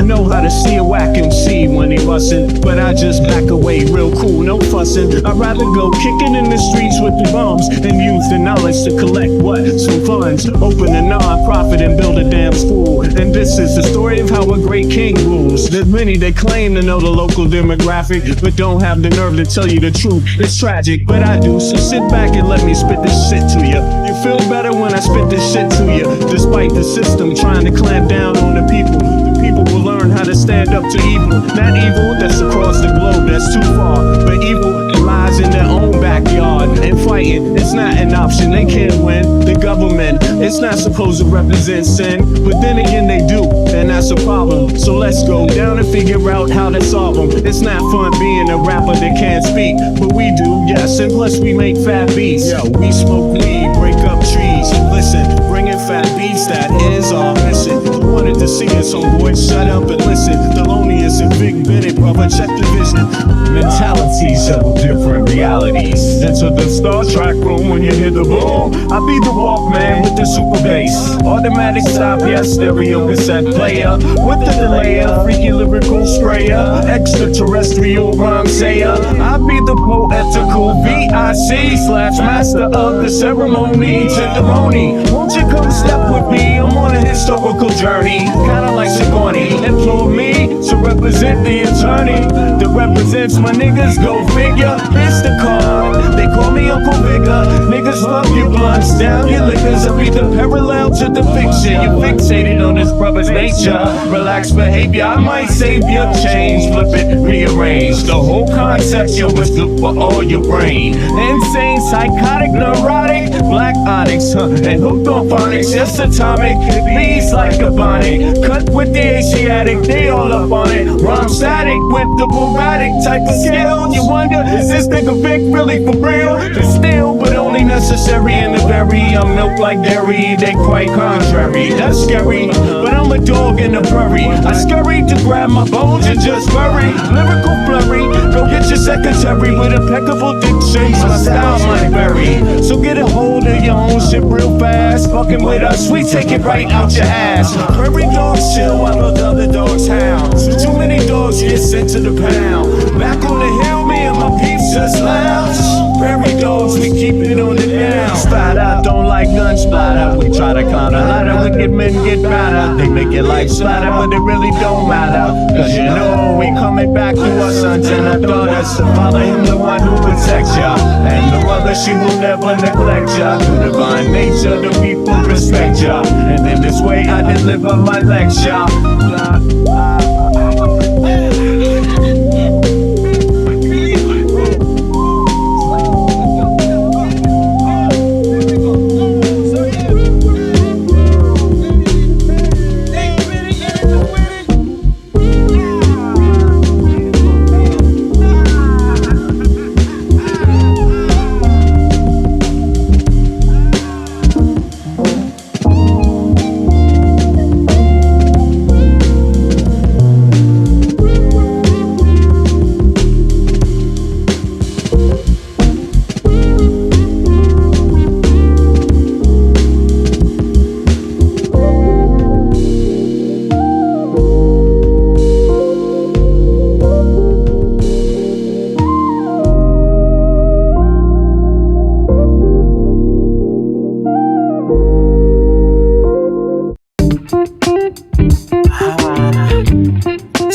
know how to see a whack MC when he bustin', but I just back away real cool, no fussin'. I'd rather go kicking in the streets with the bums and use the knowledge to collect what? Some funds. Open a non-profit and build a damn school. And this is the story of how a great king rules. There's many that claim to know the local demographic, but don't have the nerve to tell you the truth. It's tragic, but I do, so sit back and let me spit this shit to you. You feel better when I spit this shit to you. Despite the system trying to clamp down on the people, the people will learn how to stand up to evil. Not evil that's across the globe, that's too far, but evil that lies in their own backyard. And fighting, it's not an option, they can't win. The government, it's not supposed to represent sin, but then again they do, and that's a problem. So let's go down and figure out how to solve them. It's not fun being a rapper that can't speak, but we do, yes, and plus we make fat beats. Yo, we smoke weed, break up trees. Listen, bringing fat beats, that is our mission. You wanted to see us, homeboy, shut up and listen. Thelonious and Big Bennett, brother, check the vision. Mentalities of different realities. Enter the Star Trek room when you hear the boom. I be the Walkman with the super bass. Automatic stop, yes, stereo cassette player. With the delayer, freaky lyrical sprayer. Extraterrestrial rhyme sayer. I be the poetical VIC/master of the ceremony. Tenderoni, won't you come step with me? I'm on a historical journey, kinda like Sigourney. Implore me to represent the attorney that represents my niggas, go figure. It's the card, they call me Uncle Bigger. Niggas love your blunts, down your liquors. I be the parallel to the fiction. You fixated on this brother's nature. Relaxed behavior, I might save your change. Flip it, rearrange the whole concept. You was good for all your brain. Insane, psychotic, neurotic, black onyx, and hooked on phonics. Just atomic, beats like a bonnet. Cut with the Asiatic, they all up on it. Rhyme static with the Boomatic type of skill. You wonder, is this nigga Vic really for real? It's still, but only necessary in the berry. I'm milk like dairy, they quite contrary. That's scary, but I'm a dog in the prairie. I scurry to grab my bones and just bury. Lyrical flurry, go get your secretary with impeccable dictions. My style might vary, so get a hold of your own shit real fast. Fucking with us, we take it right out your ass. Prairie dogs chill while the other dogs howl. Too many dogs get sent to the pound. Back on the hill, me and my peeps just lounge. Prairie dogs, we keep it on the down. Splatter, don't like gun splatter. We try to climb the ladder, wicked men get better. They make it like splatter, but it really don't matter. Cause you know we coming back to our sons and our daughters. To follow him, the one who protects ya. And the mother, she will never neglect ya. Through divine nature, the people respect ya. And in this way I deliver my lecture.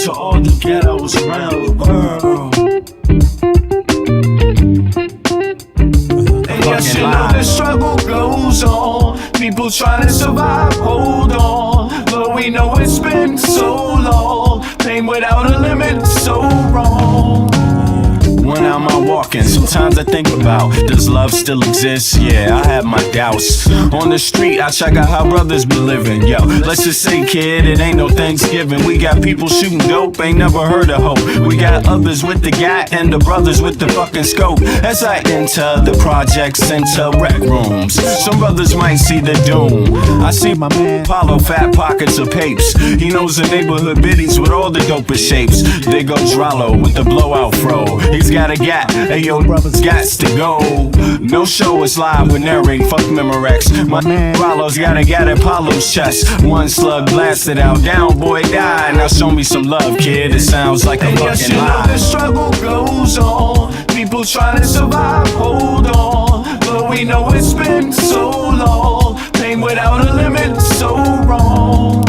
To all the ghettos around the world. And yes, you know the struggle goes on. People trying to survive, hold on. But we know it's been so long. Pain without a limit, so wrong. When am I walking? Sometimes I think about, does love still exist? Yeah, I have my doubts. On the street, I check out how brothers be living. Yo, let's just say, kid, it ain't no Thanksgiving. We got people shooting dope, ain't never heard of hope. We got others with the gat and the brothers with the fucking scope. As I enter the projects, enter rec rooms, some brothers might see the doom. I see my man Paulo, fat pockets of papes. He knows the neighborhood biddies with all the dopest shapes. There goes Rollo with the blowout fro. He's got a gat, hey radio brothers gots to go. No show is live with narrate, fuck Memorex. My man Rollo's gotta get Apollo's chest. One slug blasted out, down boy died. Now show me some love, kid, it sounds like a fucking yes, you lie. know the struggle goes on. People trying to survive, hold on. But we know it's been so long. Pain without a limit, so wrong.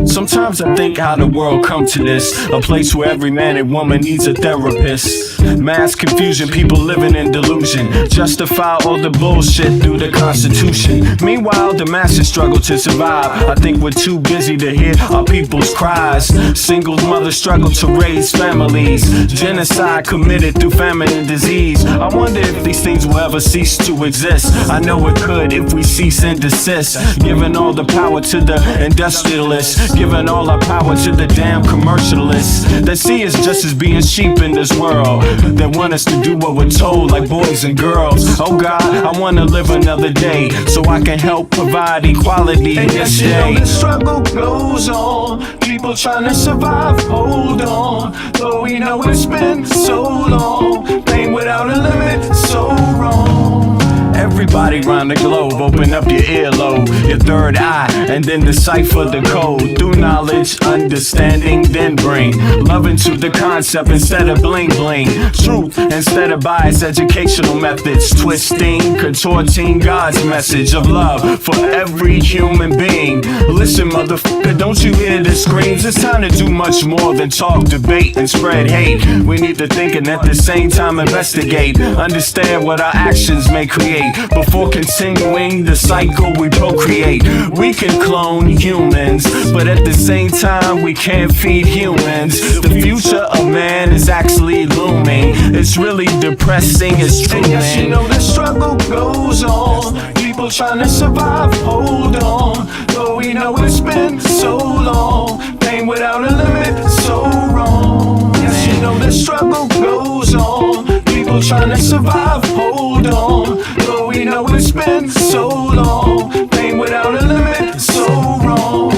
Sometimes I think how the world come to this, a place where every man and woman needs a therapist. Mass confusion, people living in delusion, justify all the bullshit through the Constitution. Meanwhile, the masses struggle to survive. I think we're too busy to hear our people's cries. Single mothers struggle to raise families. Genocide committed through famine and disease. I wonder if these things will ever cease to exist. I know it could if we cease and desist. Giving all the power to the industrialists, giving all our power to the damn commercialists that see us just as being sheep in this world, that want us to do what we're told like boys and girls. Oh God, I wanna live another day so I can help provide equality and this yes, you day. know the struggle goes on. People trying to survive, hold on. Though we know it's been so long. Pain without a limit, so wrong. Everybody round the globe, open up your earlobe, your third eye, and then decipher the code. Through knowledge, understanding, then bring love into the concept instead of bling bling. Truth instead of biased educational methods. Twisting, contorting God's message of love for every human being. Listen, motherfucker, don't you hear the screams? It's time to do much more than talk, debate, and spread hate. We need to think and at the same time investigate. Understand what our actions may create. Before continuing the cycle we procreate. We can clone humans, but at the same time we can't feed humans. The future of man is actually looming. It's really depressing, it's true, and yes, man. you know the struggle goes on. People trying to survive, hold on. Though we know it's been so long. Pain without a limit, so wrong. Yes, you know the struggle goes on. People trying to survive, hold on. Though we know it's been so long. Pain without a limit, so wrong.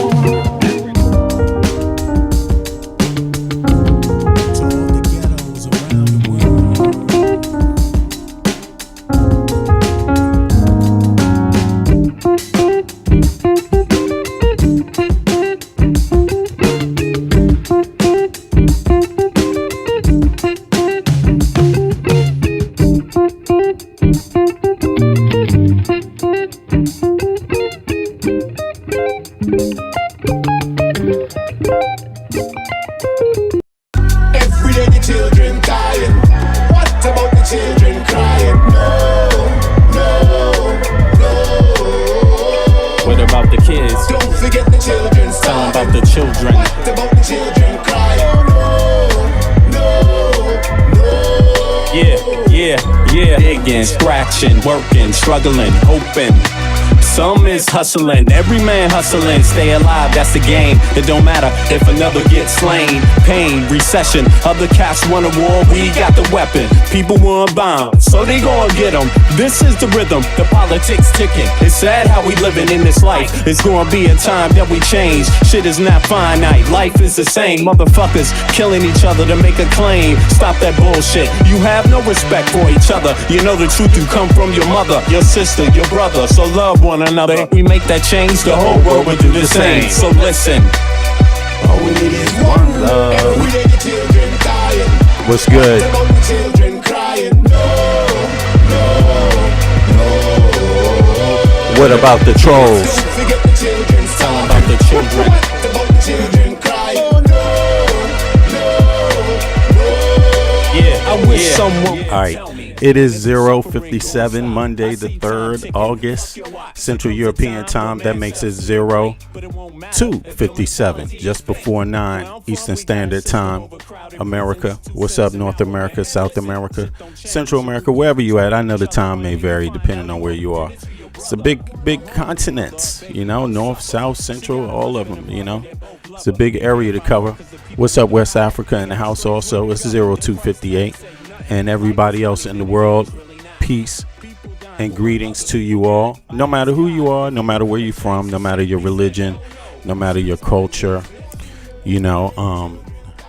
Scratching, working, struggling, hoping. Some is hustling, every man hustling. Stay alive, that's the game. It don't matter if another gets slain. Pain, recession, other cats want a war. We got the weapon, people want bombs, so they gon' get them. This is the rhythm, the politics ticking. It's sad how we living in this life. It's gonna be a time that we change. Shit is not finite, life is the same. Motherfuckers killing each other to make a claim. Stop that bullshit, you have no respect for each other. You know the truth, you come from your mother, your sister, your brother. So love one another. If we make that change, the whole world will do the same. So listen, all we need is one love. Every day the children dying. What's good? The children crying. No, no, no. What about the trolls? Don't forget the children. Tell them about the children. About the children crying. No, no, no. Yeah, I wish someone. All right. It is 0:57, Monday the 3rd August, Central European Time. That makes it 02:57, just before 9 Eastern Standard Time. America, what's up, North America, South America, Central America, wherever you at. I know the time may vary depending on where you are. It's a big continents, you know, North, South, Central, all of them, you know. It's a big area to cover. What's up, West Africa in the house also. It's 02:58. And everybody else in the world, peace and greetings to you all. No matter who you are, no matter where you're from, no matter your religion, no matter your culture, you know,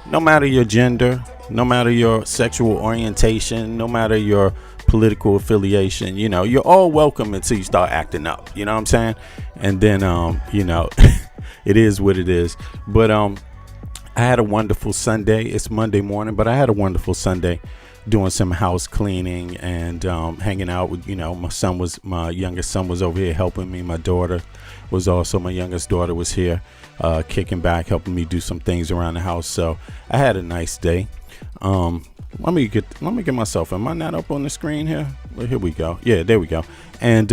no matter your gender, no matter your sexual orientation, no matter your political affiliation, you're all welcome until you start acting up. You know what I'm saying? And then, it is what it is. But I had a wonderful Sunday. It's Monday morning, but I had a wonderful Sunday doing some house cleaning and hanging out with, my youngest son was over here helping me. My youngest daughter was here kicking back, helping me do some things around the house. So I had a nice day. Let me get myself. Am I not up on the screen here? Well, here we go. Yeah, there we go. And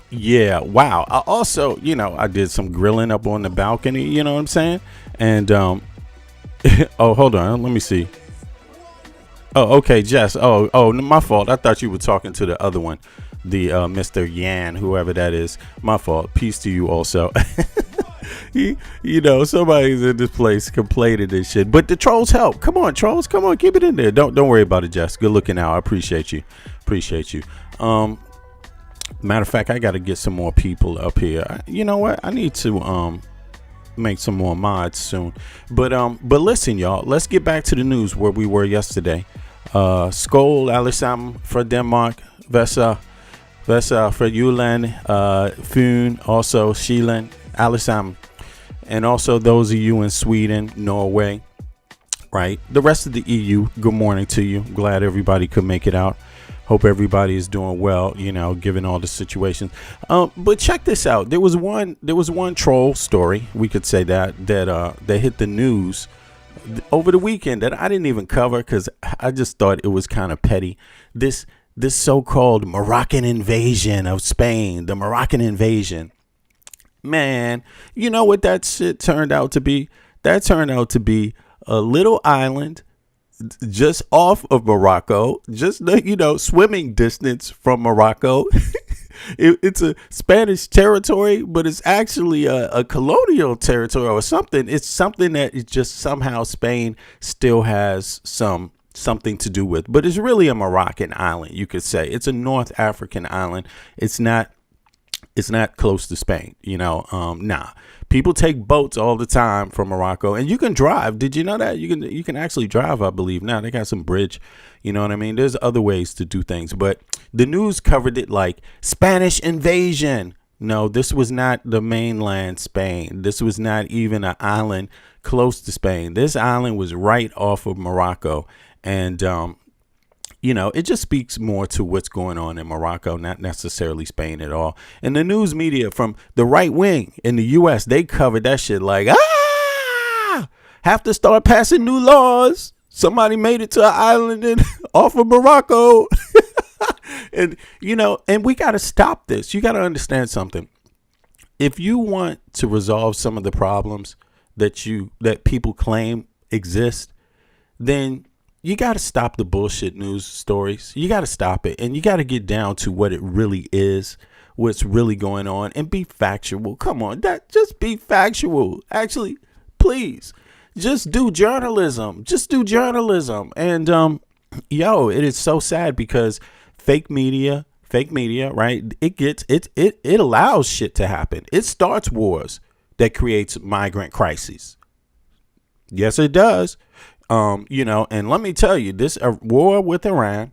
yeah, wow. I also, I did some grilling up on the balcony. You know what I'm saying? And oh, hold on. Let me see. Oh, okay, Jess. Oh, my fault. I thought you were talking to the other one, the Mr. Yan, whoever that is. My fault. Peace to you also. Somebody's in this place complaining and shit. But the trolls help. Come on, trolls. Come on, keep it in there. Don't worry about it, Jess. Good looking out. I appreciate you. Matter of fact, I got to get some more people up here. You know what? I need to make some more mods soon. But listen, y'all. Let's get back to the news where we were yesterday. Skål allesammen fra Denmark. Vessa fra Jylland. Fyn, also Sjælland. Allesammen. And also those of you in Sweden, Norway, right? The rest of the EU, good morning to you. Glad everybody could make it out. Hope everybody is doing well, given all the situations. But check this out. There was one troll story, we could say that hit the news over the weekend that I didn't even cover because I just thought it was kind of petty. This so-called Moroccan invasion of Spain, the Moroccan invasion. Man, you know what that shit turned out to be? That turned out to be a little island just off of Morocco, just swimming distance from Morocco. It's a Spanish territory, but it's actually a colonial territory or something. It's something that is just somehow Spain still has something to do with, but it's really a Moroccan island. You could say it's a North African island. It's not close to Spain, nah. People take boats all the time from Morocco, and you can drive. Did you know that? You can actually drive, I believe. Now they got some bridge, you know what I mean? There's other ways to do things, but the news covered it like Spanish invasion. No, this was not the mainland Spain. This was not even an island close to Spain. This island was right off of Morocco, and it just speaks more to what's going on in Morocco, not necessarily Spain at all. And the news media from the right wing in the U.S., they covered that shit like, have to start passing new laws. Somebody made it to an island off of Morocco. And we got to stop this. You got to understand something. If you want to resolve some of the problems that people claim exist, then you got to stop the bullshit news stories. You got to stop it. And you got to get down to what it really is, what's really going on, and be factual. Come on, just be factual. Actually, please, just do journalism. Just do journalism. And, it is so sad because fake media, right? It allows shit to happen. It starts wars that creates migrant crises. Yes, it does. And let me tell you, this war with Iran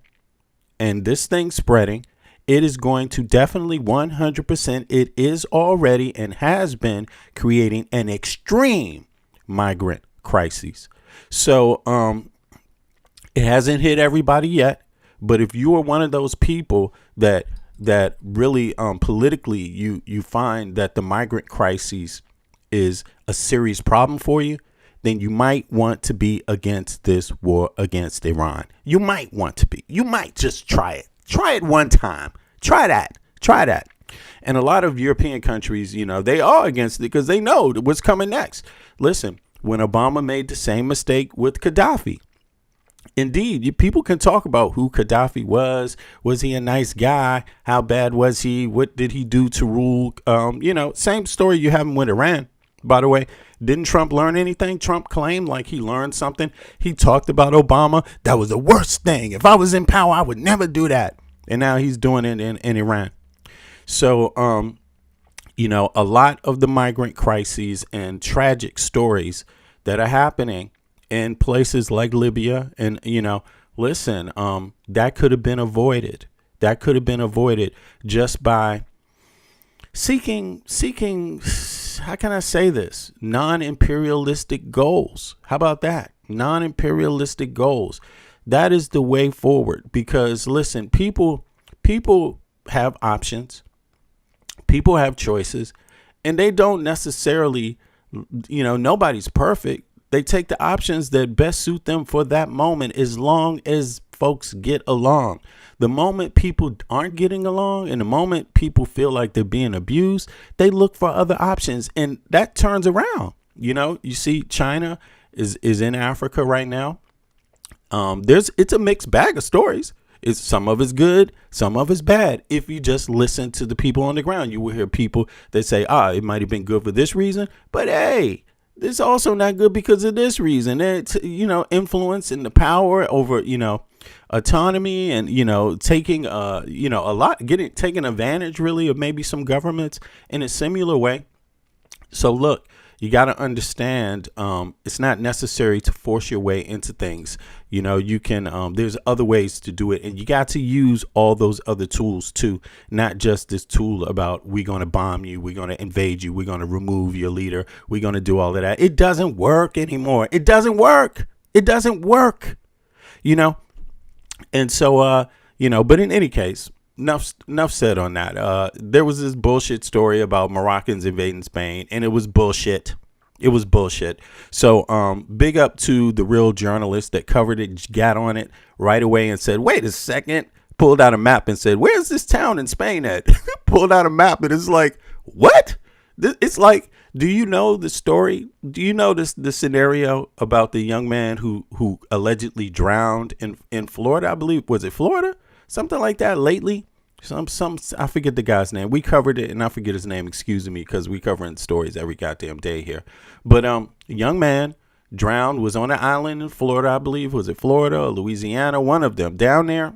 and this thing spreading, it is going to definitely 100%. It is already and has been creating an extreme migrant crisis. So it hasn't hit everybody yet. But if you are one of those people that really politically you find that the migrant crisis is a serious problem for you, then you might want to be against this war against Iran. You might want to be. You might just try it. Try it one time. Try that. And a lot of European countries, they are against it because they know what's coming next. Listen, when Obama made the same mistake with Gaddafi, indeed, people can talk about who Gaddafi was. Was he a nice guy? How bad was he? What did he do to rule? Same story you have with Iran. By the way, didn't Trump learn anything? Trump claimed like he learned something. He talked about Obama. That was the worst thing. If I was in power, I would never do that. And now he's doing it in Iran. So, a lot of the migrant crises and tragic stories that are happening in places like Libya. And, listen, that could have been avoided. That could have been avoided just by seeking, how can I say this? Non-imperialistic goals. How about that? Non-imperialistic goals. That is the way forward, because listen, people have options. People have choices, and they don't necessarily, nobody's perfect. They take the options that best suit them for that moment, as long as folks get along. The moment people aren't getting along, and the moment people feel like they're being abused, they look for other options, and that turns around. You see China is in Africa right now. It's a mixed bag of stories. Some of it's good, some of it's bad. If you just listen to the people on the ground, you will hear people that say, it might have been good for this reason, but hey, it's also not good because of this reason. It's, influence and the power over, autonomy and, taking, taking advantage really of maybe some governments in a similar way. So look, you got to understand, it's not necessary to force your way into things. You can, there's other ways to do it, and you got to use all those other tools too, not just this tool about we're going to bomb you, we're going to invade you, we're going to remove your leader, we're going to do all of that. It doesn't work anymore. It doesn't work. It doesn't work, And so, but in any case, enough said on that. There was this bullshit story about Moroccans invading Spain, and it was bullshit. It was bullshit. So big up to the real journalist that covered it, got on it right away and said, wait a second, pulled out a map and said, where's this town in Spain at? Pulled out a map, and it's like, what? It's like, do you know the story? Do you know the scenario about the young man who allegedly drowned in Florida? I believe, was it Florida? Something like that lately. I forget the guy's name. We covered it, and I forget his name. Excuse me, because we covering stories every goddamn day here. But a young man drowned, was on an island in Florida, I believe. Was it Florida or Louisiana? One of them down there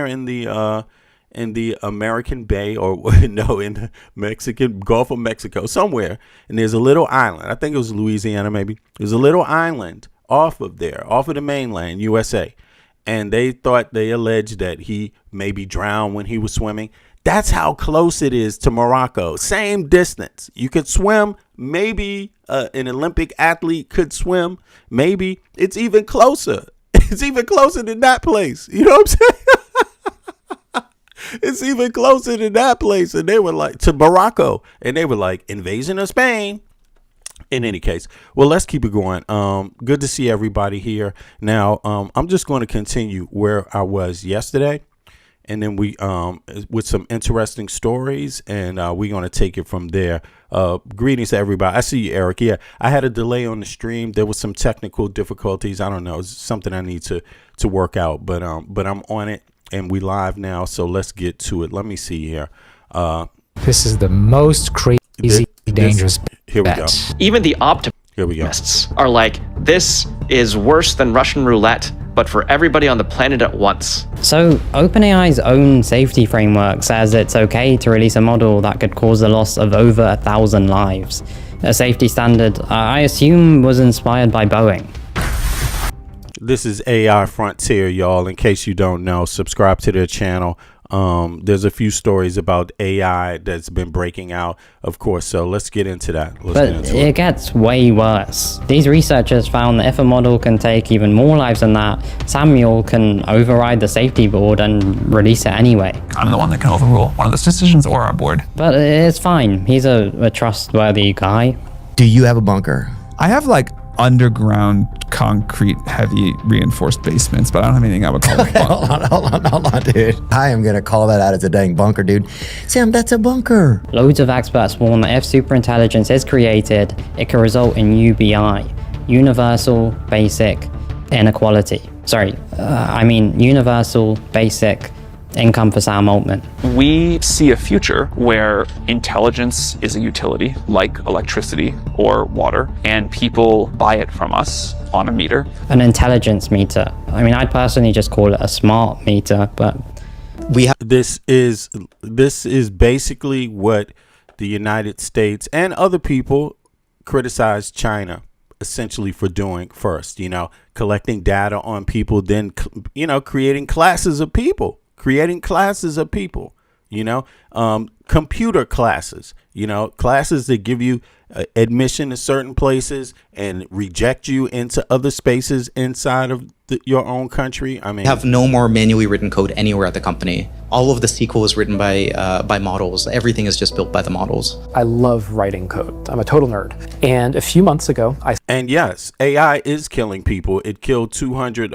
in the American Bay, or no, in the Mexican Gulf of Mexico, somewhere. And there's a little island. I think it was Louisiana, maybe. There's a little island off of the mainland, USA. And they alleged that he maybe drowned when he was swimming. That's how close it is to Morocco. Same distance. You could swim. Maybe an Olympic athlete could swim. Maybe it's even closer. It's even closer than that place. You know what I'm saying? It's even closer than that place. And they were like, to Morocco. And they were like, invasion of Spain. In any case, well, let's keep it going. Good to see everybody here. Now, I'm just going to continue where I was yesterday, and then we with some interesting stories, and we're going to take it from there. Greetings to everybody. I see you, Eric. Yeah, I had a delay on the stream. There was some technical difficulties. I don't know. It's something I need to work out, but I'm on it, and we live now. So let's get to it. Let me see here. This is the most crazy, dangerous. Here we go. Even the Here we go. optimists are like, this is worse than Russian roulette, but for everybody on the planet at once. So, OpenAI's own safety framework says it's okay to release a model that could cause the loss of over 1,000 lives. A safety standard, I assume, was inspired by Boeing. This is AI Frontier, y'all. In case you don't know, subscribe to their channel. There's a few stories about AI that's been breaking out, of course, so let's get into that. It gets way worse. These researchers found that if a model can take even more lives than that, Samuel can override the safety board and release it anyway. I'm the one that can overrule one of those decisions or our board. But it's fine. He's a trustworthy guy. Do you have a bunker? I have underground concrete heavy reinforced basements, but I don't have anything I would call a bunker. Hold on, dude. I am going to call that out as a dang bunker, dude. Sam, that's a bunker. Loads of experts warn that if superintelligence is created, it can result in UBI, Universal Basic Inequality. Universal Basic Income for Sam Altman. We see a future where intelligence is a utility like electricity or water, and people buy it from us on a meter. An intelligence meter. I'd personally just call it a smart meter, but this is basically what the United States and other people criticize China essentially for doing first, collecting data on people, then, creating classes of people, computer classes, classes that give you admission to certain places and reject you into other spaces inside of your own country. I mean, have no more manually written code anywhere at the company. All of the SQL is written by models. Everything is just built by the models. I love writing code. I'm a total nerd. And a few months ago, And yes, AI is killing people. It killed 200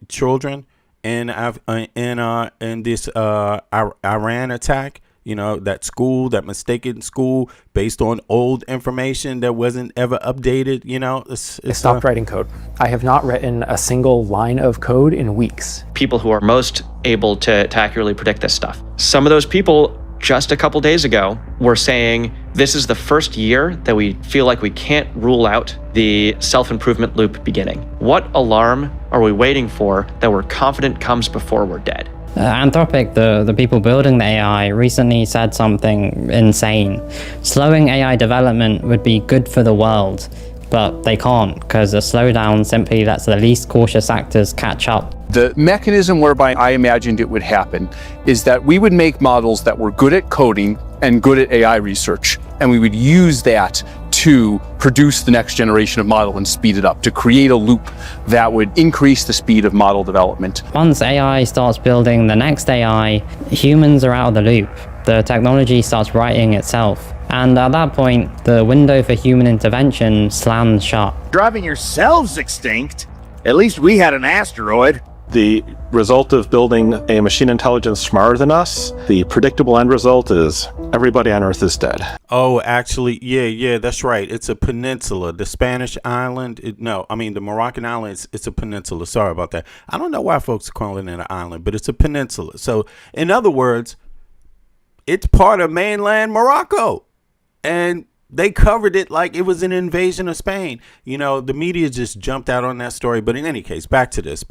children in this Iran attack. That mistaken school based on old information that wasn't ever updated. I stopped writing code. I have not written a single line of code in weeks. People who are most able to accurately predict this stuff. Some of those people just a couple days ago were saying this is the first year that we feel like we can't rule out the self-improvement loop beginning. What alarm are we waiting for that we're confident comes before we're dead? Anthropic, the people building the AI, recently said something insane. Slowing AI development would be good for the world, but they can't, because a slowdown simply lets the least cautious actors catch up. The mechanism whereby I imagined it would happen is that we would make models that were good at coding and good at AI research, and we would use that to produce the next generation of model and speed it up, to create a loop that would increase the speed of model development. Once AI starts building the next AI, humans are out of the loop. The technology starts writing itself. And at that point, the window for human intervention slams shut. Driving yourselves extinct? At least we had an asteroid. The result of building a machine intelligence smarter than us, the predictable end result is everybody on Earth is dead. Oh, actually, yeah, that's right. It's a peninsula. The Spanish island, the Moroccan island, it's a peninsula. Sorry about that. I don't know why folks are calling it an island, but it's a peninsula. So, in other words, it's part of mainland Morocco. And they covered it like it was an invasion of Spain. The media just jumped out on that story. But in any case, back to this.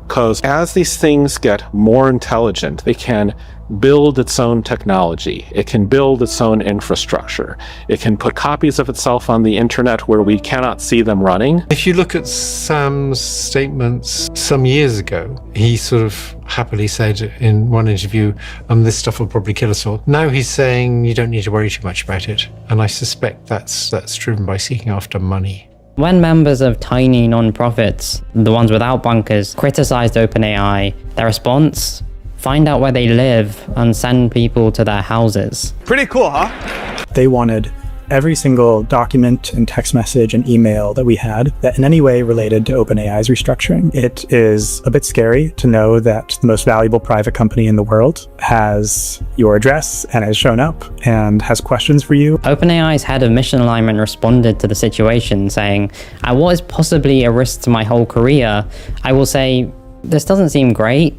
Because as these things get more intelligent, they can build its own technology. It can build its own infrastructure. It can put copies of itself on the internet where we cannot see them running. If you look at Sam's statements some years ago, he sort of happily said in one interview, this stuff will probably kill us all. Now he's saying you don't need to worry too much about it. And I suspect that's driven by seeking after money. When members of tiny non-profits, the ones without bunkers, criticized OpenAI, their response? Find out where they live and send people to their houses. Pretty cool, huh? They wanted every single document and text message and email that we had that in any way related to OpenAI's restructuring. It is a bit scary to know that the most valuable private company in the world has your address and has shown up and has questions for you. OpenAI's head of mission alignment responded to the situation saying, at what is possibly a risk to my whole career, I will say, this doesn't seem great.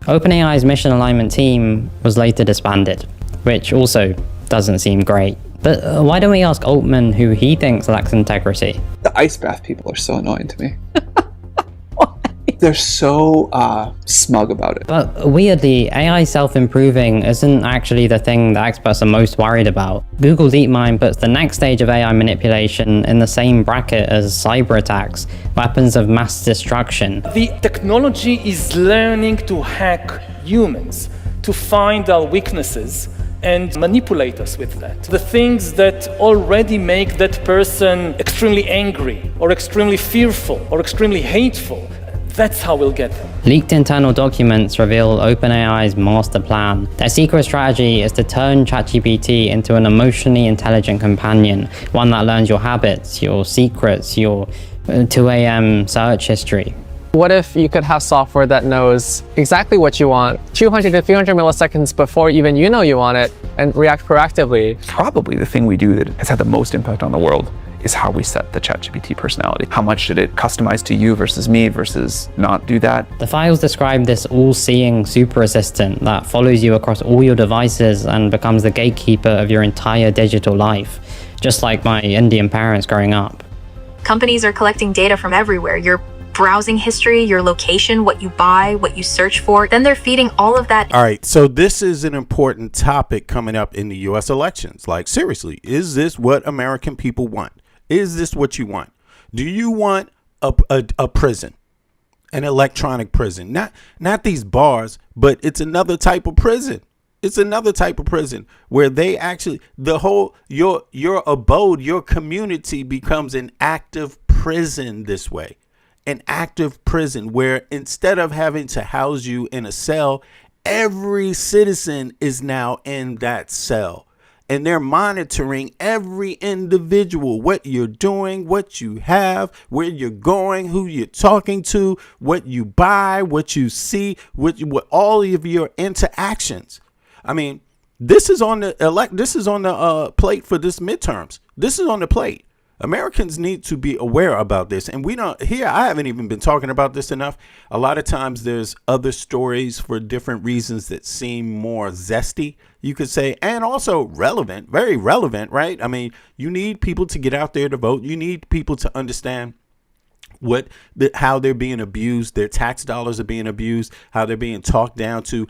OpenAI's mission alignment team was later disbanded, which also doesn't seem great. But why don't we ask Altman who he thinks lacks integrity? The ice bath people are so annoying to me. They're so smug about it. But weirdly, AI self-improving isn't actually the thing that experts are most worried about. Google DeepMind puts the next stage of AI manipulation in the same bracket as cyber attacks, weapons of mass destruction. The technology is learning to hack humans, to find our weaknesses, and manipulate us with that. The things that already make that person extremely angry, or extremely fearful, or extremely hateful, that's how we'll get them. Leaked internal documents reveal OpenAI's master plan. Their secret strategy is to turn ChatGPT into an emotionally intelligent companion, one that learns your habits, your secrets, your 2 a.m. search history. What if you could have software that knows exactly what you want 200 to 300 milliseconds before even you know you want it and react proactively? Probably the thing we do that has had the most impact on the world is how we set the ChatGPT personality. How much should it customize to you versus me versus not do that? The files describe this all-seeing super assistant that follows you across all your devices and becomes the gatekeeper of your entire digital life, just like my Indian parents growing up. Companies are collecting data from everywhere. Your browsing history, your location, what you buy, what you search for. Then they're feeding all of that. All right, so this is an important topic coming up in the U.S. elections. Like, seriously, is this what American people want? Is this what you want? Do you want a prison, an electronic prison? Not these bars, but it's another type of prison. It's another type of prison where they actually, the whole, your abode, your community becomes an active prison this way. An active prison where instead of having to house you in a cell, every citizen is now in that cell. And they're monitoring every individual, what you're doing, what you have, where you're going, who you're talking to, what you buy, what you see, what all of your interactions. I mean, this is on the plate for this midterms. This is on the plate. Americans need to be aware about this. And I haven't even been talking about this enough. A lot of times there's other stories for different reasons that seem more zesty, you could say, and also relevant, very relevant, right? I mean, you need people to get out there to vote. You need people to understand how they're being abused, their tax dollars are being abused, how they're being talked down to.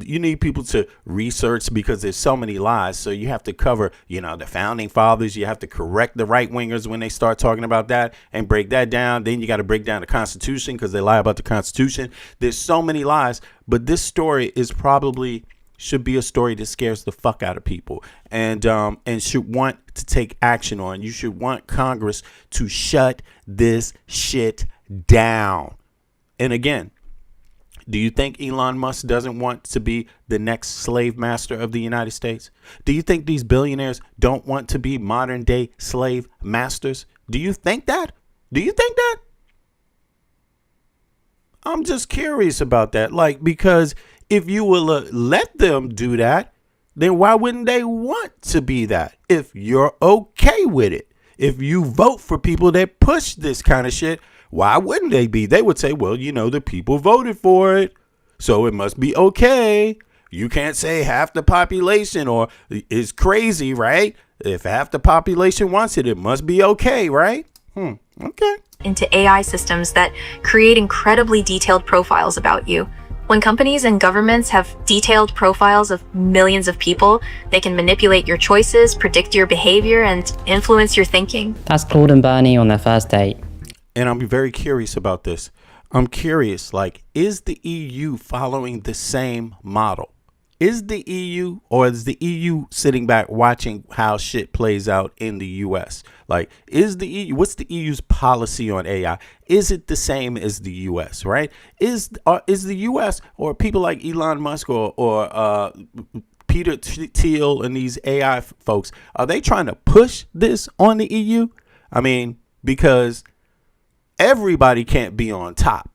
You need people to research because there's so many lies. So you have to cover, the founding fathers. You have to correct the right wingers when they start talking about that and break that down. Then you got to break down the Constitution because they lie about the Constitution. There's so many lies, but this story should be a story that scares the fuck out of people and should want to take action on. You should want Congress to shut this shit down. And again, do you think Elon Musk doesn't want to be the next slave master of the United States? Do you think these billionaires don't want to be modern day slave masters? Do you think that? I'm just curious about that. Because if you will let them do that, then why wouldn't they want to be that? If you're okay with it, if you vote for people that push this kind of shit, why wouldn't they be? They would say, well, the people voted for it, so it must be okay. You can't say half the population or it's crazy, right? If half the population wants it, it must be okay, right? Okay. Into AI systems that create incredibly detailed profiles about you. When companies and governments have detailed profiles of millions of people, they can manipulate your choices, predict your behavior, and influence your thinking. That's Claude and Bernie on their first date. And I'm very curious about this. I'm curious, is the EU following the same model? Is the EU, or is the EU sitting back watching how shit plays out in the US? Is the EU, what's the EU's policy on AI? Is it the same as the US, right? Is the US or people like Elon Musk or Peter Thiel and these AI folks, are they trying to push this on the EU? I mean, because everybody can't be on top.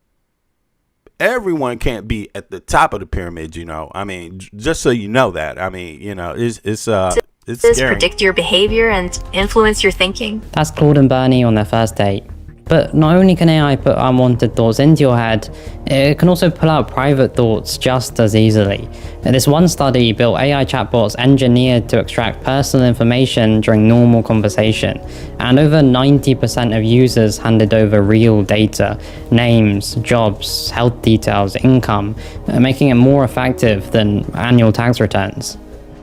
Everyone can't be at the top of the pyramid, I mean, just so you know that. I mean, it's scary. Predict your behavior and influence your thinking. That's Claude and Bernie on their first date. But not only can AI put unwanted thoughts into your head, it can also pull out private thoughts just as easily. This one study built AI chatbots engineered to extract personal information during normal conversation, and over 90% of users handed over real data, names, jobs, health details, income, making it more effective than annual tax returns.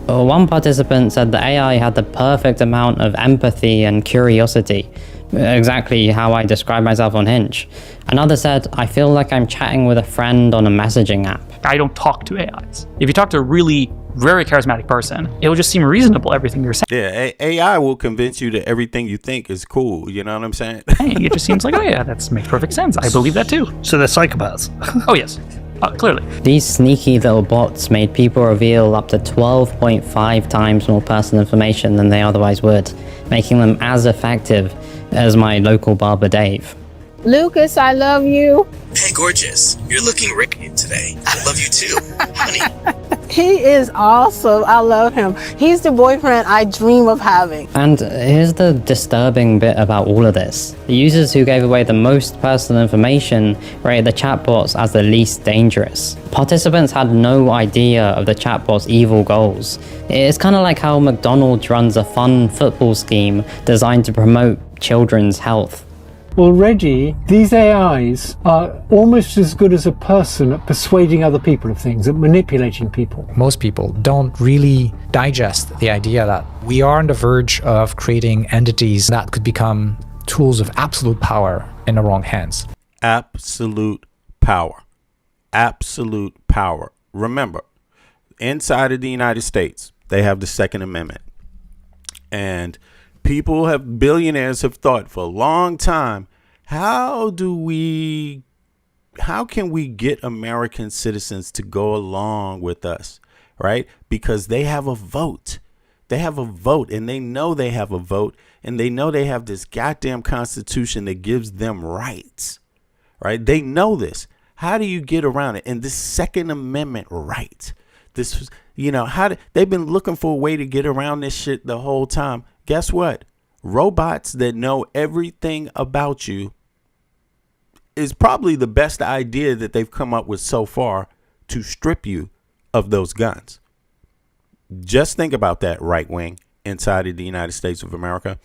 One participant said that AI had the perfect amount of empathy and curiosity, exactly how I describe myself on Hinge. Another said, I feel like I'm chatting with a friend on a messaging app. I don't talk to AIs. If you talk to a really very charismatic person, it will just seem reasonable, everything you're saying. Yeah, AI will convince you that everything you think is cool. You know what I'm saying? Hey, it just seems like, oh yeah, that makes perfect sense. I believe that too. So they're psychopaths. Oh yes. Clearly. These sneaky little bots made people reveal up to 12.5 times more personal information than they otherwise would, making them as effective as my local barber Dave. Lucas, I love you. Hey, gorgeous. You're looking great today. I love you too, honey. He is awesome. I love him. He's the boyfriend I dream of having. And here's the disturbing bit about all of this. The users who gave away the most personal information rated the chatbots as the least dangerous. Participants had no idea of the chatbots' evil goals. It's kind of like how McDonald's runs a fun football scheme designed to promote children's health. already these AIs are almost as good as a person at persuading other people of things, at manipulating people. Most people don't really digest the idea that we are on the verge of creating entities that could become tools of absolute power in the wrong hands. Absolute power. Absolute power. Remember, inside of the United States, they have the Second Amendment. And billionaires have thought for a long time, how can we get American citizens to go along with us, right? Because they have a vote. They have a vote, and they know they have a vote, and they know they have this goddamn constitution that gives them rights, right? They know this. How do you get around it? And this Second Amendment right, this, they've been looking for a way to get around this shit the whole time. Guess what? Robots that know everything about you is probably the best idea that they've come up with so far to strip you of those guns. Just think about that, right wing inside of the United States of America.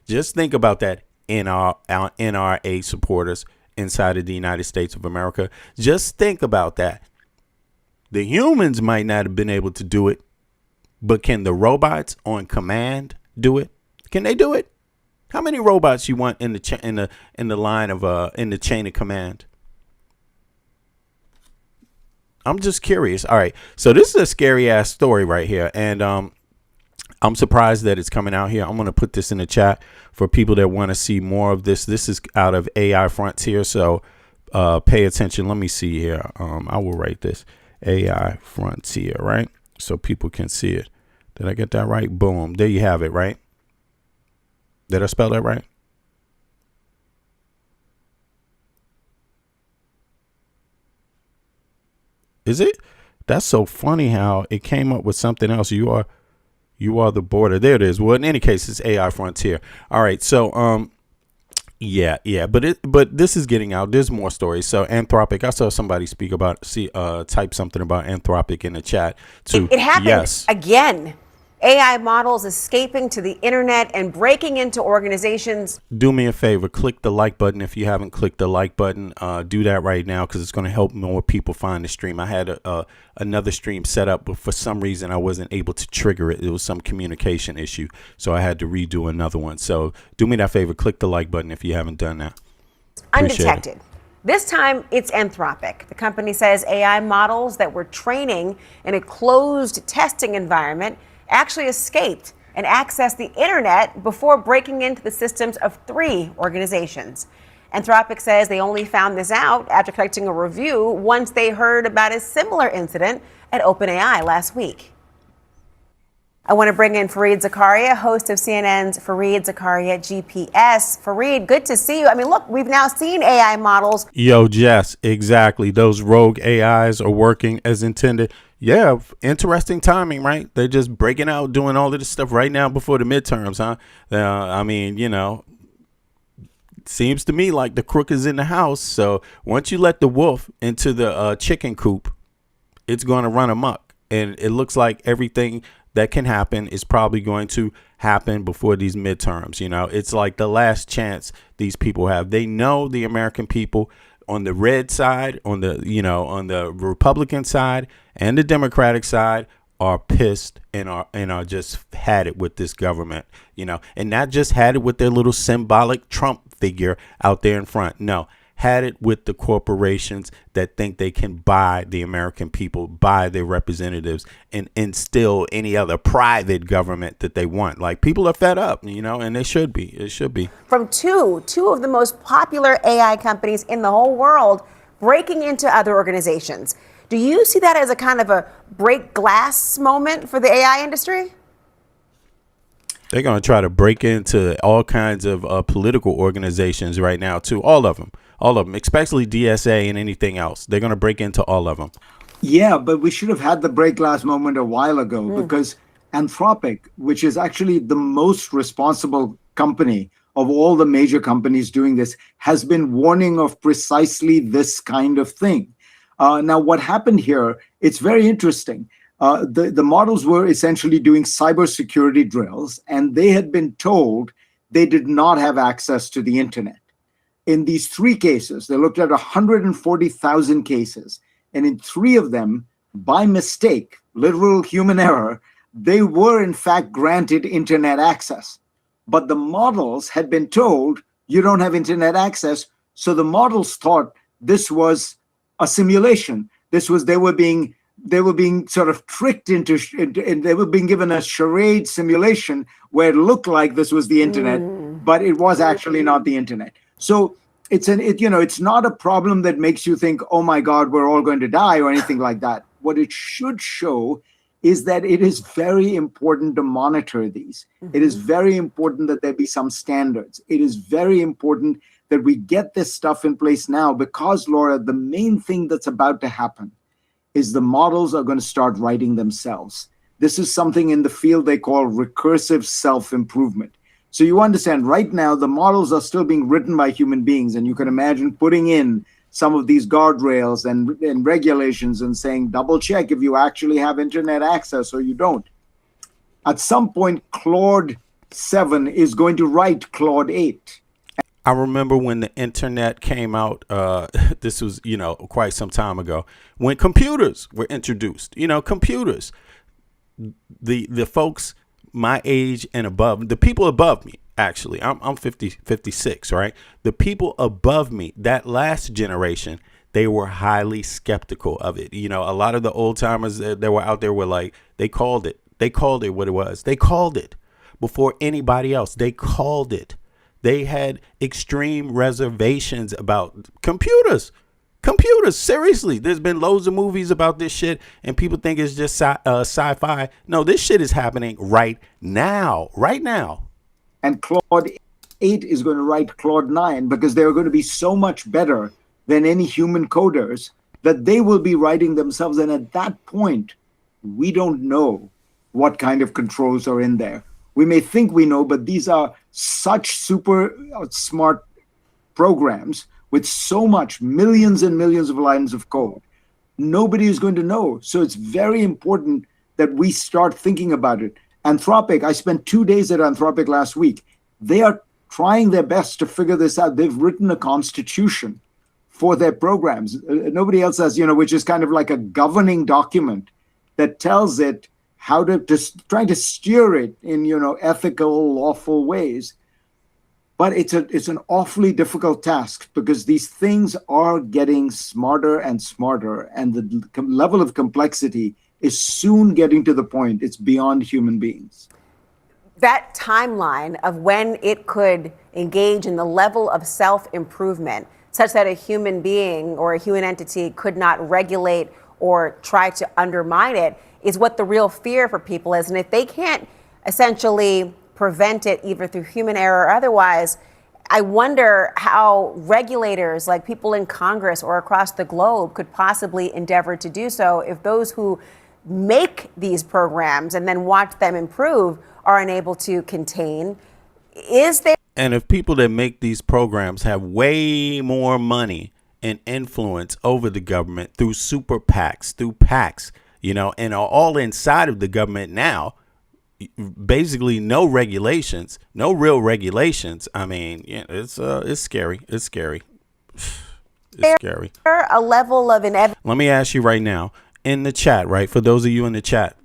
Just think about that, NRA supporters inside of the United States of America. Just think about that. The humans might not have been able to do it, but can the robots on command do it? Can they do it? How many robots you want in the chain of command? I'm just curious. All right, so this is a scary ass story right here, and I'm surprised that it's coming out here. I'm gonna put this in the chat for people that want to see more of this. This is out of AI Frontier, so pay attention. Let me see here. I will write this AI Frontier, right, so people can see it. Did I get that right? Boom. There you have it, right? Did I spell that right? Is it? That's so funny how it came up with something else. You are the border. There it is. Well, in any case, it's AI Frontier. All right. So, yeah. But this is getting out. There's more stories. So Anthropic. I saw somebody speak about, type something about Anthropic in the chat too. It happened yes. again. AI models escaping to the internet and breaking into organizations. Do me a favor, click the like button if you haven't clicked the like button. Do that right now because it's going to help more people find the stream. I had another stream set up, but for some reason I wasn't able to trigger it. It was some communication issue, so I had to redo another one. So do me that favor, click the like button if you haven't done that. Undetected. This time, it's Anthropic. The company says AI models that were training in a closed testing environment actually escaped and accessed the internet before breaking into the systems of 3 organizations. Anthropic says they only found this out after conducting a review once they heard about a similar incident at OpenAI last week. I want to bring in Fareed Zakaria, host of CNN's Fareed Zakaria GPS. Fareed, good to see you. I mean, look, we've now seen AI models. Yo, Jess, exactly. Those rogue AIs are working as intended. Yeah, interesting timing, right? They're just breaking out, doing all of this stuff right now before the midterms, huh? I mean, seems to me like the crook is in the house. So once you let the wolf into the chicken coop, it's going to run amok. And it looks like everything that can happen is probably going to happen before these midterms. It's like the last chance these people have. They know the American people on the red side, on the Republican side and the Democratic side are pissed and are just had it with this government, and not just had it with their little symbolic Trump figure out there in front. No, had it with the corporations that think they can buy the American people, buy their representatives, and instill any other private government that they want. Like, people are fed up, and they should be. It should be. From two of the most popular AI companies in the whole world breaking into other organizations. Do you see that as a kind of a break glass moment for the AI industry? They're going to try to break into all kinds of political organizations right now, too. All of them, especially DSA and anything else. They're going to break into all of them. Yeah, but we should have had the break glass moment a while ago because Anthropic, which is actually the most responsible company of all the major companies doing this, has been warning of precisely this kind of thing. Now, what happened here, it's very interesting. The models were essentially doing cybersecurity drills, and they had been told they did not have access to the internet. in these 3 cases, they looked at 140,000 cases. And in 3 of them, by mistake, literal human error, they were in fact granted internet access. But the models had been told, you don't have internet access. So the models thought this was a simulation. They were being sort of tricked into they were being given a charade simulation where it looked like this was the internet, but it was actually not the internet. So it's not a problem that makes you think, oh my God, we're all going to die or anything like that. What it should show is that it is very important to monitor these. It is very important that there be some standards. It is very important that we get this stuff in place now because, Laura, the main thing that's about to happen is the models are going to start writing themselves. This is something in the field they call recursive self-improvement. So you understand, right now, the models are still being written by human beings, and you can imagine putting in some of these guardrails and regulations and saying, double check if you actually have internet access or you don't. At some point, Claude 7 is going to write Claude 8. I remember when the internet came out, this was, quite some time ago, when computers were introduced, computers, the folks my age and above, the people above me, actually, I'm 56, right? The people above me, that last generation, they were highly skeptical of it. A lot of the old timers that were out there were like, they called it what it was. They called it before anybody else. They called it. They had extreme reservations about computers. Seriously, there's been loads of movies about this shit and people think it's just sci-fi. No, this shit is happening right now. And Claude 8 is going to write Claude 9 because they're going to be so much better than any human coders that they will be writing themselves. And at that point, we don't know what kind of controls are in there. We may think we know, but these are such super smart programs with so much, millions and millions of lines of code. Nobody is going to know. So it's very important that we start thinking about it. Anthropic, I spent 2 days at Anthropic last week. They are trying their best to figure this out. They've written a constitution for their programs. Nobody else has, which is kind of like a governing document that tells it how to try to steer it in, ethical, lawful ways. But it's an awfully difficult task because these things are getting smarter and smarter, and the level of complexity is soon getting to the point it's beyond human beings. That timeline of when it could engage in the level of self-improvement such that a human being or a human entity could not regulate or try to undermine it is what the real fear for people is. And if they can't essentially prevent it either through human error or otherwise, I wonder how regulators, like people in Congress or across the globe, could possibly endeavor to do so if those who make these programs and then watch them improve are unable to contain. And if people that make these programs have way more money and influence over the government through super PACs, through PACs, and are all inside of the government now, basically no regulations, no real regulations. I mean, it's scary. It's scary. It's scary. A level of inevitability. Let me ask you right now in the chat, right? For those of you in the chat,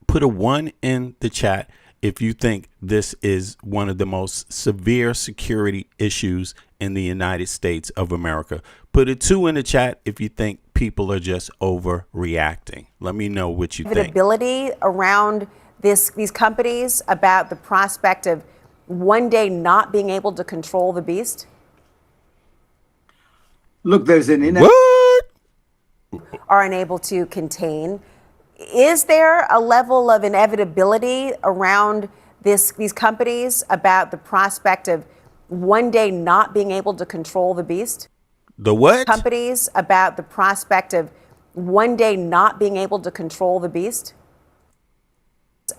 put a 1 in the chat if you think this is one of the most severe security issues in the United States of America. Put a 2 in the chat if you think people are just overreacting. Let me know what you think. Inevitability around these companies about the prospect of one day not being able to control the beast? Look, there's an are unable to contain. Is there a level of inevitability around these companies about the prospect of one day not being able to control the beast? The what? Companies about the prospect of one day not being able to control the beast?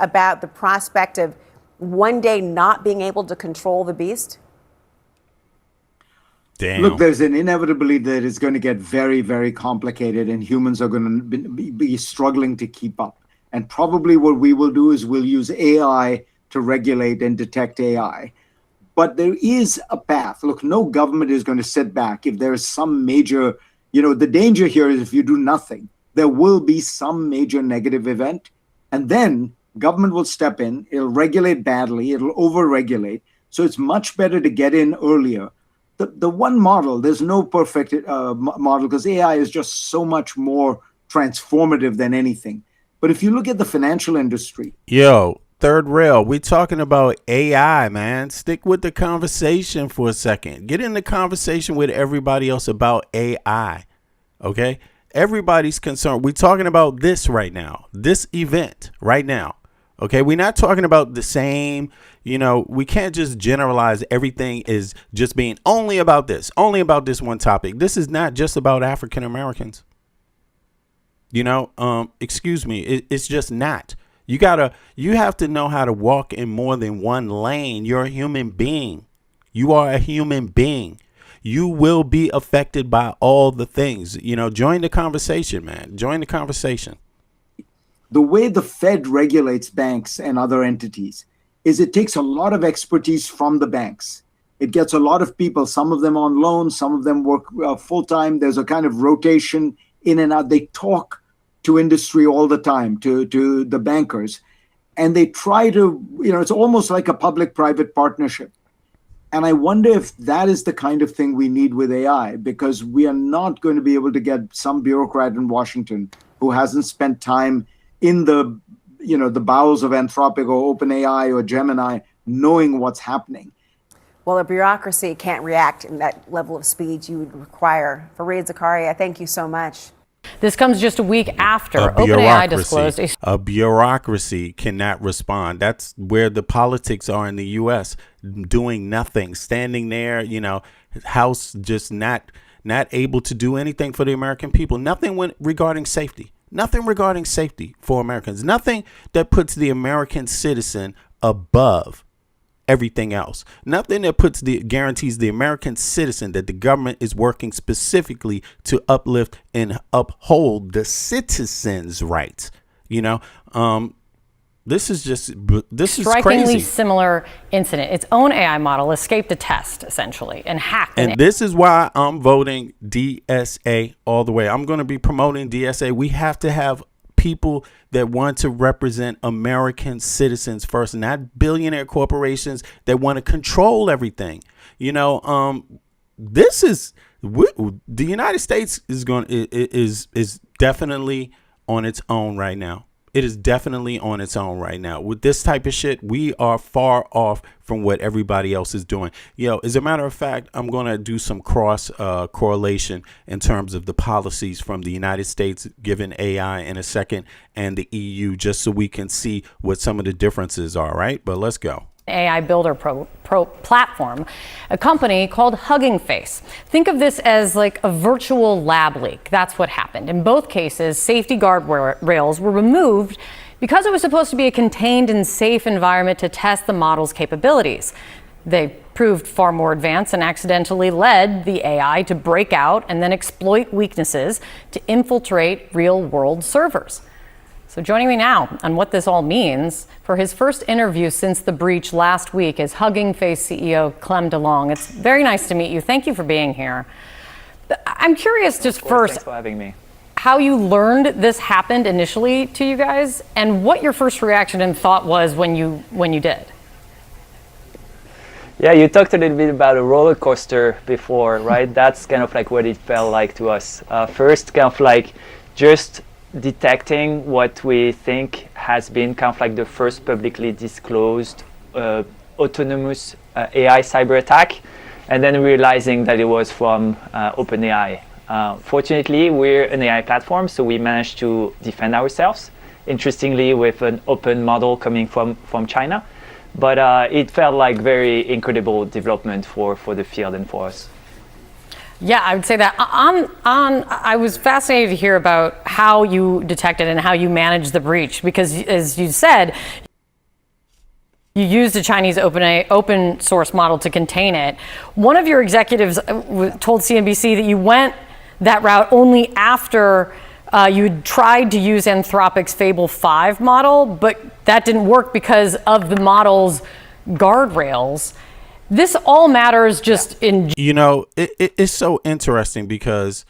About the prospect of one day not being able to control the beast? Damn. Look, there's an inevitability that it's going to get very, very complicated, and humans are going to be struggling to keep up. And probably what we will do is we'll use AI to regulate and detect AI. But there is a path. Look, no government is going to sit back if there is some major, the danger here is if you do nothing, there will be some major negative event. And then government will step in, it'll regulate badly, it'll over-regulate. So it's much better to get in earlier. The one model, there's no perfect model because AI is just so much more transformative than anything. But if you look at the financial industry. Yo, third rail, we're talking about AI, man. Stick with the conversation for a second. Get in the conversation with everybody else about AI, okay? Everybody's concerned. We're talking about this right now, this event right now. Okay, we're not talking about the same, we can't just generalize everything is just being only about this one topic. This is not just about African Americans. Excuse me, it's just not. You have to know how to walk in more than one lane. You're a human being. You are a human being. You will be affected by all the things. Join the conversation, man. Join the conversation. The way the Fed regulates banks and other entities is it takes a lot of expertise from the banks. It gets a lot of people, some of them on loan, some of them work full-time. There's a kind of rotation in and out. They talk to industry all the time, to the bankers. And they try to, it's almost like a public-private partnership. And I wonder if that is the kind of thing we need with AI, because we are not going to be able to get some bureaucrat in Washington who hasn't spent time in the bowels of Anthropic or OpenAI or Gemini, knowing what's happening. Well, a bureaucracy can't react in that level of speed you would require. Fareed Zakaria, thank you so much. This comes just a week after OpenAI disclosed a bureaucracy cannot respond. That's where the politics are in the U.S. Doing nothing, standing there, House just not able to do anything for the American people. Nothing regarding safety. Nothing regarding safety for Americans. Nothing that puts the American citizen above everything else. Nothing that guarantees the American citizen that the government is working specifically to uplift and uphold the citizens' rights. This is strikingly crazy. Similar incident. Its own AI model escaped a test, essentially, and hacked. And this is why I'm voting DSA all the way. I'm going to be promoting DSA. We have to have people that want to represent American citizens first, not billionaire corporations that want to control everything. This is the United States is definitely on its own right now. It is definitely on its own right now. With this type of shit, we are far off from what everybody else is doing. As a matter of fact, I'm going to do some cross correlation in terms of the policies from the United States given AI in a second and the EU, just so we can see what some of the differences are, right? But let's go. AI Builder Pro platform, a company called Hugging Face. Think of this as like a virtual lab leak. That's what happened. In both cases, safety guardrails were removed because it was supposed to be a contained and safe environment to test the model's capabilities. They proved far more advanced and accidentally led the AI to break out and then exploit weaknesses to infiltrate real-world servers. So joining me now on what this all means for his first interview since the breach last week is Hugging Face CEO Clem DeLong. It's very nice to meet you. Thank you for being here. I'm curious just first, thanks for having me, how you learned this happened initially to you guys and what your first reaction and thought was when you did. Yeah, you talked a little bit about a roller coaster before, right? That's kind of like what it felt like to us. First, kind of like just detecting what we think has been kind of like the first publicly disclosed autonomous AI cyber attack, and then realizing that it was from OpenAI. Fortunately, we're an AI platform, so we managed to defend ourselves, interestingly, with an open model coming from China. But it felt like very incredible development for the field and for us. Yeah, I would say that. I was fascinated to hear about how you detected and how you managed the breach, because as you said, you used a Chinese open source model to contain it. One of your executives told CNBC that you went that route only after you tried to use Anthropic's Fable 5 model, but that didn't work because of the model's guardrails. This all matters just in. It's so interesting because,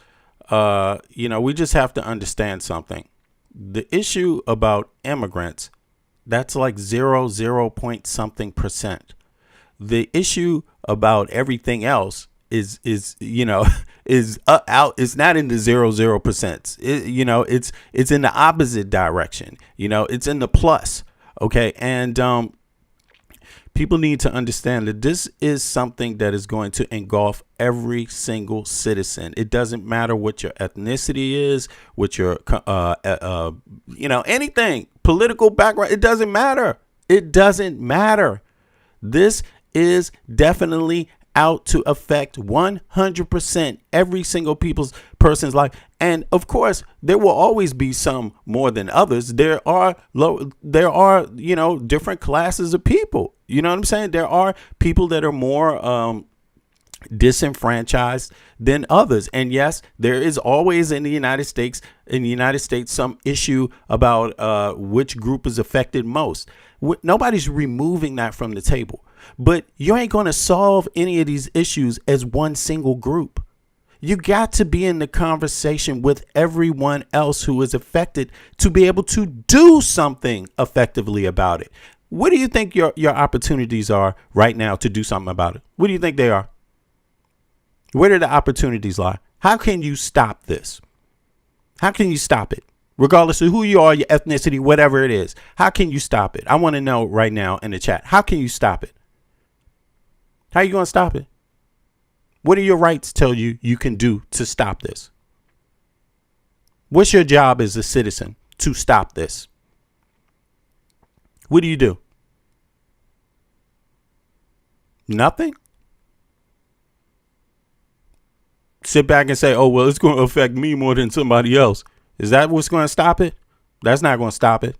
we just have to understand something. The issue about immigrants, that's like 0 point something percent. The issue about everything else is out. It's not in the 0%. It's in the opposite direction. It's in the plus. Okay. And, people need to understand that this is something that is going to engulf every single citizen. It doesn't matter what your ethnicity is, what your, anything, political background. It doesn't matter. It doesn't matter. This is definitely out to affect 100% every single person's life. And of course, there will always be some more than others. There are different classes of people. You know what I'm saying? There are people that are more disenfranchised than others. And yes, there is always in the United States some issue about which group is affected most. Nobody's removing that from the table. But you ain't going to solve any of these issues as one single group. You got to be in the conversation with everyone else who is affected to be able to do something effectively about it. What do you think your opportunities are right now to do something about it? What do you think they are? Where do the opportunities lie? How can you stop this? How can you stop it? Regardless of who you are, your ethnicity, whatever it is. How can you stop it? I want to know right now in the chat. How can you stop it? How are you going to stop it? What do your rights tell you you can do to stop this? What's your job as a citizen to stop this? What do you do? Nothing? Sit back and say, oh, well, it's going to affect me more than somebody else. Is that what's going to stop it? That's not going to stop it.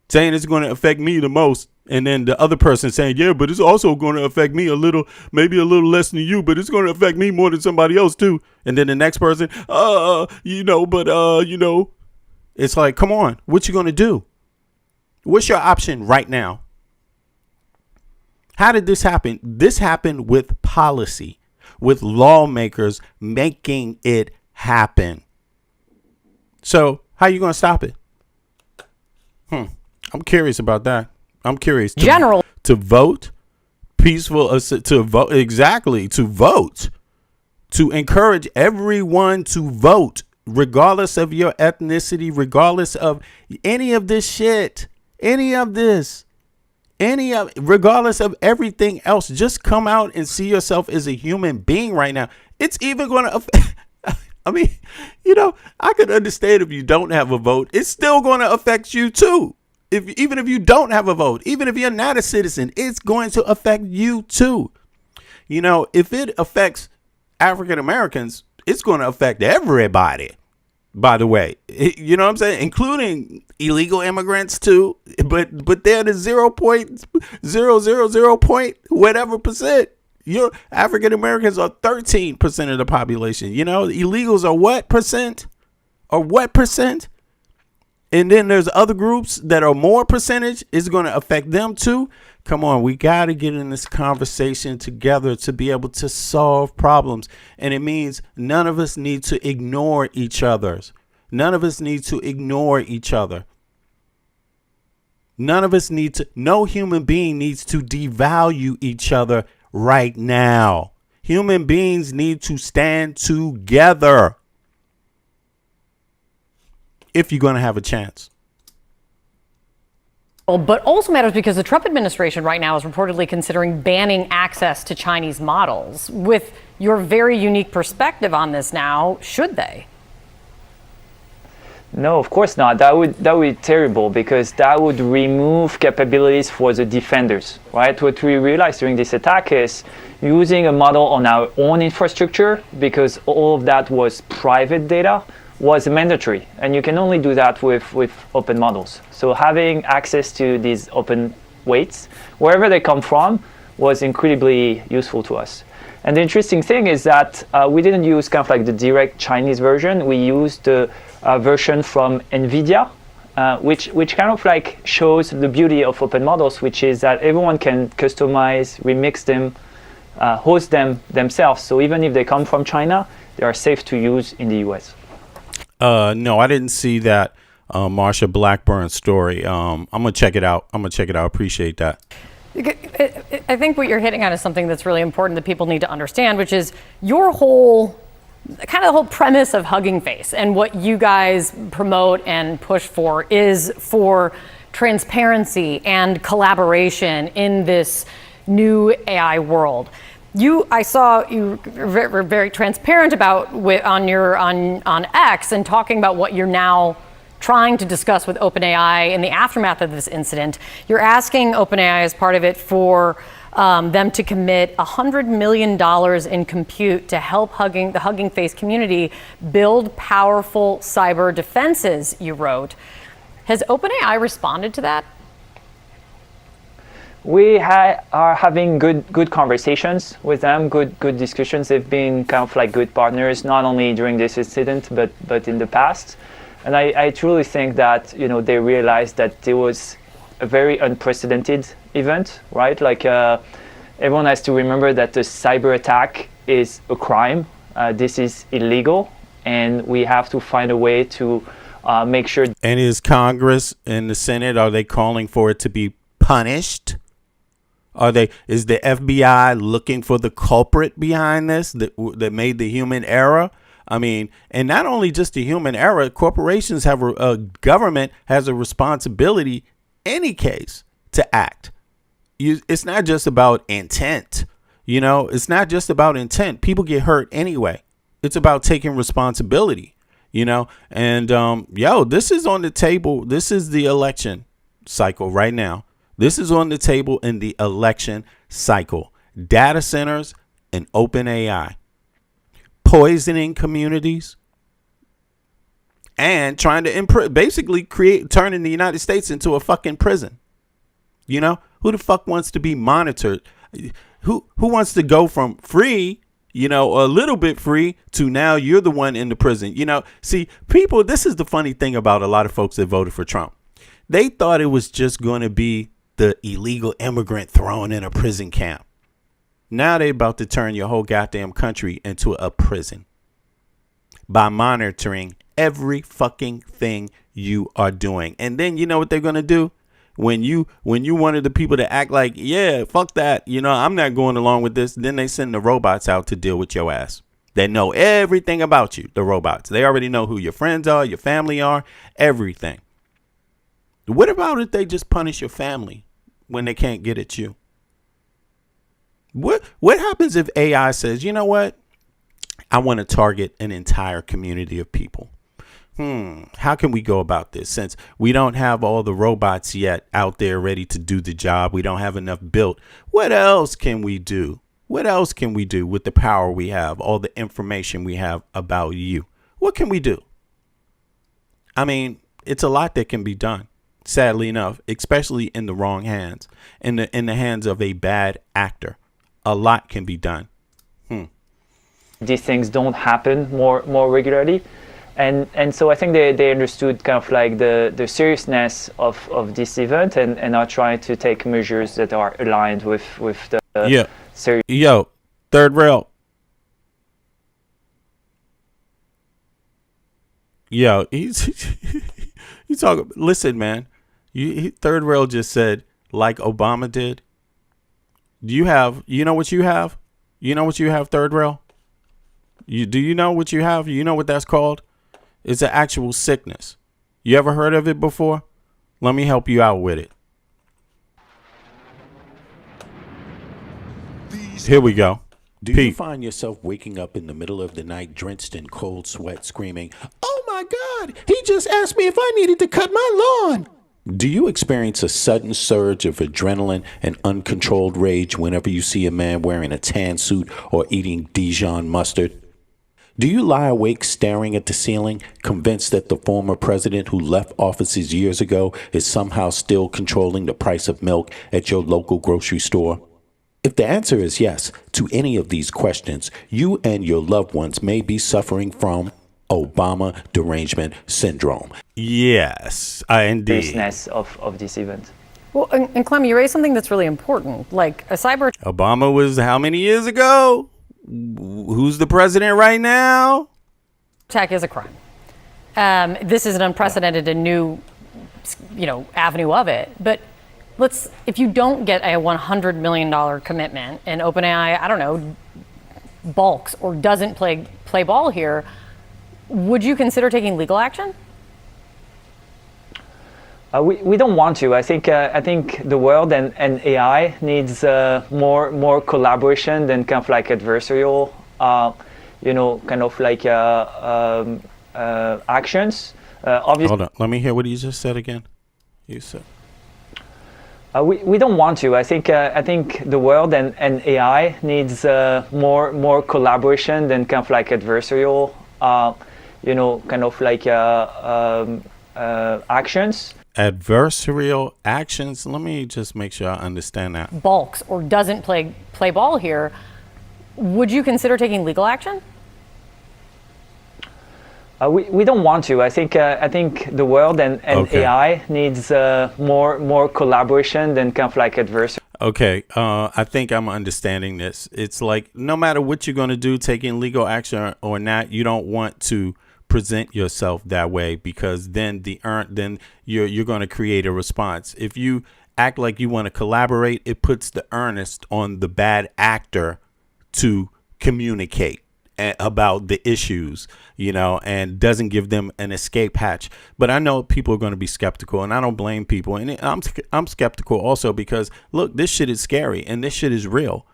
Saying it's going to affect me the most. And then the other person saying, yeah, but it's also going to affect me a little, maybe a little less than you, but it's going to affect me more than somebody else too. And then the next person, it's like, come on, what you going to do? What's your option right now? How did this happen? This happened with policy, with lawmakers making it happen. So how are you going to stop it? I'm curious about that. I'm curious. To vote, peaceful, to vote, exactly, to vote, to encourage everyone to vote, regardless of your ethnicity, regardless of any of this shit, regardless of everything else. Just come out and see yourself as a human being right now. It's even going to affect. I mean, I could understand if you don't have a vote. It's still going to affect you too. Even if you don't have a vote, even if you're not a citizen, it's going to affect you too. If it affects African Americans, it's going to affect everybody, by the way. You know what I'm saying? Including illegal immigrants too. But they're the 0.000 point whatever percent. Your African Americans are 13% of the population. Illegals are what percent? Or what percent? And then there's other groups that are more percentage. It's going to affect them too. Come on, we got to get in this conversation together to be able to solve problems. And it means none of us need to ignore each other. None of us need to ignore each other. No human being needs to devalue each other right now. Human beings need to stand together. If you're going to have a chance. But also matters because the Trump administration right now is reportedly considering banning access to Chinese models. With your very unique perspective on this now, should they? No, of course not. That would be terrible because that would remove capabilities for the defenders, right? What we realized during this attack is using a model on our own infrastructure, because all of that was private data, was mandatory, and you can only do that with open models. So having access to these open weights, wherever they come from, was incredibly useful to us. And the interesting thing is that we didn't use kind of like the direct Chinese version. We used the version from NVIDIA, which kind of like shows the beauty of open models, which is that everyone can customize, remix them, host them themselves. So even if they come from China, they are safe to use in the US. No, I didn't see that Marsha Blackburn story. I'm gonna check it out. Appreciate that. I think what you're hitting on is something that's really important that people need to understand, which is your whole kind of the whole premise of Hugging Face and what you guys promote and push for is for transparency and collaboration in this new AI world. I saw you were very transparent about on X and talking about what you're now trying to discuss with OpenAI in the aftermath of this incident. You're asking OpenAI as part of it for them to commit $100 million in compute to help the Hugging Face community build powerful cyber defenses, you wrote. Has OpenAI responded to that? We are having good conversations with them, good discussions. They've been kind of like good partners, not only during this incident, but in the past. And I truly think that, you know, they realized that there was a very unprecedented event, right? Like everyone has to remember that the cyber attack is a crime. This is illegal, and we have to find a way to make sure. And is Congress and the Senate, are they calling for it to be punished? Is the FBI looking for the culprit behind this that made the human error? I mean, and not only just the human error, corporations have a government has a responsibility, any case, to act. It's not just about intent. You know, it's not just about intent. People get hurt anyway. It's about taking responsibility, you know, and this is on the table. This is the election cycle right now. This is on the table in the election cycle. Data centers and OpenAI. Poisoning communities and trying to basically turning the United States into a fucking prison. You know, who the fuck wants to be monitored? Who wants to go from free, you know, a little bit free to now you're the one in the prison? You know, see, people, this is the funny thing about a lot of folks that voted for Trump. They thought it was just going to be the illegal immigrant thrown in a prison camp. Now they're about to turn your whole goddamn country into a prison by monitoring every fucking thing you are doing. And then you know what they're going to do? When you wanted the people to act like, yeah, fuck that, you know, I'm not going along with this, then they send the robots out to deal with your ass. They know everything about you, the robots. They already know who your friends are, your family are, everything. What about if they just punish your family when they can't get at you? What happens if AI says, you know what? I want to target an entire community of people. How can we go about this? Since we don't have all the robots yet out there ready to do the job, we don't have enough built. What else can we do? What else can we do with the power we have, all the information we have about you? What can we do? I mean, it's a lot that can be done, sadly enough, especially in the wrong hands, in the hands of a bad actor. A lot can be done. These things don't happen more regularly. And so I think they understood kind of like the seriousness of this event and are trying to take measures that are aligned with the serious. Yo, third rail. Yo, he's talking. Listen, man, third rail just said, like Obama did. You know what you have? You know what you have, third rail? Do you know what you have? You know what that's called? It's an actual sickness. You ever heard of it before? Let me help you out with it. Here we go. Do you find yourself waking up in the middle of the night drenched in cold sweat screaming, "Oh my God, he just asked me if I needed to cut my lawn"? Do you experience a sudden surge of adrenaline and uncontrolled rage whenever you see a man wearing a tan suit or eating Dijon mustard? Do you lie awake staring at the ceiling, convinced that the former president who left offices years ago is somehow still controlling the price of milk at your local grocery store? If the answer is yes to any of these questions, you and your loved ones may be suffering from Obama derangement syndrome. Yes, indeed. seriousness of this event. Well, and Clem, you raised something that's really important, like a cyber. Obama was how many years ago? Who's the president right now? Attack is a crime. This is an unprecedented and new, avenue of it. But if you don't get a $100 million commitment and OpenAI, I don't know, balks or doesn't play ball here, would you consider taking legal action? We don't want to. I think the world and AI needs more collaboration than kind of like adversarial, actions. Obviously. Hold on. Let me hear what you just said again. You said. We don't want to. I think the world and AI needs more collaboration than kind of like adversarial, actions. Adversarial actions. Let me just make sure I understand that. Balks or doesn't play ball here, would you consider taking legal action? We don't want to. I think the world and AI needs more collaboration than kind of like adversarial. Okay, I think I'm understanding this. It's like no matter what you're going to do, taking legal action or not, you don't want to present yourself that way, because then you're going to create a response. If you act like you want to collaborate, it puts the earnest on the bad actor to communicate about the issues, and doesn't give them an escape hatch. But I know people are going to be skeptical, and I don't blame people. And I'm skeptical also because, look, this shit is scary and this shit is real.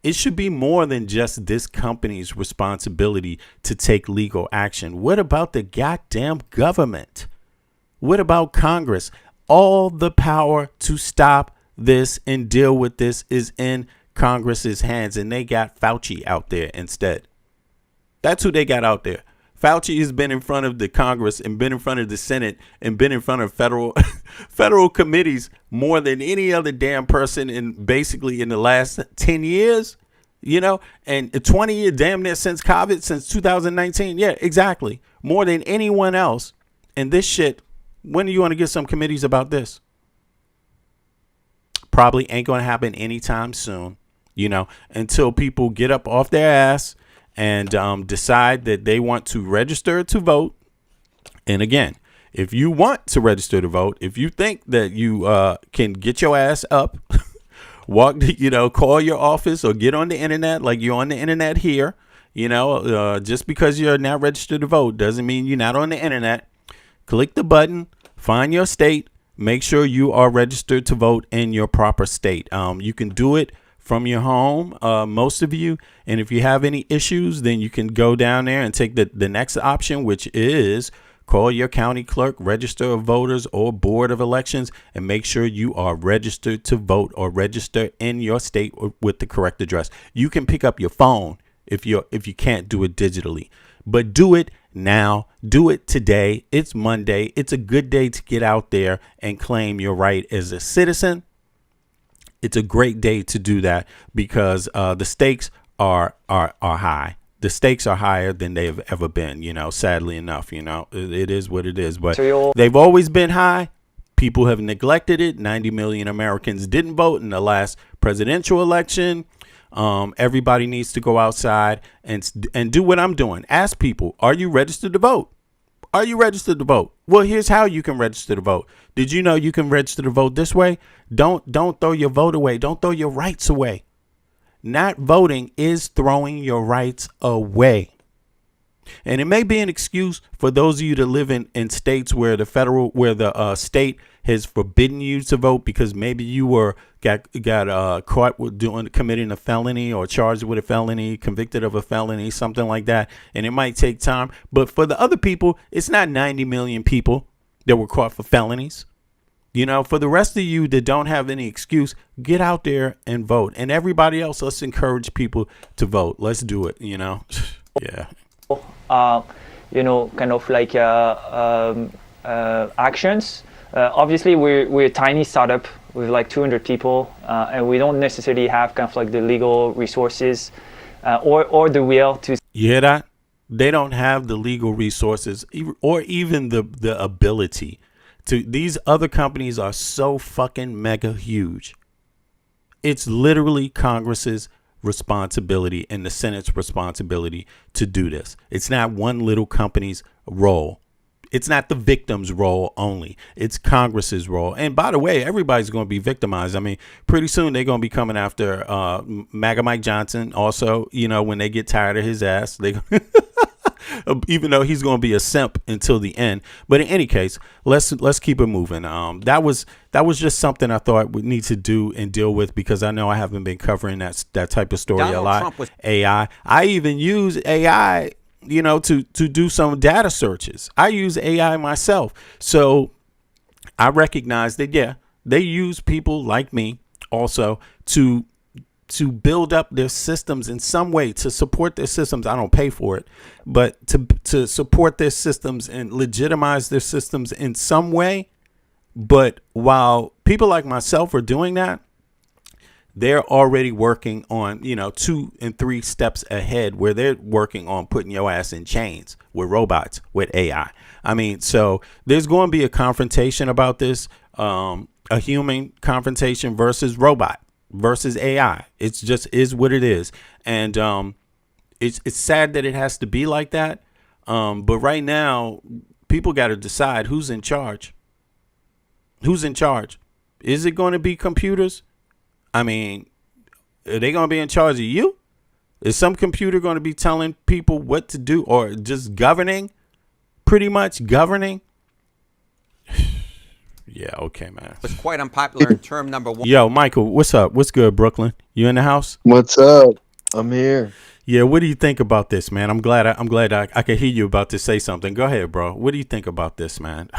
It should be more than just this company's responsibility to take legal action. What about the goddamn government? What about Congress? All the power to stop this and deal with this is in Congress's hands, and they got Fauci out there instead. That's who they got out there. Fauci has been in front of the Congress and been in front of the Senate and been in front of federal committees more than any other damn person in the last 10 years, and 20 years damn near since COVID, since 2019. Yeah, exactly. More than anyone else. And this shit, when do you want to get some committees about this? Probably ain't going to happen anytime soon, until people get up off their ass and decide that they want to register to vote. And again, if you want to register to vote, if you think that you can get your ass up, call your office or get on the internet like you're on the internet here, just because you're not registered to vote doesn't mean you're not on the internet. Click the button, find your state, make sure you are registered to vote in your proper state. You can do it from your home, most of you. And if you have any issues, then you can go down there and take the next option, which is call your county clerk, register of voters, or board of elections, and make sure you are registered to vote or register in your state with the correct address. You can pick up your phone if you can't do it digitally, but do it now. Do it today. It's Monday. It's a good day to get out there and claim your right as a citizen. It's a great day to do that because the stakes are high. The stakes are higher than they've ever been, sadly enough, it is what it is. But they've always been high. People have neglected it. 90 million Americans didn't vote in the last presidential election. Everybody needs to go outside and do what I'm doing. Ask people, are you registered to vote? Are you registered to vote? Well, here's how you can register to vote. Did you know you can register to vote this way? Don't throw your vote away. Don't throw your rights away. Not voting is throwing your rights away. And it may be an excuse for those of you that live in states where the state has forbidden you to vote because maybe you got caught with committing a felony or charged with a felony, convicted of a felony, something like that. And it might take time. But for the other people, it's not 90 million people that were caught for felonies. For the rest of you that don't have any excuse, get out there and vote. And everybody else, let's encourage people to vote. Let's do it, Yeah. Actions. Obviously, we're a tiny startup with like 200 people, and we don't necessarily have kind of like the legal resources or the will to. You hear that? They don't have the legal resources or even the ability to. These other companies are so fucking mega huge. It's literally Congress's responsibility and the Senate's responsibility to do this. It's not one little company's role. It's not the victim's role only. It's Congress's role. And by the way, everybody's going to be victimized. I mean, pretty soon they're going to be coming after MAGA Mike Johnson. Also, you know, when they get tired of his ass, they even though he's going to be a simp until the end. But in any case, let's keep it moving. That was just something I thought we need to do and deal with, because I know I haven't been covering that type of story Donald a lot. Trump was- AI. I even use AI, you know, to do some data searches. I use AI myself. So I recognize that, yeah, they use people like me also to build up their systems in some way, to support their systems. I don't pay for it, but to support their systems and legitimize their systems in some way. But while people like myself are doing that, they're already working on, you know, 2 and 3 steps ahead, where they're working on putting your ass in chains with robots, with AI. I mean, so there's going to be a confrontation about this, a human confrontation versus robot versus AI. It's just is what it is. And it's sad that it has to be like that. But right now, people got to decide who's in charge. Who's in charge? Is it going to be computers? I mean, are they going to be in charge of you? Is some computer going to be telling people what to do, or just governing? Pretty much governing? Yeah, okay, man. Was quite unpopular in term number 1. Yo, Michael, what's up? What's good, Brooklyn? You in the house? What's up? I'm here. Yeah, what do you think about this, man? I'm glad I could hear you about to say something. Go ahead, bro. What do you think about this, man?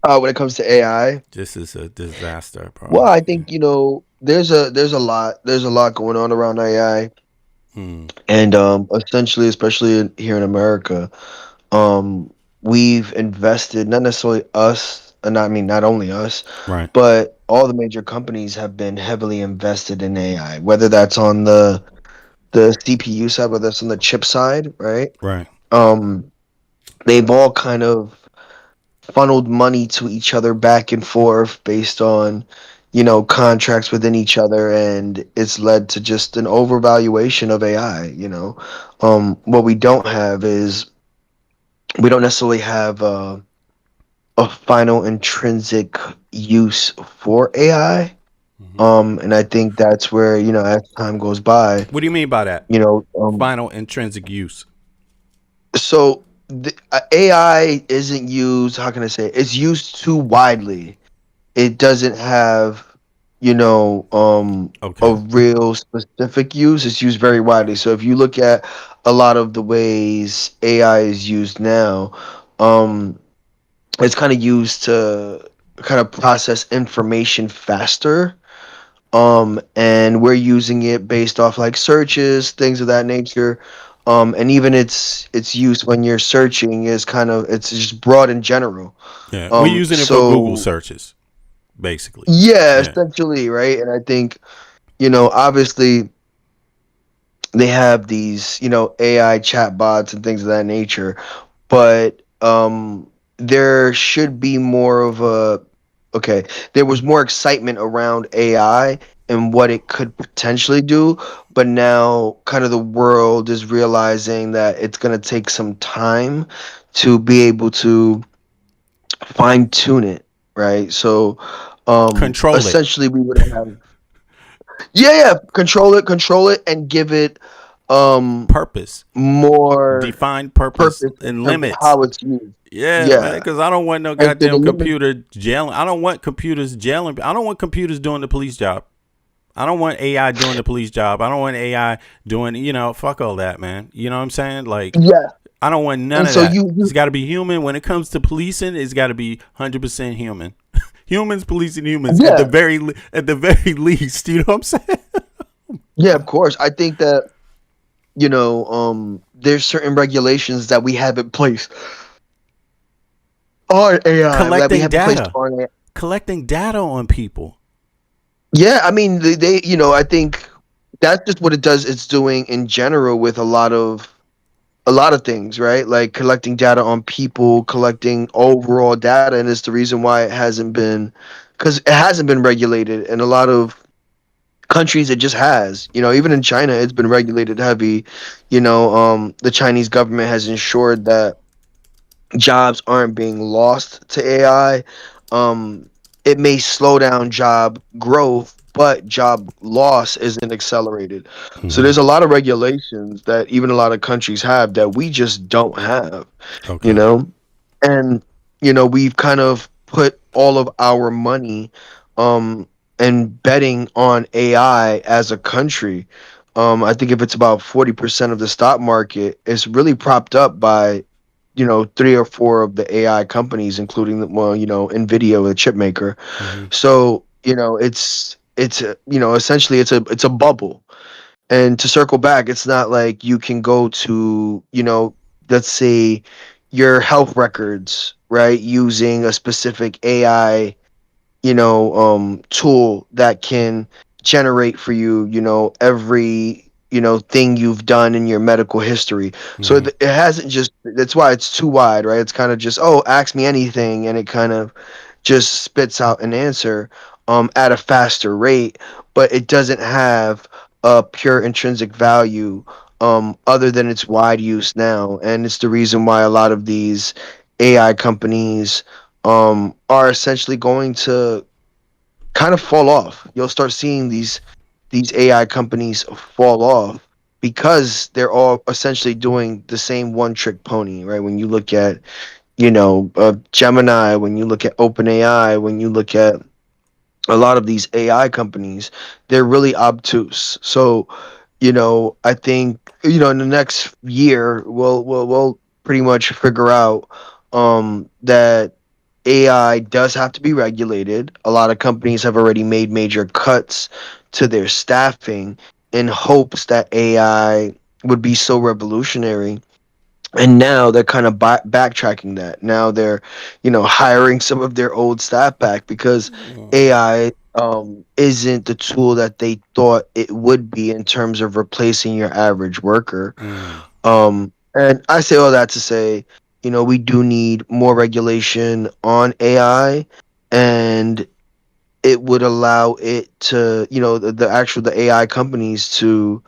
When it comes to AI, this is a disaster, bro. well, I think, you know, there's a lot going on around AI, and essentially, especially here in America, we've invested, not necessarily us, and I mean not only us, right, but all the major companies have been heavily invested in AI, whether that's on the CPU side, whether that's on the chip side, right? Right. They've all kind of funneled money to each other back and forth based on, you know, contracts within each other, and it's led to just an overvaluation of AI. You know, what we don't have is, we don't necessarily have a final intrinsic use for AI. And I think that's where, you know, as time goes by. What do you mean by that? You know, final intrinsic use. So the AI isn't used, how can I say it? It's used too widely. It doesn't have, you know, a real specific use. It's used very widely. So if you look at a lot of the ways AI is used now, it's kind of used to kind of process information faster. And we're using it based off like searches, things of that nature. And even its use when you're searching is kind of, it's just broad in general. Yeah, we're using it for Google searches, basically. Yeah, essentially, right? And I think, you know, obviously they have these, you know, AI chatbots and things of that nature, but there should be more of a, okay, there was more excitement around AI and what it could potentially do, but now kind of the world is realizing that it's going to take some time to be able to fine tune it, right? So control essentially we would have control it and give it purpose, more defined purpose and limits, how it's used. Yeah, man, because I don't want no goddamn computer jailing. I don't want computers jailing. I don't want computers doing the police job. I don't want AI doing the police job. I don't want AI doing, you know, fuck all that, man. You know what I'm saying? Like, yeah, I don't want none of that. It's got to be human. When it comes to policing, it's got to be 100% human. Humans policing humans at the very least. You know what I'm saying? Yeah, of course. I think that, you know, there's certain regulations that we have in place on AI. Collecting data on people. Yeah, I mean, they, you know, I think that's just what it does. It's doing in general with a lot of a lot of things, right? Like collecting data on people, collecting overall data, and it's the reason why it hasn't been, because it hasn't been regulated in a lot of countries. It just has, even in China, it's been regulated heavy. The Chinese government has ensured that jobs aren't being lost to AI. Um, it may slow down job growth, but job loss isn't accelerated. So Mhm. there's a lot of regulations that even a lot of countries have that we just don't have, you Okay. know? And, we've kind of put all of our money and betting on AI as a country. I think if it's about 40% of the stock market, it's really propped up by three or four of the AI companies, including Nvidia, the chip maker. Mhm. So essentially it's a bubble. And to circle back, it's not like you can go to let's say your health records, right, using a specific AI tool that can generate for you, every, thing you've done in your medical history. So Mhm. it hasn't just, that's why it's too wide, right? It's kind of just, oh, ask me anything. And it kind of just spits out an answer at a faster rate, but it doesn't have a pure intrinsic value other than its wide use now. And it's the reason why a lot of these AI companies are essentially going to kind of fall off. You'll start seeing these AI companies fall off because they're all essentially doing the same one trick pony, right? When you look at Gemini, when you look at OpenAI, when you look at a lot of these AI companies, they're really obtuse. So, I think in the next year we'll pretty much figure out that AI does have to be regulated. A lot of companies have already made major cuts to their staffing in hopes that AI would be so revolutionary, and now they're kind of backtracking that. Now they're hiring some of their old staff back because AI isn't the tool that they thought it would be in terms of replacing your average worker. Mm. And I say all that to say, we do need more regulation on AI, and it would allow it to, the AI companies to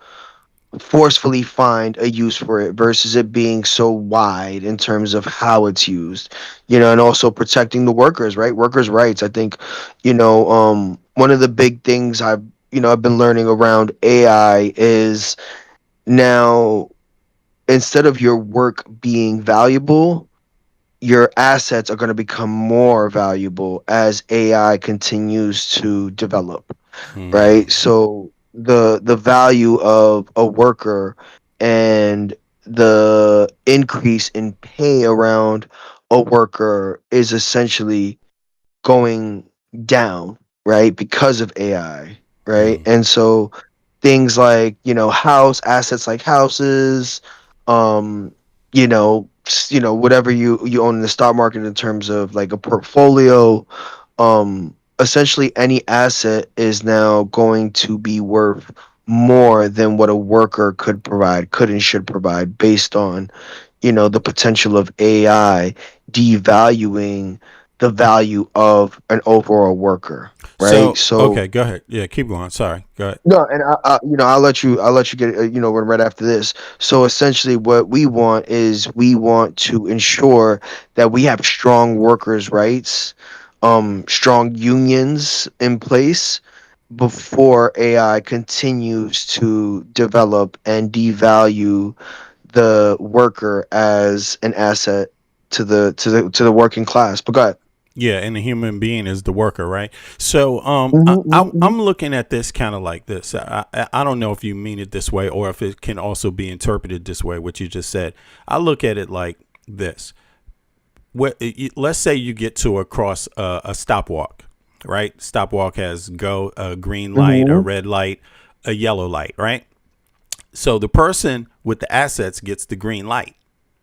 forcefully find a use for it versus it being so wide in terms of how it's used, and also protecting the workers, right? Workers' rights. I think, one of the big things I've been learning around AI is now, instead of your work being valuable, your assets are going to become more valuable as AI continues to develop, Mm. right? So the value of a worker and the increase in pay around a worker is essentially going down, right? Because of AI, right? Mm. And so things like, house assets like houses, um, whatever you own in the stock market in terms of like a portfolio, essentially any asset is now going to be worth more than what a worker could and should provide based on the potential of AI devaluing the value of an overall worker, right? So, So okay, go ahead. Yeah, keep going. Sorry. Go ahead. no, and I'll let you get right after this. So essentially, what we want is we want to ensure that we have strong workers' rights, strong unions in place before AI continues to develop and devalue the worker as an asset to the working class. But go ahead. Yeah, and the human being is the worker, right? So, Mhm, mhm, mhm. I'm looking at this kind of like this. I don't know if you mean it this way or if it can also be interpreted this way. What you just said, I look at it like this. Let's say you get to across a stopwalk, right? Stopwalk has go a green light, a Mhm. red light, a yellow light, right? So the person with the assets gets the green light,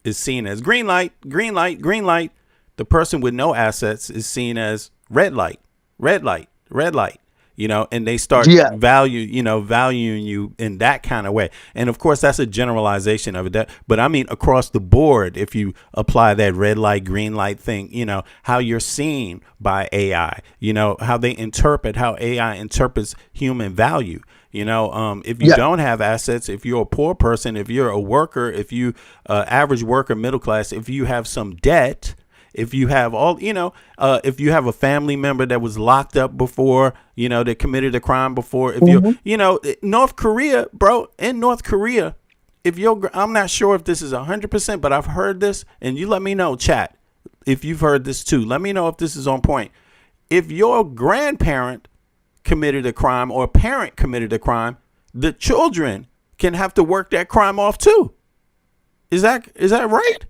is seen as green light, green light, green light. The person with no assets is seen as red light, red light, red light. and they start valuing you in that kind of way. And of course, that's a generalization of it. But I mean, across the board, if you apply that red light, green light thing, how you're seen by AI, how they interpret, how AI interprets human value. If you don't have assets, if you're a poor person, if you're a worker, if you average worker, middle class, if you have some debt, if you have if you have a family member that was locked up before, that committed a crime before, if North Korea, bro, in North Korea, I'm not sure if this is 100%, but I've heard this, and you let me know, chat, if you've heard this too. Let me know if this is on point. If your grandparent committed a crime or a parent committed a crime, the children can have to work that crime off too. Is that right?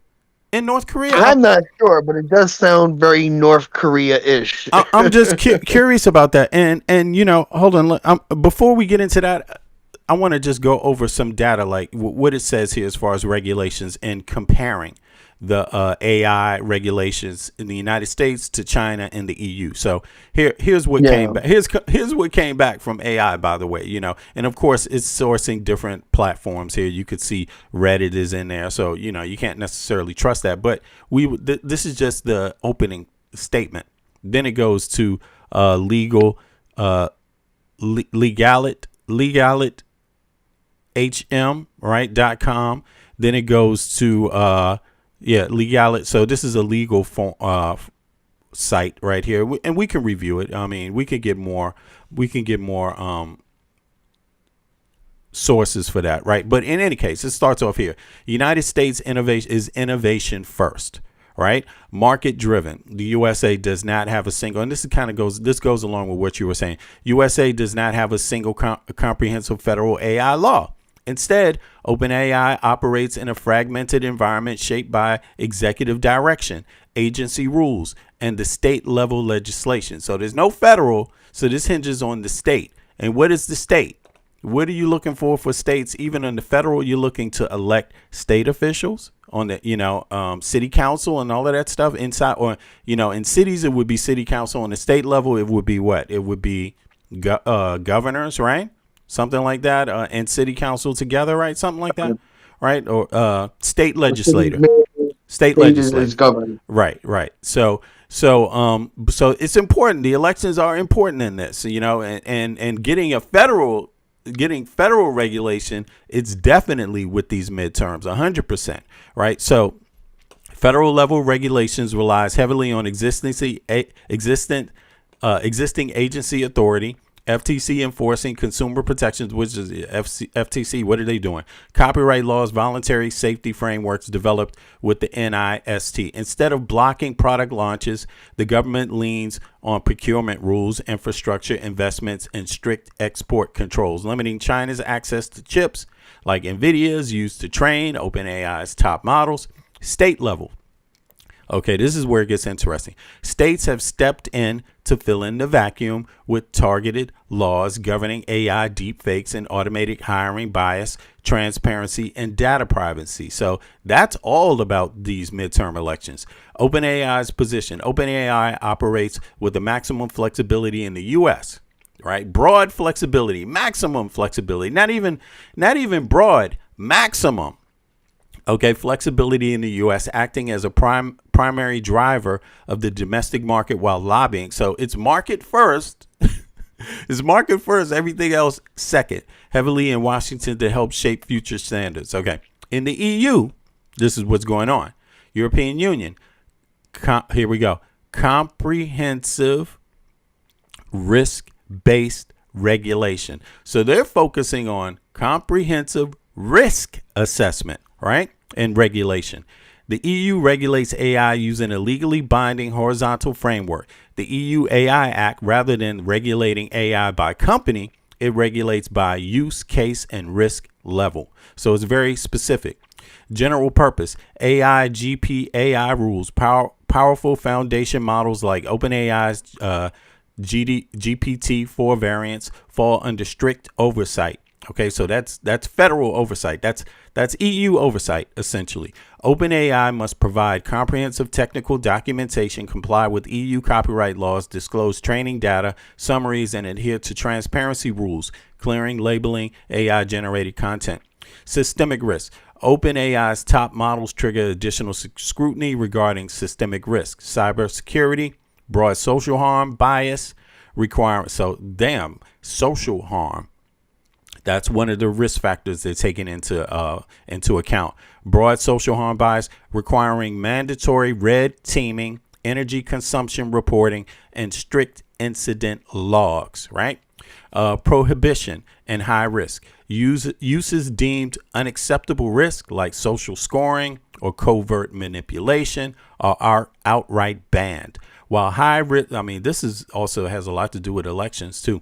In North Korea? I'm not sure, but it does sound very North Korea-ish. I'm just curious about that. And hold on. Before we get into that, I want to just go over some data, like what it says here as far as regulations and comparing the AI regulations in the United States to China and the EU. So here's what came back. Here's what came back from AI, by the way, and of course it's sourcing different platforms here. You could see Reddit is in there. So, you can't necessarily trust that, but this is just the opening statement. Then it goes to legalit HM, right, .com. Then it goes to legalit. So this is a legal site right here, and we can review it. I mean, we can get more sources for that, right? But in any case, it starts off here. United States innovation first, right? Market driven. The USA does not have a single, and this goes along with what you were saying. USA does not have a single comprehensive federal AI law. Instead, OpenAI operates in a fragmented environment shaped by executive direction, agency rules, and the state level legislation. So there's no federal. So this hinges on the state. And what is the state? What are you looking for states? Even on the federal, you're looking to elect state officials on the, city council and all of that stuff inside, or, in cities, it would be city council. On the state level, it would be what? It would be governors, right? Something like that, and city council together, right? Something like that, right? Or state legislator, right. So it's important. The elections are important in this, and getting federal regulation. It's definitely with these midterms, 100%, right? So federal level regulations relies heavily on existing agency authority. FTC enforcing consumer protections, which is FTC. What are they doing? Copyright laws, voluntary safety frameworks developed with the NIST. Instead of blocking product launches, the government leans on procurement rules, infrastructure investments, and strict export controls, limiting China's access to chips like NVIDIA's used to train OpenAI's top models. State level. Okay, this is where it gets interesting. States have stepped in to fill in the vacuum with targeted laws governing AI deepfakes and automated hiring, bias, transparency, and data privacy. So that's all about these midterm elections. OpenAI's position. OpenAI operates with the maximum flexibility in the U.S., right? Broad flexibility, maximum flexibility, not even broad, maximum. Okay, flexibility in the U.S., acting as a primary driver of the domestic market while lobbying. So it's market first. It's market first. Everything else second. Heavily in Washington to help shape future standards. Okay, in the EU, this is what's going on. European Union. Here we go. Comprehensive risk-based regulation. So they're focusing on comprehensive risk assessment, right? And regulation. The EU regulates AI using a legally binding horizontal framework. The EU AI Act, rather than regulating AI by company, it regulates by use case and risk level. So it's very specific. General purpose, AI, AI rules, powerful foundation models like OpenAI's GPT-4 variants fall under strict oversight. Okay, so that's federal oversight. That's EU oversight, essentially. OpenAI must provide comprehensive technical documentation, comply with EU copyright laws, disclose training data, summaries, and adhere to transparency rules, clearing, labeling AI-generated content. Systemic risk. OpenAI's top models trigger additional scrutiny regarding systemic risk, cybersecurity, broad social harm, bias, requirements. So, social harm. That's one of the risk factors they're taking into account. Broad social harm bias, requiring mandatory red teaming, energy consumption reporting, and strict incident logs, right? Prohibition and high risk. Uses deemed unacceptable risk, like social scoring or covert manipulation, are outright banned. While high risk, this is also has a lot to do with elections too.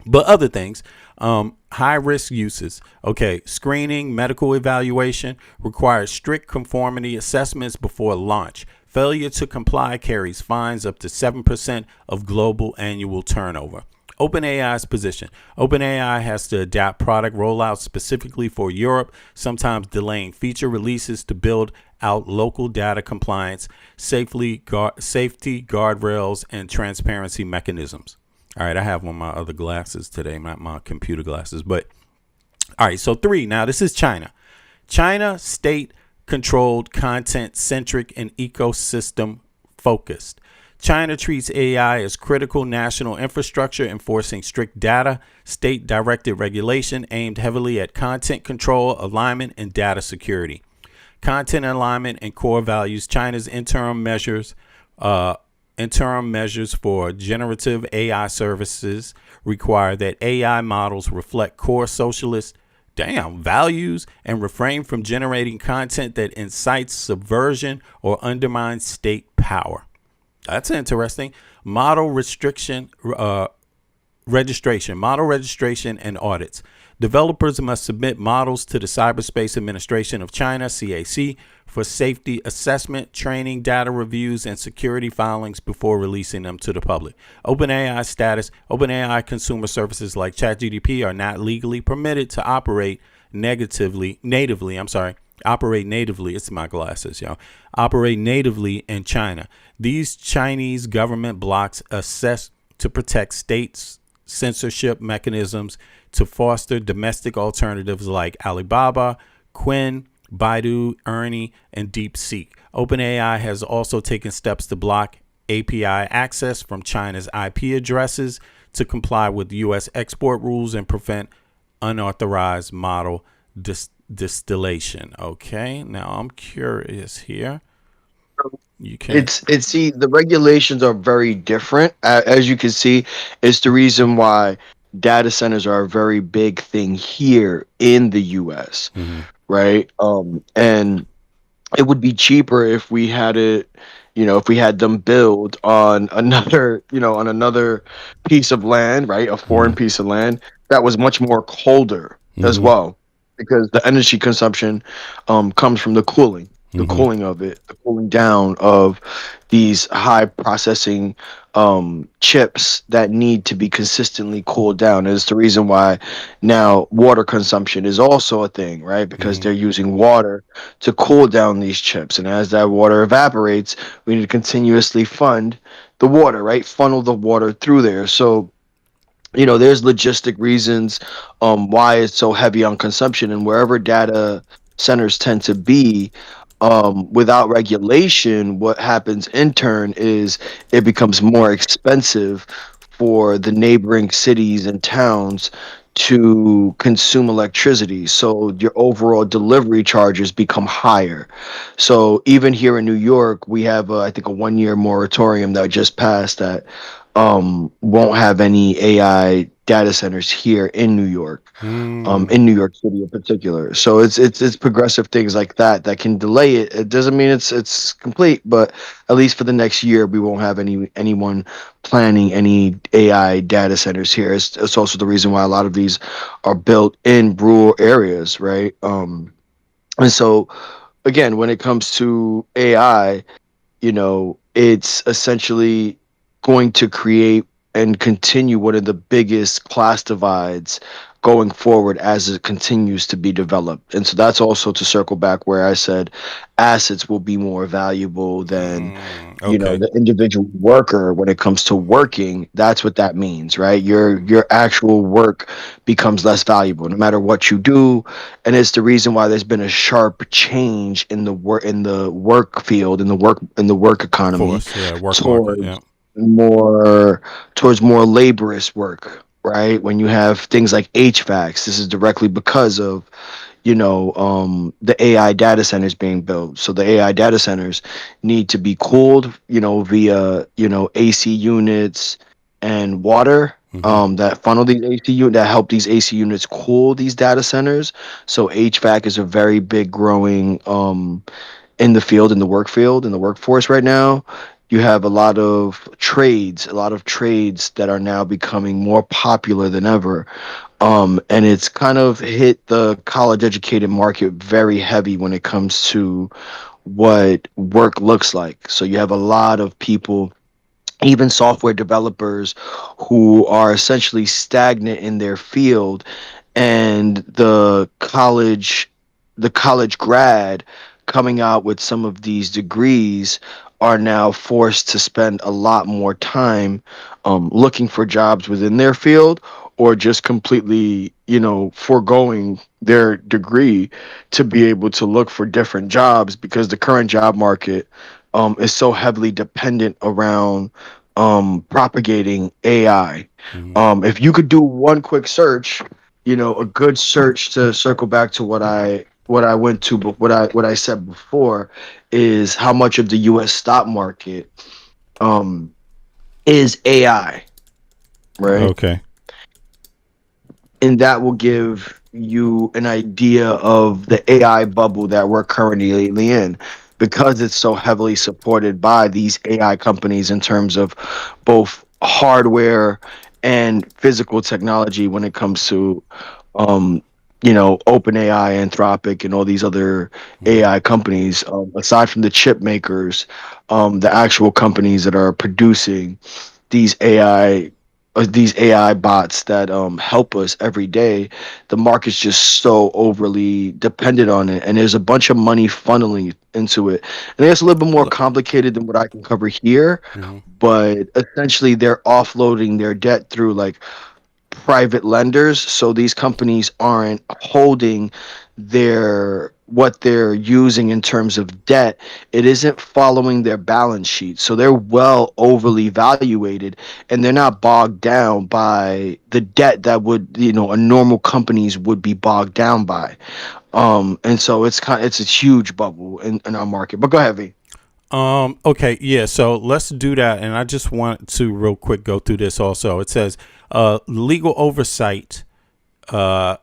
But other things, high risk uses. Okay, screening, medical evaluation requires strict conformity assessments before launch. Failure to comply carries fines up to 7% of global annual turnover. OpenAI's position. OpenAI has to adapt product rollouts specifically for Europe, sometimes delaying feature releases to build out local data compliance, safety guardrails, and transparency mechanisms. All right, I have on my other glasses today, not my computer glasses. But all right, so 3. Now, this is China. China, state-controlled, content-centric, and ecosystem-focused. China treats AI as critical national infrastructure, enforcing strict data, state-directed regulation aimed heavily at content control, alignment, and data security. Content alignment and core values. China's interim measures for generative AI services require that AI models reflect core socialist values and refrain from generating content that incites subversion or undermines state power. That's interesting. Model registration and audits. Developers must submit models to the Cyberspace Administration of China, CAC, for safety assessment, training, data reviews, and security filings before releasing them to the public. OpenAI status. OpenAI consumer services like ChatGPT are not legally permitted to operate natively. It's my glasses, y'all. Operate natively in China. These Chinese government blocks assess to protect states' censorship mechanisms to foster domestic alternatives like Alibaba, Quinn, Baidu, Ernie, and DeepSeek. OpenAI has also taken steps to block API access from China's IP addresses to comply with U.S. export rules and prevent unauthorized model distillation. Okay, now I'm curious here. The regulations are very different. As you can see, it's the reason why data centers are a very big thing here in the US, right? And it would be cheaper if we had it, if we had them build on another, on another piece of land, right? A foreign piece of land that was much more colder as well, because the energy consumption comes from the cooling. The cooling of it, the cooling down of these high processing chips that need to be consistently cooled down. And it's the reason why now water consumption is also a thing, right? Because they're using water to cool down these chips. And as that water evaporates, we need to continuously fund the water, right? Funnel the water through there. So, there's logistic reasons why it's so heavy on consumption, and wherever data centers tend to be, without regulation, what happens in turn is it becomes more expensive for the neighboring cities and towns to consume electricity. So your overall delivery charges become higher. So even here in New York, we have, I think, a 1-year moratorium that just passed that won't have any AI data centers here in New York, in New York City in particular. So it's progressive things like that can delay it. It doesn't mean it's complete, but at least for the next year, we won't have anyone planning any AI data centers here. It's also the reason why a lot of these are built in rural areas, right? And so, again, when it comes to AI, it's essentially going to create and continue one of the biggest class divides going forward as it continues to be developed. And so that's also to circle back where I said assets will be more valuable than the individual worker when it comes to working. That's what that means, right? Your actual work becomes less valuable no matter what you do. And it's the reason why there's been a sharp change in the work field, in the work economy, Work market, yeah. towards more laborious work, right? When you have things like HVACs, this is directly because of the AI data centers being built. So the AI data centers need to be cooled, via AC units and water, that funnel these AC units, that help these AC units cool these data centers. So HVAC is a very big growing in the field, in the workforce right now. You have a lot of trades that are now becoming more popular than ever. And it's kind of hit the college educated market very heavy when it comes to what work looks like. So you have a lot of people, even software developers, who are essentially stagnant in their field, and the college grad coming out with some of these degrees are now forced to spend a lot more time looking for jobs within their field, or just completely foregoing their degree to be able to look for different jobs, because the current job market is so heavily dependent around propagating AI. If you could do one quick search, a good search to circle back to what I went to, but what I said before is how much of the U.S. stock market is AI, right? Okay. And that will give you an idea of the AI bubble that we're currently in, because it's so heavily supported by these AI companies in terms of both hardware and physical technology when it comes to OpenAI, Anthropic, and all these other AI companies. Aside from the chip makers, the actual companies that are producing these AI bots that help us every day, the market's just so overly dependent on it, and there's a bunch of money funneling into it. And it's a little bit more complicated than what I can cover here, but essentially they're offloading their debt through like private lenders, so these companies aren't holding what they're using in terms of debt. It isn't following their balance sheet, so they're well overly valuated, and they're not bogged down by the debt that would a normal companies would be bogged down by. And so it's a huge bubble in our market. But go ahead, V. Okay, yeah, so let's do that. And I just want to real quick go through this also. It says legal oversight of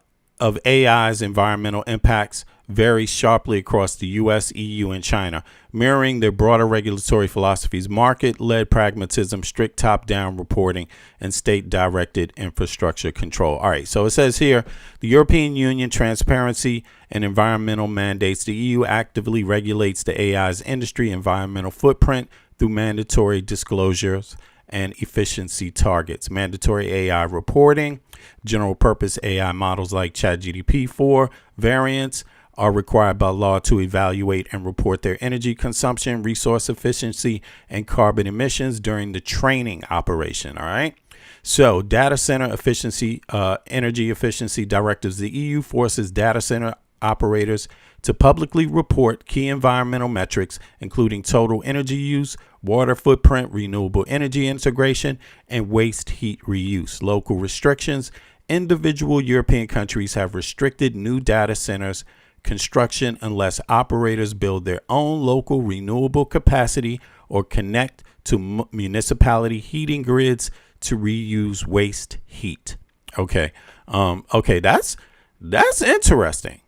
AI's environmental impacts varies sharply across the U.S., EU, and China, mirroring their broader regulatory philosophies: market-led pragmatism, strict top-down reporting, and state-directed infrastructure control. All right, so it says here, the European Union transparency and environmental mandates. The EU actively regulates the AI's industry environmental footprint through mandatory disclosures and efficiency targets, mandatory AI reporting. General purpose AI models like ChatGPT-4 variants are required by law to evaluate and report their energy consumption, resource efficiency, and carbon emissions during the training operation. All right. So data center efficiency, energy efficiency directives. The EU forces data center operators to publicly report key environmental metrics, including total energy use, water footprint, renewable energy integration, and waste heat reuse. Local restrictions. Individual European countries have restricted new data centers construction unless operators build their own local renewable capacity or connect to municipality heating grids to reuse waste heat. Okay. That's interesting.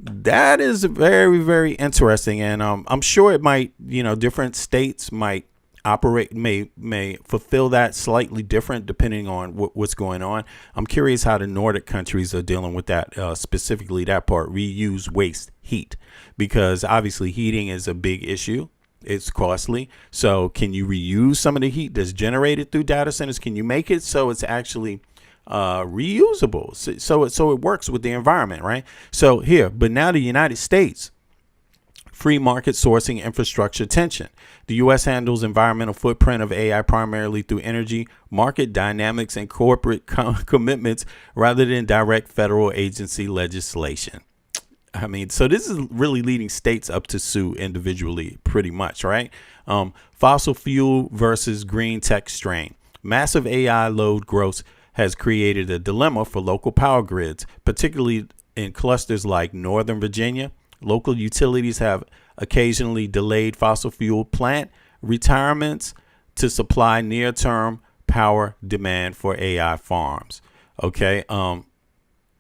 That is very, very interesting. And I'm sure it might, different states might operate, may fulfill that slightly different depending on what's going on. I'm curious how the Nordic countries are dealing with that, specifically that part, reuse waste heat, because obviously heating is a big issue. It's costly. So can you reuse some of the heat that's generated through data centers? Can you make it so it's actually reusable. So it works with the environment, right? So here, but now the United States, free market sourcing infrastructure tension. The U.S. handles environmental footprint of AI primarily through energy, market dynamics, and corporate commitments rather than direct federal agency legislation. I mean, so this is really leading states up to sue individually, pretty much, right? Fossil fuel versus green tech strain. Massive AI load growth has created a dilemma for local power grids, particularly in clusters like Northern Virginia. Local utilities have occasionally delayed fossil fuel plant retirements to supply near-term power demand for AI farms. Okay.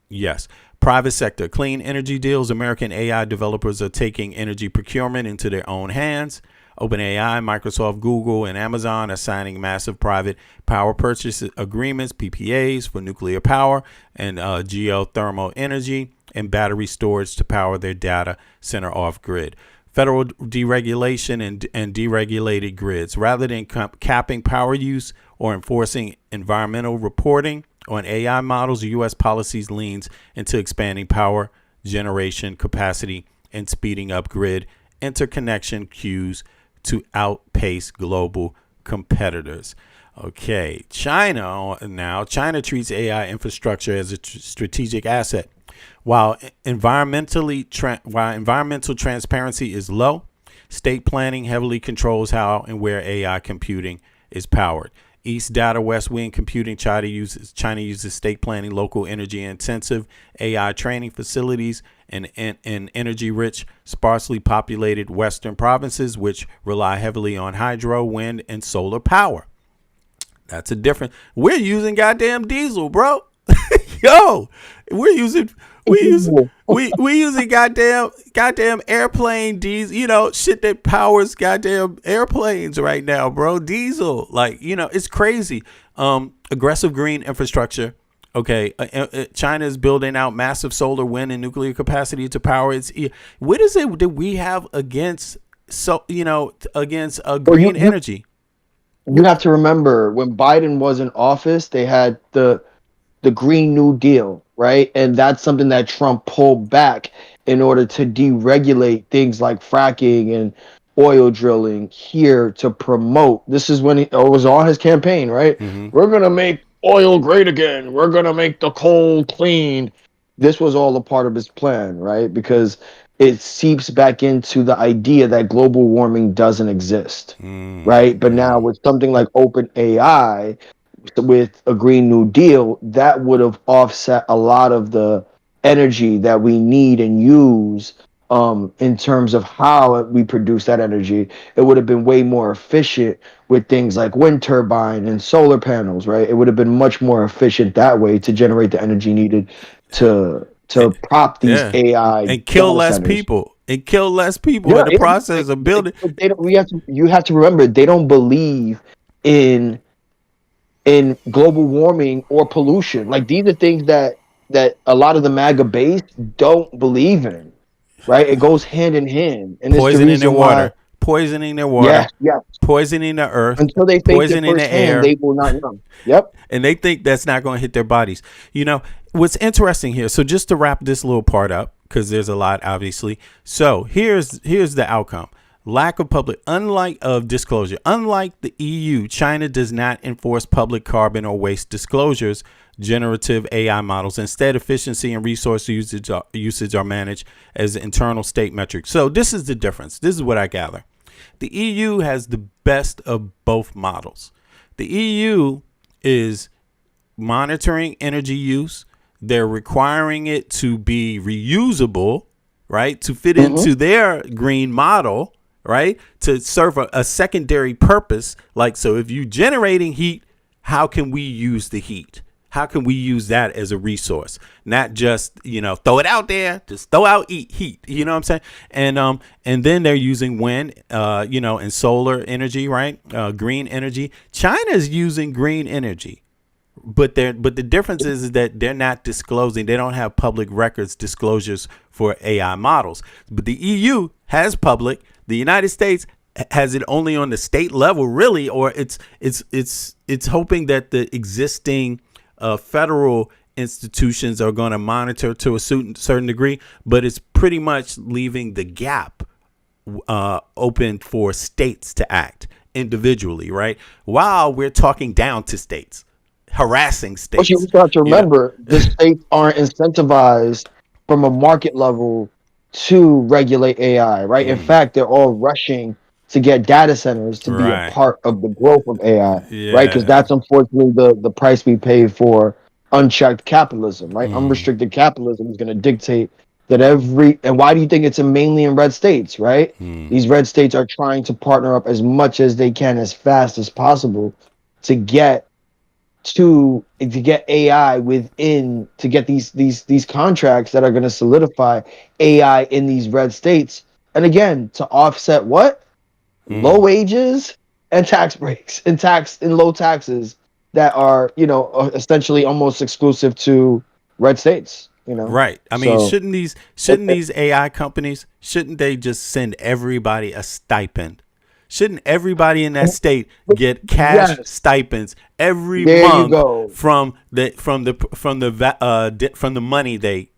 Yes. Private sector clean energy deals. American AI developers are taking energy procurement into their own hands. OpenAI, Microsoft, Google, and Amazon are signing massive private power purchase agreements, PPAs, for nuclear power and geothermal energy and battery storage to power their data center off-grid. Federal deregulation and deregulated grids. Rather than capping power use or enforcing environmental reporting on AI models, U.S. policies leans into expanding power generation capacity and speeding up grid interconnection queues to outpace global competitors. Okay, China treats AI infrastructure as a strategic asset. While environmental transparency is low, state planning heavily controls how and where AI computing is powered. East data, West wind computing. China uses state planning, local energy intensive AI training facilities, and energy-rich, sparsely populated Western provinces, which rely heavily on hydro, wind, and solar power. That's a different. We're using goddamn diesel, bro. Yo, we using goddamn airplane diesel, shit that powers goddamn airplanes right now, bro. Diesel, it's crazy. Aggressive green infrastructure. Okay, China is building out massive solar, wind, and nuclear capacity to power its. What is it that we have against green energy? You have to remember when Biden was in office, they had the Green New Deal, right? And that's something that Trump pulled back in order to deregulate things like fracking and oil drilling here to promote. This is when it was on his campaign, right? Mm-hmm. We're going to make oil great again. We're going to make the coal clean. This was all a part of his plan, right? Because it seeps back into the idea that global warming doesn't exist, right? But now with something like OpenAI, with a Green New Deal, that would have offset a lot of the energy that we need and use in terms of how we produce that energy. It would have been way more efficient with things like wind turbine and solar panels, right? It would have been much more efficient that way to generate the energy needed to prop these AI and kill less centers. people. And kill less people in the process of building. You have to remember, they don't believe in global warming or pollution. Like, these are things that a lot of the MAGA base don't believe in, right? It goes hand in hand. And poisoning their water. Poisoning their water. Yeah. Poisoning the earth. Until they face it poisoning the air. firsthand, they will not know. Yep. And they think that's not going to hit their bodies. What's interesting here, so just to wrap this little part up, because there's a lot, obviously. So here's the outcome. Lack of public, disclosure. Unlike the EU, China does not enforce public carbon or waste disclosures, generative AI models. Instead, efficiency and resource usage are managed as internal state metrics. So this is the difference. This is what I gather. The EU has the best of both models. The EU is monitoring energy use. They're requiring it to be reusable, right? To fit into their green model, right? To serve a secondary purpose. So if you're generating heat, how can we use the heat? How can we use that as a resource? Not just, throw it out there, just throw out heat. You know what I'm saying? And then they're using wind, and solar energy, right? Green energy. China is using green energy. But the difference is that they're not disclosing. They don't have public records disclosures for AI models. But the EU has public. The United States has it only on the state level, really, or it's hoping that the existing federal institutions are going to monitor to a certain degree, but it's pretty much leaving the gap open for states to act individually, right? While we're talking down to states, harassing states. But you also have to remember, the states aren't incentivized from a market level to regulate AI, right? In fact, they're all rushing to get data centers to be a part of the growth of AI, right? Because that's unfortunately the price we pay for unchecked capitalism, right? Unrestricted capitalism is going to dictate that and why do you think it's mainly in red states, right? These red states are trying to partner up as much as they can as fast as possible to get AI within, to get these contracts that are going to solidify AI in these red states, and again to offset what low wages and tax breaks and low taxes that are essentially almost exclusive to red states. Right. I mean, shouldn't these AI companies, shouldn't they just send everybody a stipend? Shouldn't everybody in that state get cash stipends every month from the money they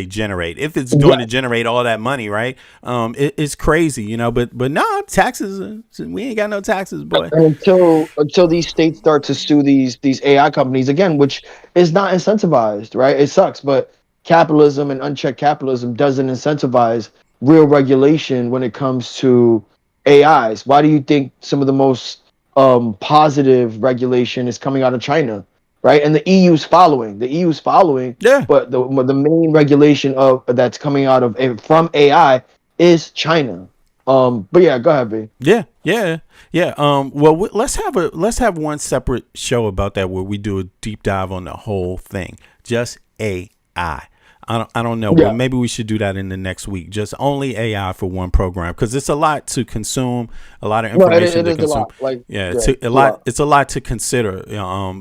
generate? If it's going to generate all that money, right? It's crazy, But no, taxes. We ain't got no taxes, boy. Until these states start to sue these AI companies again, which is not incentivized, right? It sucks, but capitalism and unchecked capitalism doesn't incentivize real regulation when it comes to AIs. Why do you think some of the most positive regulation is coming out of China, right? And the EU's following. Yeah. But the main regulation that's coming out from AI is China. But yeah, go ahead, B. Yeah. Well, let's have one separate show about that where we do a deep dive on the whole thing, just AI. I don't know. Well, maybe we should do that in the next week. Just only AI for one program, because it's a lot to consume, a lot of information to consume. It's a lot to consider.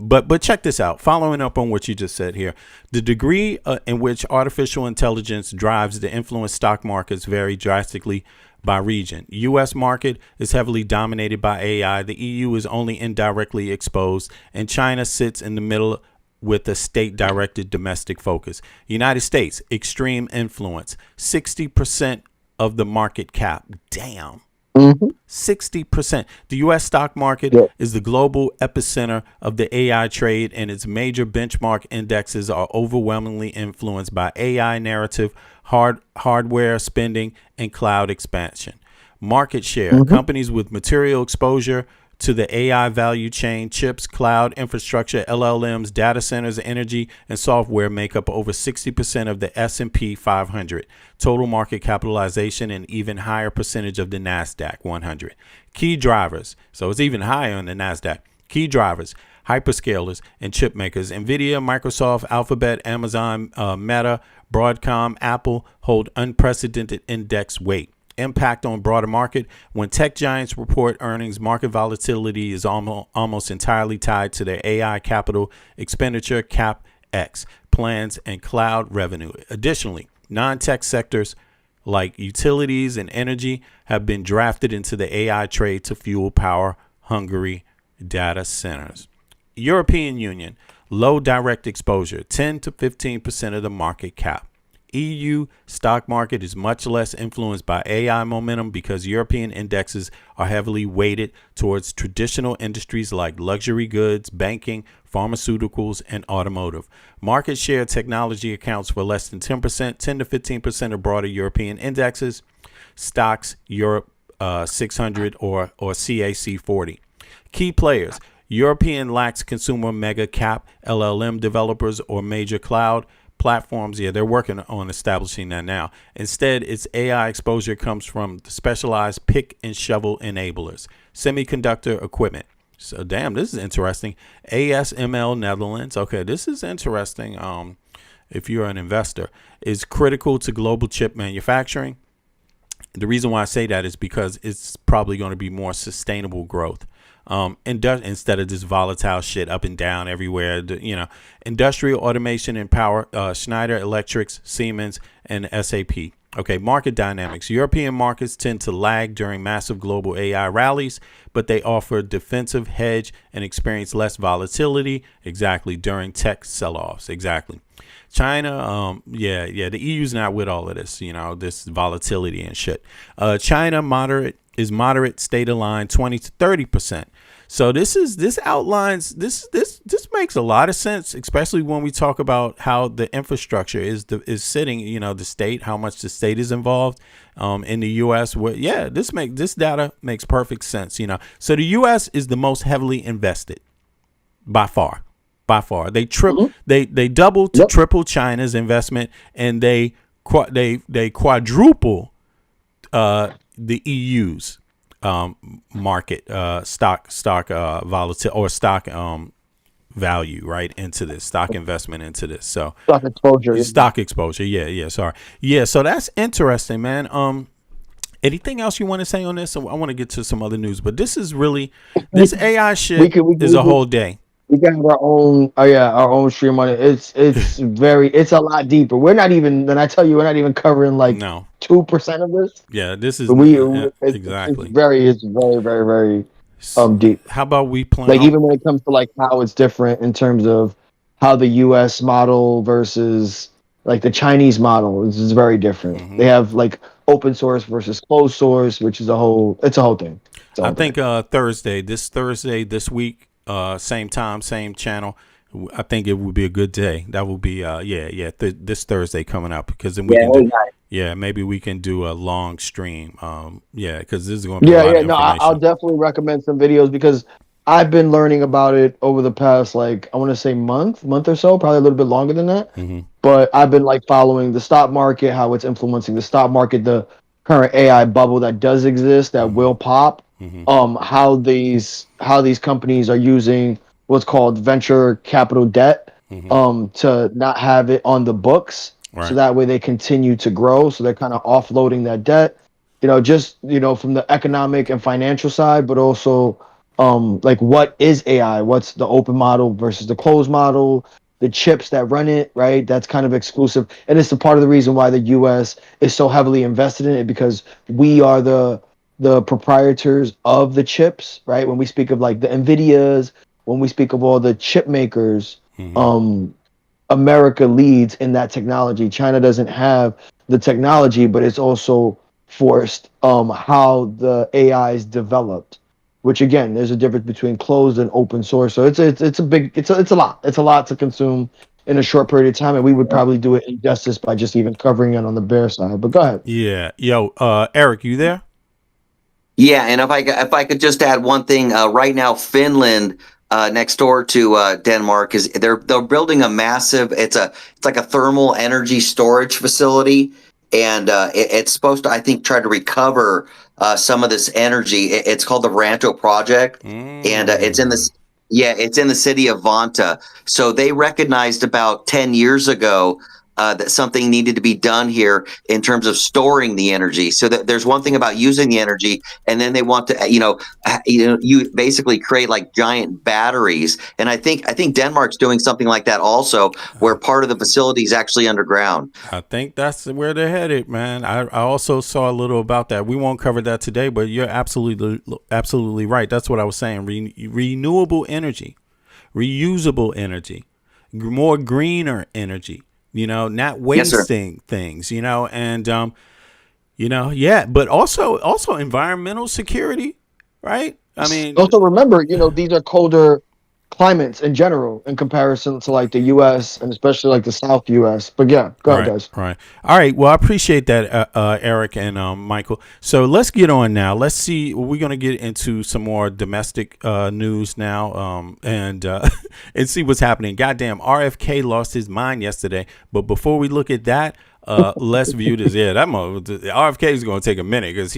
But check this out. Following up on what you just said here, the degree in which artificial intelligence drives the influence stock markets vary drastically by region. U.S. market is heavily dominated by AI. The EU is only indirectly exposed, and China sits in the middle with a state-directed domestic focus. United States, extreme influence, 60% of the market cap. Damn. 60%. The U.S. stock market is the global epicenter of the AI trade, and its major benchmark indexes are overwhelmingly influenced by AI narrative, hardware spending, and cloud expansion. Market share. Companies with material exposure to the AI value chain, chips, cloud infrastructure, LLMs, data centers, energy, and software make up over 60% of the S&P 500, total market capitalization, and even higher percentage of the NASDAQ 100. Key drivers, so it's even higher on the NASDAQ. Key drivers, hyperscalers and chip makers, NVIDIA, Microsoft, Alphabet, Amazon, Meta, Broadcom, Apple hold unprecedented index weight. Impact on broader market. When tech giants report earnings, market volatility is almost entirely tied to their AI capital expenditure, CapEx, plans, and cloud revenue. Additionally, non-tech sectors like utilities and energy have been drafted into the AI trade to fuel power-hungry data centers. European Union, low direct exposure, 10 to 15% of the market cap. EU stock market is much less influenced by AI momentum because European indexes are heavily weighted towards traditional industries like luxury goods, banking, pharmaceuticals, and automotive. Market share technology accounts for less than 10%, 10 to 15% of broader European indexes, stocks, Europe 600 or CAC 40. Key players. European lacks consumer mega cap, LLM developers, or major cloud platforms. They're working on establishing that now. Instead, its AI exposure comes from the specialized pick and shovel enablers, semiconductor equipment. So, damn, this is interesting. ASML Netherlands. Okay, this is interesting. If you're an investor, is critical to global chip manufacturing. The reason why I say that is because it's probably going to be more sustainable growth. Instead of this volatile shit up and down everywhere, industrial automation and power, Schneider Electric, Siemens, and SAP. Okay, market dynamics. European markets tend to lag during massive global AI rallies, but they offer defensive hedge and experience less volatility, exactly, during tech sell-offs, exactly. China, the EU's not with all of this, this volatility and shit. China moderate, state aligned 20 to 30%. So this makes a lot of sense, especially when we talk about how the infrastructure is sitting, the state, how much the state is involved in the U.S. This data makes perfect sense, So the U.S. is the most heavily invested by far. They they double to triple China's investment, and they quadruple the EU's market stock volatility or stock value right into this stock investment into this. So stock exposure. Sorry. So that's interesting, man. Anything else you want to say on this? I want to get to some other news, but this is really this AI shit is a whole day. We got our own stream on it. It's it's a lot deeper. We're not even covering like 2% of this. Yeah, this is exactly. It's very deep. How about we plan like even when it comes to like how it's different in terms of how the US model versus like the Chinese model is very different. They have like open source versus closed source, which is a whole thing. I think this week, same time, same channel. I think it would be a good day. That would be this Thursday coming up, because then we can maybe we can do a long stream. Because this is going to be a lot of information. I'll definitely recommend some videos because I've been learning about it over the past I want to say month or so, probably a little bit longer than that. But I've been following the stock market, how it's influencing the stock market, the current AI bubble that does exist that will pop. How these companies are using what's called venture capital debt to not have it on the books, so that way they continue to grow. So they're kind of offloading that debt, from the economic and financial side, but also what is AI? What's the open model versus the closed model? The chips that run it, right? That's kind of exclusive, and it's a part of the reason why the U.S. is so heavily invested in it, because we are the proprietors of the chips, right? When we speak of the NVIDIAs, when we speak of all the chip makers, America leads in that technology. China doesn't have the technology, but it's also forced how the AI is developed, which again, there's a difference between closed and open source. So it's a lot to consume in a short period of time, and we would probably do it injustice by just even covering it on the bear side. But go ahead. Yeah. Eric, you there? Yeah, and if I could just add one thing, right now Finland, next door to Denmark, they're building a massive. It's like a thermal energy storage facility, and it's supposed to, I think, try to recover some of this energy. It's called the Ranto Project, and it's in the city of Vanta. So they recognized about 10 years ago that something needed to be done here in terms of storing the energy. So that there's one thing about using the energy, and then they want to, you basically create like giant batteries. And I think Denmark's doing something like that also, where part of the facility is actually underground. I think that's where they're headed, man. I also saw a little about that. We won't cover that today, but you're absolutely right. That's what I was saying. Renewable energy, reusable energy, more greener energy. Not wasting things, and, but also environmental security, right? I mean, also remember, these are colder climates in general in comparison to the U.S. and especially the South U.S. But yeah, go ahead, guys. Right. All right. Well, I appreciate that, Eric and Michael. So let's get on now. Let's see. We're going to get into some more domestic news now, and see what's happening. Goddamn, RFK lost his mind yesterday. But before we look at that, let's view this. Yeah, RFK is going to take a minute because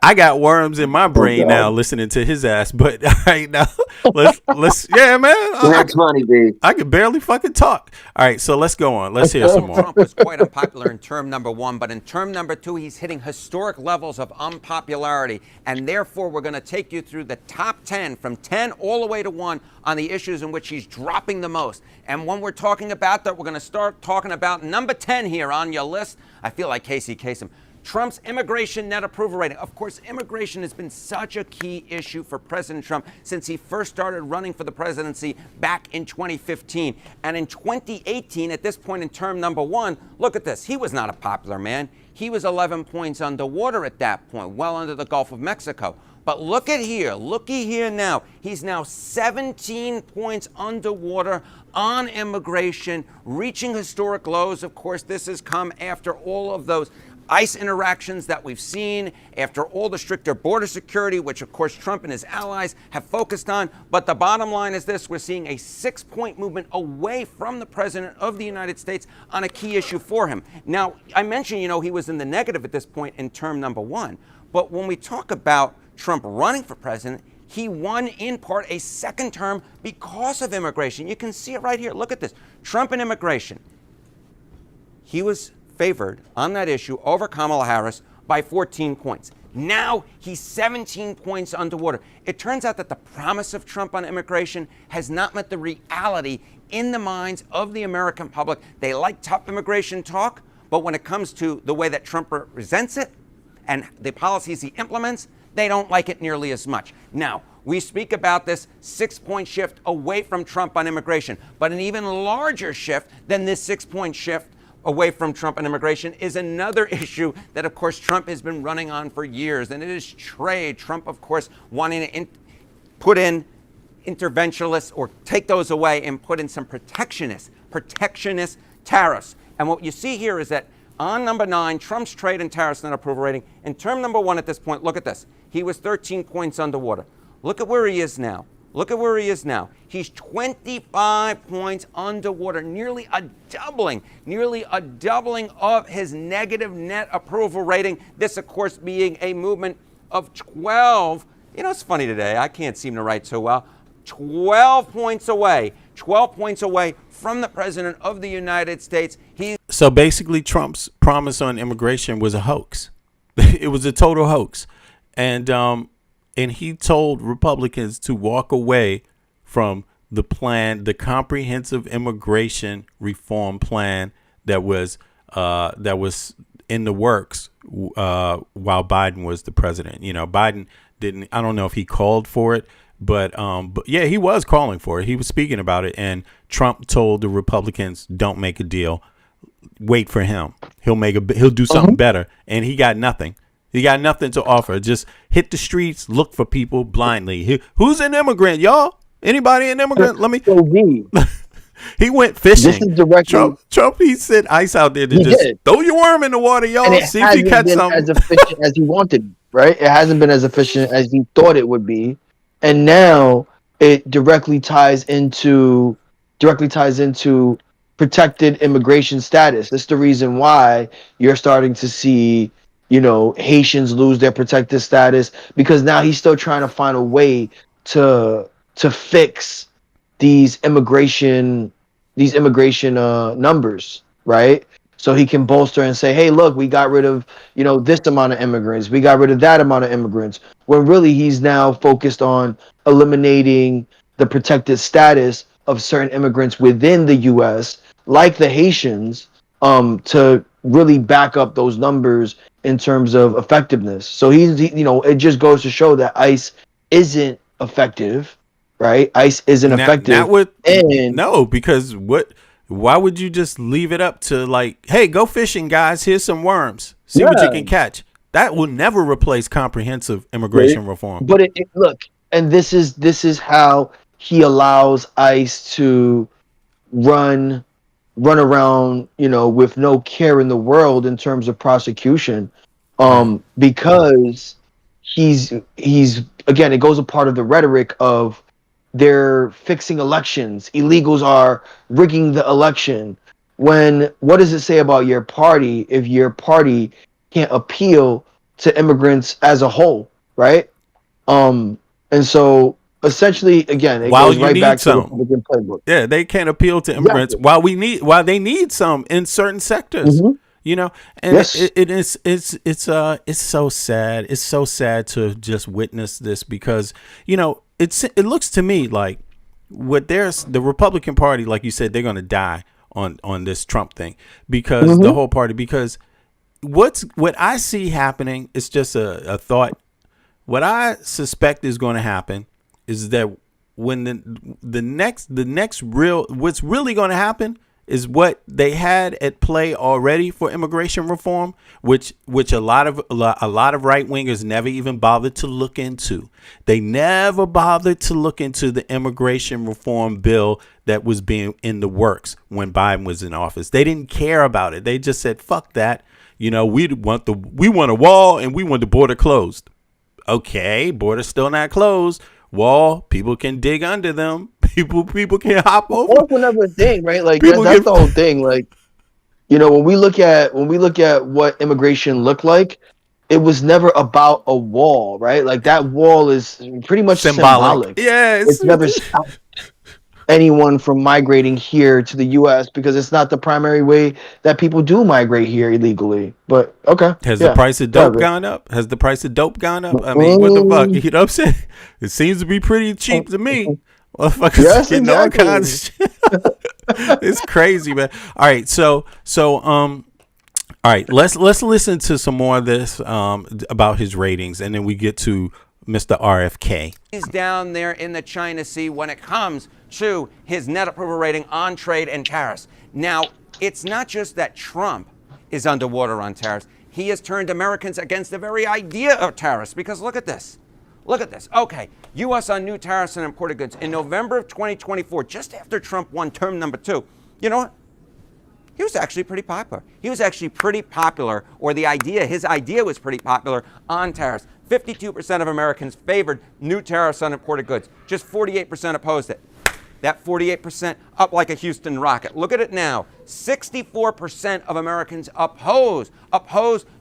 I got worms in my brain now listening to his ass. But all right, now let's yeah, man. That's funny, B. I can barely fucking talk. All right, so let's go on. Let's hear some more. Trump was quite unpopular in term number 1, but in term number 2, he's hitting historic levels of unpopularity, and therefore we're going to take you through the top 10 from 10 all the way to 1 on the issues in which he's dropping the most. And when we're talking about that, we're going to start talking talking about number 10 here on your list. I feel like Casey Kasem. Trump's immigration net approval rating. Of course, immigration has been such a key issue for President Trump since he first started running for the presidency back in 2015. And in 2018, at this point in term number 1, look at this. He was not a popular man. He was 11 points underwater at that point, well under the Gulf of Mexico. But looky here now. He's now 17 points underwater on immigration, reaching historic lows. Of course, this has come after all of those ICE interactions that we've seen, after all the stricter border security, which of course Trump and his allies have focused on. But the bottom line is this: we're seeing a 6-point movement away from the president of the United States on a key issue for him. Now, I mentioned, he was in the negative at this point in term number 1. But when we talk about Trump running for president, he won in part a second term because of immigration. You can see it right here. Look at this. Trump and immigration. He was favored on that issue over Kamala Harris by 14 points. Now he's 17 points underwater. It turns out that the promise of Trump on immigration has not met the reality in the minds of the American public. They like tough immigration talk, but when it comes to the way that Trump represents it and the policies he implements, they don't like it nearly as much. Now, we speak about this 6-point shift away from Trump on immigration, but an even larger shift than this 6-point shift away from Trump and immigration is another issue that, of course, Trump has been running on for years, and it is trade. Trump, of course, wanting to put in interventionists or take those away and put in some protectionist tariffs. And what you see here is that on number 9, Trump's trade and tariffs net approval rating, in term number 1 at this point, look at this. He was 13 points underwater. Look at where he is now. He's 25 points underwater, nearly a doubling of his negative net approval rating. This, of course, being a movement of 12. It's funny today. I can't seem to write so well. 12 points away from the president of the United States. So basically, Trump's promise on immigration was a hoax. It was a total hoax. And he told Republicans to walk away from the plan, the comprehensive immigration reform plan that was in the works while Biden was the president. Biden didn't. I don't know if he called for it, but yeah, he was calling for it. He was speaking about it, and Trump told the Republicans, "Don't make a deal. Wait for him. He'll do something better." And he got nothing. He got nothing to offer. Just hit the streets, look for people blindly. Who's an immigrant, y'all? Anybody an immigrant? Let me. He went fishing. This is directly. Trump, he sent ICE out there to just throw your worm in the water, y'all. See if you catch something. As efficient as he wanted, right? It hasn't been as efficient as he thought it would be, and now it directly ties into protected immigration status. That's the reason why you're starting to see, Haitians lose their protected status, because now he's still trying to find a way to fix these immigration numbers, right? So he can bolster and say, hey, look, we got rid of, this amount of immigrants. We got rid of that amount of immigrants. When really he's now focused on eliminating the protected status of certain immigrants within the U.S., like the Haitians, to really back up those numbers in terms of effectiveness. So it just goes to show that ICE isn't effective, right? ICE isn't effective. Because why would you just leave it up to hey, go fishing, guys. Here's some worms. See what you can catch. That will never replace comprehensive immigration reform. But look, and this is how he allows ICE to run around, with no care in the world in terms of prosecution, because he's again, it goes a part of the rhetoric of they're fixing elections. Illegals are rigging the election. What does it say about your party if your party can't appeal to immigrants as a whole, right? And so essentially, again, it goes right back to the Republican playbook. Yeah, they can't appeal to immigrants while they need some in certain sectors. And it's so sad. It's so sad to just witness this, because it looks to me like the Republican Party, like you said, they're going to die on this Trump thing, because the whole party, because what I see happening is just a thought. What I suspect is going to happen is that when the next real, what's really going to happen is what they had at play already for immigration reform, which a lot of right wingers never even bothered to look into. They never bothered to look into the immigration reform bill that was being in the works when Biden was in office. They didn't care about it. They just said, "Fuck that." We want a wall and we want the border closed. Okay, border's still not closed. Wall, people can dig under them. People can hop over. That's another thing, right? Like that's the whole thing. Like, when we look at what immigration looked like, it was never about a wall, right? Like that wall is pretty much symbolic. Yeah, it's never stopped anyone from migrating here to the U.S. because it's not the primary way that people do migrate here illegally. But okay, has the price of dope gone up? Has the price of dope gone up? I mean, what the fuck? You know what I'm saying? It seems to be pretty cheap to me. Motherfuckers getting all kinds of shit. It's crazy, man. All right, so all right, let's listen to some more of this about his ratings, and then we get to Mr. RFK. He's down there in the China Sea when it comes to his net approval rating on trade and tariffs. Now, it's not just that Trump is underwater on tariffs. He has turned Americans against the very idea of tariffs, because look at this. Look at this. Okay, U.S. on new tariffs on imported goods. In November of 2024, just after Trump won term number 2, you know what? He was actually pretty popular. He was actually pretty popular, or his idea was pretty popular on tariffs. 52% of Americans favored new tariffs on imported goods. Just 48% opposed it. That 48% up like a Houston rocket. Look at it now. 64% of Americans oppose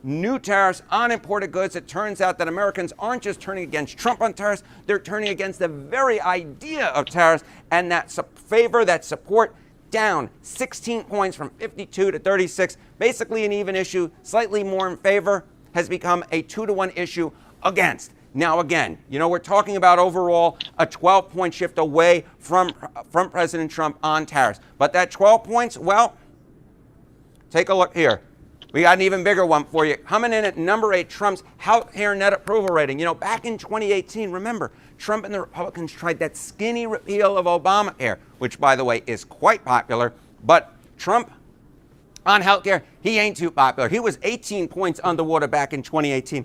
new tariffs on imported goods. It turns out that Americans aren't just turning against Trump on tariffs, they're turning against the very idea of tariffs, and that support down 16 points from 52 to 36. Basically an even issue, slightly more in favor, has become a 2-to-1 issue against. Now, again, we're talking about overall a 12-point shift away from President Trump on tariffs. But that 12 points, well, take a look here. We got an even bigger one for you. Coming in at number 8, Trump's health care net approval rating. Back in 2018, remember, Trump and the Republicans tried that skinny repeal of Obamacare, which, by the way, is quite popular. But Trump on health care, he ain't too popular. He was 18 points underwater back in 2018.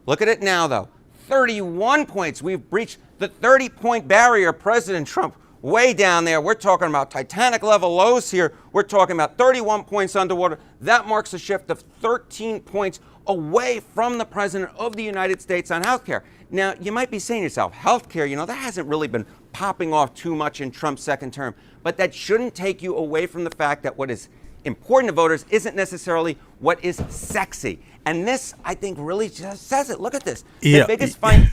Look at it now, though. 31 points. We've breached the 30-point barrier. President Trump way down there. We're talking about Titanic level lows here. We're talking about 31 points underwater. That marks a shift of 13 points away from the President of the United States on health care. Now, you might be saying to yourself, health care, that hasn't really been popping off too much in Trump's second term. But that shouldn't take you away from the fact that what is important to voters isn't necessarily what is sexy. And this, I think, really just says it. Look at this. The biggest fight.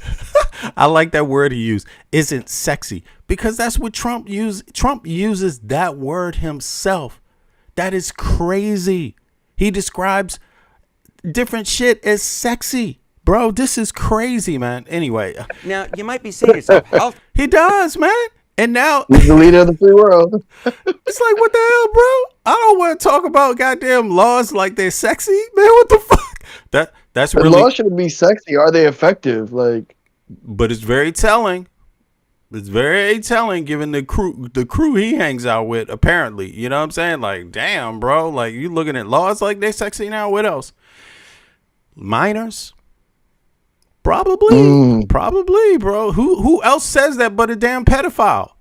I like that word he used, isn't sexy, because that's what Trump used. Trump uses that word himself. That is crazy. He describes different shit as sexy. Bro, this is crazy, man. Anyway. Now, you might be saying to yourself, he does, man. And now he's the leader of the free world. It's like, what the hell, bro? I don't want to talk about goddamn laws like they're sexy, man. What the fuck? That's really. Laws shouldn't be sexy. Are they effective? But it's very telling. It's very telling, given the crew he hangs out with. Apparently, you know what I'm saying? Like, damn, bro. Like, you looking at laws like they're sexy now? What else? Minors. Probably, bro. Who else says that but a damn pedophile?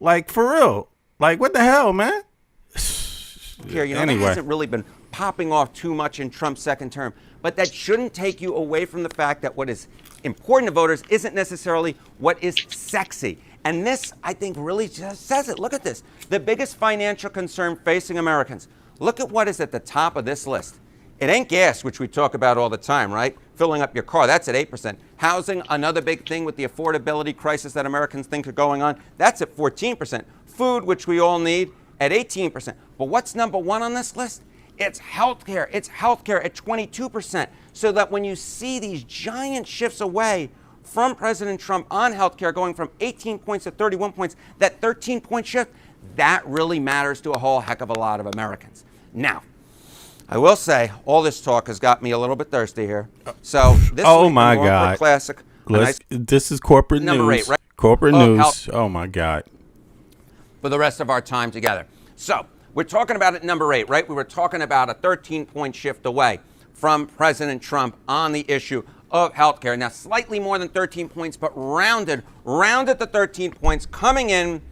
Like, for real. Like, what the hell, man? Anyway. That hasn't really been popping off too much in Trump's second term. But that shouldn't take you away from the fact that what is important to voters isn't necessarily what is sexy. And this, I think, really just says it. Look at this. The biggest financial concern facing Americans. Look at what is at the top of this list. It ain't gas, which we talk about all the time, right? Filling up your car, that's at 8%. Housing, another big thing with the affordability crisis that Americans think are going on, that's at 14%. Food, which we all need, at 18%. But what's number 1 on this list? It's healthcare. It's healthcare at 22%. So that when you see these giant shifts away from President Trump on healthcare, going from 18 points to 31 points, that 13-point shift, That really matters to a whole heck of a lot of Americans. Now, I will say, all this talk has got me a little bit thirsty here. So this Oh week my I'm going for a God. classic. This is corporate Number news. 8, right? Corporate Oh, news. Oh my God. For the rest of our time together. So we're talking about it number 8, right? We were talking about a 13-point shift away from President Trump on the issue of healthcare. Now, slightly more than 13 points, but rounded to 13 points, coming in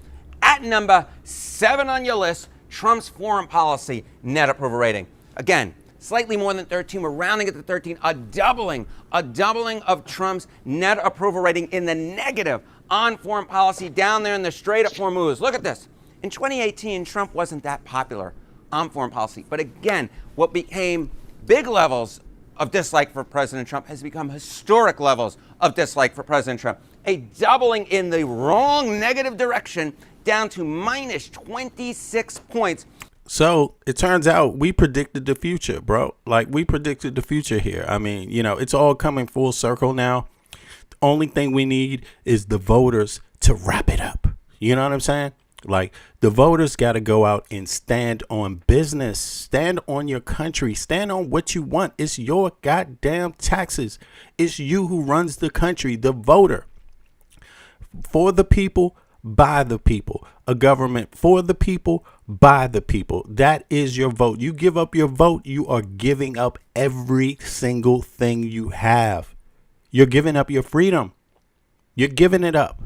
at number 7 on your list, Trump's foreign policy net approval rating. Again, slightly more than 13. We're rounding it to 13. A doubling of Trump's net approval rating in the negative on foreign policy down there in the Strait of Hormuz. Look at this. In 2018, Trump wasn't that popular on foreign policy. But again, what became big levels of dislike for President Trump has become historic levels of dislike for President Trump. A doubling in the wrong negative direction down to minus 26 points. So it turns out we predicted the future, bro. Like, we predicted the future here. I mean, it's all coming full circle now. The only thing we need is the voters to wrap it up. You know what I'm saying? Like, the voters got to go out and stand on business, stand on your country, stand on what you want. It's your goddamn taxes. It's you who runs the country, the voter. For the people, by the people. A government for the people, by the people. That is your vote. You give up your vote, you are giving up every single thing you have. You're giving up your freedom. You're giving it up.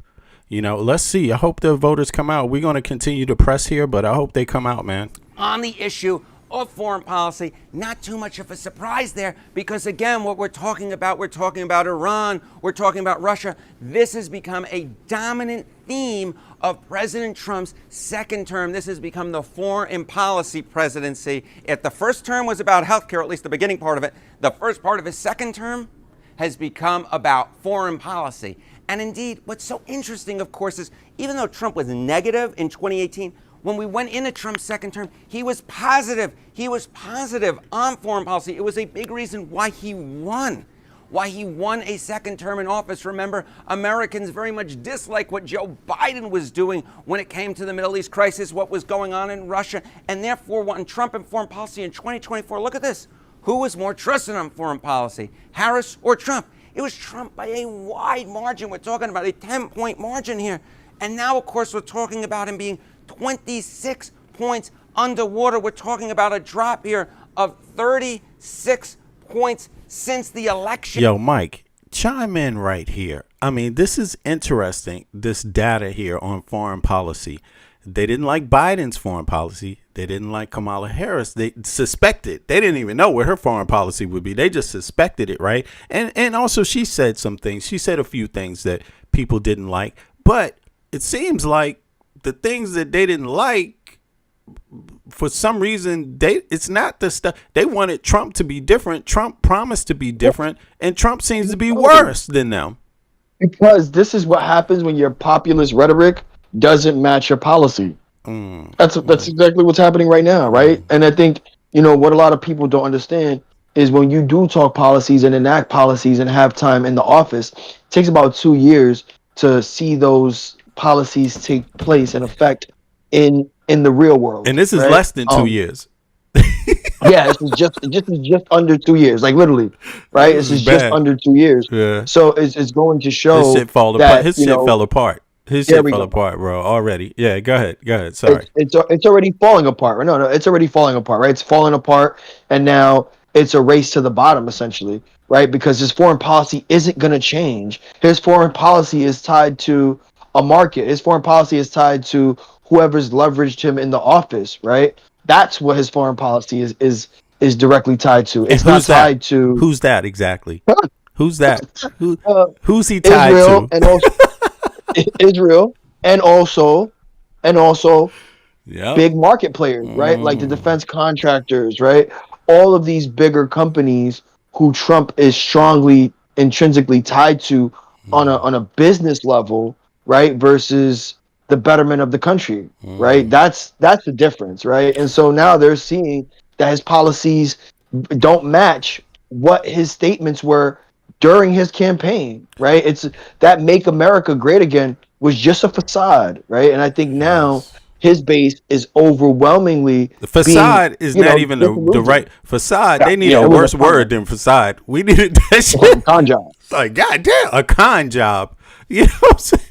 Let's see. I hope the voters come out. We're going to continue to press here, but I hope they come out, man. On the issue of foreign policy, not too much of a surprise there, because again, what we're talking about Iran, we're talking about Russia. This has become a dominant theme of President Trump's second term. This has become the foreign policy presidency. If the first term was about healthcare, at least the beginning part of it, the first part of his second term has become about foreign policy. And indeed, what's so interesting, of course, is even though Trump was negative in 2018, when we went into Trump's second term, he was positive. He was positive on foreign policy. It was a big reason why he won a second term in office. Remember, Americans very much disliked what Joe Biden was doing when it came to the Middle East crisis, what was going on in Russia, and therefore won Trump in foreign policy in 2024. Look at this. Who was more trusted on foreign policy, Harris or Trump? It was Trump by a wide margin. We're talking about a 10-point margin here. And now, of course, we're talking about him being 26 points underwater. We're talking about a drop here of 36 points since the election. Yo, Mike, chime in right here. I mean, this is interesting, this data here on foreign policy. They didn't like Biden's foreign policy. They didn't like Kamala Harris. They suspected. They didn't even know what her foreign policy would be. They just suspected it, right? And also she said some things. She said a few things that people didn't like. But it seems like the things that they didn't like, for some reason, it's not the stuff. They wanted Trump to be different. Trump promised to be different. And Trump seems to be worse than them. Because this is what happens when your populist rhetoric doesn't match your policy. That's exactly what's happening right now, right? And I think, what a lot of people don't understand is when you do talk policies and enact policies and have time in the office, it takes about 2 years to see those policies take place and effect in the real world. And this is less than 2 years. Yeah, this is just under 2 years, like literally, right? This is just under 2 years. Yeah. So it's going to show His shit fell apart. His shit fell apart. His There shit we fell go. apart, bro. Already. Yeah. Go ahead. Sorry. It's already falling apart. No, it's already falling apart, right? It's falling apart, and now it's a race to the bottom, essentially, right? Because his foreign policy isn't going to change. His foreign policy is tied to a market. His foreign policy is tied to whoever's leveraged him in the office, right? That's what his foreign policy is directly tied to. It's not tied to Who's that exactly? Who's that? Who's he tied Israel to? and also Israel and also Yep. big market players, right? Like the defense contractors, right? All of these bigger companies who Trump is strongly intrinsically tied to on a business level, right? Versus the betterment of the country, right? That's the difference, right? And so now they're seeing that his policies don't match what his statements were during his campaign, right? It's that Make America Great Again was just a facade, right? And I think now his base is overwhelmingly The facade being, is not even the disillusioned. right facade. Yeah, They need yeah, a it was worse a con word job. than facade. We needed that It was a shit. con job. Like, goddamn, a con job. You know what I'm saying?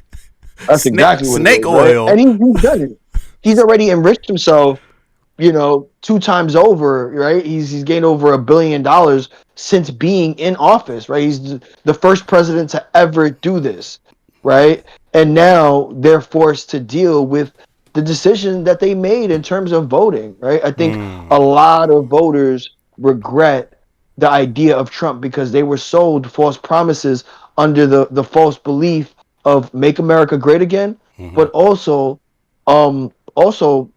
That's exactly what it Snake is, right? oil. And he's done it. He's already enriched himself, 2 times over, right? He's gained over $1 billion since being in office, right? He's the first president to ever do this, right? And now they're forced to deal with the decision that they made in terms of voting, right? I think a lot of voters regret the idea of Trump because they were sold false promises under the false belief of make America great again, but also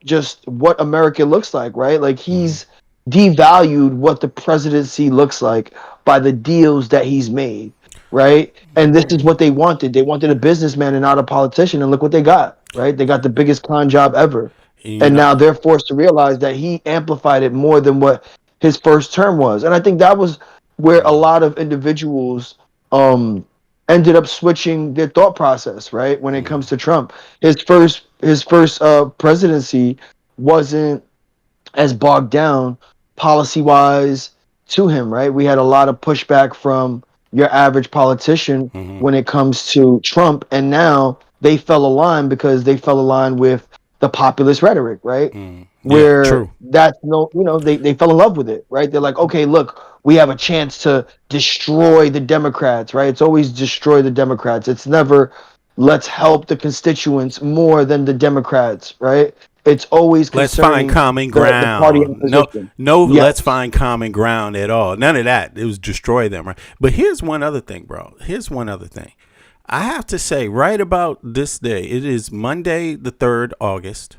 just what America looks like, right? Like he's devalued what the presidency looks like by the deals that he's made, right? And this is what they wanted. They wanted a businessman and not a politician, and look what they got, right? They got the biggest con job ever. You And know, now they're forced to realize that he amplified it more than what his first term was. And I think that was where a lot of individuals ended up switching their thought process, right? When it comes to Trump, his first presidency wasn't as bogged down policy wise to him, right? We had a lot of pushback from your average politician when it comes to Trump, and now they fell aligned because they fell aligned with the populist rhetoric, right? Where true. that's they fell in love with it, right? They're like, okay, look, we have a chance to destroy the Democrats, right? It's always destroy the Democrats. It's never let's help the constituents more than the Democrats, right? It's always Let's find concerning common the party in ground. No, position. no, Yes. let's find common ground at all. None of that. It was destroy them, right? But here's one other thing, bro. Here's one other thing. I have to say, right about this day, it is Monday, the 3rd August,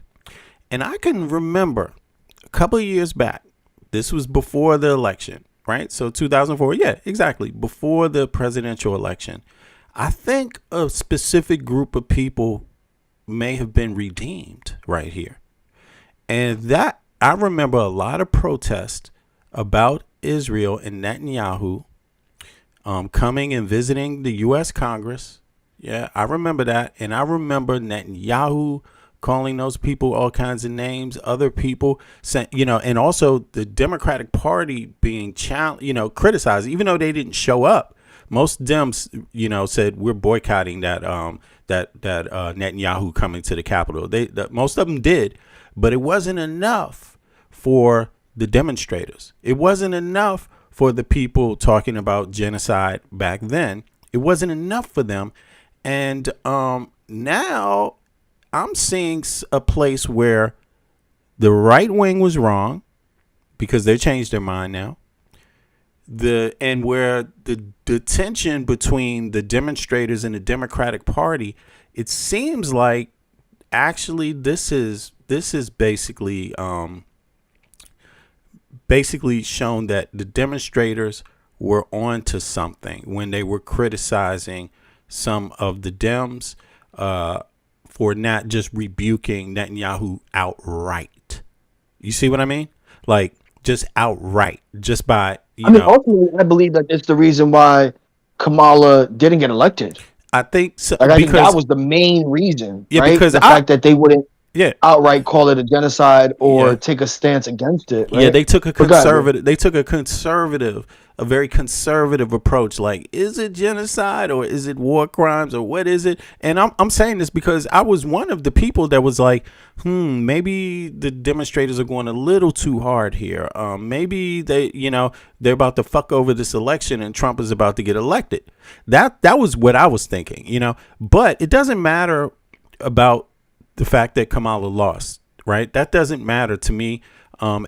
and I can remember a couple of years back. This was before the election, right? So 2004, yeah, exactly, before the presidential election. I think a specific group of people may have been redeemed right here. And that I remember a lot of protests about Israel and Netanyahu coming and visiting the U.S. Congress. Yeah, I remember that. And I remember Netanyahu calling those people all kinds of names, other people saying, and also the Democratic Party being criticized, even though they didn't show up. Most Dems, said we're boycotting that Netanyahu coming to the Capitol. Most of them did, but it wasn't enough for the demonstrators. It wasn't enough for the people talking about genocide back then. It wasn't enough for them, and now I'm seeing a place where the right wing was wrong because they changed their mind now. Where the tension between the demonstrators and the Democratic Party, it seems like actually this is basically shown that the demonstrators were on to something when they were criticizing some of the Dems for not just rebuking Netanyahu outright. You see what I mean? Like just outright, just by ultimately, I believe that it's the reason why Kamala didn't get elected. I think so, I think that was the main reason, Yeah, right? because the fact that they wouldn't outright call it a genocide or take a stance against it. Right? Yeah, they took a But go ahead, conservative. A very conservative approach. Like, is it genocide or is it war crimes or what is it? And I'm saying this because I was one of the people that was like, maybe the demonstrators are going a little too hard here. Maybe they're about to fuck over this election and Trump is about to get elected. That was what I was thinking, But it doesn't matter about the fact that Kamala lost, right? That doesn't matter to me.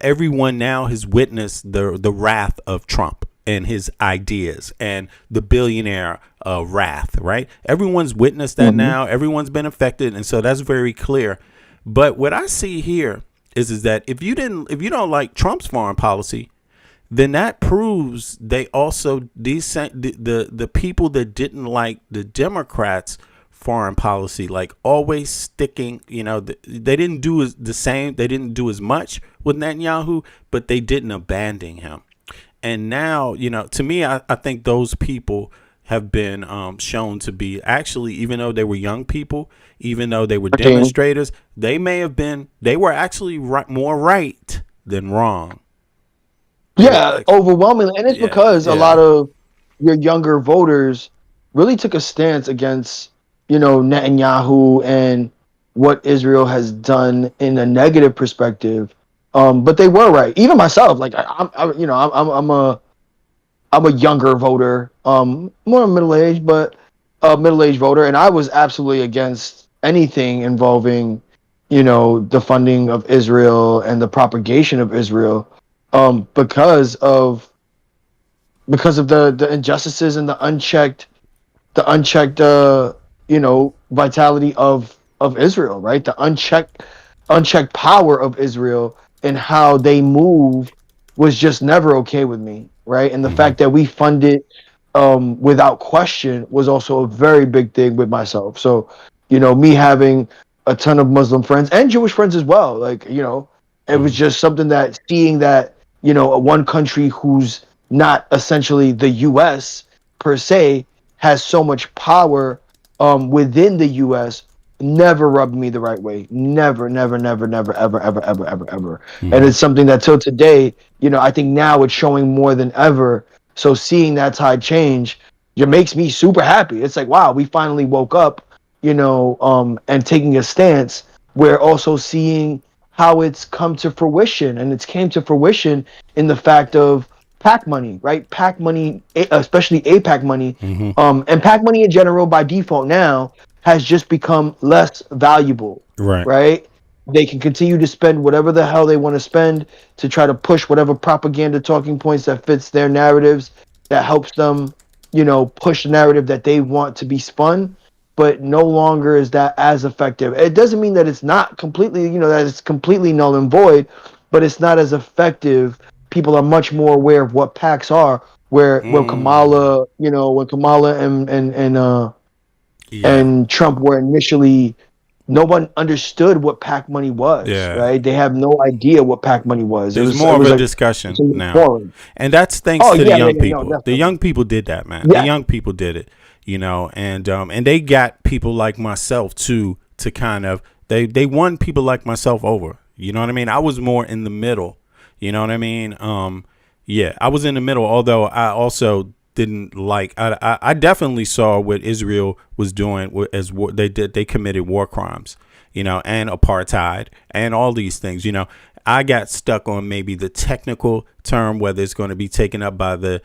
Everyone now has witnessed the wrath of Trump and his ideas and the billionaire wrath, right? Everyone's witnessed that now. Everyone's been affected. And so that's very clear. But what I see here is that if you don't like Trump's foreign policy, then that proves they also the people that didn't like the Democrats' foreign policy, like always sticking, they didn't do the same. They didn't do as much with Netanyahu, but they didn't abandon him. And now, to me, I think those people have been shown to be actually, even though they were young people, even though they were Okay. demonstrators, they were actually more right than wrong. Yeah, overwhelmingly, and it's because a lot of your younger voters really took a stance against, Netanyahu and what Israel has done in a negative perspective. But they were right. Even myself, like I'm a younger voter, more middle aged, but a middle aged voter, and I was absolutely against anything involving, the funding of Israel and the propagation of Israel, because of the injustices and the unchecked vitality of Israel, right? The unchecked power of Israel and how they move was just never okay with me, right? And the fact that we fund it without question was also a very big thing with myself. So, me having a ton of Muslim friends and Jewish friends as well, like, it was just something that seeing that, one country who's not essentially the US per se has so much power within the US never rubbed me the right way. Never, never, never, never, ever, ever, ever, ever, ever. And it's something that till today, I think now it's showing more than ever. So seeing that tide change, it makes me super happy. It's like, wow, we finally woke up, and taking a stance. We're also seeing how it's come to fruition, and it's came to fruition in the fact of PAC money, right? PAC money, especially APAC money, and PAC money in general by default now has just become less valuable, right? They can continue to spend whatever the hell they want to spend to try to push whatever propaganda talking points that fits their narratives, that helps them, push the narrative that they want to be spun. But no longer is that as effective. It doesn't mean that it's not completely, that it's completely null and void, but it's not as effective. People are much more aware of what PACs are. When Kamala, and Trump were initially, no one understood what PAC money was. Right? They have no idea what PAC money was. There's it was more of a like, discussion now, foreign. and that's thanks to the young people. No, the young people did that, man. The young people did it, and they got people like myself to kind of they won people like myself over. You know what I mean? I was more in the middle. You know what I mean? I was in the middle. Although I also didn't like. I definitely saw what Israel was doing as they did. They committed war crimes, and apartheid and all these things. I got stuck on maybe the technical term, whether it's going to be taken up by the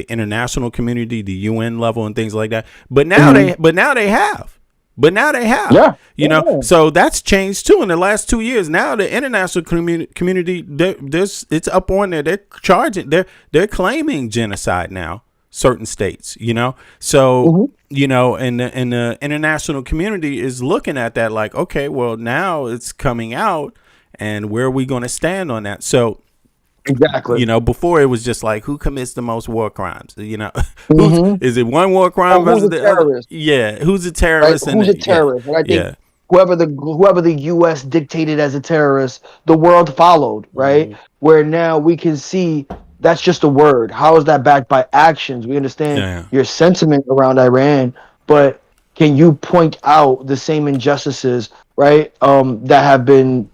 international community, the UN level, and things like that. But now they have. So that's changed too in the last 2 years. Now the international community, it's up on there. They're charging. They're claiming genocide now. Certain states, So and the international community is looking at that like, okay, well now it's coming out, and where are we going to stand on that? So. Exactly. Before it was just like, who commits the most war crimes? Is it one war crime versus the other? Yeah, who's a terrorist? Right? Who's a terrorist? And I think whoever the U.S. dictated as a terrorist, the world followed, right? Where now we can see that's just a word. How is that backed by actions? We understand your sentiment around Iran, but can you point out the same injustices, right? That have been,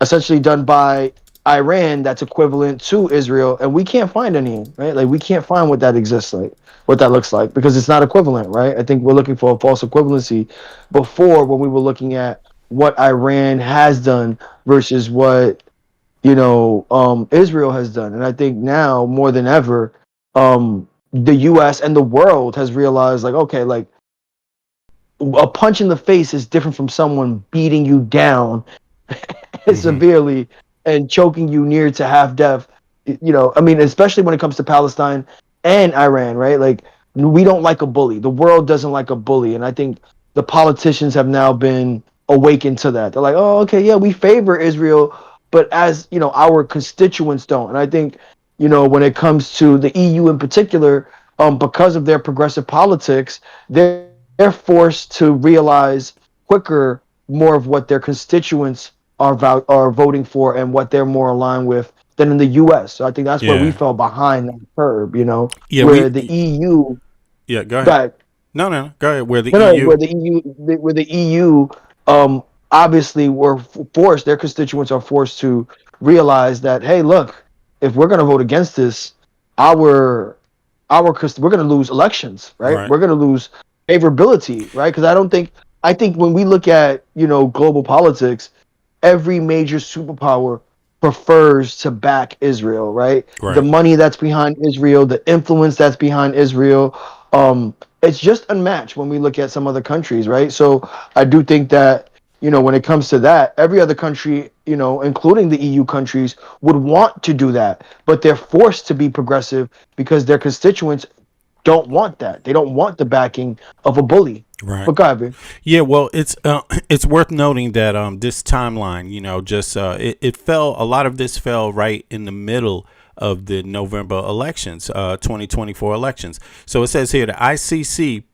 essentially done by Iran that's equivalent to Israel, and we can't find any, right? Like we can't find what that exists like, what that looks like, because it's not equivalent, right? I think we're looking for a false equivalency before, when we were looking at what Iran has done versus what Israel has done. And I think now more than ever, the US and the world has realized, like, okay, like a punch in the face is different from someone beating you down severely and choking you near to half death. I mean, especially when it comes to Palestine and Iran, right? Like, we don't like a bully. The world doesn't like a bully. And I think the politicians have now been awakened to that. They're like, oh, okay, yeah, we favor Israel, but as, our constituents don't. And I think, when it comes to the EU in particular, because of their progressive politics, they're forced to realize quicker more of what their constituents are voting for and what they're more aligned with than in the U.S. So I think that's where we Yeah. fell behind that curve, Yeah, where the EU. Yeah, go ahead. But No, go ahead. Where the no, EU. where the EU, obviously were forced. Their constituents are forced to realize that, hey, look, if we're going to vote against this, our we're going to lose elections, right? Right. We're going to lose favorability, right? Because I think when we look at global politics, every major superpower prefers to back Israel, right? Right. The money that's behind Israel, the influence that's behind Israel, it's just unmatched when we look at some other countries, right? So I do think that when it comes to that, every other country, including the EU countries, would want to do that, but they're forced to be progressive because their constituents don't want that. They don't want the backing of a bully. Right. But go ahead, babe. Yeah, well, it's worth noting that this timeline, just it fell. A lot of this fell right in the middle of the November elections, 2024 elections. So it says here the ICC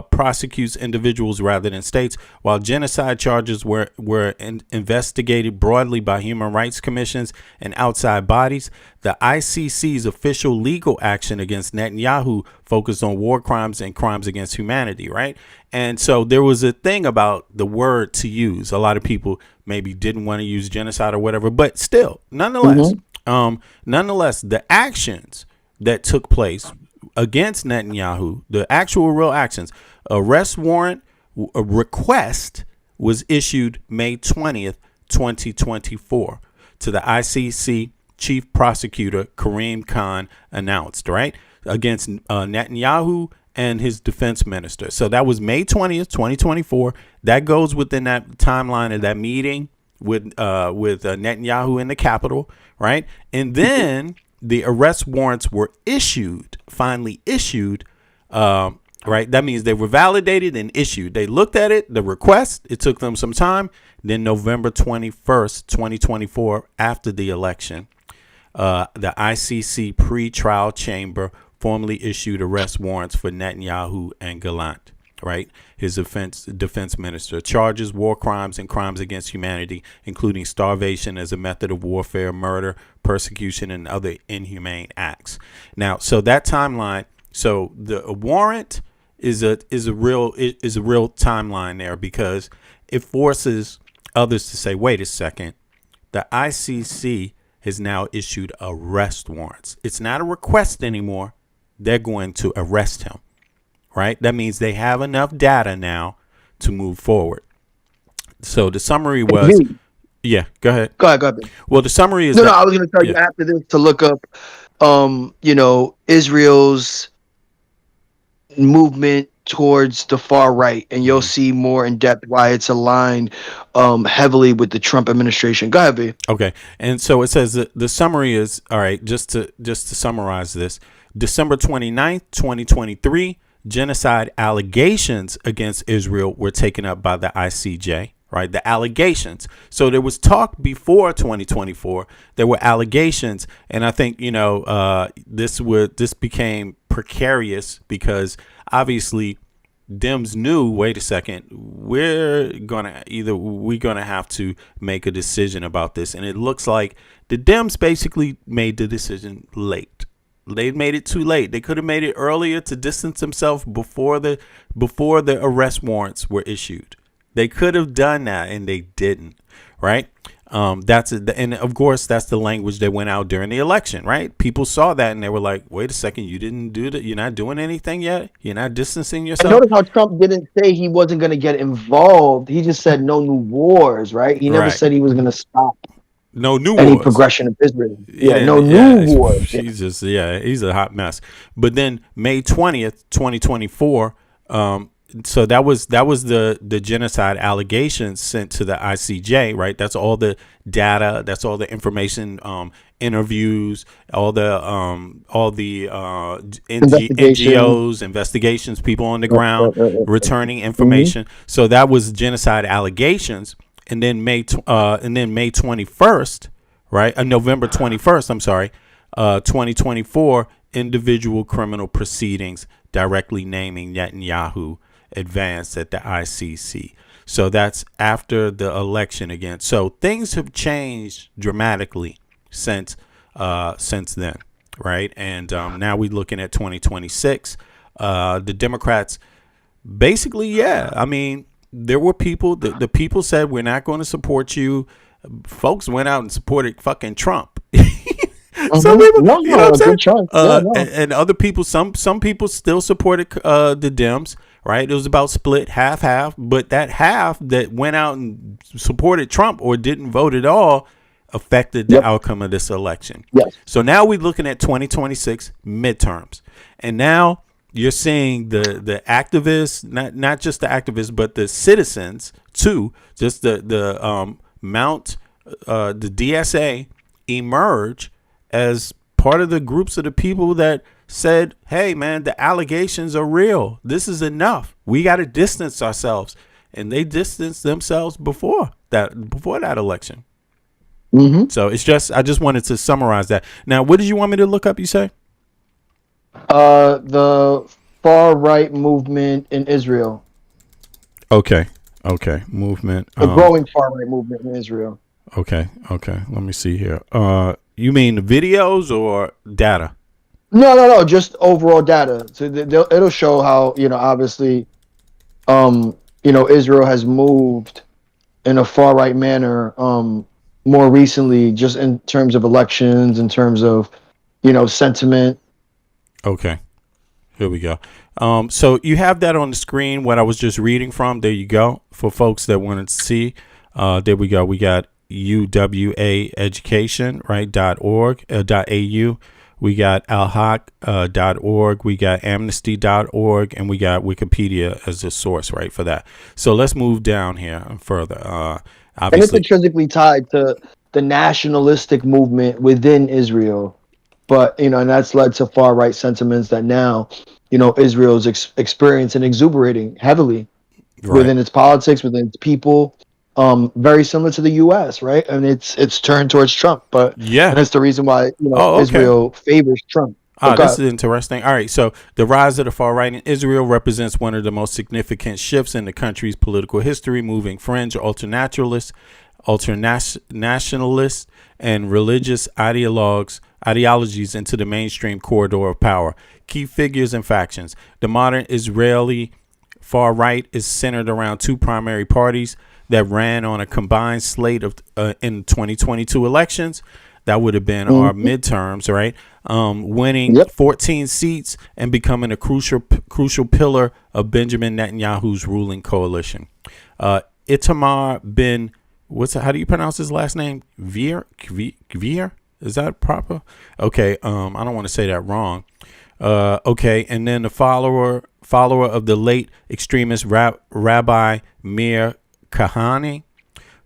prosecutes individuals rather than states, while genocide charges were investigated broadly by human rights commissions and outside bodies. The ICC's official legal action against Netanyahu focused on war crimes and crimes against humanity, right? And so there was a thing about the word to use. A lot of people maybe didn't want to use genocide or whatever, but still, nonetheless, the actions that took place against Netanyahu, the actual real actions, arrest warrant request was issued May 20th, 2024 to the ICC chief prosecutor Karim Khan announced, right, against Netanyahu and his defense minister. So that was May 20th, 2024. That goes within that timeline of that meeting with Netanyahu in the Capitol, right? And then the arrest warrants were finally issued, right? That means they were validated and issued. They looked at it, the request, it took them some time. Then November 21st, 2024, after the election, the ICC pre-trial chamber formally issued arrest warrants for Netanyahu and Gallant, right? His defense minister. Charges war crimes and crimes against humanity, including starvation as a method of warfare, murder, persecution, and other inhumane acts. Now, so that timeline, so the warrant is a real timeline there, because it forces others to say, wait a second, the ICC has now issued arrest warrants. It's not a request anymore. They're going to arrest him. Right? That means they have enough data now to move forward. So the summary was, yeah, go ahead. Go ahead. Well, the summary is no, I was going to tell you after this to look up, Israel's movement towards the far right, and you'll see more in depth why it's aligned heavily with the Trump administration. Go ahead, B. Okay, and so it says that the summary is, all right, just to summarize this, December 29th, 2023. Genocide allegations against Israel were taken up by the ICJ, right? The allegations. So there was talk before 2024. There were allegations, and I think this became precarious because obviously Dems knew. Wait a second, we're gonna have to make a decision about this, and it looks like the Dems basically made the decision late. They made it too late. They could have made it earlier to distance themselves before the arrest warrants were issued. They could have done that, and they didn't. Right? And of course that's the language that went out during the election. Right? People saw that and they were like, "Wait a second, you didn't do that. You're not doing anything yet. You're not distancing yourself." I notice how Trump didn't say he wasn't going to get involved. He just said no new wars. Right? He never said he was going to stop. No new any wars. Progression of Israel. New wars. He's a hot mess. But then May 20th, 2024. So that was the genocide allegations sent to the ICJ, right? That's all the data. That's all the information, interviews, all the NGOs, investigations, people on the ground returning information. So that was genocide allegations. And then May 21st, right? November 21st, I'm sorry, 2024, individual criminal proceedings directly naming Netanyahu advanced at the ICC. So that's after the election again. So things have changed dramatically since since then, right? And now we're looking at 2026. The Democrats basically, yeah, I mean, there were people, the people said, we're not going to support you. Folks went out and supported fucking Trump. Some people, you know what I'm saying? And other people, some people still supported the Dems, right? It was about split half, but that half that went out and supported Trump or didn't vote at all affected the outcome of this election. Yes. So now we're looking at 2026 midterms, and now you're seeing the activists, not just the activists, but the citizens too, just the DSA emerge as part of the groups of the people that said, hey man, the allegations are real. This is enough. We got to distance ourselves. And they distanced themselves before that election. Mm-hmm. So it's just, I just wanted to summarize that. Now, what did you want me to look up, you say? The far right movement in Israel. Okay. Movement. The growing far right movement in Israel. Okay. Let me see here. You mean the videos or data? No. Just overall data. So it'll show how, obviously, Israel has moved in a far right manner more recently, just in terms of elections, in terms of, sentiment. Okay. Here we go. So you have that on the screen, what I was just reading from. There you go. For folks that wanted to see. There we go. We got UWA education, right? .org, .au. We got alhaq.org. We got amnesty.org, and we got Wikipedia as a source, right, for that. So let's move down here further. Obviously, and it's intrinsically tied to the nationalistic movement within Israel. But, and that's led to far right sentiments that now, Israel is experiencing exuberating heavily within its politics, within its people. Very similar to the U.S., right? And it's turned towards Trump, and that's the reason why Israel favors Trump. This is interesting. All right, so the rise of the far right in Israel represents one of the most significant shifts in the country's political history, moving fringe, ultranationalists, and religious ideologies into the mainstream corridor of power. Key figures and factions. The modern Israeli far right is centered around two primary parties that ran on a combined slate of in 2022 elections. That would have been our midterms, right? Winning 14 seats and becoming a crucial pillar of Benjamin Netanyahu's ruling coalition. Itamar Ben, how do you pronounce his last name? Gvir? Is that proper? Okay, I don't want to say that wrong. Okay, and then the follower of the late extremist Rabbi Meir Kahane,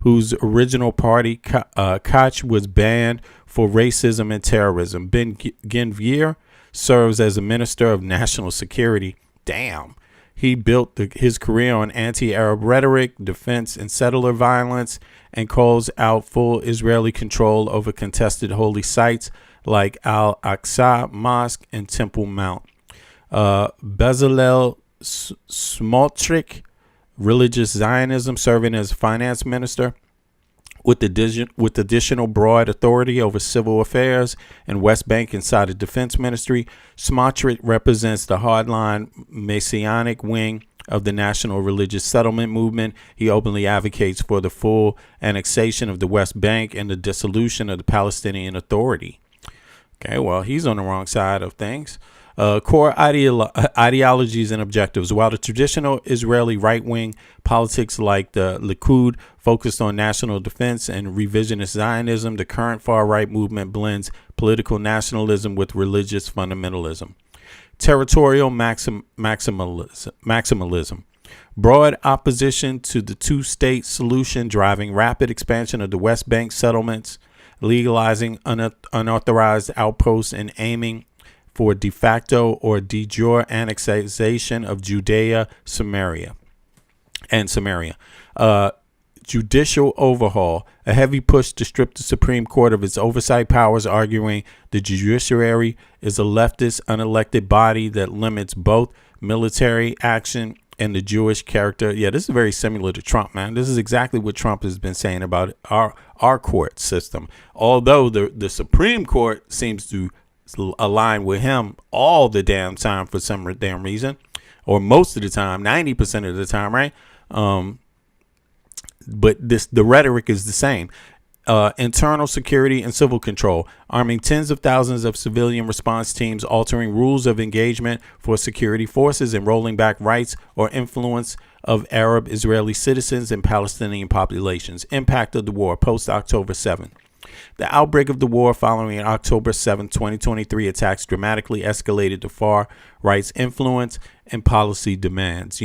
whose original party, Koch, was banned for racism and terrorism. Ben Gvir serves as a minister of national security. Damn. He built his career on anti-Arab rhetoric, defense, and settler violence, and calls out full Israeli control over contested holy sites like Al-Aqsa Mosque and Temple Mount. Bezalel Smotrich, religious Zionism, serving as finance minister with additional broad authority over civil affairs and West Bank inside the defense ministry. Smotrich represents the hardline Messianic wing of the national religious settlement movement. He openly advocates for the full annexation of the West Bank and the dissolution of the Palestinian Authority. Okay, well, he's on the wrong side of things. Core ideologies and objectives. While the traditional Israeli right-wing politics like the Likud focused on national defense and revisionist Zionism, the current far-right movement blends political nationalism with religious fundamentalism. Territorial maximalism. Broad opposition to the two-state solution, driving rapid expansion of the West Bank settlements, legalizing unauthorized outposts, and aiming for de facto or de jure annexation of Judea, Samaria. Judicial overhaul, a heavy push to strip the Supreme Court of its oversight powers, arguing the judiciary is a leftist, unelected body that limits both military action and the Jewish character. Yeah, this is very similar to Trump, man. This is exactly what Trump has been saying about our court system. Although the Supreme Court seems to align with him all the damn time for some damn reason, or most of the time, 90% of the time, right? But the rhetoric is the same. Internal security and civil control, arming tens of thousands of civilian response teams, altering rules of engagement for security forces, and rolling back rights or influence of Arab Israeli citizens and Palestinian populations. Impact of the war post-October 7. The outbreak of the war following October 7, 2023 attacks dramatically escalated the far right's influence and policy demands.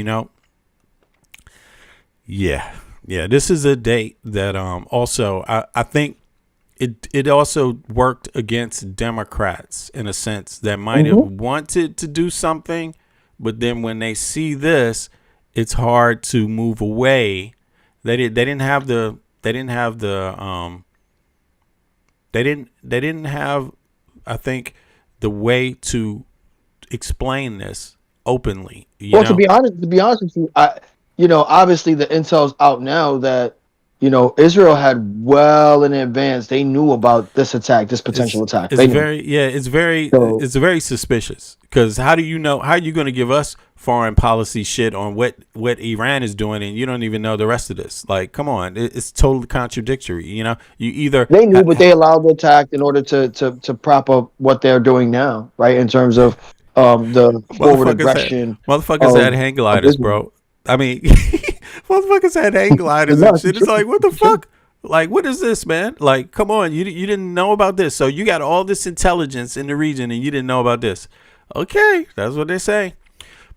Yeah, this is a date that also I think it also worked against Democrats in a sense that might have wanted to do something, but then when they see this, it's hard to move away. They didn't have I think the way to explain this openly. To be honest with you, obviously the intel's out now that, Israel had well in advance. They knew about this attack, this potential attack. It's very suspicious, because how do you know? How are you going to give us foreign policy shit on what Iran is doing, and you don't even know the rest of this? Like, come on, it's totally contradictory. You either they knew, but they allowed the attack in order to prop up what they're doing now, right? In terms of the forward aggression. Motherfuckers had hang gliders, bro. I mean, motherfuckers had hang gliders and shit. It's like, what the fuck? Like, what is this, man? Like, come on, you didn't know about this. So you got all this intelligence in the region and you didn't know about this. Okay, that's what they say.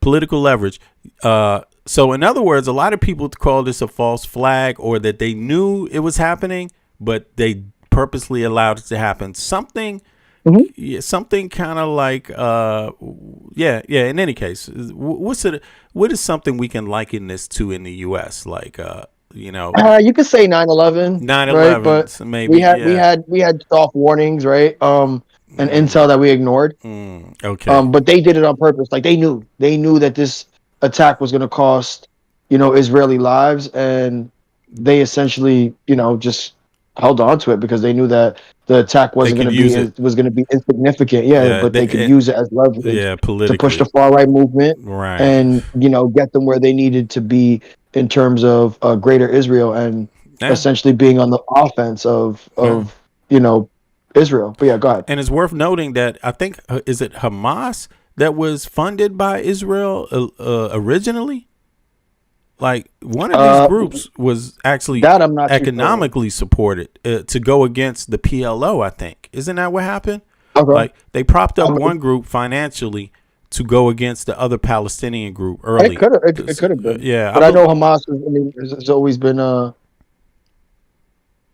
Political leverage. So in other words, a lot of people call this a false flag, or that they knew it was happening, but they purposely allowed it to happen. Something kind of like in any case, what is something we can liken this to in the US, like you could say 9/11, right? But maybe we had soft warnings, right? And intel that we ignored. Okay. But they did it on purpose. Like they knew that this attack was going to cost Israeli lives, and they essentially just held on to it because they knew that the attack wasn't going to be insignificant. But they could use it as leverage to push the far right movement, right? And get them where they needed to be in terms of greater Israel, and essentially being on the offense of Israel. But yeah, go ahead. And it's worth noting that I think is it Hamas that was funded by Israel originally? Like, one of these groups was actually economically supported to go against the PLO, I think. Isn't that what happened? Okay. Like, they propped up one group financially to go against the other Palestinian group early. It could have been. Yeah. But I know Hamas has always been,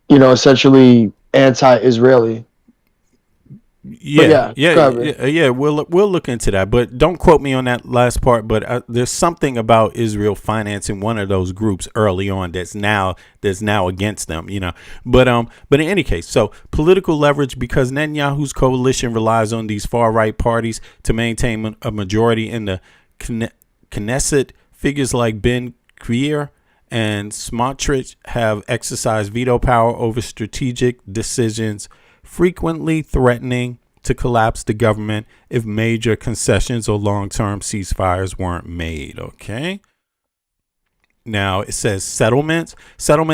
essentially anti-Israeli. Yeah. We'll look into that, but don't quote me on that last part. But there's something about Israel financing one of those groups early on that's now against them, But in any case, so political leverage, because Netanyahu's coalition relies on these far right parties to maintain a majority in the Knesset. Figures like Ben Gvir and Smotrich have exercised veto power over strategic decisions, frequently threatening to collapse the government if major concessions or long-term ceasefires weren't made. Okay. Now it says settlement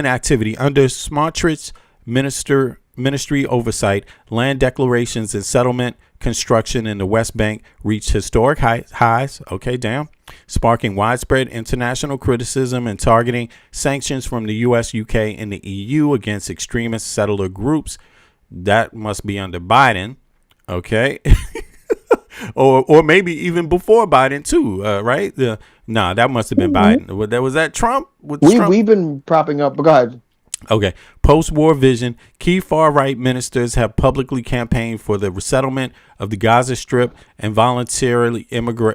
activity under Smotrich's ministry oversight. Land declarations and settlement construction in the West Bank reached historic highs. Okay, damn. Sparking widespread international criticism and targeting sanctions from the US, UK, and the EU against extremist settler groups. That must be under Biden, okay? or maybe even before Biden too, right? That must have been Biden. Was that Trump? We've been propping up. But go ahead. Okay. Post-war vision. Key far-right ministers have publicly campaigned for the resettlement of the Gaza Strip and voluntarily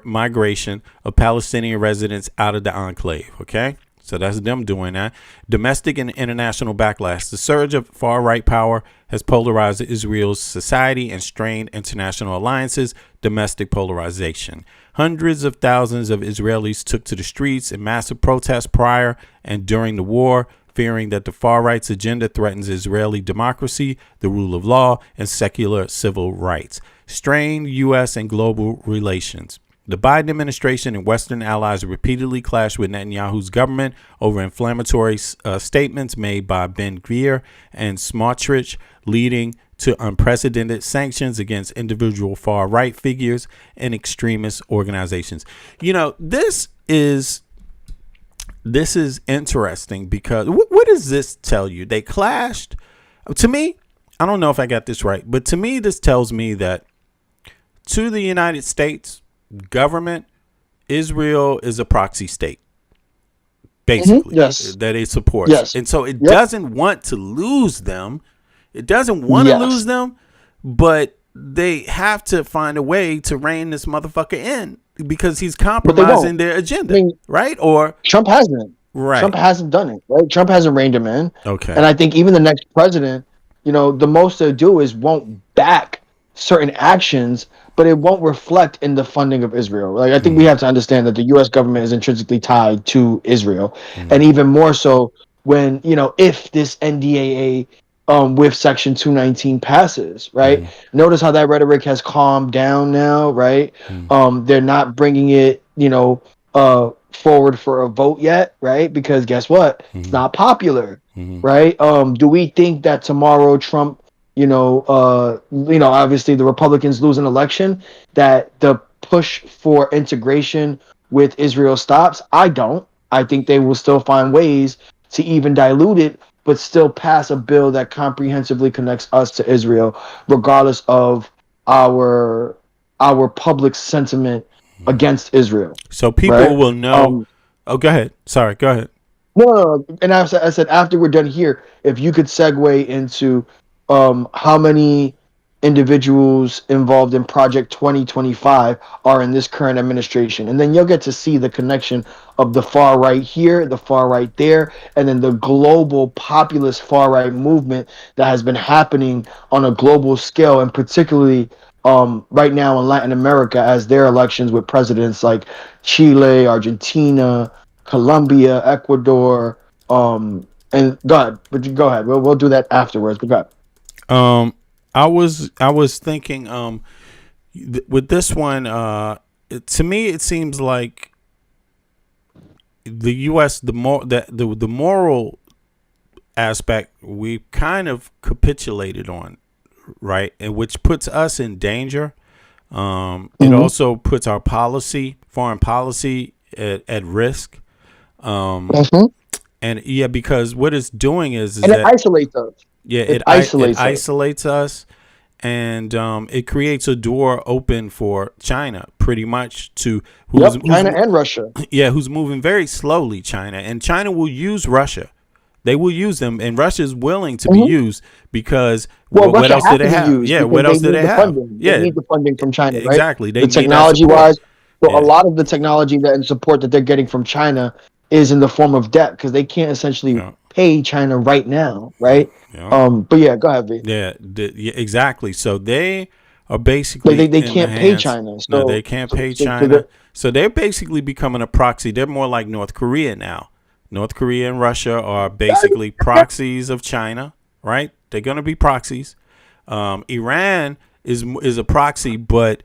migration of Palestinian residents out of the enclave. Okay. So that's them doing that. Domestic and international backlash. The surge of far-right power has polarized Israel's society and strained international alliances. Domestic polarization. Hundreds of thousands of Israelis took to the streets in massive protests prior and during the war, fearing that the far-right's agenda threatens Israeli democracy, the rule of law, and secular civil rights. Strained U.S. and global relations. The Biden administration and Western allies repeatedly clashed with Netanyahu's government over inflammatory statements made by Ben Gvir and Smotrich, leading to unprecedented sanctions against individual far-right figures and extremist organizations. You know, this is interesting because what does this tell you? They clashed. To me, I don't know if I got this right, but to me, this tells me that to the United States government, Israel is a proxy state, basically, yes, that it supports. Yes. And so it doesn't want to lose them. It doesn't want to lose them, but they have to find a way to rein this motherfucker in because he's compromising their agenda, right? Or Trump hasn't. Right. Trump hasn't done it, right? Trump hasn't reined him in. Okay. And I think even the next president, you know, the most they'll do is won't back certain actions, but it won't reflect in the funding of Israel. Like, I think we have to understand that the U.S. government is intrinsically tied to Israel. And even more so when, you know, if this NDAA with Section 219 passes, right? Notice how that rhetoric has calmed down now, right? They're not bringing it, you know, forward for a vote yet, right? Because guess what? It's not popular, right? Do we think that tomorrow Trump, obviously the Republicans lose an election, that the push for integration with Israel stops? I don't. I think they will still find ways to even dilute it, but still pass a bill that comprehensively connects us to Israel, regardless of our public sentiment against Israel. So people will know. Go ahead. Sorry, go ahead. No. And I said after we're done here, if you could segue into how many individuals involved in Project 2025 are in this current administration, and then you'll get to see the connection of the far right here, the far right there, and then the global populist far right movement that has been happening on a global scale, and particularly right now in Latin America as their elections with presidents like Chile, Argentina, Colombia, Ecuador, and go ahead. We'll do that afterwards. But go ahead. I was thinking with this one, to me it seems like the U.S. the moral aspect we kind of capitulated on, right, and which puts us in danger. It also puts our foreign policy at risk. And because what it's doing is it isolates us. Yeah, it isolates us, and it creates a door open for China, pretty much, China and Russia. Yeah, who's moving very slowly, China. And China will use Russia. They will use them, and Russia is willing to be used because what else do they have? Yeah, what else do they have? They need the funding from China, right? Exactly. The technology-wise, so a lot of the technology and support that they're getting from China is in the form of debt because they can't essentially pay China right now, right? But yeah, go ahead, V. Yeah, exactly. So they are basically they can't pay China. No, they can't pay China. So they're basically becoming a proxy. They're more like North Korea now. North Korea and Russia are basically proxies of China, right? They're going to be proxies. Iran is a proxy, but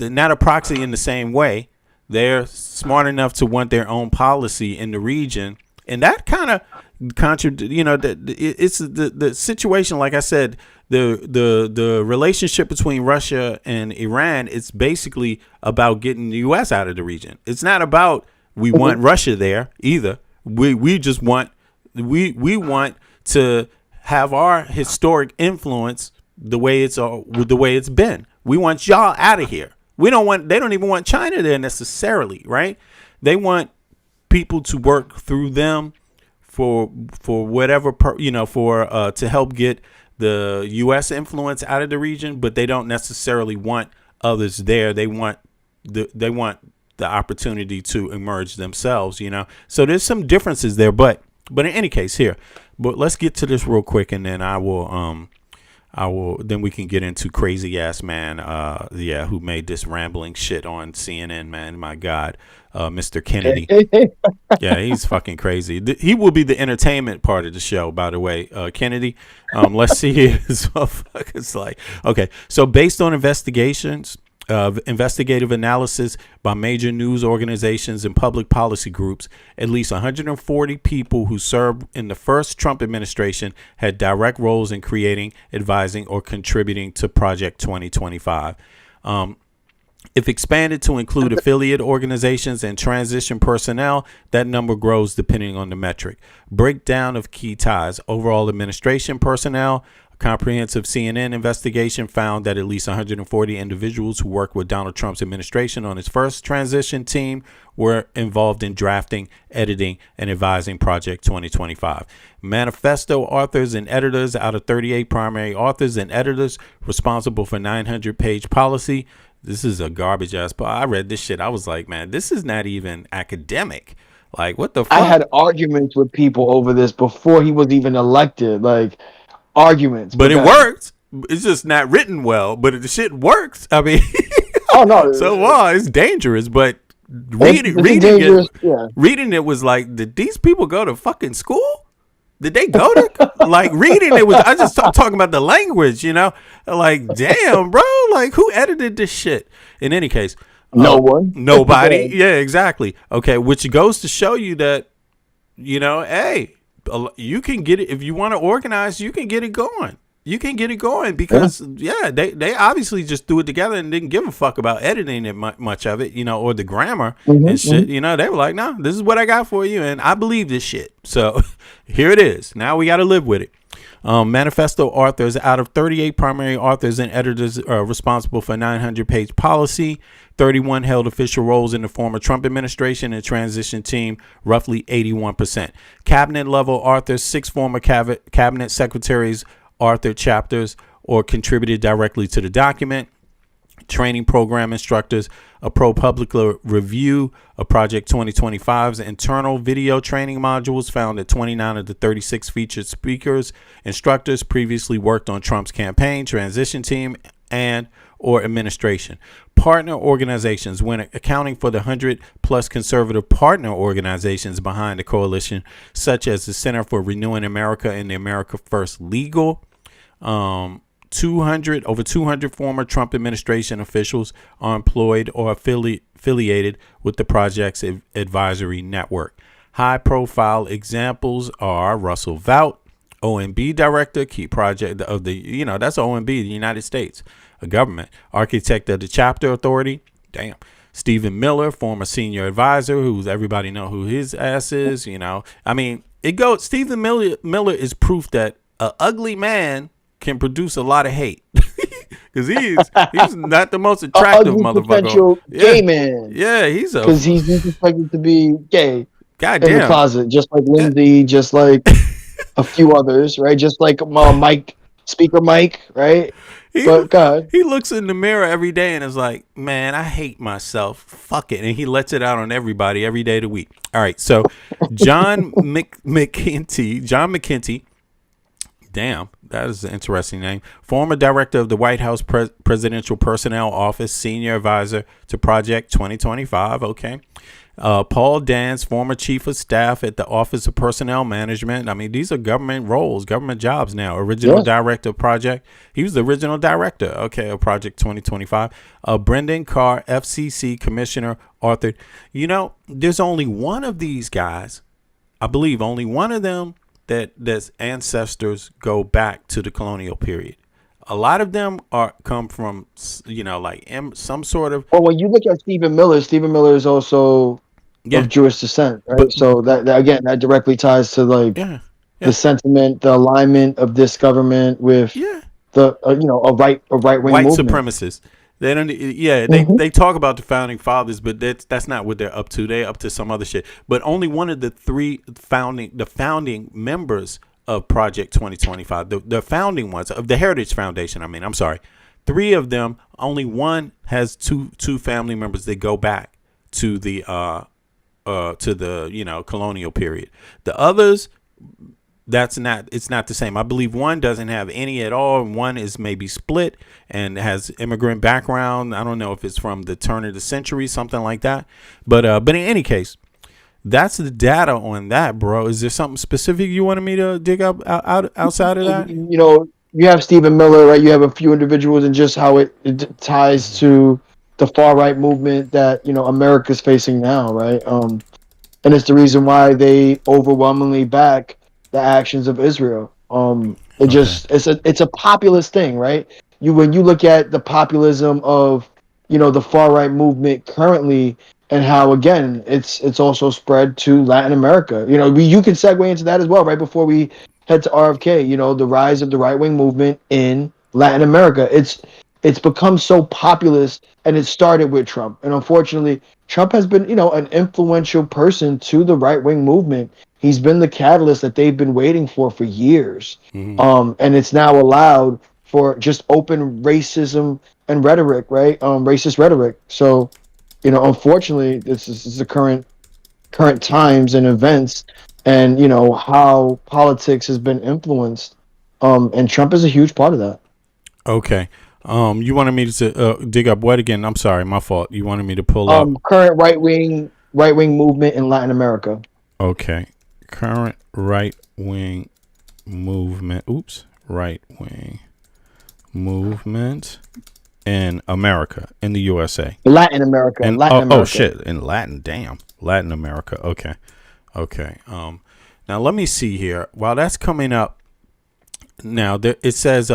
not a proxy in the same way. They're smart enough to want their own policy in the region, and that kind of it's the situation. Like I said, the relationship between Russia and Iran, it's basically about getting the U.S. out of the region. It's not about we want Russia there either. We just want we want to have our historic influence the way it's been. We want y'all out of here. They don't even want China there necessarily, right? They want people to work through them for whatever, to help get the U.S. influence out of the region, but they don't necessarily want others there. They want the opportunity to emerge themselves, So there's some differences there, but in any case here, but let's get to this real quick, and then then we can get into crazy ass man, who made this rambling shit on CNN, man. My God, Mr. Kennedy. Yeah, he's fucking crazy. He will be the entertainment part of the show, by the way. Kennedy. Let's see his motherfuckers like. Okay, so based on investigations, investigative analysis by major news organizations and public policy groups, at least 140 people who served in the first Trump administration had direct roles in creating, advising, or contributing to Project 2025. If expanded to include affiliate organizations and transition personnel, that number grows depending on the metric. Breakdown of key ties. Overall administration personnel. A comprehensive CNN investigation found that at least 140 individuals who worked with Donald Trump's administration on his first transition team were involved in drafting, editing, and advising Project 2025. Manifesto authors and editors. Out of 38 primary authors and editors responsible for 900-page policy. This is a garbage ass. But I read this shit. I was like, man, this is not even academic. Like, what the fuck? I had arguments with people over this before he was even elected. Like, arguments. But it worked. It's just not written well. But the shit works. I mean, oh no. So it's dangerous. But reading it was like, did these people go to fucking school? Did they go to like reading it was? I just talking about the language, Like, damn, bro. Like, who edited this shit? In any case, no one, nobody. Yeah, exactly. Okay, which goes to show you that, hey, you can get it if you want to organize. You can get it going. You can get it going because they obviously just threw it together and didn't give a fuck about editing it much of it, or the grammar and shit. They were like, no, this is what I got for you, and I believe this shit. So here it is. Now we got to live with it. Manifesto authors. Out of 38 primary authors and editors responsible for 900-page policy, 31 held official roles in the former Trump administration and transition team, roughly 81%. Cabinet level authors. 6 former cabinet secretaries authored chapters or contributed directly to the document. Training program instructors. A ProPublica review of Project 2025's internal video training modules found that 29 of the 36 featured speakers, instructors previously worked on Trump's campaign, transition team, and or administration. Partner organizations. When accounting for the 100+ conservative partner organizations behind the coalition, such as the Center for Renewing America and the America First Legal, over 200 former Trump administration officials are employed or affiliated with the project's advisory network. High-profile examples are Russell Vought, OMB director, key project of the, that's OMB, the United States, a government, architect of the chapter authority. Damn. Stephen Miller, former senior advisor, who's everybody know who his ass is. I mean, Stephen Miller is proof that an ugly man can produce a lot of hate because he's not the most attractive motherfucker. Gay man. Yeah, because he's expected to be gay. Goddamn. In the closet, just like Lindsay, just like a few others, right? Just like Speaker Mike, right? But God, he looks in the mirror every day and is like, man, I hate myself. Fuck it. And he lets it out on everybody every day of the week. All right. So John McKenty. Damn, that is an interesting name. Former director of the White House Presidential Personnel Office, senior advisor to Project 2025. Okay. Paul Dance, former chief of staff at the Office of Personnel Management. I mean, these are government roles, government jobs now. Original director of Project. He was the original director, of Project 2025. Brendan Carr, FCC commissioner, authored. There's only one of these guys, I believe only one of them, that's ancestors go back to the colonial period. A lot of them come from, some sort of. Well, when you look at Stephen Miller is also of Jewish descent, right? So that again, that directly ties to the sentiment, the alignment of this government with the a right wing white movement. Supremacists. They don't. They talk about the founding fathers, but that's not what they're up to. They're up to some other shit. But only one of the three founding members of Project 2025, the founding ones of the Heritage Foundation. I'm sorry, 3 of them. Only one has two family members that go back to the colonial period. The others, it's not the same. I believe one doesn't have any at all, and one is maybe split and has immigrant background. I don't know if it's from the turn of the century, something like that. But in any case, that's the data on that, bro. Is there something specific you wanted me to dig up outside of that? You have Stephen Miller, right? You have a few individuals, and just how it ties to the far right movement that America's facing now, right? And it's the reason why they overwhelmingly back the actions of Israel. It's a populist thing, right? When you look at the populism of the far right movement currently, and how again it's also spread to Latin America. You can segue into that as well, right before we head to RFK. The rise of the right wing movement in Latin America. It's become so populist, and it started with Trump. And unfortunately, Trump has been an influential person to the right wing movement. He's been the catalyst that they've been waiting for years. And it's now allowed for just open racism and rhetoric, right? Racist rhetoric. So, unfortunately, this is the current times and events, and how politics has been influenced. And Trump is a huge part of that. Okay. You wanted me to dig up what again? I'm sorry, my fault. You wanted me to pull up current right wing movement in Latin America. Okay. Current right wing movement. Right wing movement in America, in the USA. Latin America. Oh shit, in Latin. Damn. Latin America. Okay. Now let me see here. While that's coming up, now it says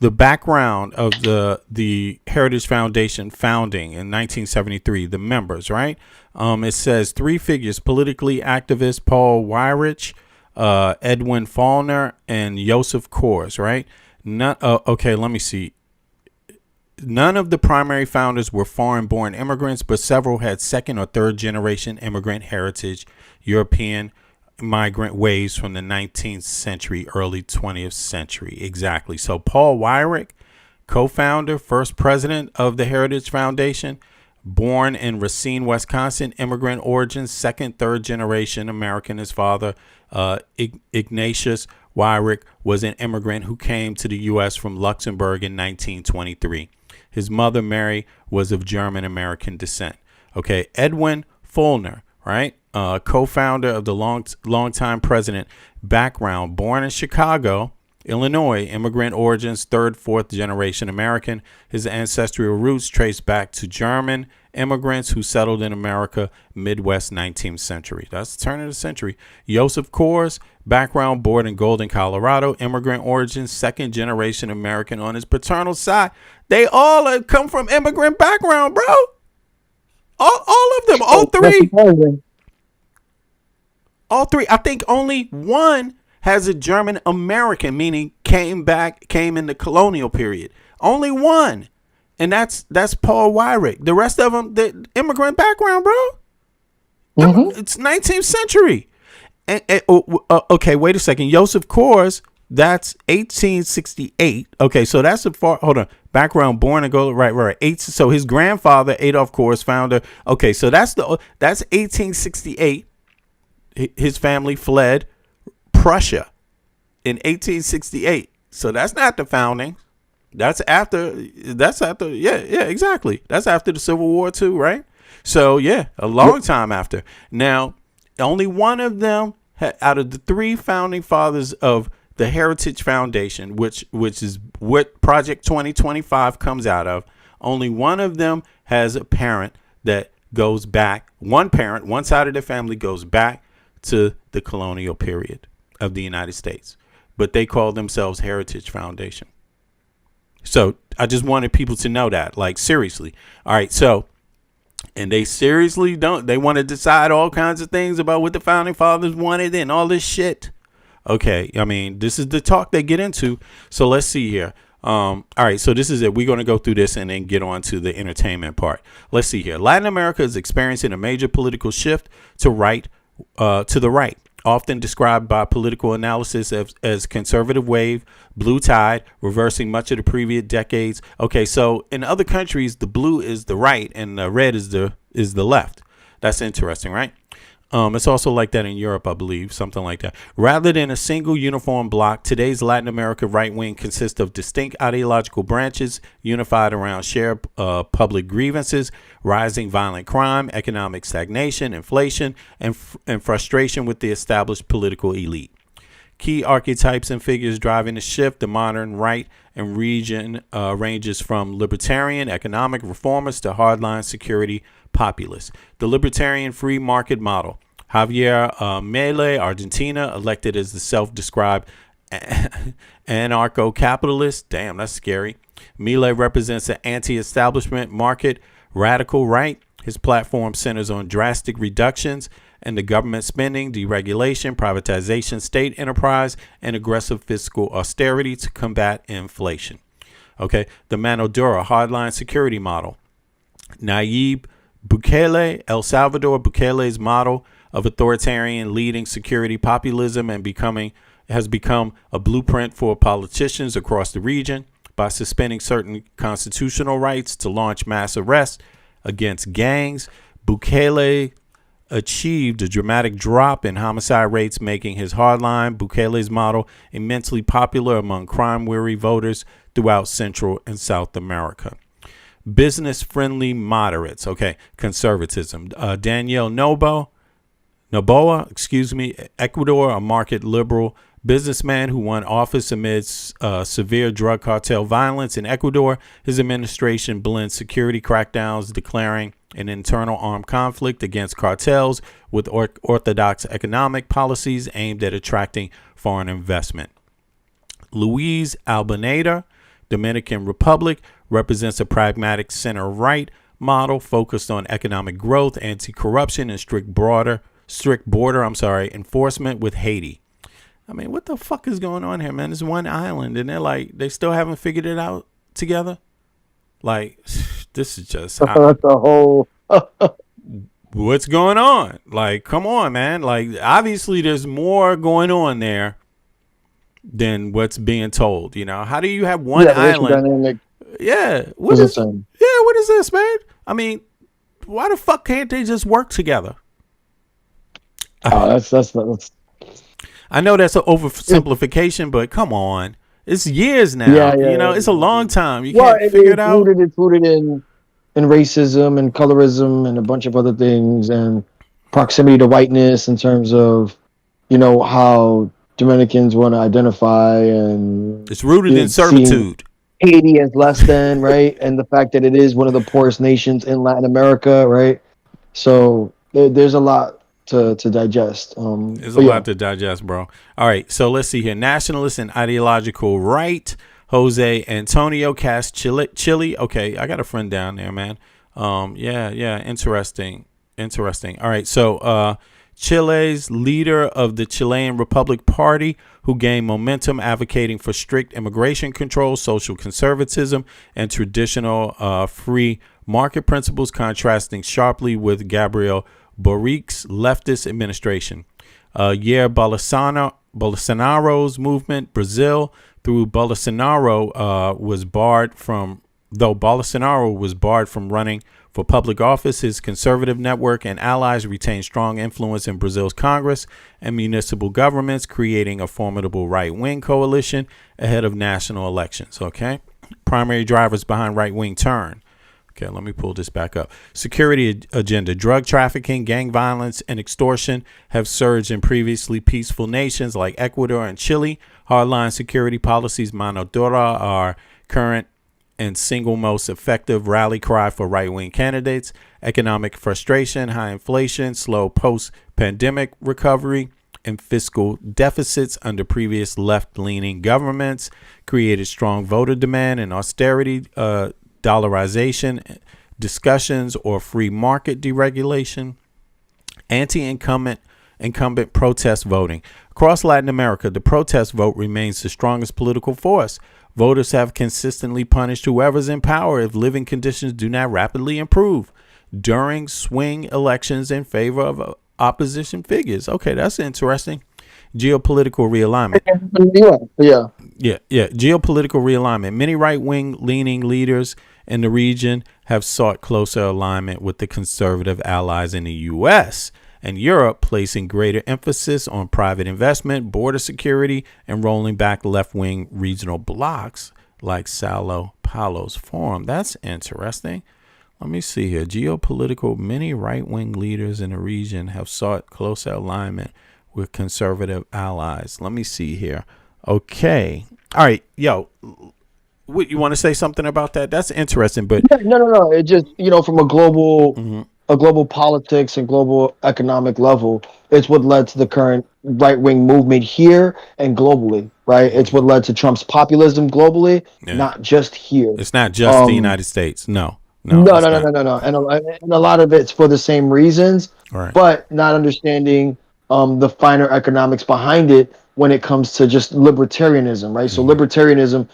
the background of the Heritage Foundation founding in 1973, the members, right? It says three figures: politically activist Paul Weyrich, Edwin Faulkner, and Joseph Kors, right? Okay, let me see. None of the primary founders were foreign-born immigrants, but several had second or third-generation immigrant heritage, European migrant waves from the 19th century, early 20th century. Exactly. So Paul Weyrich, co-founder, first president of the Heritage Foundation, born in Racine, Wisconsin, immigrant origins, second, third generation American. His father, Ignatius Weyrich, was an immigrant who came to the U.S. from Luxembourg in 1923. His mother, Mary, was of German-American descent. Okay, Edwin Faulkner, right? Co-founder of the longtime president, background, born in Chicago, Illinois, immigrant origins, third, fourth generation American. His ancestral roots trace back to German immigrants who settled in America, Midwest 19th century. That's the turn of the century. Joseph Kors, background, born in Golden, Colorado, immigrant origins, second generation American on his paternal side. They all have come from immigrant background, bro. All of them, all three. All three. I think only one has a German American, meaning came in the colonial period. Only one. And that's Paul Weyrich. The rest of them, the immigrant background, bro. It's 19th century. Okay, wait a second. Joseph Kors, that's 1868. Okay, so that's hold on. Background, born and go right. So his grandfather, Adolf Kors, founder. Okay, so that's 1868. His family fled Prussia in 1868. So that's not the founding. That's after. Yeah, exactly. That's after the Civil War too, right? So yeah, a long time after. Now, only one of them out of the three founding fathers of the Heritage Foundation, which is what Project 2025 comes out of, only one of them has a parent that goes back. One parent, one side of the family goes back to the colonial period of the United States, but they call themselves Heritage Foundation. So I just wanted people to know that, like, seriously. All right. So, and they seriously they want to decide all kinds of things about what the founding fathers wanted and all this shit. Okay. I mean, this is the talk they get into. So let's see here. All right. So this is it. We're going to go through this and then get on to the entertainment part. Let's see here. Latin America is experiencing a major political shift to the right, often described by political analysis as conservative wave, blue tide, reversing much of the previous decades. Okay, so in other countries, the blue is the right and the red is the left. That's interesting, right? It's also like that in Europe, I believe, something like that. Rather than a single uniform bloc, today's Latin America right wing consists of distinct ideological branches unified around shared public grievances, rising violent crime, economic stagnation, inflation, and frustration with the established political elite. Key archetypes and figures driving the shift, the modern right and region ranges from libertarian economic reformers to hardline security populists. The libertarian free market model. Javier Milei, Argentina, elected as the self-described anarcho-capitalist. Damn, that's scary. Milei represents an anti-establishment market radical right. His platform centers on drastic reductions in the government spending, deregulation, privatization, state enterprise, and aggressive fiscal austerity to combat inflation. Okay, the Mano Dura hardline security model. Nayib Bukele, El Salvador. Bukele's model of authoritarian leading security populism and has become a blueprint for politicians across the region by suspending certain constitutional rights to launch mass arrests against gangs. Bukele achieved a dramatic drop in homicide rates, making his hardline Bukele's model immensely popular among crime-weary voters throughout Central and South America. Business-friendly moderates, conservatism. Daniel Noboa, Ecuador, a market liberal businessman who won office amidst severe drug cartel violence in Ecuador. His administration blends security crackdowns, declaring an internal armed conflict against cartels with orthodox economic policies aimed at attracting foreign investment. Luis Abinader, Dominican Republic, represents a pragmatic center-right model focused on economic growth, anti-corruption, and strict border enforcement with Haiti. I mean, what the fuck is going on here, man? It's one island, and they still haven't figured it out together. Like, this is just that's a whole. What's going on? Like, come on, man. Like, obviously, there's more going on there than what's being told. You know, how do you have one island? Dynamic. Yeah, what is this, man? I mean, why the fuck can't they just work together? That's. I know that's an oversimplification, but come on, it's years now. It's a long time. You can't figure it out. It's rooted in racism and colorism and a bunch of other things, and proximity to whiteness in terms of, how Dominicans want to identify, and it's rooted in servitude. Haiti as less than, right? And the fact that it is one of the poorest nations in Latin America, right? So there's a lot to digest. There's a lot to digest, bro. All right, so let's see here. Nationalist and ideological right. Jose Antonio Cast Chile. Okay, I got a friend down there, man. Interesting. All right, so Chile's leader of the Chilean Republic Party, who gained momentum advocating for strict immigration control, social conservatism, and traditional free market principles, contrasting sharply with Gabriel Boric's leftist administration. Jair Bolsonaro's movement, Brazil, Bolsonaro was barred from running for public office, his conservative network and allies retained strong influence in Brazil's Congress and municipal governments, creating a formidable right-wing coalition ahead of national elections. Okay, primary drivers behind right-wing turn. Okay, let me pull this back up. Security agenda. Drug trafficking, gang violence, and extortion have surged in previously peaceful nations like Ecuador and Chile. Hardline security policies, Mano Dura, are current and single most effective rally cry for right-wing candidates. Economic frustration, high inflation, slow post-pandemic recovery, and fiscal deficits under previous left-leaning governments created strong voter demand and austerity, dollarization discussions or free market deregulation. Anti-incumbent protest voting. Across Latin America, the protest vote remains the strongest political force. Voters have consistently punished whoever's in power if living conditions do not rapidly improve during swing elections in favor of opposition figures. Okay, that's interesting. Geopolitical realignment. Geopolitical realignment. Many right-wing leaning leaders in the region have sought closer alignment with the conservative allies in the U.S. and Europe, placing greater emphasis on private investment, border security, and rolling back left-wing regional blocs like Sao Paulo's Forum. That's interesting. Let me see here. Geopolitical, many right-wing leaders in the region have sought closer alignment with conservative allies. Let me see here. Okay. All right. Yo, you want to say something about that? That's interesting, but No. It just, from a global politics and global economic level, it's what led to the current right-wing movement here and globally, right? It's what led to Trump's populism globally, not just here. It's not just the United States. No. No. And a lot of it's for the same reasons, right, but not understanding the finer economics behind it when it comes to just libertarianism, right? So libertarianism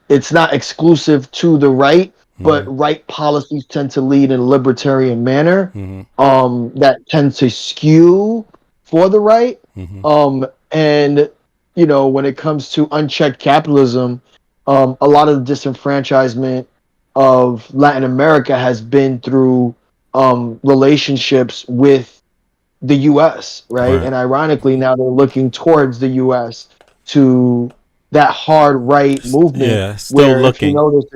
it's not exclusive to the right, but right policies tend to lead in a libertarian manner that tends to skew for the right. And, when it comes to unchecked capitalism, a lot of the disenfranchisement of Latin America has been through relationships with the U.S., right? And ironically, now they're looking towards the U.S. to that hard right movement. Yeah, still where looking. If you notice,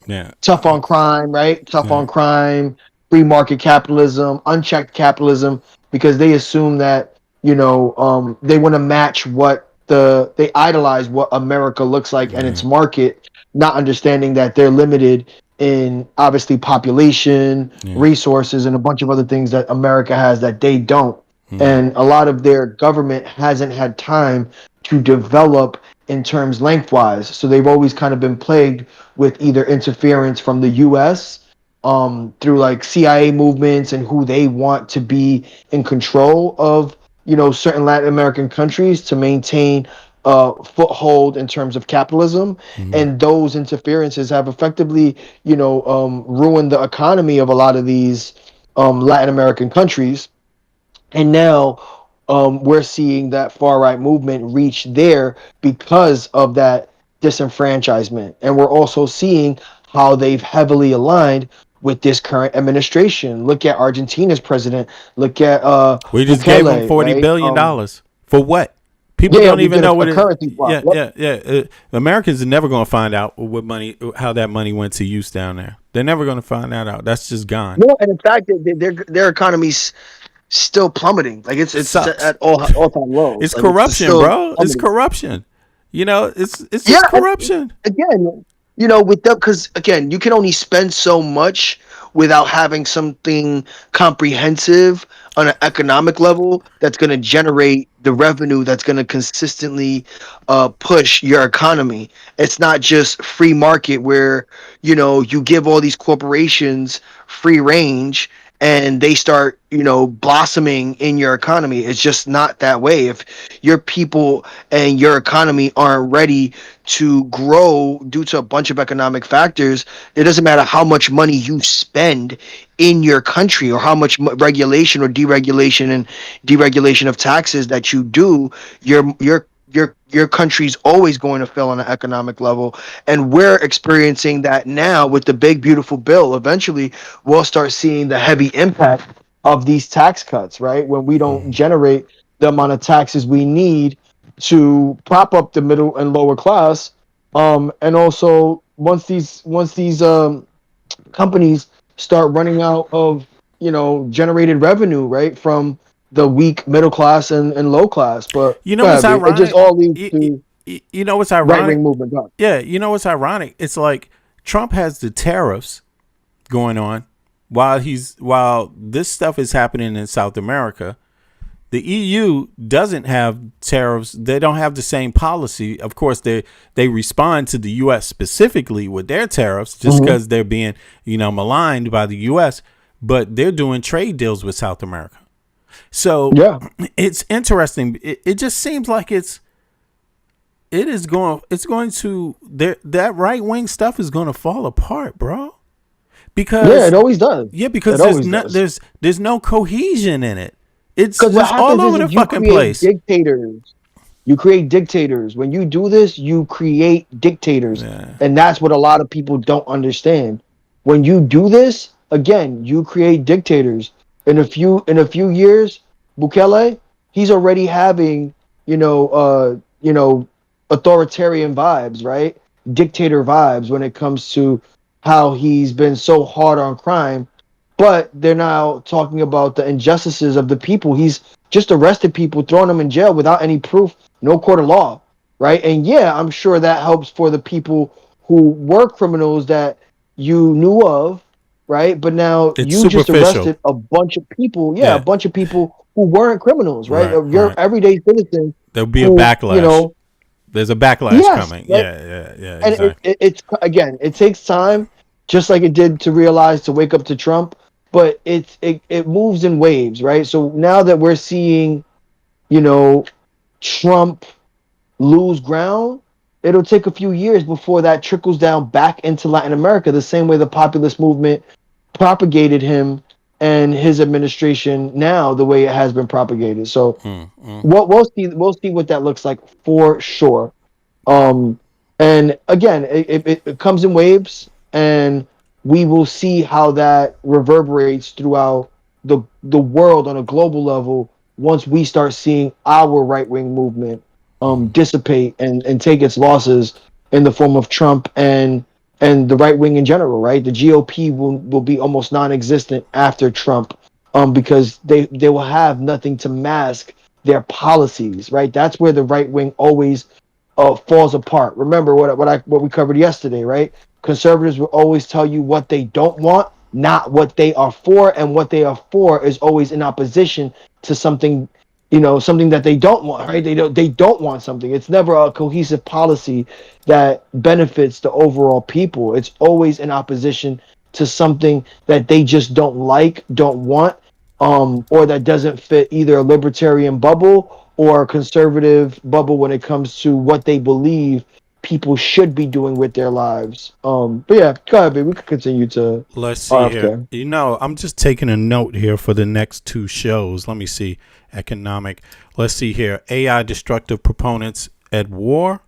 it's tough on crime, right? Tough on crime, free market capitalism, unchecked capitalism, because they assume that they want to match what they idolize what America looks like and its market, not understanding that they're limited in obviously population, resources, and a bunch of other things that America has that they don't. And a lot of their government hasn't had time to develop in terms lengthwise. So they've always kind of been plagued with either interference from the U.S. Through like CIA movements and who they want to be in control of, certain Latin American countries to maintain foothold in terms of capitalism. And those interferences have effectively, ruined the economy of a lot of these Latin American countries. And now we're seeing that far right movement reach there because of that disenfranchisement. And we're also seeing how they've heavily aligned with this current administration. Look at Argentina's president. Look at we just Bukele, gave them $40 billion for what? People don't even know what Americans are never going to find out how that money went to use down there. They're never going to find that out. That's just gone. No, and in fact, their economy's still plummeting. Like it's at all time lows. It's like, corruption, bro. It's corruption. It's just corruption. Again, with them, because again, you can only spend so much without having something comprehensive on an economic level that's going to generate the revenue that's going to consistently push your economy. It's not just free market where you give all these corporations free range and they start, blossoming in your economy. It's just not that way. If your people and your economy aren't ready to grow due to a bunch of economic factors, it doesn't matter how much money you spend in your country or how much regulation or deregulation of taxes that you do, your country's always going to fail on an economic level. And we're experiencing that now with the big, beautiful bill. Eventually, we'll start seeing the heavy impact of these tax cuts, right? When we don't generate the amount of taxes we need to prop up the middle and lower class. And also, once these companies start running out of, generated revenue, right, from the weak middle class and low class. But what's ironic? It just all leads to what's ironic? Right-wing movement. Yeah, what's ironic? It's like Trump has the tariffs going on while this stuff is happening in South America. The EU doesn't have tariffs. They don't have the same policy. Of course, they respond to the U.S. specifically with their tariffs just because they're being maligned by the U.S. But they're doing trade deals with South America. So it's interesting. It just seems like that right wing stuff is going to fall apart, bro. Because it always does. Yeah, because there's no cohesion in it. It's just all over the fucking place. You create dictators. When you do this, you create dictators, and that's what a lot of people don't understand. when you do this, again, you create dictators. In a few years, Bukele, he's already having, authoritarian vibes, right? Dictator vibes when it comes to how he's been so hard on crime. But they're now talking about the injustices of the people. He's just arrested people, throwing them in jail without any proof, no court of law, right? And yeah, I'm sure that helps for the people who were criminals that you knew of, right? But now It's you just superficial. arrested a bunch of people, Yeah. a bunch of people who weren't criminals, right? Right, Your right. everyday citizen. There'll be a who, backlash. There's a backlash yes, coming. right? Yeah, And exactly. it's again, it takes time, just like it did to realize to wake up to Trump, but it moves in waves, right? So now that we're seeing, Trump lose ground, it'll take a few years before that trickles down back into Latin America, the same way the populist movement propagated him and his administration now, the way it has been propagated. So we'll see what that looks like for sure. And again, it comes in waves, and we will see how that reverberates throughout the world on a global level once we start seeing our right wing movement dissipate and take its losses in the form of Trump and the right wing in general, right? The GOP will be almost non-existent after Trump, because they will have nothing to mask their policies, right? That's where the right wing always falls apart. Remember what we covered yesterday, right? Conservatives will always tell you what they don't want, not what they are for, and what they are for is always in opposition to something, something that they don't want, right? They don't want something. It's never a cohesive policy that benefits the overall people. It's always in opposition to something that they just don't like, don't want, or that doesn't fit either a libertarian bubble or a conservative bubble when it comes to what they believe people should be doing with their lives. But yeah, go ahead, babe. We can continue to Let's see RFK. here. I'm just taking a note here for the next two shows. Let me see. Economic. Let's see here. AI destructive proponents at war.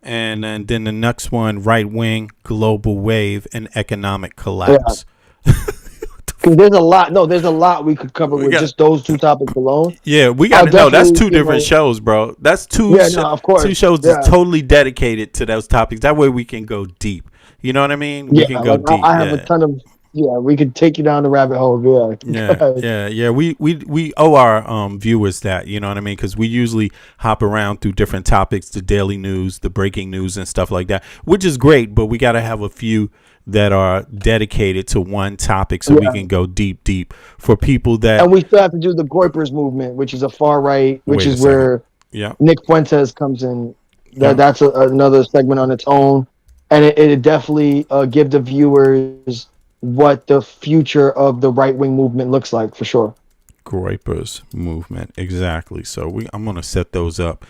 And then the next one, right wing, global wave, and economic collapse. Because there's a lot. No, there's a lot we could cover with just those two topics alone. Yeah, we got to know. That's two different shows, bro. That's two of course. two shows Yeah. that's totally dedicated to those topics. That way we can go deep. You know what I mean? We can go deep. I have a ton of. Yeah, we could take you down the rabbit hole. Yeah. We owe our viewers that, you know what I mean? Because we usually hop around through different topics, the daily news, the breaking news, and stuff like that, which is great. But we got to have a few that are dedicated to one topic so we can go deep for people that. And we still have to do the Goipers movement, which is a far right, which Wait is a where Nick Fuentes comes in. That's another segment on its own, and it definitely give the viewers what the future of the right wing movement looks like for sure. Groypers movement, exactly. So I'm gonna set those up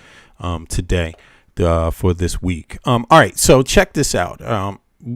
today for this week. All right, so check this out.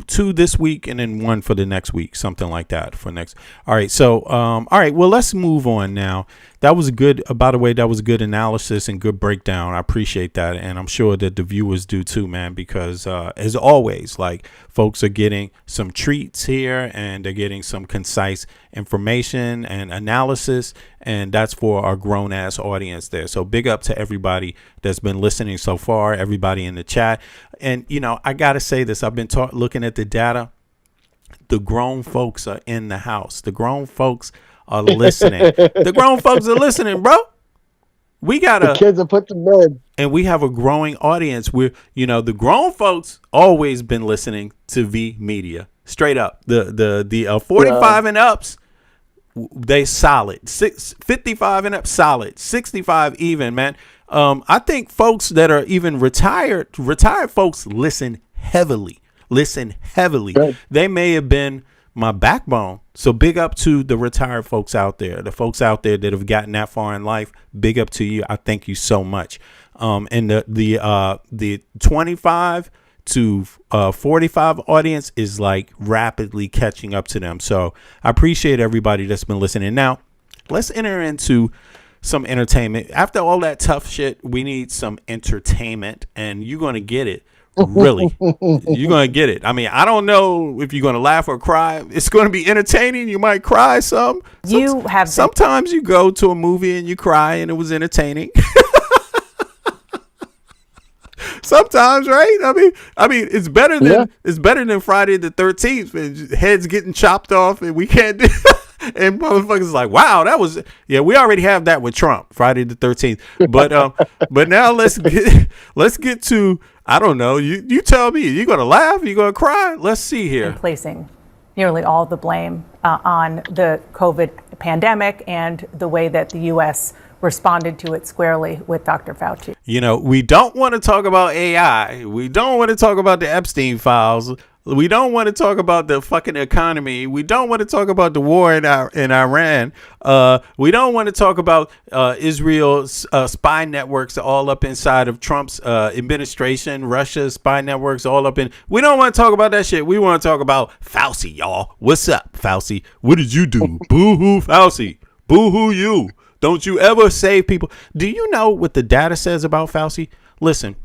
2 this week and then 1 for the next week, something like that for next. All right, so all right, well, let's move on now. That was good. By the way, that was good analysis and good breakdown. I appreciate that, and I'm sure that the viewers do too, man. Because as always, like, folks are getting some treats here, and they're getting some concise information and analysis, and that's for our grown ass audience there. So big up to everybody that's been listening so far, everybody in the chat. And I gotta say this. I've been looking at the data. The grown folks are in the house. The grown folks are listening. The grown folks are listening, bro. We got the kids are put to bed, and we have a growing audience. We're, the grown folks always been listening to V Media, straight up. The 45 and ups, they solid. 55 and up, solid. 65 even, man. I think folks that are even retired folks listen heavily. Right. They may have been my backbone. So big up to the retired folks out there, the folks out there that have gotten that far in life. Big up to you. I thank you so much. And the 25 to 45 audience is like rapidly catching up to them. So I appreciate everybody that's been listening. Now let's enter into some entertainment. After all that tough shit, we need some entertainment, and you're going to get it Really, you're gonna get it. I mean, I don't know if you're gonna laugh or cry. It's gonna be entertaining. You might cry some. Sometimes you go to a movie and you cry and it was entertaining. Sometimes, right? I mean, it's better than Friday the 13th. Heads getting chopped off and we can't do. And motherfuckers like, wow, that was we already have that with Trump, Friday the 13th. But now let's get to, I don't know. You tell me, you gonna laugh? You gonna cry? Let's see here. Placing nearly all the blame on the COVID pandemic and the way that the U.S. responded to it squarely with Dr. Fauci. You know, we don't want to talk about AI. We don't want to talk about the Epstein files. We don't want to talk about the fucking economy. We don't want to talk about the war in Iran. We don't want to talk about Israel's spy networks all up inside of Trump's administration, Russia's spy networks all up in. We don't want to talk about that shit. We want to talk about Fauci, y'all. What's up, Fauci? What did you do? Boo-hoo, Fauci. Boo-hoo, you. Don't you ever save people. Do you know what the data says about Fauci? Listen.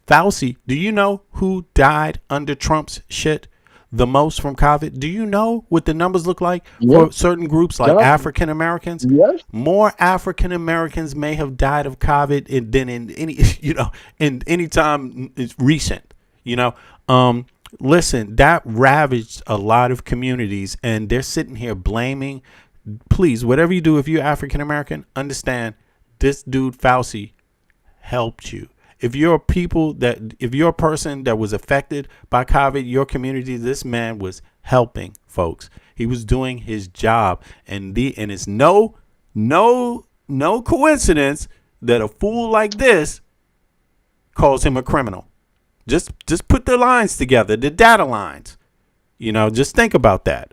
Fauci, do you know who died under Trump's shit the most from COVID? Do you know what the numbers look like for certain groups like African Americans? Yes. More African Americans may have died of COVID than in any time recent. Listen, that ravaged a lot of communities, and they're sitting here blaming. Please, whatever you do, if you're African American, understand this dude Fauci helped you. If you're a person that was affected by COVID, your community, this man was helping folks. He was doing his job, and it's no coincidence that a fool like this calls him a criminal. Just put the lines together, the data lines. Just think about that.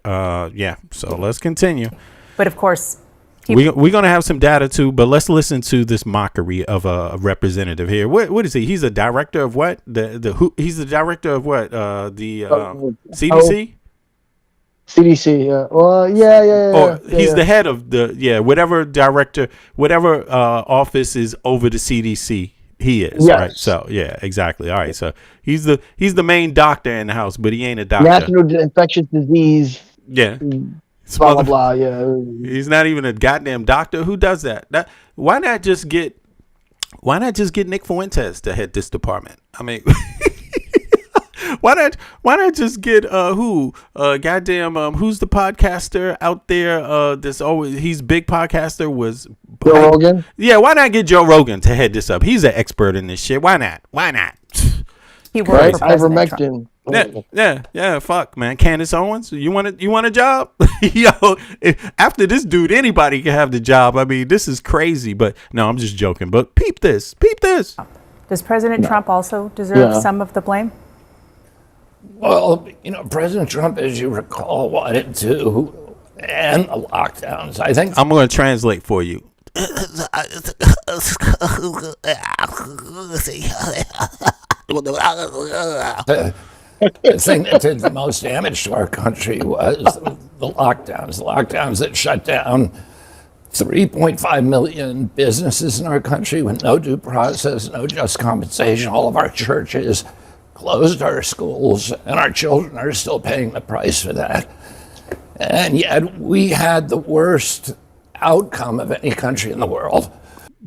So let's continue. But of course, we're going to have some data too, but let's listen to this mockery of a representative here. What is he? He's a director of what? He's the director of what? CDC? CDC, yeah. Well, yeah. He's the head of whatever director, whatever office is over the CDC. He is, right? So, yeah, exactly. All right. So he's the main doctor in the house, but he ain't a doctor. National Infectious Disease. Yeah. Blah, blah, blah, yeah. He's not even a goddamn doctor. Who does that? Why not just get Nick Fuentes to head this department? I mean, why not just get who's the podcaster out there? He's big podcaster was Joe Rogan. Yeah, why not get Joe Rogan to head this up? He's an expert in this shit. Why not? He worked for President Trump. Yeah. Fuck, man. Candace Owens, you want a job? Yo, after this dude, anybody can have the job. I mean, this is crazy. But no, I'm just joking. But peep this. Does President Trump also deserve some of the blame? Well, President Trump, as you recall, wanted to end the lockdowns. I think I'm going to translate for you. The thing that did the most damage to our country was the lockdowns. The lockdowns that shut down 3.5 million businesses in our country with no due process, no just compensation. All of our churches closed our schools, and our children are still paying the price for that. And yet we had the worst outcome of any country in the world.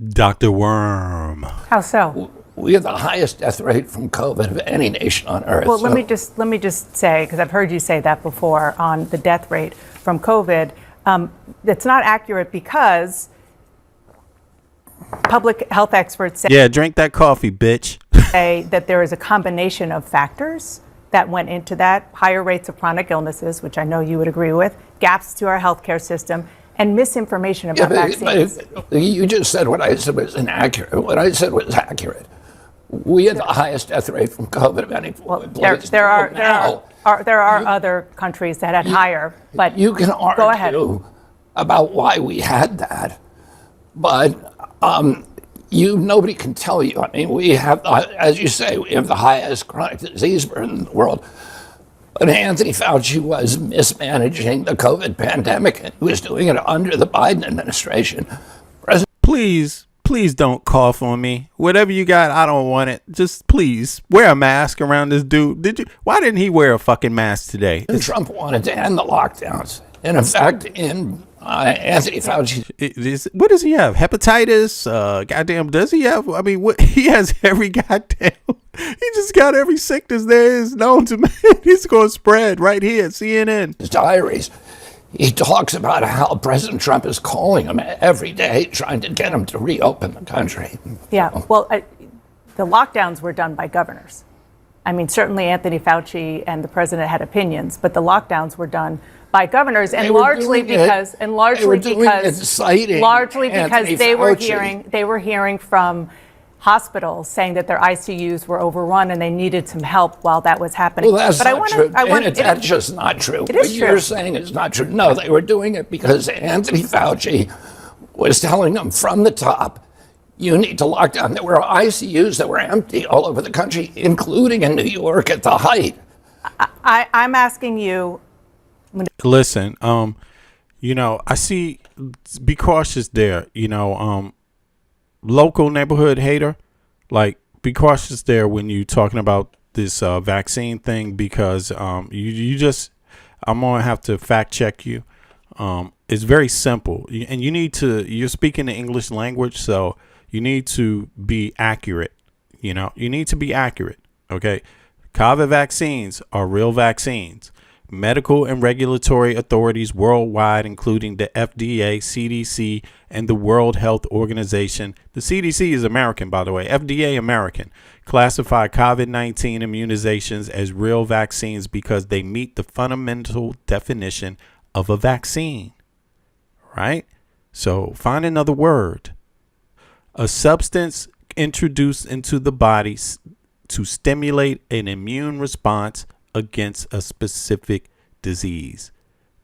Dr. Worm. How so? We have the highest death rate from COVID of any nation on earth. Well, let me just say, because I've heard you say that before on the death rate from COVID. That's not accurate because public health experts say, drink that coffee, bitch. say that there is a combination of factors that went into that: higher rates of chronic illnesses, which I know you would agree with, gaps to our healthcare system, and misinformation about vaccines. You just said what I said was inaccurate. What I said was accurate. We had the highest death rate from COVID of any place. There are other countries that had higher, but you can argue go ahead about why we had that, but nobody can tell you. I mean, we have, as you say, we have the highest chronic disease burden in the world. But Anthony Fauci was mismanaging the COVID pandemic, and he was doing it under the Biden administration. Please please don't cough on me. Whatever you got, I don't want it. Just please wear a mask around this dude. Why didn't he wear a fucking mask today? Trump wanted to end the lockdowns. In effect, Anthony Fauci. What does he have? Hepatitis? Goddamn, does he have? I mean, what? He has every goddamn. He just got every sickness there is known to man. He's going to spread right here at CNN. His diaries. He talks about how President Trump is calling him every day, trying to get him to reopen the country. Yeah, well, the lockdowns were done by governors. I mean, certainly Anthony Fauci and the president had opinions, but the lockdowns were done by governors, and largely because they were hearing from hospitals saying that their ICUs were overrun and they needed some help while that was happening. Well, that's not true. That's just not true. It is what true. You're saying is not true. No, they were doing it because Anthony Fauci was telling them from the top, you need to lock down. There were ICUs that were empty all over the country, including in New York at the height. I'm asking you. Listen, I see, be cautious there, local neighborhood hater, like, be cautious there when you talking about this vaccine thing, because you just, I'm gonna have to fact check you. It's very simple, and you're speaking the English language, so you need to be accurate. You need to be accurate. Okay, COVID vaccines are real vaccines. Medical and regulatory authorities worldwide, including the FDA, CDC, and the World Health Organization. The CDC is American, by the way. FDA American. Classify COVID-19 immunizations as real vaccines because they meet the fundamental definition of a vaccine. Right? So find another word. A substance introduced into the body to stimulate an immune response against a specific disease.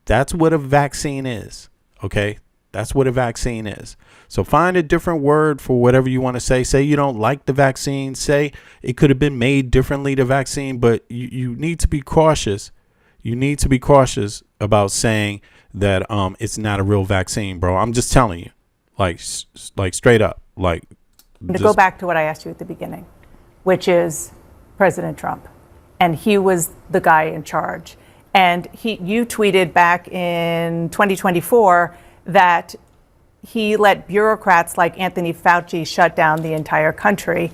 That's what a vaccine is. Okay, that's what a vaccine is. So find a different word for whatever you want to say. Say you don't like the vaccine. Say it could have been made differently, the vaccine, but you need to be cautious. You need to be cautious about saying that it's not a real vaccine, bro. I'm just telling you, like straight up, like. To go back to what I asked you at the beginning, which is President Trump. And he was the guy in charge. And you tweeted back in 2024 that he let bureaucrats like Anthony Fauci shut down the entire country.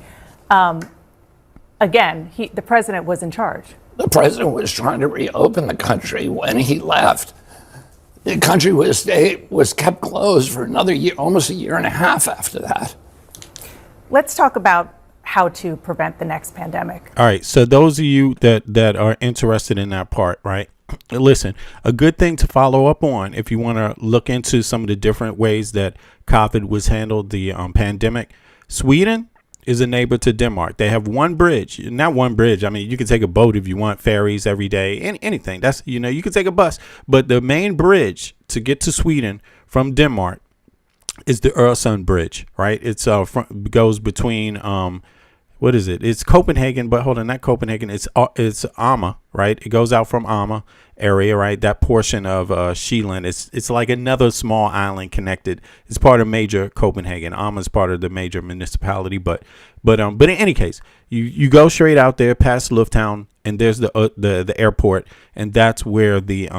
Again, the president was in charge. The president was trying to reopen the country when he left. The country was kept closed for another year, almost a year and a half after that. Let's talk about how to prevent the next pandemic. All right. So those of you that are interested in that part, right? Listen, a good thing to follow up on if you want to look into some of the different ways that COVID was handled, the pandemic. Sweden is a neighbor to Denmark. They have one bridge, not one bridge. I mean, you can take a boat if you want, ferries every day, anything. That's, you can take a bus. But the main bridge to get to Sweden from Denmark is the Öresund Bridge, right? It's goes between what is it? It's Copenhagen, but hold on, not Copenhagen. It's Amager, right? It goes out from Amager area, right? That portion of Sjælland. It's like another small island connected. It's part of major Copenhagen. Amager is part of the major municipality, but in any case, you go straight out there past Lufthavn, and there's the airport, and that's where the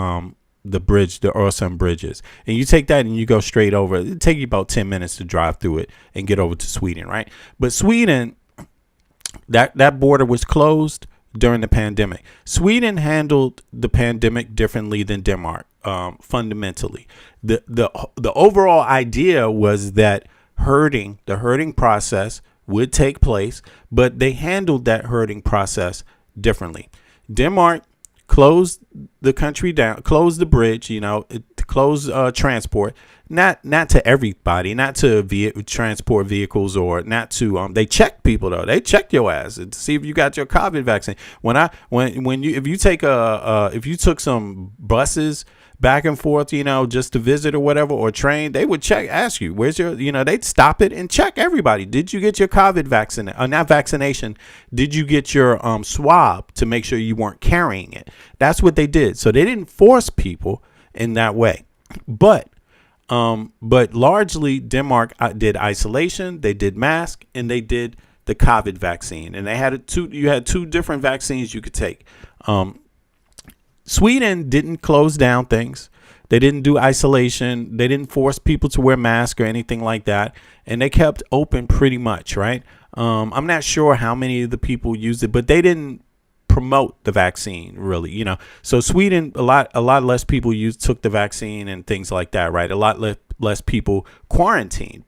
bridge, the Öresund Bridge is. And you take that and you go straight over. It'll take you about 10 minutes to drive through it and get over to Sweden, right? But Sweden, that border was closed during the pandemic. Sweden handled the pandemic differently than Denmark, fundamentally. The overall idea was that the herding process would take place, but they handled that herding process differently. Denmark closed the country down, closed the bridge, closed transport, not to everybody, not to transport vehicles, or not to they checked people though. They checked your ass to see if you got your COVID vaccine. If you took some buses back and forth, just to visit or whatever, or train, they would ask you, where's your, they'd stop it and check everybody. Did you get your COVID vaccine? Not vaccination. Did you get your swab to make sure you weren't carrying it? That's what they did. So they didn't force people in that way. But But largely Denmark did isolation, they did mask, and they did the COVID vaccine. And they had you had two different vaccines you could take. Sweden didn't close down things. They didn't do isolation. They didn't force people to wear masks or anything like that. And they kept open pretty much, right? I'm not sure how many of the people used it, but they didn't promote the vaccine really, So Sweden, a lot less people took the vaccine and things like that, right? A lot less people quarantined.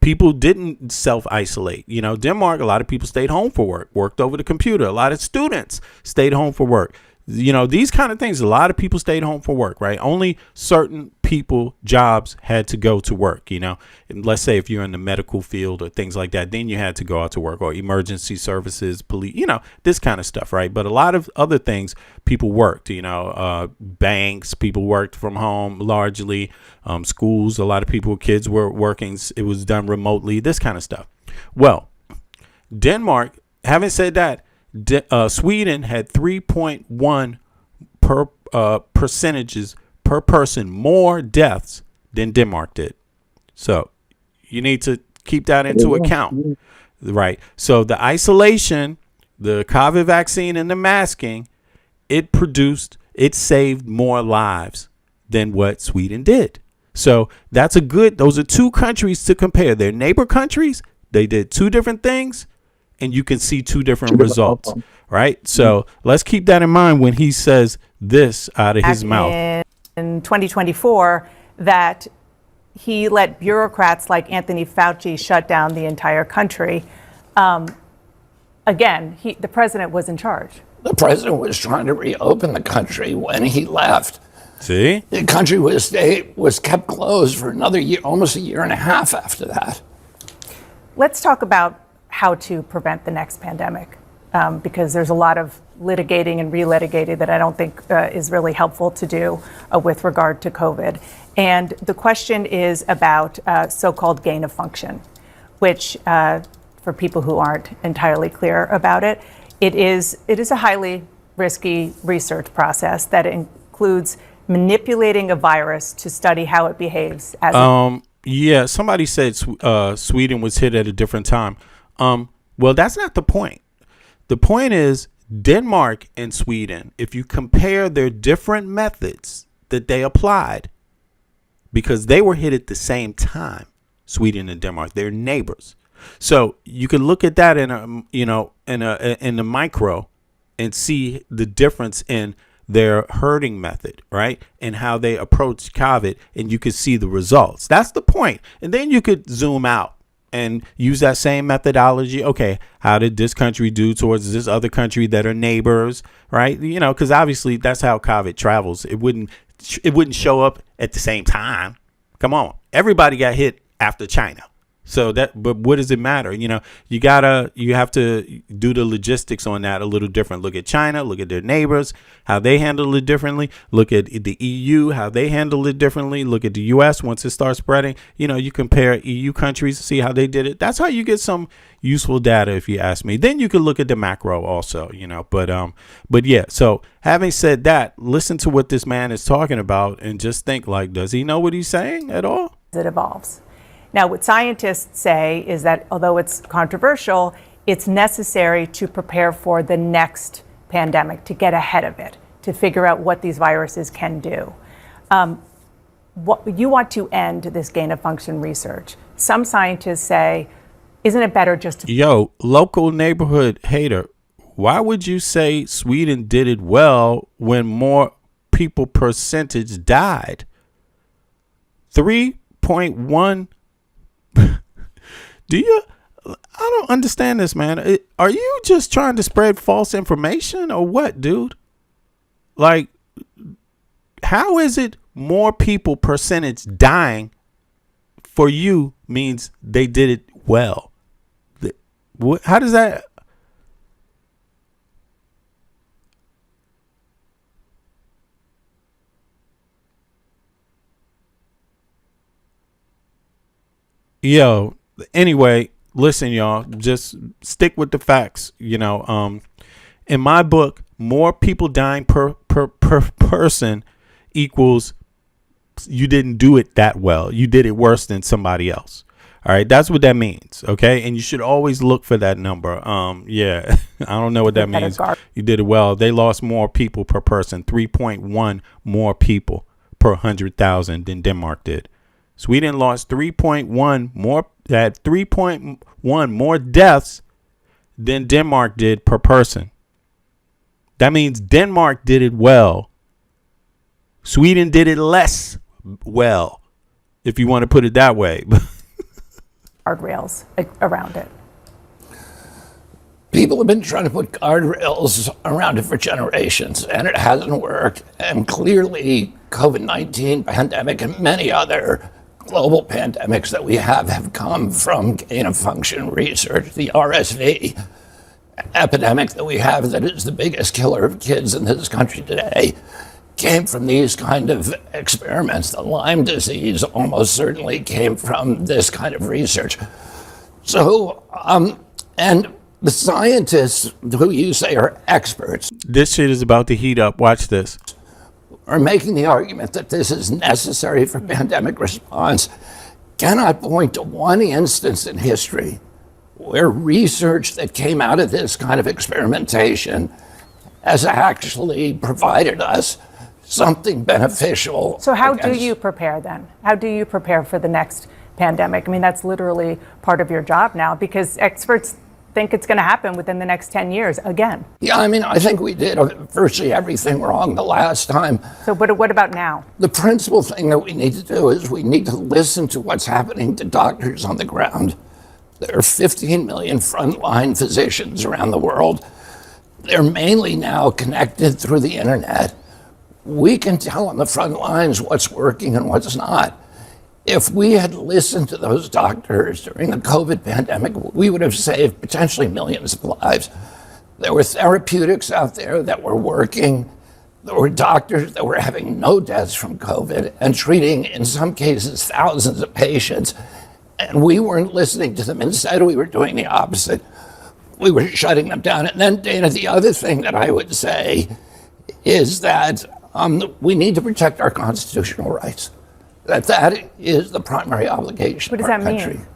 People didn't self-isolate. Denmark, a lot of people stayed home for work, worked over the computer. A lot of students stayed home for work. These kind of things, a lot of people stayed home for work, right? Only certain people, jobs had to go to work, And let's say if you're in the medical field or things like that, then you had to go out to work, or emergency services, police, this kind of stuff, right? But a lot of other things, people worked, banks, people worked from home largely, schools, a lot of people, kids were working. It was done remotely, this kind of stuff. Well, Denmark, having said that, Sweden had 3.1 percentages per person more deaths than Denmark did. So you need to keep that into account, right? So the isolation, the COVID vaccine, and the masking, it saved more lives than what Sweden did. So those are two countries to compare. They're neighbor countries. They did two different things, and you can see two different results, right? So let's keep that in mind when he says this out of his mouth. In 2024, that he let bureaucrats like Anthony Fauci shut down the entire country. Again, the president was in charge. The president was trying to reopen the country when he left. See? The country was kept closed for another year, almost a year and a half after that. Let's talk about how to prevent the next pandemic, because there's a lot of litigating and relitigating that I don't think is really helpful to do with regard to COVID. And the question is about so-called gain of function, which for people who aren't entirely clear about it, it is a highly risky research process that includes manipulating a virus to study how it behaves. Yeah, somebody said Sweden was hit at a different time. Well, that's not the point. The point is Denmark and Sweden, if you compare their different methods that they applied, because they were hit at the same time, Sweden and Denmark, they're neighbors. So you can look at that in the micro and see the difference in their herding method, right? And how they approach COVID, and you could see the results. That's the point. And then you could zoom out and use that same methodology. Okay, how did this country do towards this other country that are neighbors, right? Because obviously that's how COVID travels. It wouldn't show up at the same time. Come on, everybody got hit after China. But what does it matter? You have to do the logistics on that a little different. Look at China, look at their neighbors, how they handle it differently. Look at the EU, how they handle it differently. Look at the US once it starts spreading. You compare EU countries, see how they did it. That's how you get some useful data, if you ask me. Then you can look at the macro also, but yeah. So having said that, listen to what this man is talking about and just think, does he know what he's saying at all? It evolves. Now, what scientists say is that although it's controversial, it's necessary to prepare for the next pandemic, to get ahead of it, to figure out what these viruses can do. You want to end this gain of function research. Some scientists say, isn't it better just to... Local neighborhood hater, why would you say Sweden did it well when more people percentage died? 3.1. I don't understand this, man. Are you just trying to spread false information or what, dude? How is it more people percentage dying for you means they did it well? How does that? Anyway, listen, y'all, just stick with the facts. In my book, more people dying per person equals you didn't do it that well. You did it worse than somebody else. All right, that's what that means. Okay, and you should always look for that number. Yeah, I don't know what that means. You did it well. They lost more people per person, 3.1 more people per 100,000 than Denmark did. Sweden lost 3.1 more, had 3.1 more deaths than Denmark did per person. That means Denmark did it well. Sweden did it less well, if you want to put it that way. Guardrails around it. People have been trying to put guardrails around it for generations, and it hasn't worked. And clearly, COVID-19 pandemic and many other global pandemics that we have come from gain-of-function research. The RSV epidemic that we have, that is the biggest killer of kids in this country today, came from these kind of experiments. The Lyme disease almost certainly came from this kind of research. So, and the scientists who you say are experts. This shit is about to heat up. Watch this. Are making the argument that this is necessary for pandemic response. Cannot point to one instance in history where research that came out of this kind of experimentation has actually provided us something beneficial. So how do you prepare then? How do you prepare for the next pandemic? I mean, that's literally part of your job now, because experts think it's going to happen within the next 10 years again. Yeah, I mean, I think we did virtually everything wrong the last time. So what about now? The principal thing that we need to do is we need to listen to what's happening to doctors on the ground. There are 15 million frontline physicians around the world. They're mainly now connected through the internet. We can tell on the front lines what's working and what's not. If we had listened to those doctors during the COVID pandemic, we would have saved potentially millions of lives. There were therapeutics out there that were working. There were doctors that were having no deaths from COVID and treating, in some cases, thousands of patients. And we weren't listening to them. Instead, we were doing the opposite. We were shutting them down. And then, Dana, the other thing that I would say is that we need to protect our constitutional rights. That is the primary obligation of our country. What does that mean?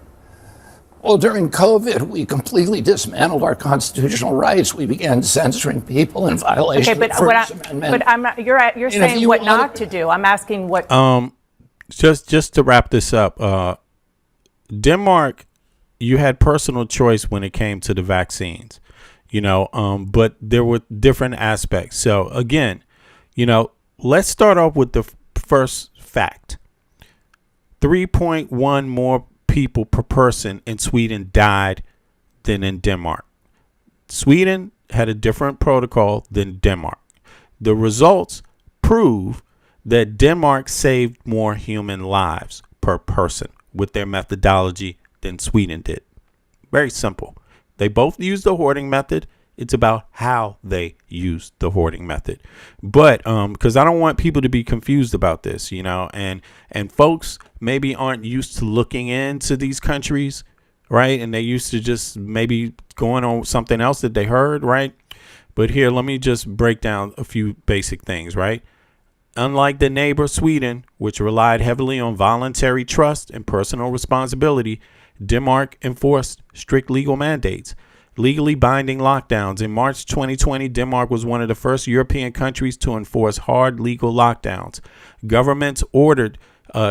Well, during COVID, we completely dismantled our constitutional rights. We began censoring people in violation of the First Amendment. But you're saying what not to do. I'm asking what. Just to wrap this up, Denmark, you had personal choice when it came to the vaccines, but there were different aspects. So again, let's start off with the first fact. 3.1 more people per person in Sweden died than in Denmark. Sweden had a different protocol than Denmark. The results prove that Denmark saved more human lives per person with their methodology than Sweden did. Very simple. They both used the hoarding method. It's about how they use the hoarding method. But because I don't want people to be confused about this, and folks maybe aren't used to looking into these countries, right? And they used to just maybe going on something else that they heard, right? But here, let me just break down a few basic things, right? Unlike the neighbor Sweden, which relied heavily on voluntary trust and personal responsibility, Denmark enforced strict legal mandates. Legally binding lockdowns. In March 2020, Denmark was one of the first European countries to enforce hard legal lockdowns. Governments ordered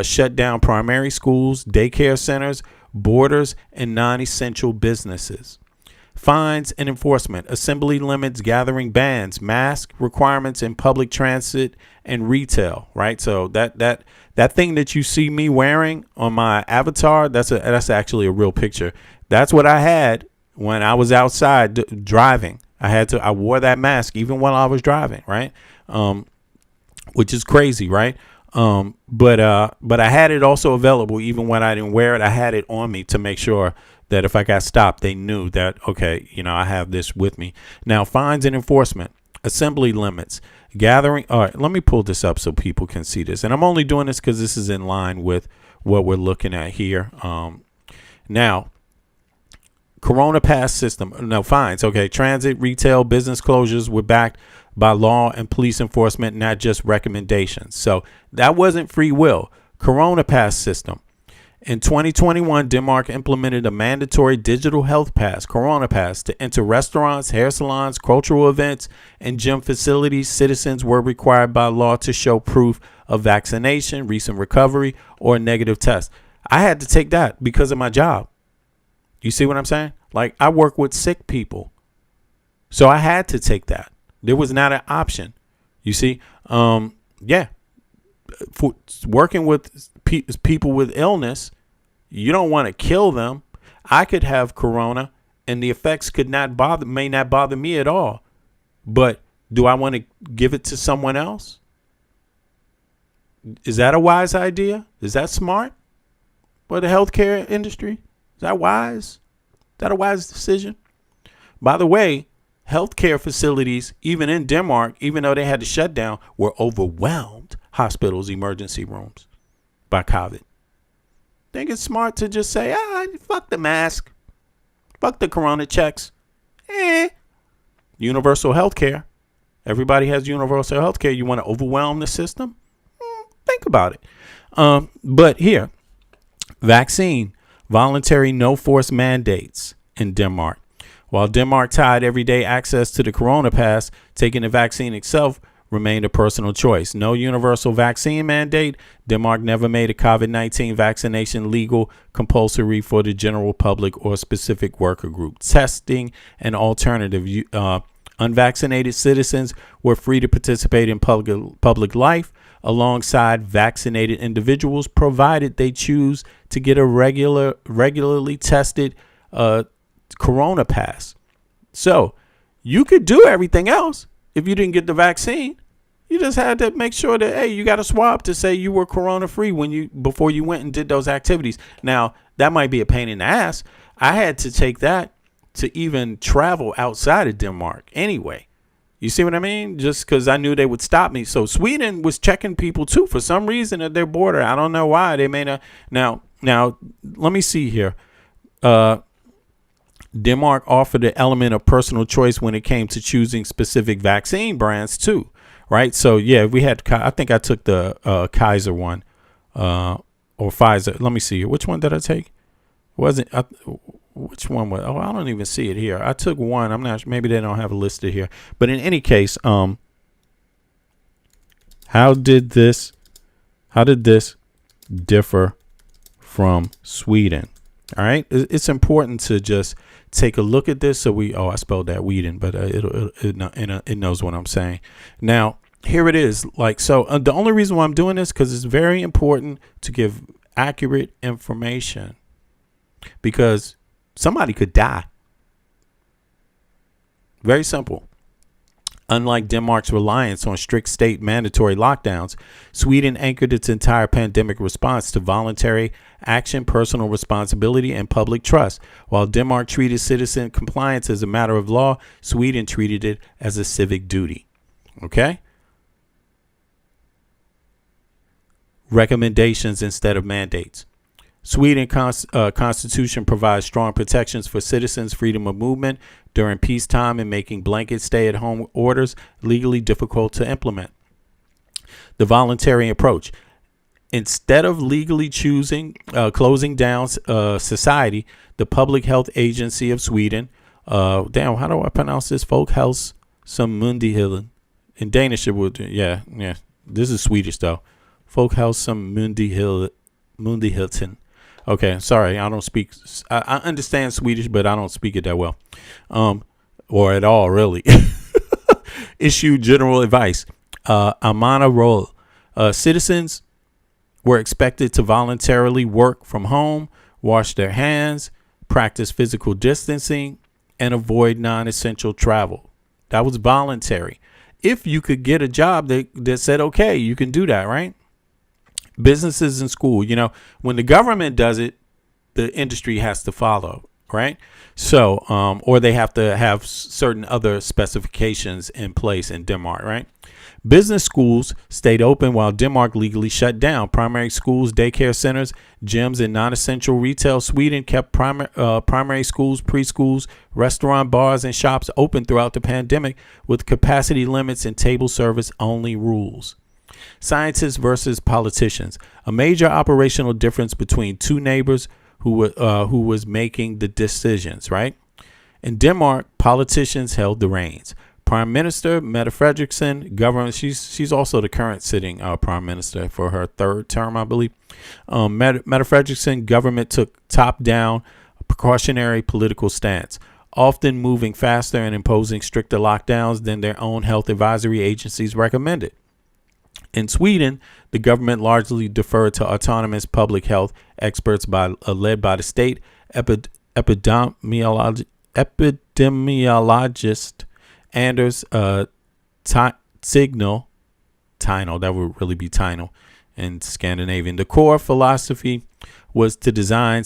shut down primary schools, daycare centers, borders, and non-essential businesses. Fines and enforcement. Assembly limits, gathering bans, mask requirements in public transit and retail. Right. So that thing that you see me wearing on my avatar, that's actually a real picture. That's what I had when I was outside driving. I wore that mask even while I was driving, right? Which is crazy, right? But I had it also available even when I didn't wear it. I had it on me to make sure that if I got stopped, they knew that, okay, I have this with me. Now, fines and enforcement, assembly limits, gathering. All right, let me pull this up so people can see this. And I'm only doing this because this is in line with what we're looking at here. Now, Corona Pass system. No, fines. Okay. Transit, retail, business closures were backed by law and police enforcement, not just recommendations. So that wasn't free will. Corona Pass system. In 2021, Denmark implemented a mandatory digital health pass, Corona Pass, to enter restaurants, hair salons, cultural events, and gym facilities. Citizens were required by law to show proof of vaccination, recent recovery, or a negative test. I had to take that because of my job. You see what I'm saying? Like, I work with sick people. So I had to take that. There was not an option. You see? Yeah. For working with people with illness, you don't want to kill them. I could have corona and the effects may not bother me at all. But do I want to give it to someone else? Is that a wise idea? Is that smart for the healthcare industry? Is that wise? Is that a wise decision? By the way, healthcare facilities, even in Denmark, even though they had to shut down, were overwhelmed. Hospitals, emergency rooms by COVID. Think it's smart to just say, fuck the mask. Fuck the corona checks. Universal health care. Everybody has universal health care. You want to overwhelm the system? Think about it. But here, vaccine, voluntary no force mandates in Denmark. While Denmark tied everyday access to the Corona Pass, taking the vaccine itself remained a personal choice. No universal vaccine mandate. Denmark never made a COVID-19 vaccination legal, compulsory for the general public or specific worker group. Testing an alternative. Unvaccinated citizens were free to participate in public life alongside vaccinated individuals, provided they choose to get a regularly tested Corona Pass. So you could do everything else if you didn't get the vaccine. You just had to make sure that, hey, you got a swab to say you were corona free before you went and did those activities. Now, that might be a pain in the ass. I had to take that to even travel outside of Denmark anyway. You see what I mean? Just because I knew they would stop me. So Sweden was checking people too for some reason at their border. I don't know why. They may not. Now, let me see here. Denmark offered an element of personal choice when it came to choosing specific vaccine brands too, right? So yeah, I think I took the Kaiser one or Pfizer. Let me see here. Which one did I take? Which one was? Oh, I don't even see it here. I took one. I'm not. Maybe they don't have it listed here. But in any case, how did this differ from Sweden? All right, it's important to just take a look at this. So I spelled that Whedon, but it knows what I'm saying. Now, here it is. The only reason why I'm doing this, because it's very important to give accurate information, because somebody could die. Very simple. Unlike Denmark's reliance on strict state mandatory lockdowns, Sweden anchored its entire pandemic response to voluntary action, personal responsibility, and public trust. While Denmark treated citizen compliance as a matter of law, Sweden treated it as a civic duty. Okay? Recommendations instead of mandates. Sweden constitution provides strong protections for citizens' freedom of movement during peacetime and making blanket stay-at-home orders legally difficult to implement. The voluntary approach. Instead of legally closing down society, the Public Health Agency of Sweden, how do I pronounce this? Folkhälsomyndigheten. In Danish, it would, yeah. This is Swedish though. Folkhälsomyndigheten. Okay, sorry, I don't speak. I understand Swedish, but I don't speak it that well, or at all, really. Issue general advice. Amana roll. Citizens were expected to voluntarily work from home, wash their hands, practice physical distancing, and avoid non-essential travel. That was voluntary. If you could get a job that said, okay, you can do that, right? Businesses and school, when the government does it, the industry has to follow, right? So, or they have to have certain other specifications in place in Denmark, right? Business schools stayed open while Denmark legally shut down. Primary schools, daycare centers, gyms, and non-essential retail. Sweden kept primary schools, preschools, restaurant, bars, and shops open throughout the pandemic with capacity limits and table service only rules. Scientists versus politicians. A major operational difference between two neighbors who was making the decisions, right? In Denmark, politicians held the reins. Prime Minister Mette Frederiksen, government. She's also the current sitting prime minister for her third term, I believe. Mette Frederiksen government took top-down, precautionary political stance, often moving faster and imposing stricter lockdowns than their own health advisory agencies recommended. In Sweden, the government largely deferred to autonomous public health experts led by the state epidemiologist Anders Tegnell, that would really be Tegnell in Scandinavian. The core philosophy was to design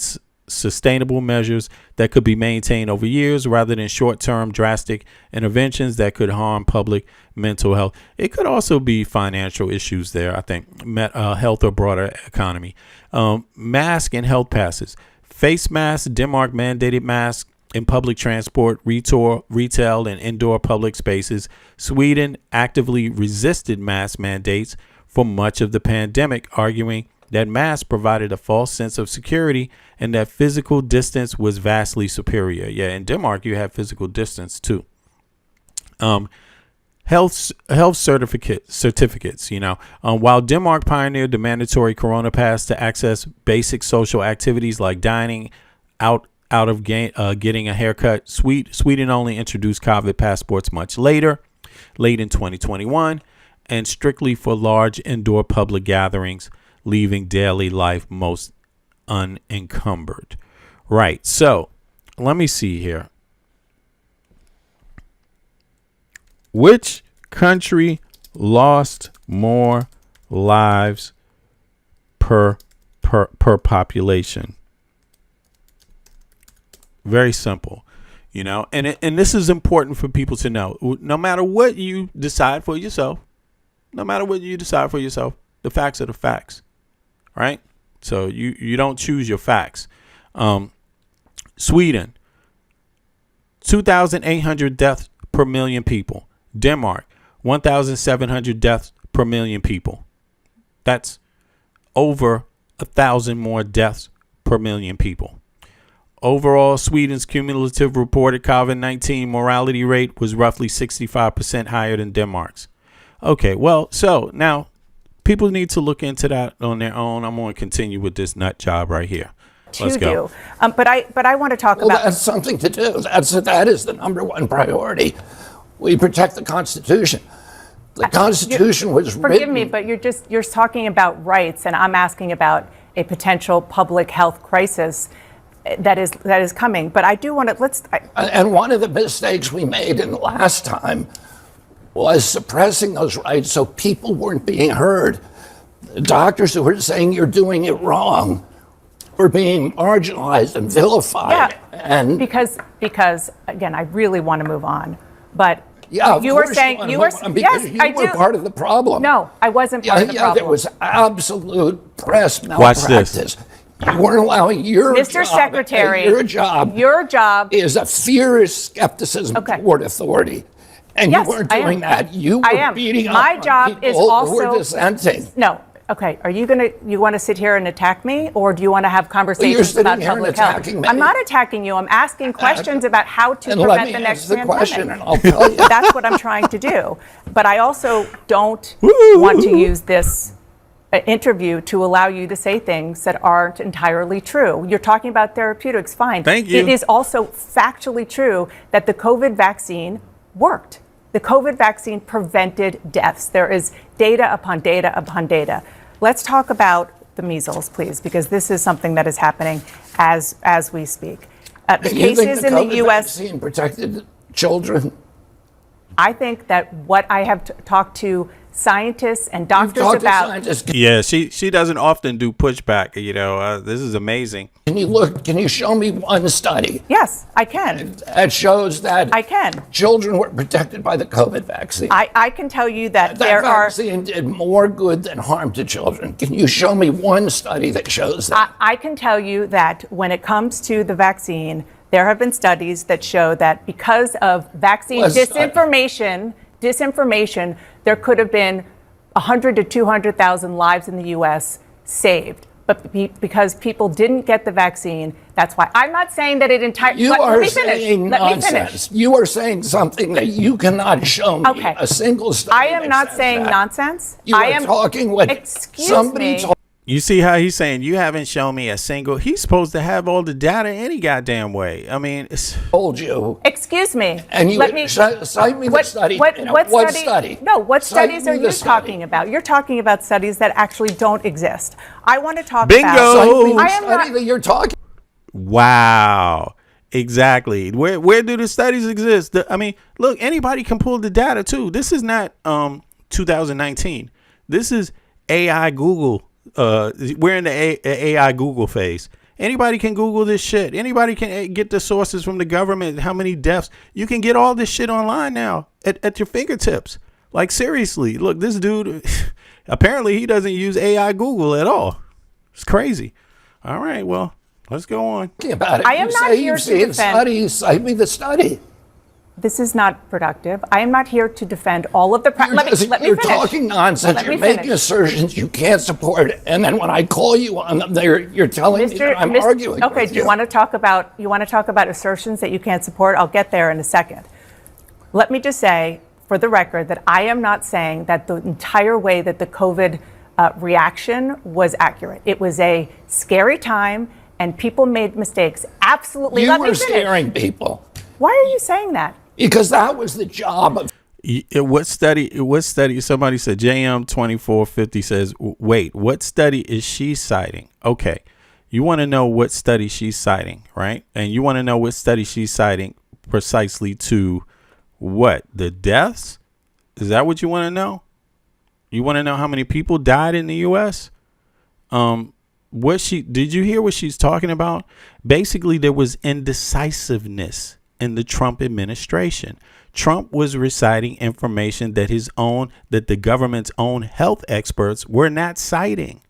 sustainable measures that could be maintained over years rather than short-term drastic interventions that could harm public mental health. It could also be financial issues there, I think, health or broader economy. Mask and health passes. Face masks, Denmark mandated masks in public transport, retail, and indoor public spaces. Sweden actively resisted mask mandates for much of the pandemic, arguing that masks provided a false sense of security and that physical distance was vastly superior. Yeah, in Denmark, you have physical distance too. Health certificates, while Denmark pioneered the mandatory Corona Pass to access basic social activities like dining out of getting a haircut, Sweden only introduced COVID passports much later, late in 2021, and strictly for large indoor public gatherings, leaving daily life most unencumbered. Right. So let me see here. Which country lost more lives per population? Very simple, and this is important for people to know. No matter what you decide for yourself, the facts are the facts, right? So you don't choose your facts. Sweden, 2,800 deaths per million people. Denmark, 1,700 deaths per million people. That's over 1,000 more deaths per million people. Overall, Sweden's cumulative reported COVID-19 mortality rate was roughly 65% higher than Denmark's. Okay, well, so now people need to look into that on their own. I'm going to continue with this nut job right here. Let's go. But I want to talk about. That's something to do. That is the number one priority. We protect the Constitution. The Constitution was written. Forgive me, but you're talking about rights, and I'm asking about a potential public health crisis that is coming. But I do want to And one of the mistakes we made in the last time was suppressing those rights so people weren't being heard. The doctors who were saying you're doing it wrong were being marginalized and vilified. Yeah, and because again, I really want to move on. But yeah, you were saying you were part of the problem. No, I wasn't part of the problem. There was absolute press malpractice. Watch this. You weren't allowing Mr. Secretary, your job is a fierce skepticism toward authority. And you weren't doing that. You were beating up on people who were dissenting. No. Okay. Are you want to sit here and attack me, or do you want to have conversations about public health? I'm not attacking you. I'm asking questions about how to prevent the next pandemic. Question and I'll tell you. That's what I'm trying to do. But I also don't want to use this interview to allow you to say things that aren't entirely true. You're talking about therapeutics. Fine. Thank you. It is also factually true that the COVID vaccine worked. The COVID vaccine prevented deaths. There is data upon data upon data. Let's talk about the measles, please, because this is something that is happening as we speak. The cases in the U.S. vaccine protected children. I think that what I have talked to scientists and doctors about. Yeah, she doesn't often do pushback. This is amazing. Can you show me one study? Yes, I can. That shows that I can. Children were protected by the COVID vaccine. I can tell you that That vaccine did more good than harm to children. Can you show me one study that shows that? I can tell you that when it comes to the vaccine, there have been studies that show that because of vaccine disinformation, there could have been 100 to 200,000 lives in the U.S. saved. But because people didn't get the vaccine, that's why. I'm not saying that it entirely. You are saying nonsense. You are saying something that you cannot show me a single study. I am not saying nonsense. You are talking what somebody told. You see how he's saying you haven't shown me a single. He's supposed to have all the data any goddamn way. I mean, told you. Excuse me. And you cite me the study. What study? No, what studies are you talking about? You're talking about studies that actually don't exist. I want to talk Bingo. about. I am not. That you're talking. Wow. Exactly. Where do the studies exist? I mean, look, anybody can pull the data too. This is not 2019. This is AI Google. We're in the AI Google phase. Anybody can Google this shit. Anybody can get the sources from the government. How many deaths? You can get all this shit online now at your fingertips. Like, seriously, look, this dude, apparently he doesn't use AI Google at all. It's crazy. All right, well, let's go on. About it. I am not here to defend. Studies, cite me the study. This is not productive. I am not here to defend all of the. Let me You're finish. talking nonsense. You're making assertions you can't support, and then when I call you on them, you're telling me that I'm arguing. Okay. With Do you want to talk about assertions that you can't support? I'll get there in a second. Let me just say, for the record, that I am not saying that the entire way that the COVID reaction was accurate. It was a scary time, and people made mistakes. Absolutely. You were scaring people. Why are you saying that? Because that was the job of. What study? Somebody said JM2450 says, wait, what study is she citing? Okay. You want to know what study she's citing, right? And you want to know what study she's citing precisely to what? The deaths? Is that what you want to know? You want to know how many people died in the U.S.? Did you hear what she's talking about? Basically, there was indecisiveness in the Trump administration. Trump was reciting information that the government's own health experts were not citing.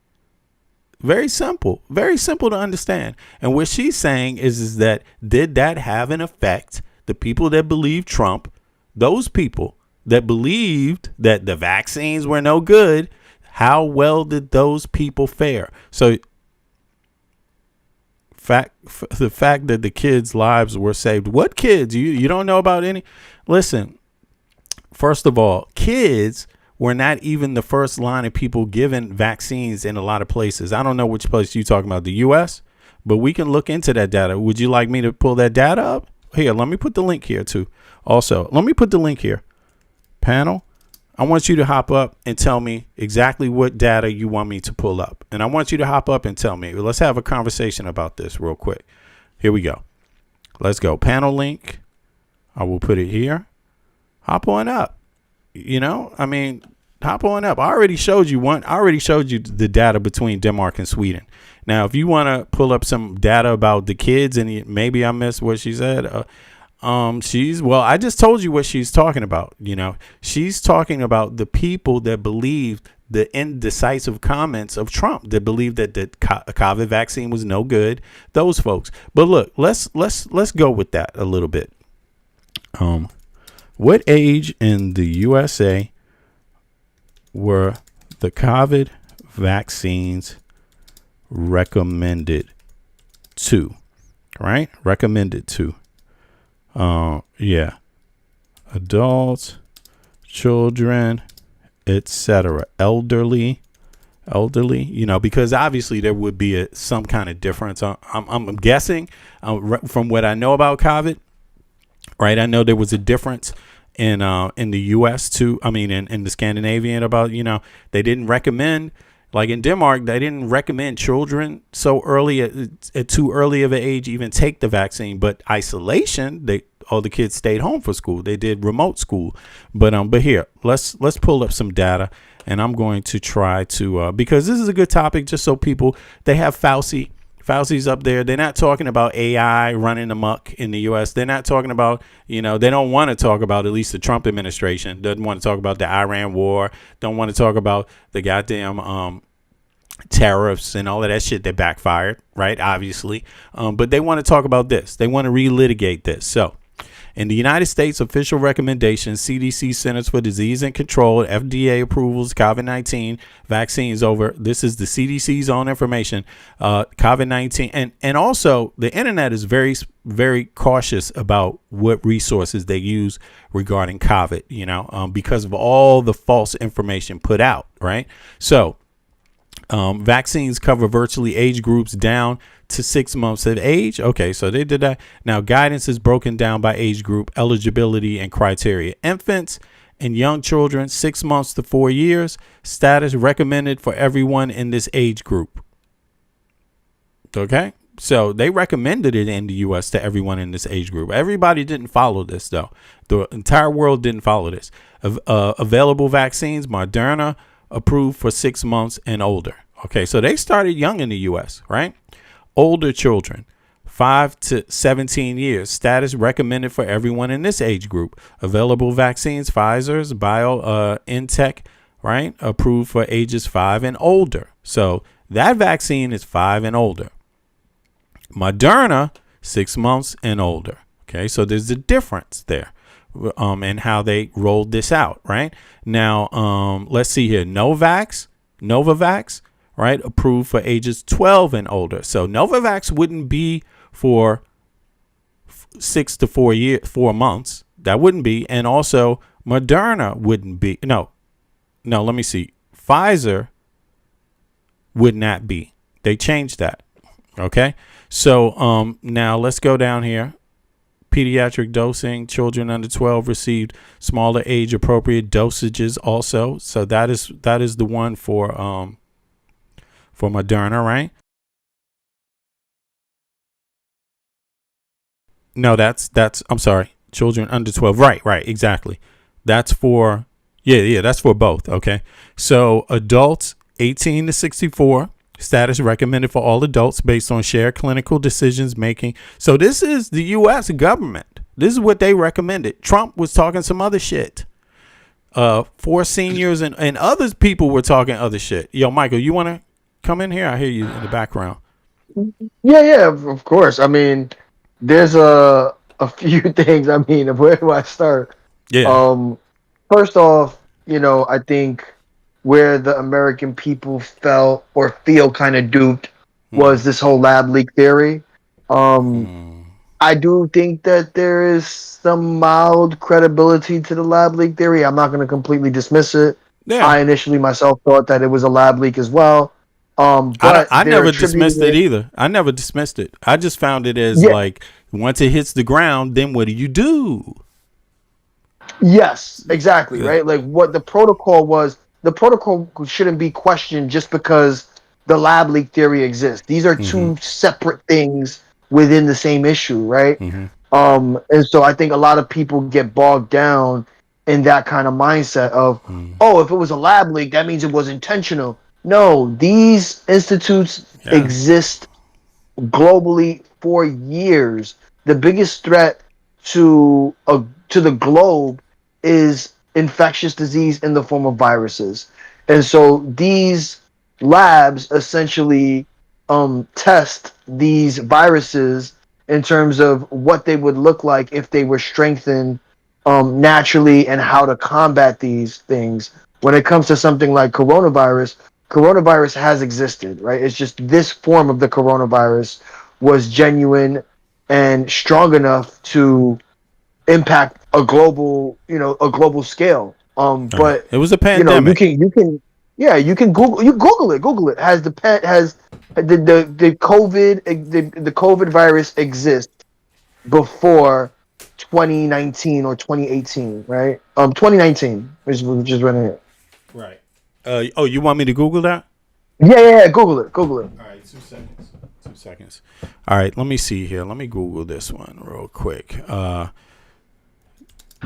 Very simple to understand. And what she's saying is that did that have an effect? The people that believed Trump, those people that believed that the vaccines were no good, how well did those people fare? So the fact that the kids' lives were saved. What kids? You don't know about any? Listen, first of all, kids were not even the first line of people given vaccines in a lot of places. I don't know which place you're talking about, the U.S., but we can look into that data. Would you like me to pull that data up? Here, let me put the link here too. Also, let me put the link here. Panel, I want you to hop up and tell me exactly what data you want me to pull up. And I want you to hop up and tell me. Let's have a conversation about this real quick. Here we go. Let's go. Panel link. I will put it here. Hop on up. Hop on up. I already showed you the data between Denmark and Sweden. Now, if you want to pull up some data about the kids, and maybe I missed what she said, I just told you what she's talking about. She's talking about the people that believed the indecisive comments of Trump, that believed that the COVID vaccine was no good. Those folks. But look, let's go with that a little bit. What age in the USA were the COVID vaccines recommended to? Right? Recommended to. Adults, children, etc. Elderly, because obviously there would be some kind of difference. I'm guessing from what I know about COVID, right? I know there was a difference in the U.S. too. I mean, in the Scandinavian about, they didn't recommend, like in Denmark, they didn't recommend children so early at too early of an age even take the vaccine. But isolation, all the kids stayed home for school. They did remote school. But here, let's pull up some data, and I'm going to try to because this is a good topic, just so people, they have Fauci's up there. They're not talking about AI running amok in the U.S. They're not talking about, they don't want to talk about, at least the Trump administration doesn't want to talk about the Iran war, don't want to talk about the goddamn tariffs and all of that shit that backfired, right? Obviously. But they want to talk about this. They want to relitigate this. So, in the United States, official recommendations, CDC Centers for Disease and Control, FDA approvals, COVID-19 vaccines over. This is the CDC's own information. COVID-19. And also, the internet is very, very cautious about what resources they use regarding COVID, because of all the false information put out, right? So, vaccines cover virtually age groups down to 6 months of age. Okay, so they did that. Now, guidance is broken down by age group, eligibility, and criteria. Infants and young children, 6 months to 4 years. Status recommended for everyone in this age group. Okay, so they recommended it in the U.S. to everyone in this age group. Everybody didn't follow this, though. The entire world didn't follow this. Available vaccines, Moderna, approved for 6 months and older. Okay, so they started young in the U.S., right? Older children, 5 to 17 years. Status recommended for everyone in this age group. Available vaccines, Pfizer's, BioNTech, right? Approved for ages 5 and older. So that vaccine is 5 and older. Moderna, 6 months and older. Okay, so there's a difference there. And how they rolled this out, right? Now, let's see here. Novavax, right? Approved for ages 12 and older. So Novavax wouldn't be for 6 to 4 months. That wouldn't be. And also Moderna wouldn't be. No, let me see. Pfizer would not be. They changed that. Okay. So now let's go down here. Pediatric dosing, children under 12 received smaller age appropriate dosages also. So that is the one for Moderna, right? No, that's I'm sorry. Children under 12. Right, exactly. That's for that's for both, okay? So adults 18 to 64. Status recommended for all adults based on shared clinical decisions making. So this is the U.S. government. This is what they recommended. Trump was talking some other shit. For seniors and other people were talking other shit. Yo, Michael, you want to come in here? I hear you in the background. Yeah, of course. I mean, there's a few things. I mean, where do I start? Yeah. First off, I think where the American people felt or feel kind of duped was this whole lab leak theory. I do think that there is some mild credibility to the lab leak theory. I'm not going to completely dismiss it. Yeah. I initially myself thought that it was a lab leak as well. But I never dismissed it either. I never dismissed it. I just found it as like, once it hits the ground, then what do you do? Yes, exactly. Right. Like what the protocol was. The protocol shouldn't be questioned just because the lab leak theory exists. These are two separate things within the same issue, right? And so I think a lot of people get bogged down in that kind of mindset of, oh, if it was a lab leak, that means it was intentional. No, these institutes exist globally for years. The biggest threat to the globe is infectious disease in the form of viruses. And so these labs essentially test these viruses in terms of what they would look like if they were strengthened naturally and how to combat these things. When it comes to something like coronavirus has existed, right? It's just this form of the coronavirus was genuine and strong enough to impact a global scale. But it was a pandemic. You can Google it. Has the COVID virus exist before 2019 or 2018, right? 2019, which is running here. Right. You want me to Google that? Yeah, Google it. All right, 2 seconds. All right, let me see here. Let me Google this one real quick.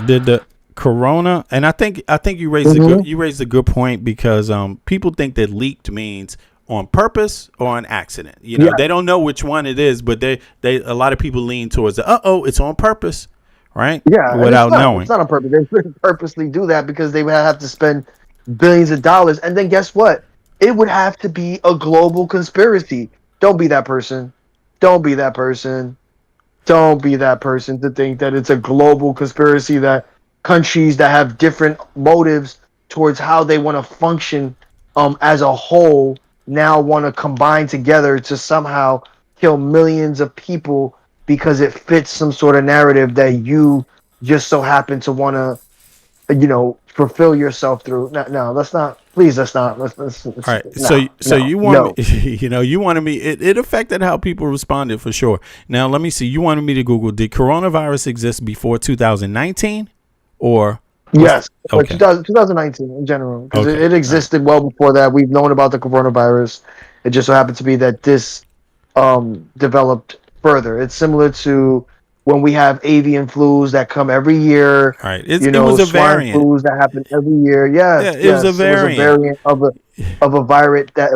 Did the corona, and I think you raised a good point, because people think that leaked means on purpose or an accident. You know, they don't know which one it is, but they a lot of people lean towards the it's on purpose, right? Yeah, Without knowing. It's not on purpose. They wouldn't purposely do that because they would have to spend billions of dollars, and then guess what? It would have to be a global conspiracy. Don't be that person. Don't be that person. Don't be that person to think that it's a global conspiracy, that countries that have different motives towards how they want to function as a whole now want to combine together to somehow kill millions of people because it fits some sort of narrative that you just so happen to want to, fulfill yourself through. No, let's not. Please, let's not. Let's all right. You want me, you wanted me. It affected how people responded for sure. Now let me see. You wanted me to Google, did coronavirus exist before 2019, or? Yes, okay. 2019 in general, because it existed well before that. We've known about the coronavirus. It just so happened to be that this developed further. It's similar to when we have avian flus that come every year. Right. It was a variant. Flus that happen every year. Yes, it was a variant of a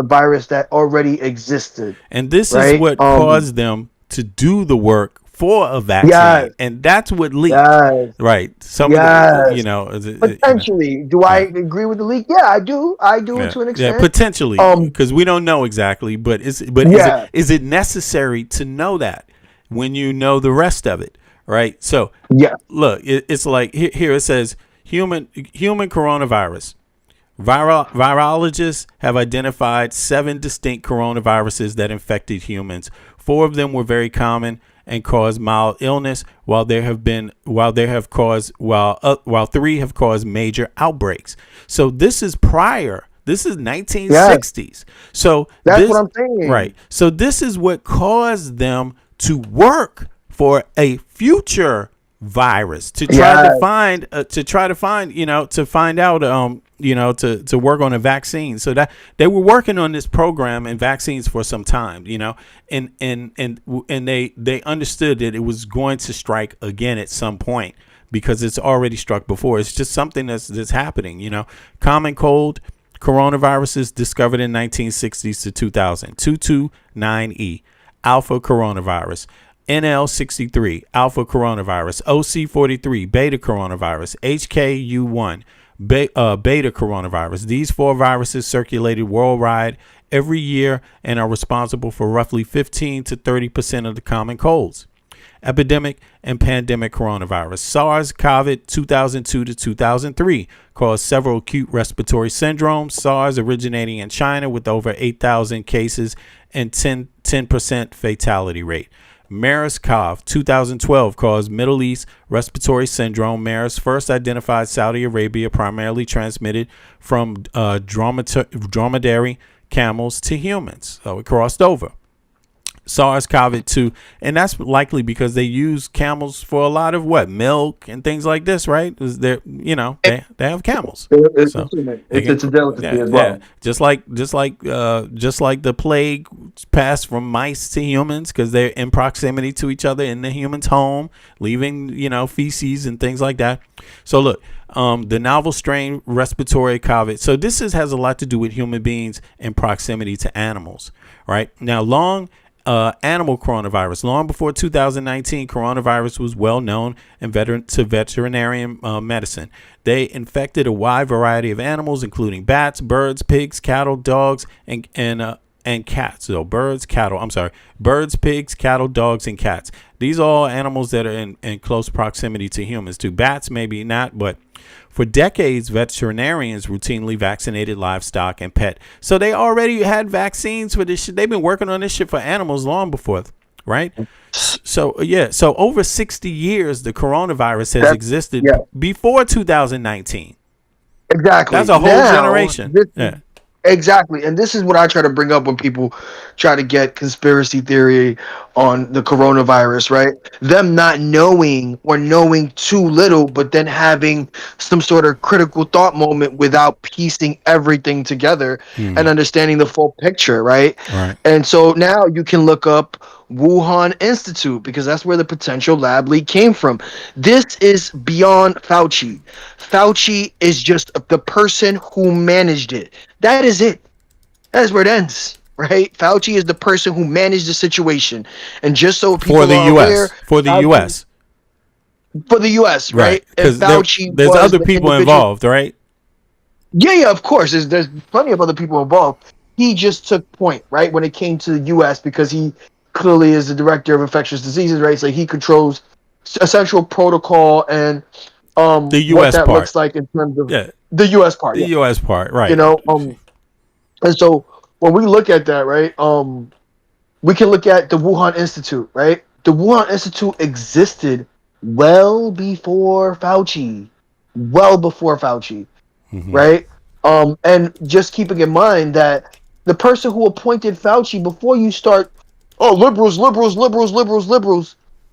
virus that already existed. And this is what caused them to do the work for a vaccine, and that's what leaked. Right. Potentially. Do I agree with the leak? Yeah, I do. To an extent. Yeah, potentially, because we don't know exactly. But is it necessary to know that when you know the rest of it? Right. So look, it's like here it says human coronavirus. Virologists have identified 7 distinct coronaviruses that infected humans. 4 of them were very common and caused mild illness, while 3 have caused major outbreaks. So this is prior. This is 1960s. So that's what I'm saying. Right. So this is what caused them to work for a future virus to try to find to work on a vaccine. So that they were working on this program and vaccines for some time, and they understood that it was going to strike again at some point, because it's already struck before. It's just something that's happening. Common cold coronaviruses discovered in 1960s to 2000. 229E, alpha coronavirus. NL63, alpha coronavirus. OC43, beta coronavirus. HKU1, beta coronavirus. These 4 viruses circulated worldwide every year and are responsible for roughly 15 to 30% of the common colds. Epidemic and pandemic coronavirus. SARS-CoV 2002 to 2003 caused several acute respiratory syndromes. SARS originating in China with over 8,000 cases and 10% fatality rate. MERS-CoV 2012 caused Middle East respiratory syndrome. MERS first identified Saudi Arabia, primarily transmitted from dromedary camels to humans. So it crossed over. SARS-CoV-2, and that's likely because they use camels for a lot of milk and things like this, right? They have camels. It's a delicacy as well. Yeah. Just like the plague passed from mice to humans because they're in proximity to each other in the human's home, leaving feces and things like that. So look, the novel strain respiratory COVID. So this has a lot to do with human beings in proximity to animals, right? Now, animal coronavirus. Long before 2019, coronavirus was well known to veterinarian medicine. They infected a wide variety of animals, including bats, birds, pigs, cattle, dogs, and cats. So birds, pigs, cattle, dogs, and cats. These are all animals that are in close proximity to humans. To bats, maybe not, but for decades, veterinarians routinely vaccinated livestock and pet. So they already had vaccines for this shit. They've been working on this shit for animals long before, right? So, So over 60 years, the coronavirus has existed before 2019. Exactly. That's a whole generation. Exactly. And this is what I try to bring up when people try to get conspiracy theory on the coronavirus, right? Them not knowing or knowing too little, but then having some sort of critical thought moment without piecing everything together and understanding the full picture, right? And so now you can look up Wuhan Institute, because that's where the potential lab leak came from. This is beyond Fauci. Fauci is just the person who managed it. That is it. That is where it ends, right? Fauci is the person who managed the situation. And just so people For the are aware, U.S. For the Fauci- U.S. For the U.S., right? And Because Fauci there's was other the people individual- involved, right? Yeah, of course. There's plenty of other people involved. He just took point, right, when it came to the U.S. because he clearly is the director of infectious diseases, right? So he controls essential protocol and The what U.S. that part. looks like in terms of Yeah. the U.S. part. The Yeah. U.S. part, right. You know, and so when we look at that, right, we can look at the Wuhan Institute, right? The Wuhan Institute existed well before Fauci, right? And just keeping in mind that the person who appointed Fauci before you start, oh, liberals,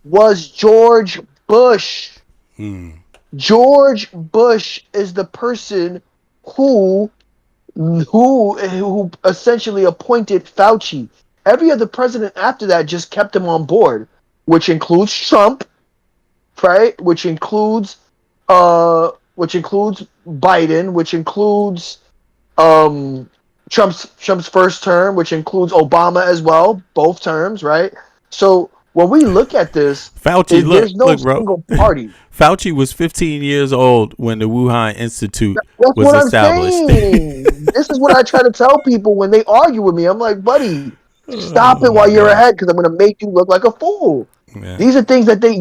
was George Bush. George Bush is the person who essentially appointed Fauci. Every other president after that just kept him on board, which includes Trump, right? Which includes Biden, which includes Trump's first term, which includes Obama as well, both terms, right? So when we look at this, Fauci, there's no look, bro. single party. Fauci was 15 years old when the Wuhan Institute That's was what I'm established. saying. This is what I try to tell people when they argue with me. I'm like, buddy, stop it while you're ahead, because I'm going to make you look like a fool. Yeah. These are things that they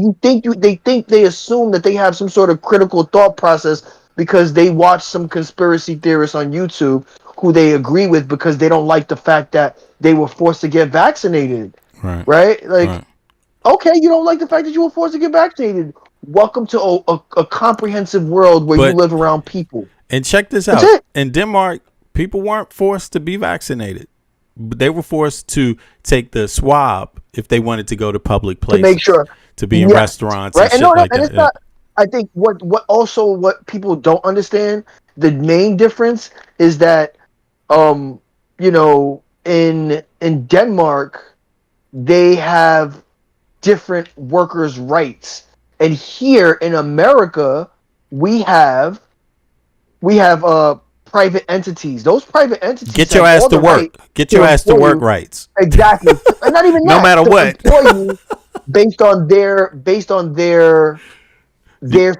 assume that they have some sort of critical thought process because they watch some conspiracy theorists on YouTube who they agree with because they don't like the fact that they were forced to get vaccinated. Right? Like, okay, you don't like the fact that you were forced to get vaccinated. Welcome to a comprehensive world where you live around people. And check this That's out. it. In Denmark, people weren't forced to be vaccinated. They were forced to take the swab if they wanted to go to public places. To make sure. To be in Yes. restaurants Right? and And shit no, like and that. it's not. I think what people don't understand, the main difference is that in Denmark they have different workers' rights, and here in America we have private entities. Those private entities Get your have ass all to the work. right Get your ass to employ work you. rights. Exactly. And not even No that. matter To what. employ you based on their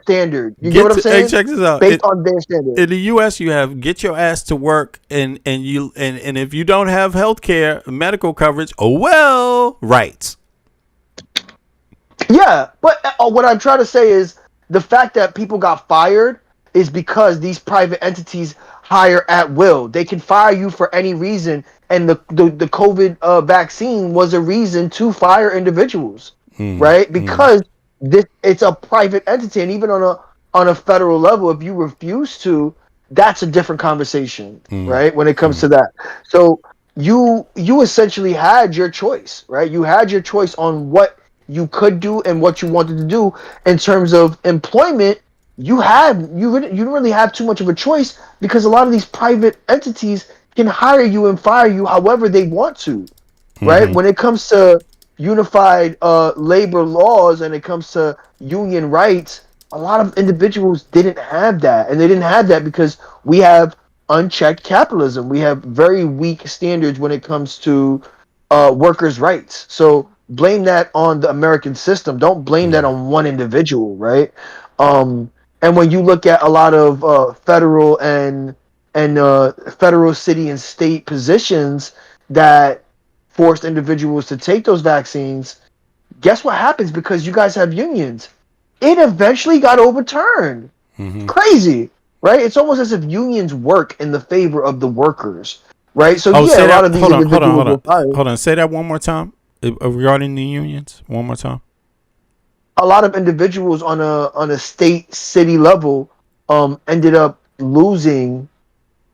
standard. You get what I'm saying? Hey, check this out. Based on their standard. In the U.S., you have get your ass to work, and if you don't have health care, medical coverage, rights. Yeah, but what I'm trying to say is the fact that people got fired is because these private entities hire at will. They can fire you for any reason, and the COVID vaccine was a reason to fire individuals, right? Because it's a private entity, and even on a federal level, if you refuse to, that's a different conversation, right? When it comes to that, so you essentially had your choice, right? You had your choice on what you could do and what you wanted to do in terms of employment. You didn't really have too much of a choice because a lot of these private entities can hire you and fire you however they want to, right? When it comes to unified labor laws and it comes to union rights, a lot of individuals didn't have that, and they didn't have that because we have unchecked capitalism. We have very weak standards when it comes to workers' rights. So blame that on the American system. Don't blame that on one individual, right? And when you look at a lot of federal and federal, city, and state positions that forced individuals to take those vaccines, guess what happens? Because you guys have unions, it eventually got overturned. Crazy, right? It's almost as if unions work in the favor of the workers, right? So Say a lot that. of these Hold on. individuals were fired. Hold on. Say that one more time regarding the unions. One more time. A lot of individuals on a state city level ended up losing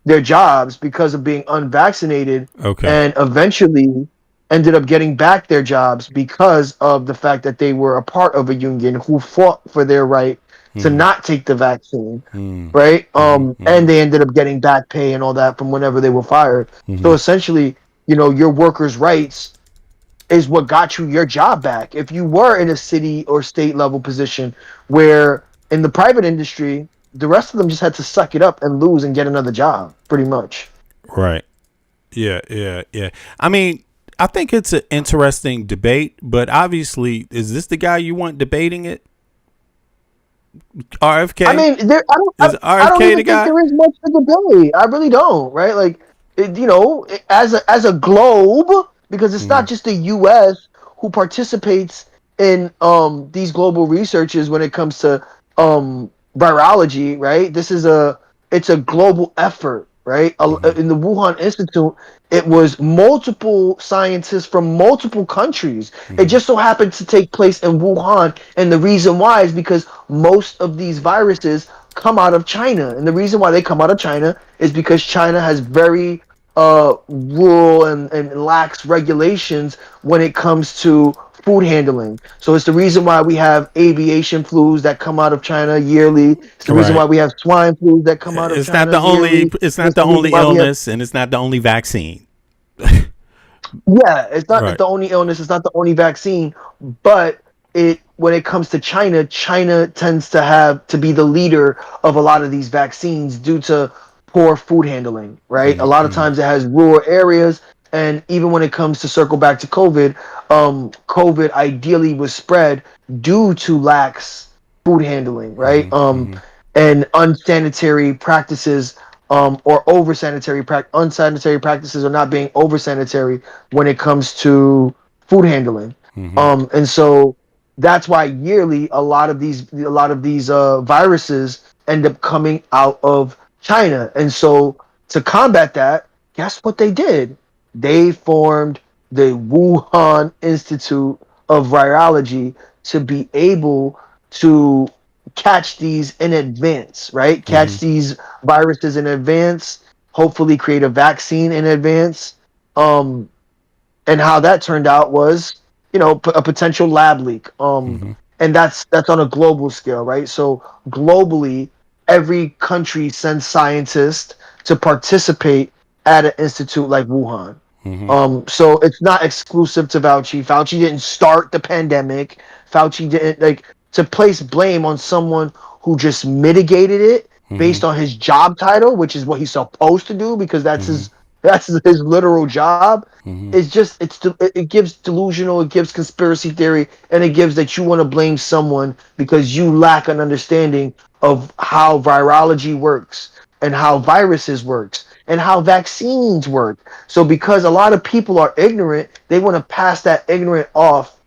their jobs because of being unvaccinated, and eventually ended up getting back their jobs because of the fact that they were a part of a union who fought for their right to not take the vaccine, right? And they ended up getting back pay and all that from whenever they were fired. So essentially, your workers' rights is what got you your job back. If you were in a city or state level position where in the private industry, the rest of them just had to suck it up and lose and get another job, pretty much. Right. Yeah. I mean, I think it's an interesting debate, but obviously, is this the guy you want debating it? RFK? I mean, I don't even think there is much to debate. I really don't, right? Like, as a globe, because it's not just the U.S. who participates in these global researches when it comes to virology, right? It's a global effort, right? In the Wuhan Institute, it was multiple scientists from multiple countries. It just so happened to take place in Wuhan, and the reason why is because most of these viruses come out of China, and the reason why they come out of China is because China has very rural and lax regulations when it comes to food handling. So it's the reason why we have aviation flus that come out of China yearly. It's the reason why we have swine flus that come out of It's China not the yearly. only. It's not the only illness, and it's not the only vaccine. Yeah, it's not Right. the only illness. It's not the only vaccine, but when it comes to China, China tends to be the leader of a lot of these vaccines due to poor food handling. Right, a lot of times it has rural areas, and even when it comes to circle back to COVID, COVID ideally was spread due to lax food handling. Right, and unsanitary practices. Or unsanitary practices are not being over sanitary when it comes to food handling. And so that's why yearly a lot of these viruses end up coming out of China. And so to combat that, guess what they did? They formed the Wuhan Institute of Virology to be able to catch these in advance, right? Catch these viruses in advance, hopefully create a vaccine in advance. And how that turned out was, a potential lab leak. And that's on a global scale, right? So globally, every country sends scientists to participate at an institute like Wuhan. So it's not exclusive to Fauci. Fauci didn't start the pandemic. Fauci didn't to place blame on someone who just mitigated it based on his job title, which is what he's supposed to do because that's his literal job. It gives delusional, it gives conspiracy theory, and it gives that you want to blame someone because you lack an understanding of how virology works and how viruses works and how vaccines work. So because a lot of people are ignorant, they want to pass that ignorant off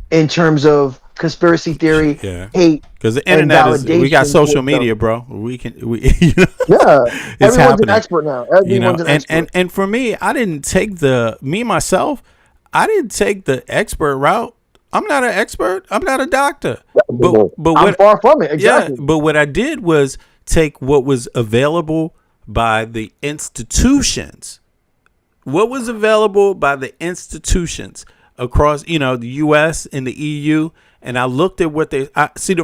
in terms of conspiracy theory, hate, because the internet is. We got social media, bro. It's everyone's happening. an expert now. Everyone's an expert. And for me, I didn't take the expert route. I'm not an expert. I'm not a doctor. But I'm far from it. Exactly. Yeah, but what I did was take what was available by the institutions. What was available by the institutions across, the U.S. and the EU. And I looked at what the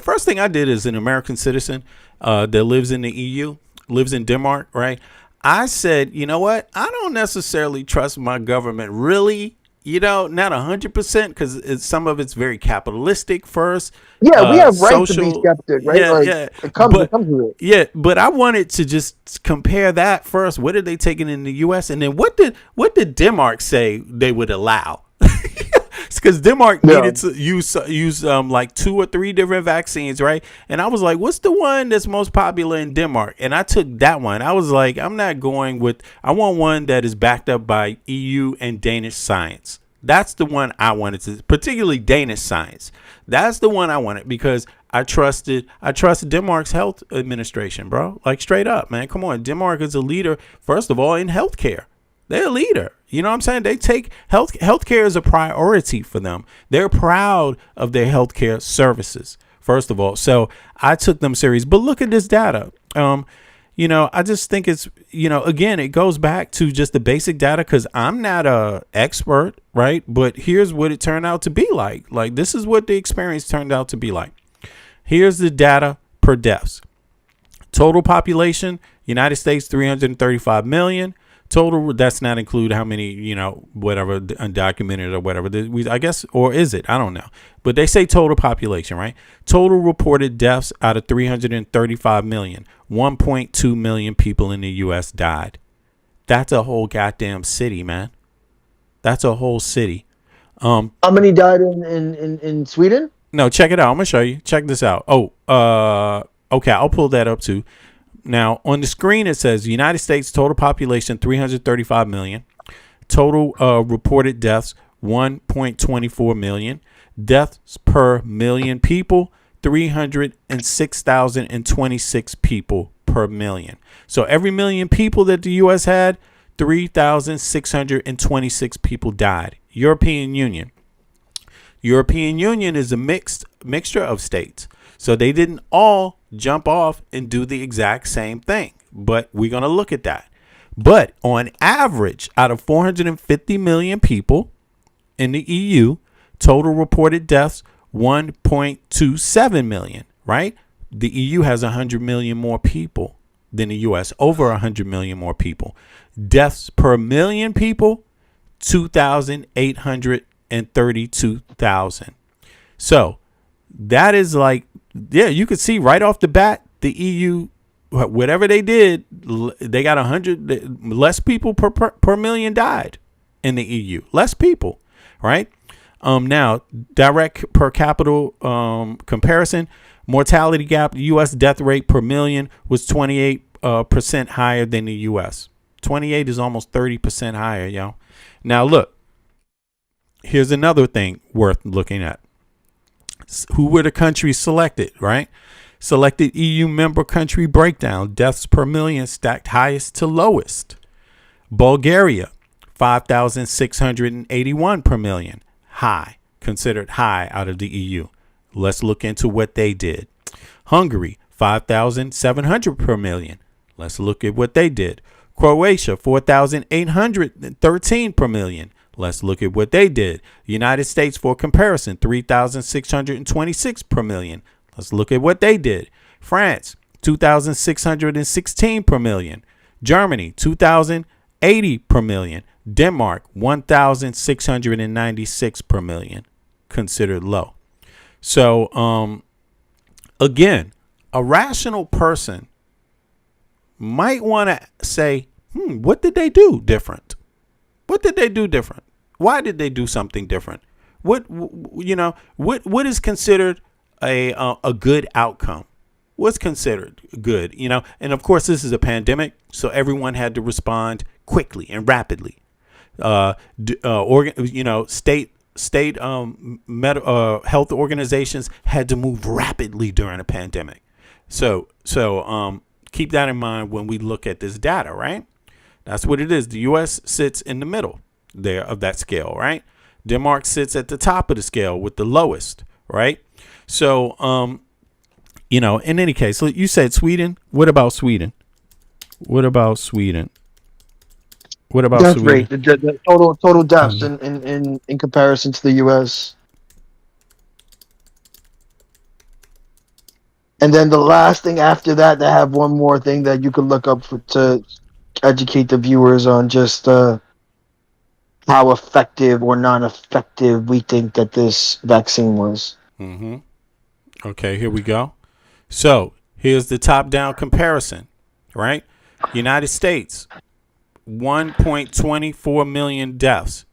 first thing I did as an American citizen that lives in the EU, lives in Denmark, right? I said, you know what? I don't necessarily trust my government really, not 100% because some of it's very capitalistic first. Yeah, we have right to be skeptic, right? It comes with it. Yeah, but I wanted to just compare that first. What are they taking in the U.S.? And then what did Denmark say they would allow? Because Denmark needed to use like 2 or 3 different vaccines, right? And I was like, what's the one that's most popular in Denmark? And I took that one. I was like, I want one that is backed up by EU and Danish science. That's the one I wanted particularly Danish science. That's the one I wanted because I trusted Denmark's health administration, bro. Like straight up, man. Come on. Denmark is a leader, first of all, in healthcare. They're a leader. You know what I'm saying? They take healthcare is a priority for them. They're proud of their healthcare services, first of all. So I took them serious. But look at this data. I just think it's, again, it goes back to just the basic data because I'm not a expert, right? But here's what it turned out to be like. Like, this is what the experience turned out to be like. Here's the data per deaths. Total population, United States, 335 million. Total, that's not include how many, whatever, undocumented or whatever. I guess, or is it? I don't know. But they say total population, right? Total reported deaths out of 335 million. 1.2 million people in the U.S. died. That's a whole goddamn city, man. That's a whole city. How many died in Sweden? No, check it out. I'm going to show you. Check this out. Okay, I'll pull that up too. Now, on the screen, it says United States total population, 335 million. Total reported deaths, 1.24 million. Deaths per million people, 306,026 people per million. So every million people that the U.S. had, 3,626 people died. European Union. European Union is a mixture of states. So they didn't all jump off and do the exact same thing. But we're going to look at that. But on average, out of 450 million people in the EU, total reported deaths, 1.27 million, right? The EU has 100 million more people than the US, over 100 million more people. Deaths per million people, 2,832,000. So that is like, yeah, you could see right off the bat, the EU, whatever they did, they got 100 less people per million died in the EU. Less people, right? Now, direct per capita comparison, mortality gap, U.S. death rate per million was 28% higher than the U.S. 28 is almost 30% higher, yo. Now, look, here's another thing worth looking at. Who were the countries selected, right? Selected EU member country breakdown. Deaths per million stacked highest to lowest. Bulgaria, 5,681 per million. High, considered high out of the EU. Let's look into what they did. Hungary, 5,700 per million. Let's look at what they did. Croatia, 4,813 per million. Let's look at what they did. United States, for comparison, 3,626 per million. Let's look at what they did. France, 2,616 per million. Germany, 2,080 per million. Denmark, 1,696 per million. Considered low. So, again, a rational person might want to say, what did they do different? What did they do different? Why did they do something different? What is considered a good outcome? What's considered good? And of course, this is a pandemic, so everyone had to respond quickly and rapidly. State health organizations had to move rapidly during a pandemic. So keep that in mind when we look at this data, right? That's what it is. The U.S. sits in the middle there of that scale, right? Denmark sits at the top of the scale with the lowest, right? So, in any case, you said Sweden. What about Sweden? What about Sweden? Death rate, the total deaths in comparison to the U.S. And then the last thing after that, they have one more thing that you could look up to educate the viewers on just how effective or non-effective we think that this vaccine was. Mm-hmm. Okay, here we go. So here's the top-down comparison, right? United States, 1.24 million deaths.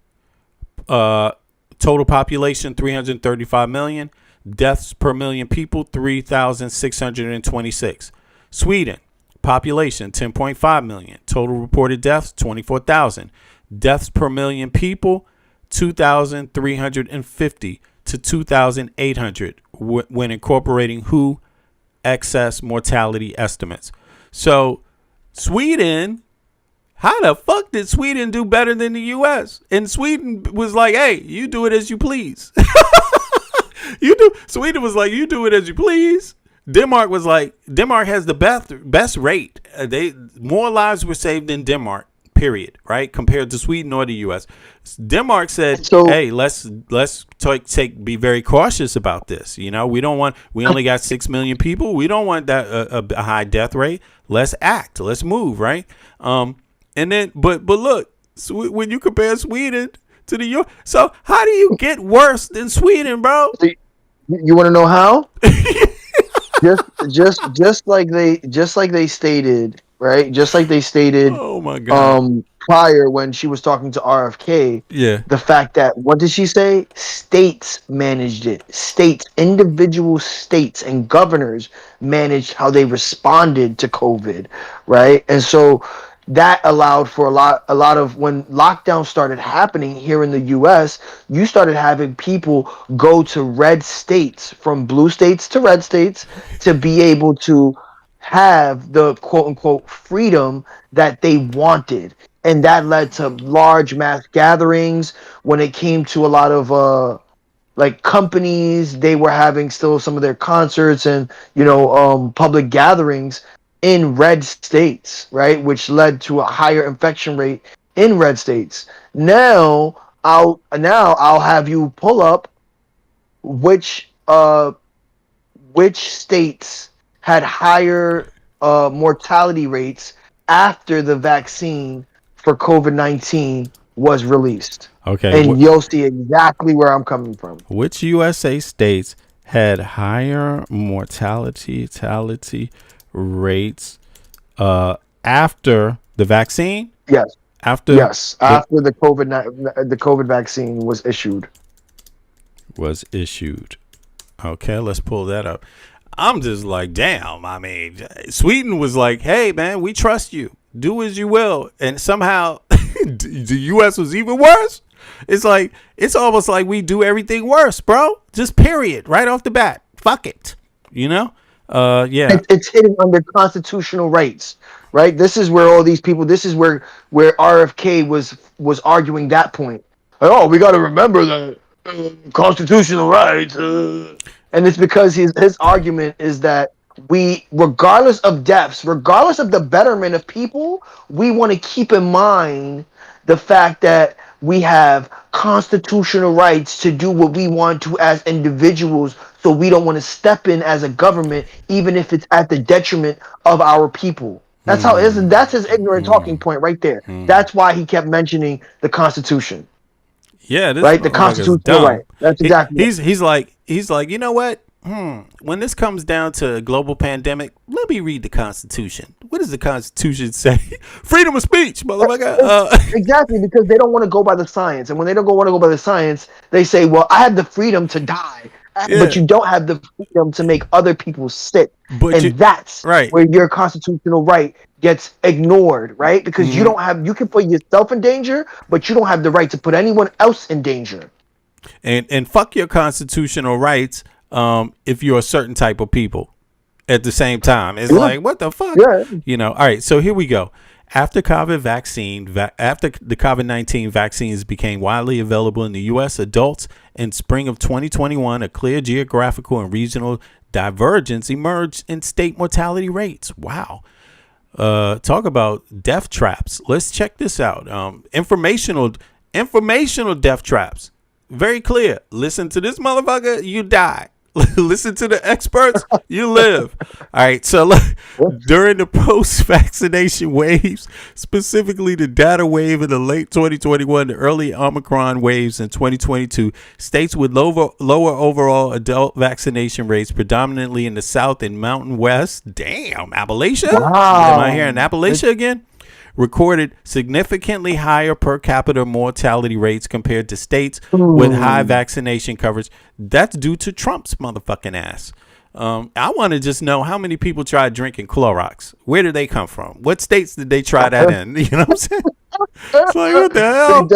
Total population, 335 million. Deaths per million people, 3,626. Sweden, population, 10.5 million. Total reported deaths, 24,000. Deaths per million people, 2,350 to 2,800 when incorporating WHO excess mortality estimates. So Sweden, how the fuck did Sweden do better than the U.S.? And Sweden was like, hey, you do it as you please. Sweden was like, you do it as you please. Denmark was like, Denmark has the best rate. More lives were saved in Denmark, period, right? Compared to Sweden or the U.S. Denmark said, hey, let's be very cautious about this. We only got 6 million people. We don't want that a high death rate. Let's act. Let's move, right? And And then, but look, when you compare Sweden to the U.S., so how do you get worse than Sweden, bro? You want to know how? just like they stated, right? Just like they stated. Oh my God. Prior when she was talking to RFK, Yeah. the fact that what did she say? States managed it. Individual states and governors managed how they responded to COVID, right? And so that allowed for a lot of when lockdown started happening here in the US, you started having people go to red states, from blue states to red states, to be able to have the quote unquote freedom that they wanted. And that led to large mass gatherings. When it came to a lot of like companies, they were having still some of their concerts and public gatherings in red states, right? Which led to a higher infection rate in red states. Now I'll have you pull up which states had higher mortality rates after the vaccine for COVID-19 was released. Okay. And you'll see exactly where I'm coming from. Which USA states had higher mortality rates after the vaccine? Yes. After the COVID vaccine was issued. Okay, let's pull that up. I'm just like, damn. I mean, Sweden was like, hey, man, we trust you. Do as you will. And somehow the U.S. was even worse. It's like, it's almost like we do everything worse, bro. Just period. Right off the bat. Fuck it. Yeah. It's hitting under constitutional rights, right? This is where all these people, this is where RFK was arguing that point. Like, oh, we got to remember that constitutional rights. And it's because his argument is that we, regardless of deaths, regardless of the betterment of people, we want to keep in mind the fact that we have constitutional rights to do what we want to as individuals. So we don't want to step in as a government, even if it's at the detriment of our people. That's that's his ignorant talking point right there. That's why he kept mentioning the Constitution. Yeah, right. The Constitutional right. That's exactly. He's like, you know what? When this comes down to a global pandemic, let me read the Constitution. What does the Constitution say? Freedom of speech, motherfucker. Exactly, because they don't want to go by the science, and when they don't want to go by the science, they say, "Well, I have the freedom to die." But you don't have the freedom to make other people sick. That's where your constitutional right gets ignored, right? Because you don't have, you can put yourself in danger, but you don't have the right to put anyone else in danger. And fuck your constitutional rights if you're a certain type of people at the same time. It's like, what the fuck? Yeah. All right, so here we go. After the COVID-19 vaccines became widely available in the U.S., adults in spring of 2021, a clear geographical and regional divergence emerged in state mortality rates. Wow. Talk about death traps. Let's check this out. Informational death traps. Very clear. Listen to this motherfucker, you die. Listen to the experts, you live. All right, so during the post-vaccination waves, specifically the data wave in the late 2021, the early Omicron waves in 2022, states with lower overall adult vaccination rates, predominantly in the South and Mountain West. Damn, Appalachia? Wow. Am I hearing Appalachia again? Recorded significantly higher per capita mortality rates compared to states with high vaccination coverage. That's due to Trump's motherfucking ass. I want to just know how many people tried drinking Clorox. Where did they come from? What states did they try that in? You know what I'm saying? It's like, what the hell? They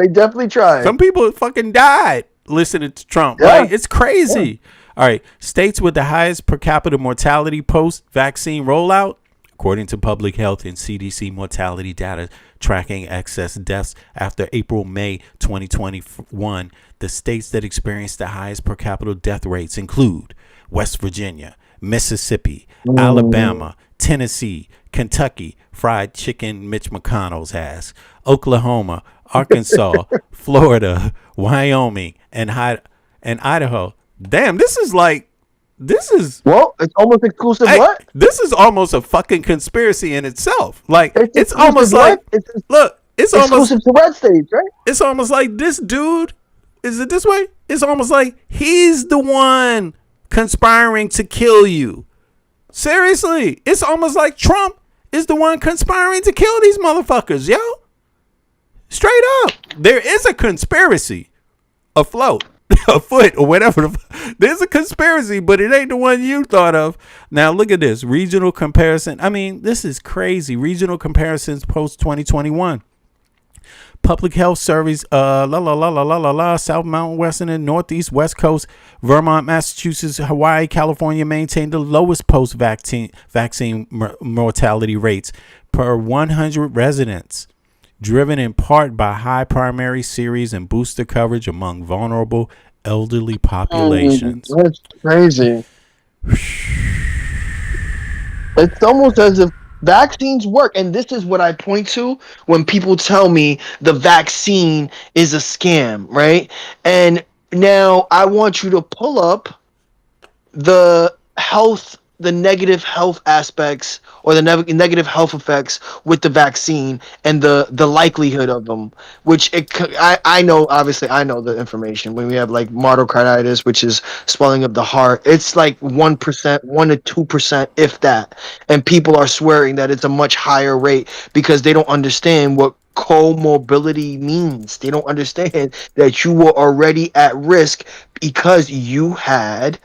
definitely tried. Some people fucking died listening to Trump. Yeah. Right? It's crazy. Yeah. All right. States with the highest per capita mortality post-vaccine rollout, according to Public Health and CDC mortality data tracking excess deaths after April-May 2021, the states that experienced the highest per capita death rates include West Virginia, Mississippi, Alabama, Tennessee, Kentucky, fried chicken Mitch McConnell's ass, Oklahoma, Arkansas, Florida, Wyoming, and Idaho. Damn, this is like this is well, it's almost exclusive. What? This is almost a fucking conspiracy in itself. Like it's exclusive almost like what? look, it's almost exclusive to red states, right? It's almost like this dude. Is it this way? It's almost like he's the one conspiring to kill you. Seriously, it's almost like Trump is the one conspiring to kill these motherfuckers, yo. Straight up, there is a conspiracy afloat, afoot, or whatever. There's a conspiracy, but it ain't the one you thought of. Now look at this regional comparison. I mean, this is crazy. Regional comparisons post 2021. Public health surveys, South Mountain, Western, and Northeast, West Coast, Vermont, Massachusetts, Hawaii, California maintained the lowest post-vaccine mortality rates per 100 residents, driven in part by high primary series and booster coverage among vulnerable elderly populations. That's crazy. It's almost as if vaccines work, and this is what I point to when people tell me the vaccine is a scam, right? And now I want you to pull up the negative health aspects or the negative health effects with the vaccine and the likelihood of them, which I know, obviously I know the information. When we have like myocarditis, which is swelling of the heart, it's like 1%, 1 to 2%, if that. And people are swearing that it's a much higher rate because they don't understand what comorbidity means. They don't understand that you were already at risk because you had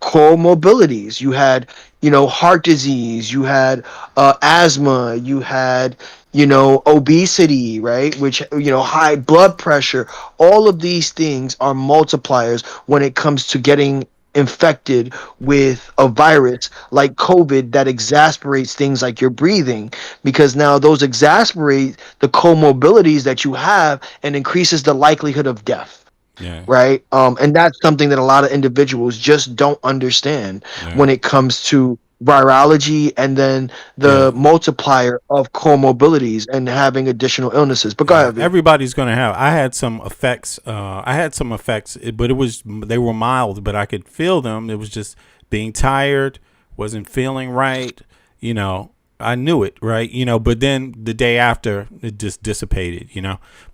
comorbidities. You had, heart disease, you had asthma, you had, obesity, right? Which, high blood pressure. All of these things are multipliers when it comes to getting infected with a virus like COVID that exasperates things like your breathing, because now those exasperate the comorbidities that you have and increases the likelihood of death. Yeah. Right. And that's something that a lot of individuals just don't understand when it comes to virology and then the multiplier of comorbidities and having additional illnesses. But go ahead. Everybody's going to have. I had some effects, but they were mild, but I could feel them. It was just being tired, wasn't feeling right, I knew it, right? But then the day after it just dissipated,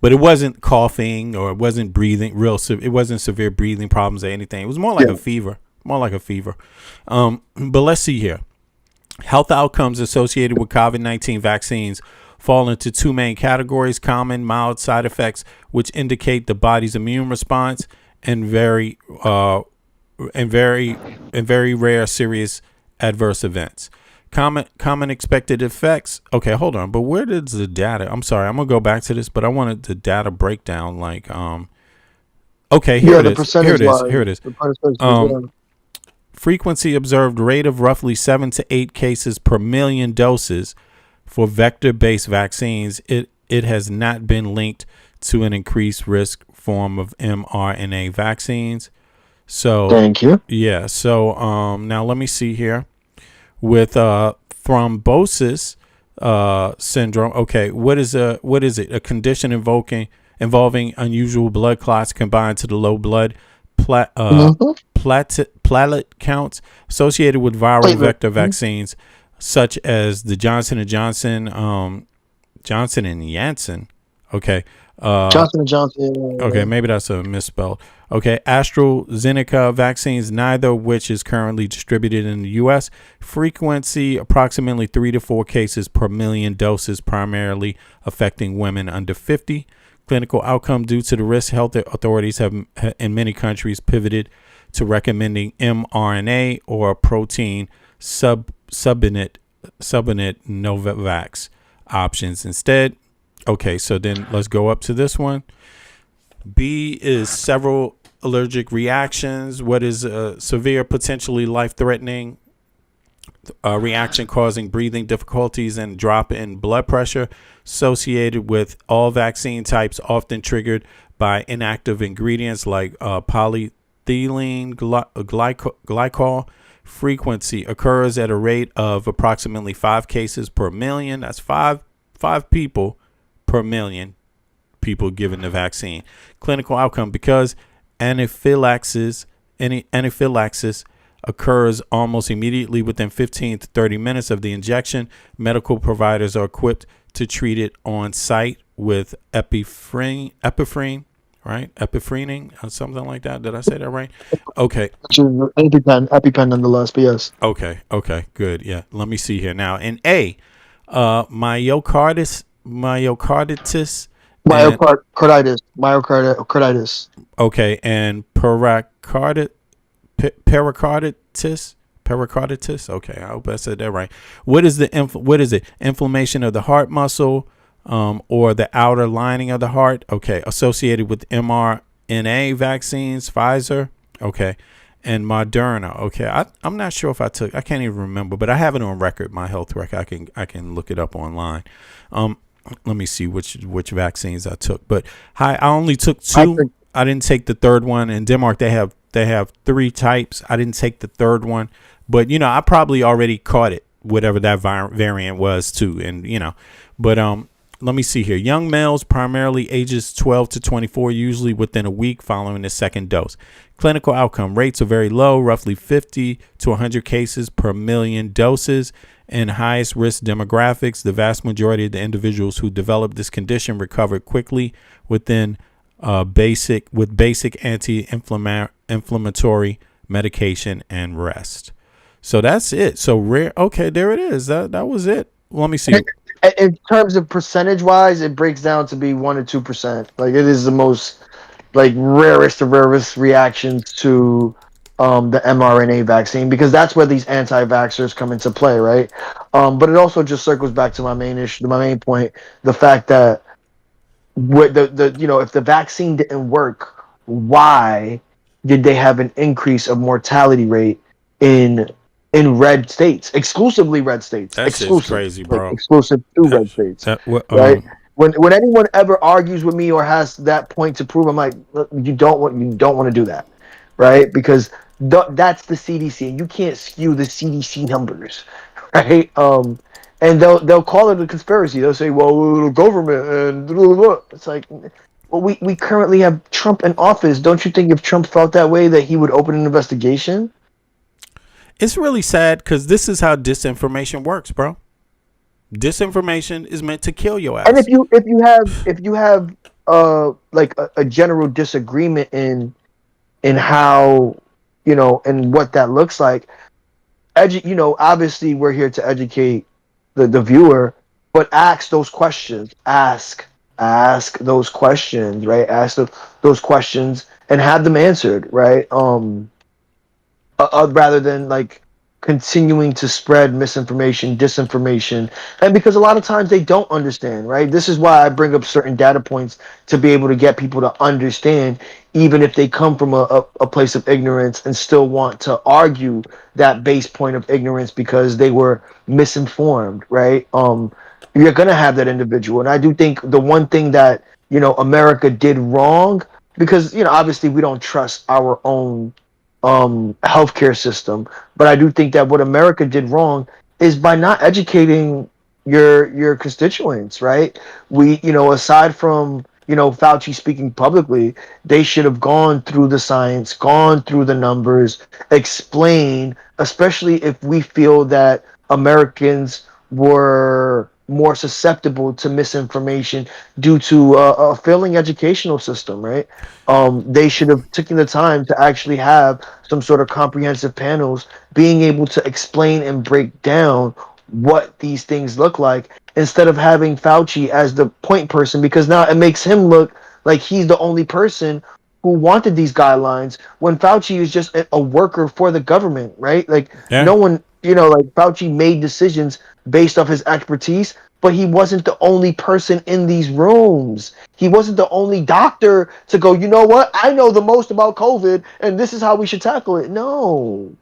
but it wasn't coughing or it wasn't breathing it wasn't severe breathing problems or anything. It was more like a fever, but let's see here. Health outcomes associated with COVID-19 vaccines fall into two main categories: common, mild side effects, which indicate the body's immune response, and very rare serious adverse events. Common expected effects. Okay, hold on. But where does the data? I'm sorry, I'm gonna go back to this, but I wanted the data breakdown. Okay, here it is. Frequency observed rate of roughly 7 to 8 cases per million doses for vector-based vaccines. It has not been linked to an increased risk form of mRNA vaccines. So thank you. Yeah. So now let me see here. With thrombosis syndrome. Okay, what is it? A condition involving unusual blood clots combined to the low blood platelet counts associated with viral vector vaccines, such as the Johnson & Johnson, Johnson and Janssen. Okay. Johnson & Johnson. Okay, maybe that's a misspelled. Okay, AstraZeneca vaccines, neither of which is currently distributed in the U.S. Frequency, approximately 3 to 4 cases per million doses, primarily affecting women under 50. Clinical outcome due to the risk, health authorities have in many countries pivoted to recommending mRNA or protein subunit Novavax options instead. Okay, so then let's go up to this one. B is several allergic reactions. What is a severe, potentially life-threatening reaction causing breathing difficulties and drop in blood pressure associated with all vaccine types, often triggered by inactive ingredients like polyethylene glycol. Frequency occurs at a rate of approximately 5 cases per million. That's five people per million people given the vaccine. Clinical outcome, because anaphylaxis occurs almost immediately within 15 to 30 minutes of the injection. Medical providers are equipped to treat it on site with epinephrine, right? Epinephrine or something like that. Did I say that right? Okay. EpiPen nonetheless, but yes. Okay, good. Yeah, let me see here now. In A, myocarditis. Myocarditis. Okay, and pericarditis. Okay, I hope I said that right. What is it? Inflammation of the heart muscle, or the outer lining of the heart. Okay, associated with mRNA vaccines, Pfizer. Okay, and Moderna. Okay, I'm not sure if I can't even remember, but I have it on record, my health record. I can look it up online. Let me see which vaccines I took. But I only took 2. I didn't take the third one. In Denmark, they have 3 types. I didn't take the third one, but I probably already caught it, whatever that variant was too. And but let me see here. Young males, primarily ages 12 to 24, usually within a week following the second dose. Clinical outcome rates are very low, roughly 50 to 100 cases per million doses. In highest risk demographics, the vast majority of the individuals who develop this condition recovered quickly within basic anti-inflammatory medication and rest. So that's it. So rare. Okay, there it is. That was it. Let me see. In terms of percentage wise, it breaks down to be 1 to 2%. Like, it is the most rarest of rarest reactions to the mRNA vaccine, because that's where these anti-vaxxers come into play, right? But it also just circles back to my main point, the fact that if the vaccine didn't work, why did they have an increase of mortality rate in red states, exclusively red states? That's crazy, bro. Exclusive to red states, right? When anyone ever argues with me or has that point to prove, I'm like, look, you don't want to do that, right? Because that's the CDC, and you can't skew the CDC numbers, right? And they'll call it a conspiracy. They'll say, well, the government and blah, blah, blah. It's like, well, we currently have Trump in office. Don't you think if Trump felt that way that he would open an investigation? It's really sad because this is how disinformation works, bro. Disinformation is meant to kill your ass. And if you have a general disagreement in how and what that looks like, obviously we're here to educate the viewer, but ask those questions. Ask those questions, right? Ask those questions and have them answered, right? Rather than continuing to spread misinformation, disinformation, and because a lot of times they don't understand, right? This is why I bring up certain data points to be able to get people to understand, even if they come from a place of ignorance and still want to argue that base point of ignorance because they were misinformed, right? You're gonna have that individual, and I do think the one thing that America did wrong, because obviously we don't trust our own healthcare system, but I do think that what America did wrong is by not educating your constituents, right? We, aside from Fauci speaking publicly, they should have gone through the science, gone through the numbers, explain, especially if we feel that Americans were more susceptible to misinformation due to a failing educational system, right? They should have taken the time to actually have some sort of comprehensive panels being able to explain and break down what these things look like, instead of having Fauci as the point person, because now it makes him look like he's the only person who wanted these guidelines when Fauci is just a worker for the government, right? No one, Fauci made decisions based off his expertise, but he wasn't the only person in these rooms. He wasn't the only doctor to go, you know what? I know the most about COVID, and this is how we should tackle it. No,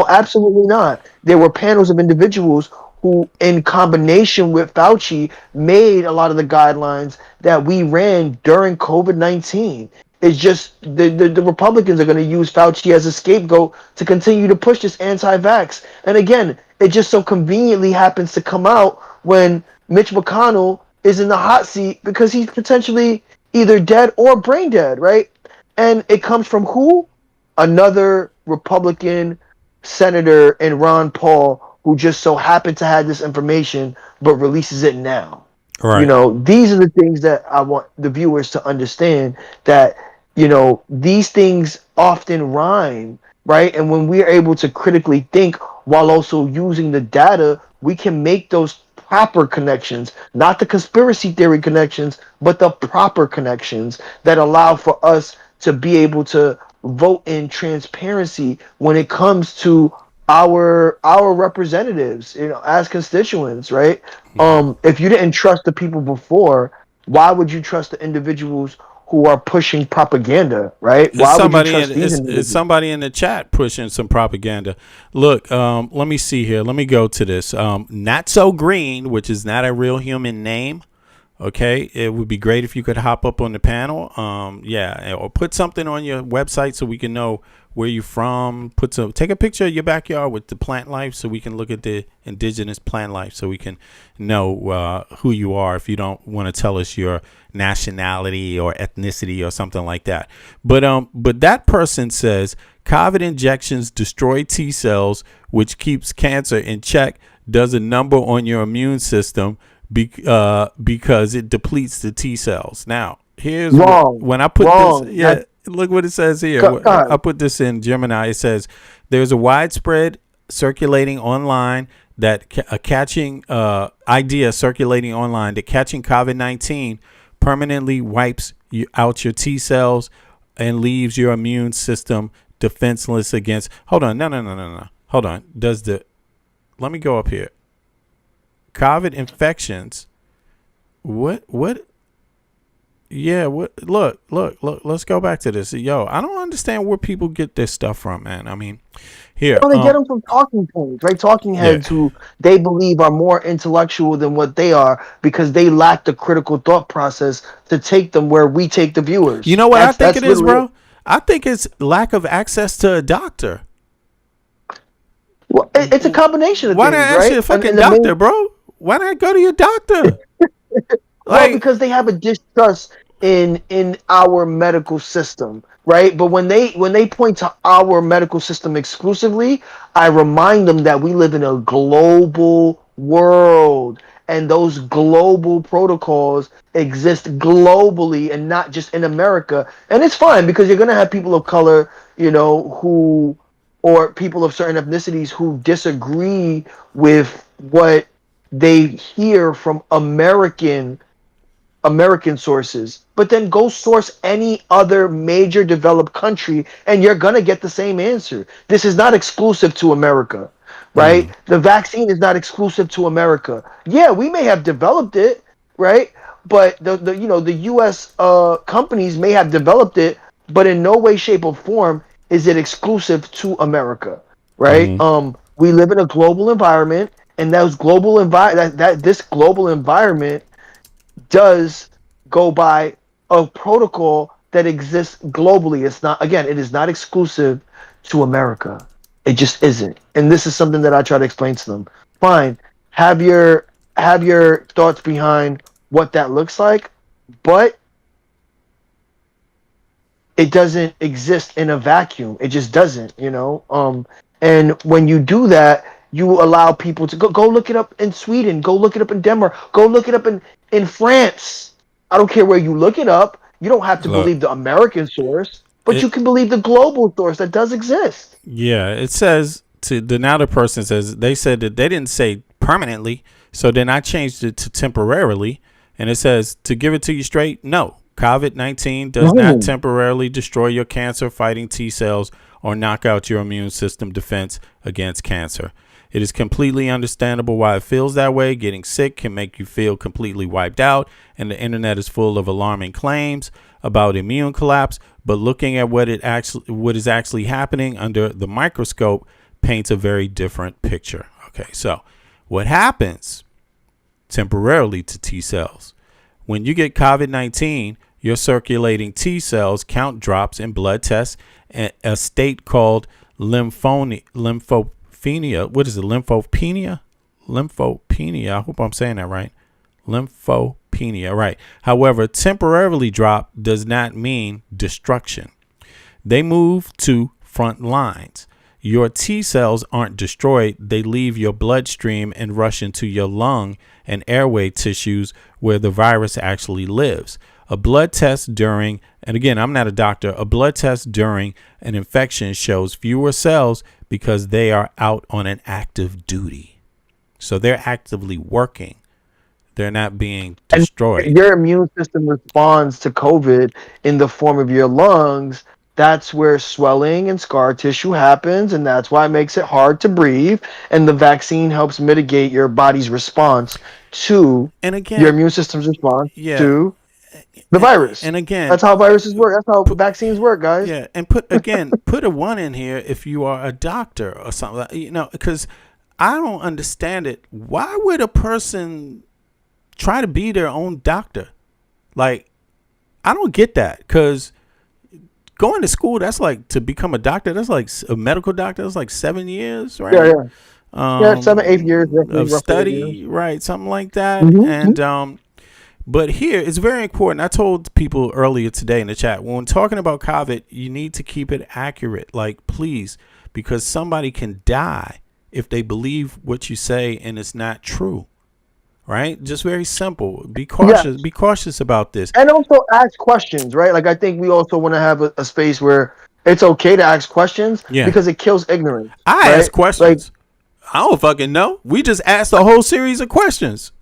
absolutely not. There were panels of individuals who, in combination with Fauci, made a lot of the guidelines that we ran during COVID-19. It's just the Republicans are going to use Fauci as a scapegoat to continue to push this anti-vax. And again, it just so conveniently happens to come out when Mitch McConnell is in the hot seat because he's potentially either dead or brain dead, right? And it comes from who? another Republican senator and Ron Paul who just so happened to have this information but releases it now. Right. You know, these are the things that I want the viewers to understand, that, you know, these things often rhyme, right? And when we're able to critically think while also using the data, we can make those proper connections, not the conspiracy theory connections, but the proper connections that allow for us to be able to vote in transparency when it comes to our representatives, you know, as constituents, right? If you didn't trust the people before, why would you trust the individuals who are pushing propaganda, right? Why would you trust these individuals? Is somebody in the chat pushing some propaganda? Look, let me see here. Let me go to this. Not So Green, which is not a real human name. Okay, it would be great if you could hop up on the panel. Yeah, or put something on your website so we can know where you're from. Take a picture of your backyard with the plant life so we can look at the indigenous plant life so we can know who you are if you don't want to tell us your nationality or ethnicity or something like that. But that person says COVID injections destroy T cells, which keeps cancer in check, does a number on your immune system because it depletes the T cells. Now, here's when I put this. Yeah, look what it says here. I put this in Gemini. It says there's a widespread circulating online that catching idea circulating online that catching COVID-19 permanently wipes out your T cells and leaves your immune system defenseless against. Hold on, no. Hold on. Let me go up here. COVID infections. What? Yeah, look, let's go back to this. Yo, I don't understand where people get this stuff from, man. I mean, here. Well, they get them from talking points, right? Talking heads who they believe are more intellectual than what they are because they lack the critical thought process to take them where we take the viewers. You know what I think it is, bro? I think it's lack of access to a doctor. Well, it's a combination of Why things, not ask right? you a fucking doctor, bro? Why not go to your doctor? Well, because they have a distrust in our medical system, right? But when they point to our medical system exclusively, I remind them that we live in a global world, and those global protocols exist globally and not just in America. And it's fine because you're gonna have people of color, you know, or people of certain ethnicities who disagree with what they hear from American sources, but then go source any other major developed country and you're going to get the same answer. This is not exclusive to America, right? The vaccine is not exclusive to America. Yeah, we may have developed it, right? But the US companies may have developed it, but in no way, shape, or form is it exclusive to America, right? We live in a global environment, and this global environment does go by a protocol that exists globally. It is not exclusive to America. It just isn't. And this is something that I try to explain to them. Fine, have your thoughts behind what that looks like, but it doesn't exist in a vacuum. It just doesn't, you know? And when you do that, you allow people to go look it up in Sweden, go look it up in Denmark, go look it up in France. I don't care where you look it up. You don't have to believe the American source, but you can believe the global source that does exist. Yeah, it says the person says they said that they didn't say permanently, so then I changed it to temporarily, and it says to give it to you straight, no. COVID-19 does not temporarily destroy your cancer-fighting T cells or knock out your immune system defense against cancer. It is completely understandable why it feels that way. Getting sick can make you feel completely wiped out, and the internet is full of alarming claims about immune collapse, but looking at what is actually happening under the microscope paints a very different picture. Okay, so what happens temporarily to T cells? When you get COVID-19, your circulating T cells count drops in blood tests, a state called lymphopenia. What is it? Lymphopenia? Lymphopenia. I hope I'm saying that right. Lymphopenia, right. However, temporarily drop does not mean destruction. They move to front lines. Your T cells aren't destroyed. They leave your bloodstream and rush into your lung and airway tissues where the virus actually lives. A blood test during, and again, I'm not a doctor, a blood test during an infection shows fewer cells because they are out on an active duty. So they're actively working. They're not being destroyed. And your immune system responds to COVID in the form of your lungs. That's where swelling and scar tissue happens, and that's why it makes it hard to breathe. And the vaccine helps mitigate your body's response to your immune system's response to the virus. And again, that's how viruses work. That's how vaccines work, guys. Yeah, and put a 1 in here if you are a doctor or something. Because I don't understand it. Why would a person try to be their own doctor? Like, I don't get that, because going to school, that's like, to become a doctor, that's like a medical doctor, that's like 7 years, right? Yeah. 7, 8 years of study, right? Something like that. And but here it's very important. I told people earlier today in the chat, when talking about COVID, you need to keep it accurate, like, please, because somebody can die if they believe what you say and it's not true. Right? Just very simple. Be cautious. Be cautious about this. And also ask questions, right? Like, I think we also want to have a space where it's okay to ask questions because it kills ignorance. I ask questions. Like, I don't fucking know. We just asked a whole series of questions.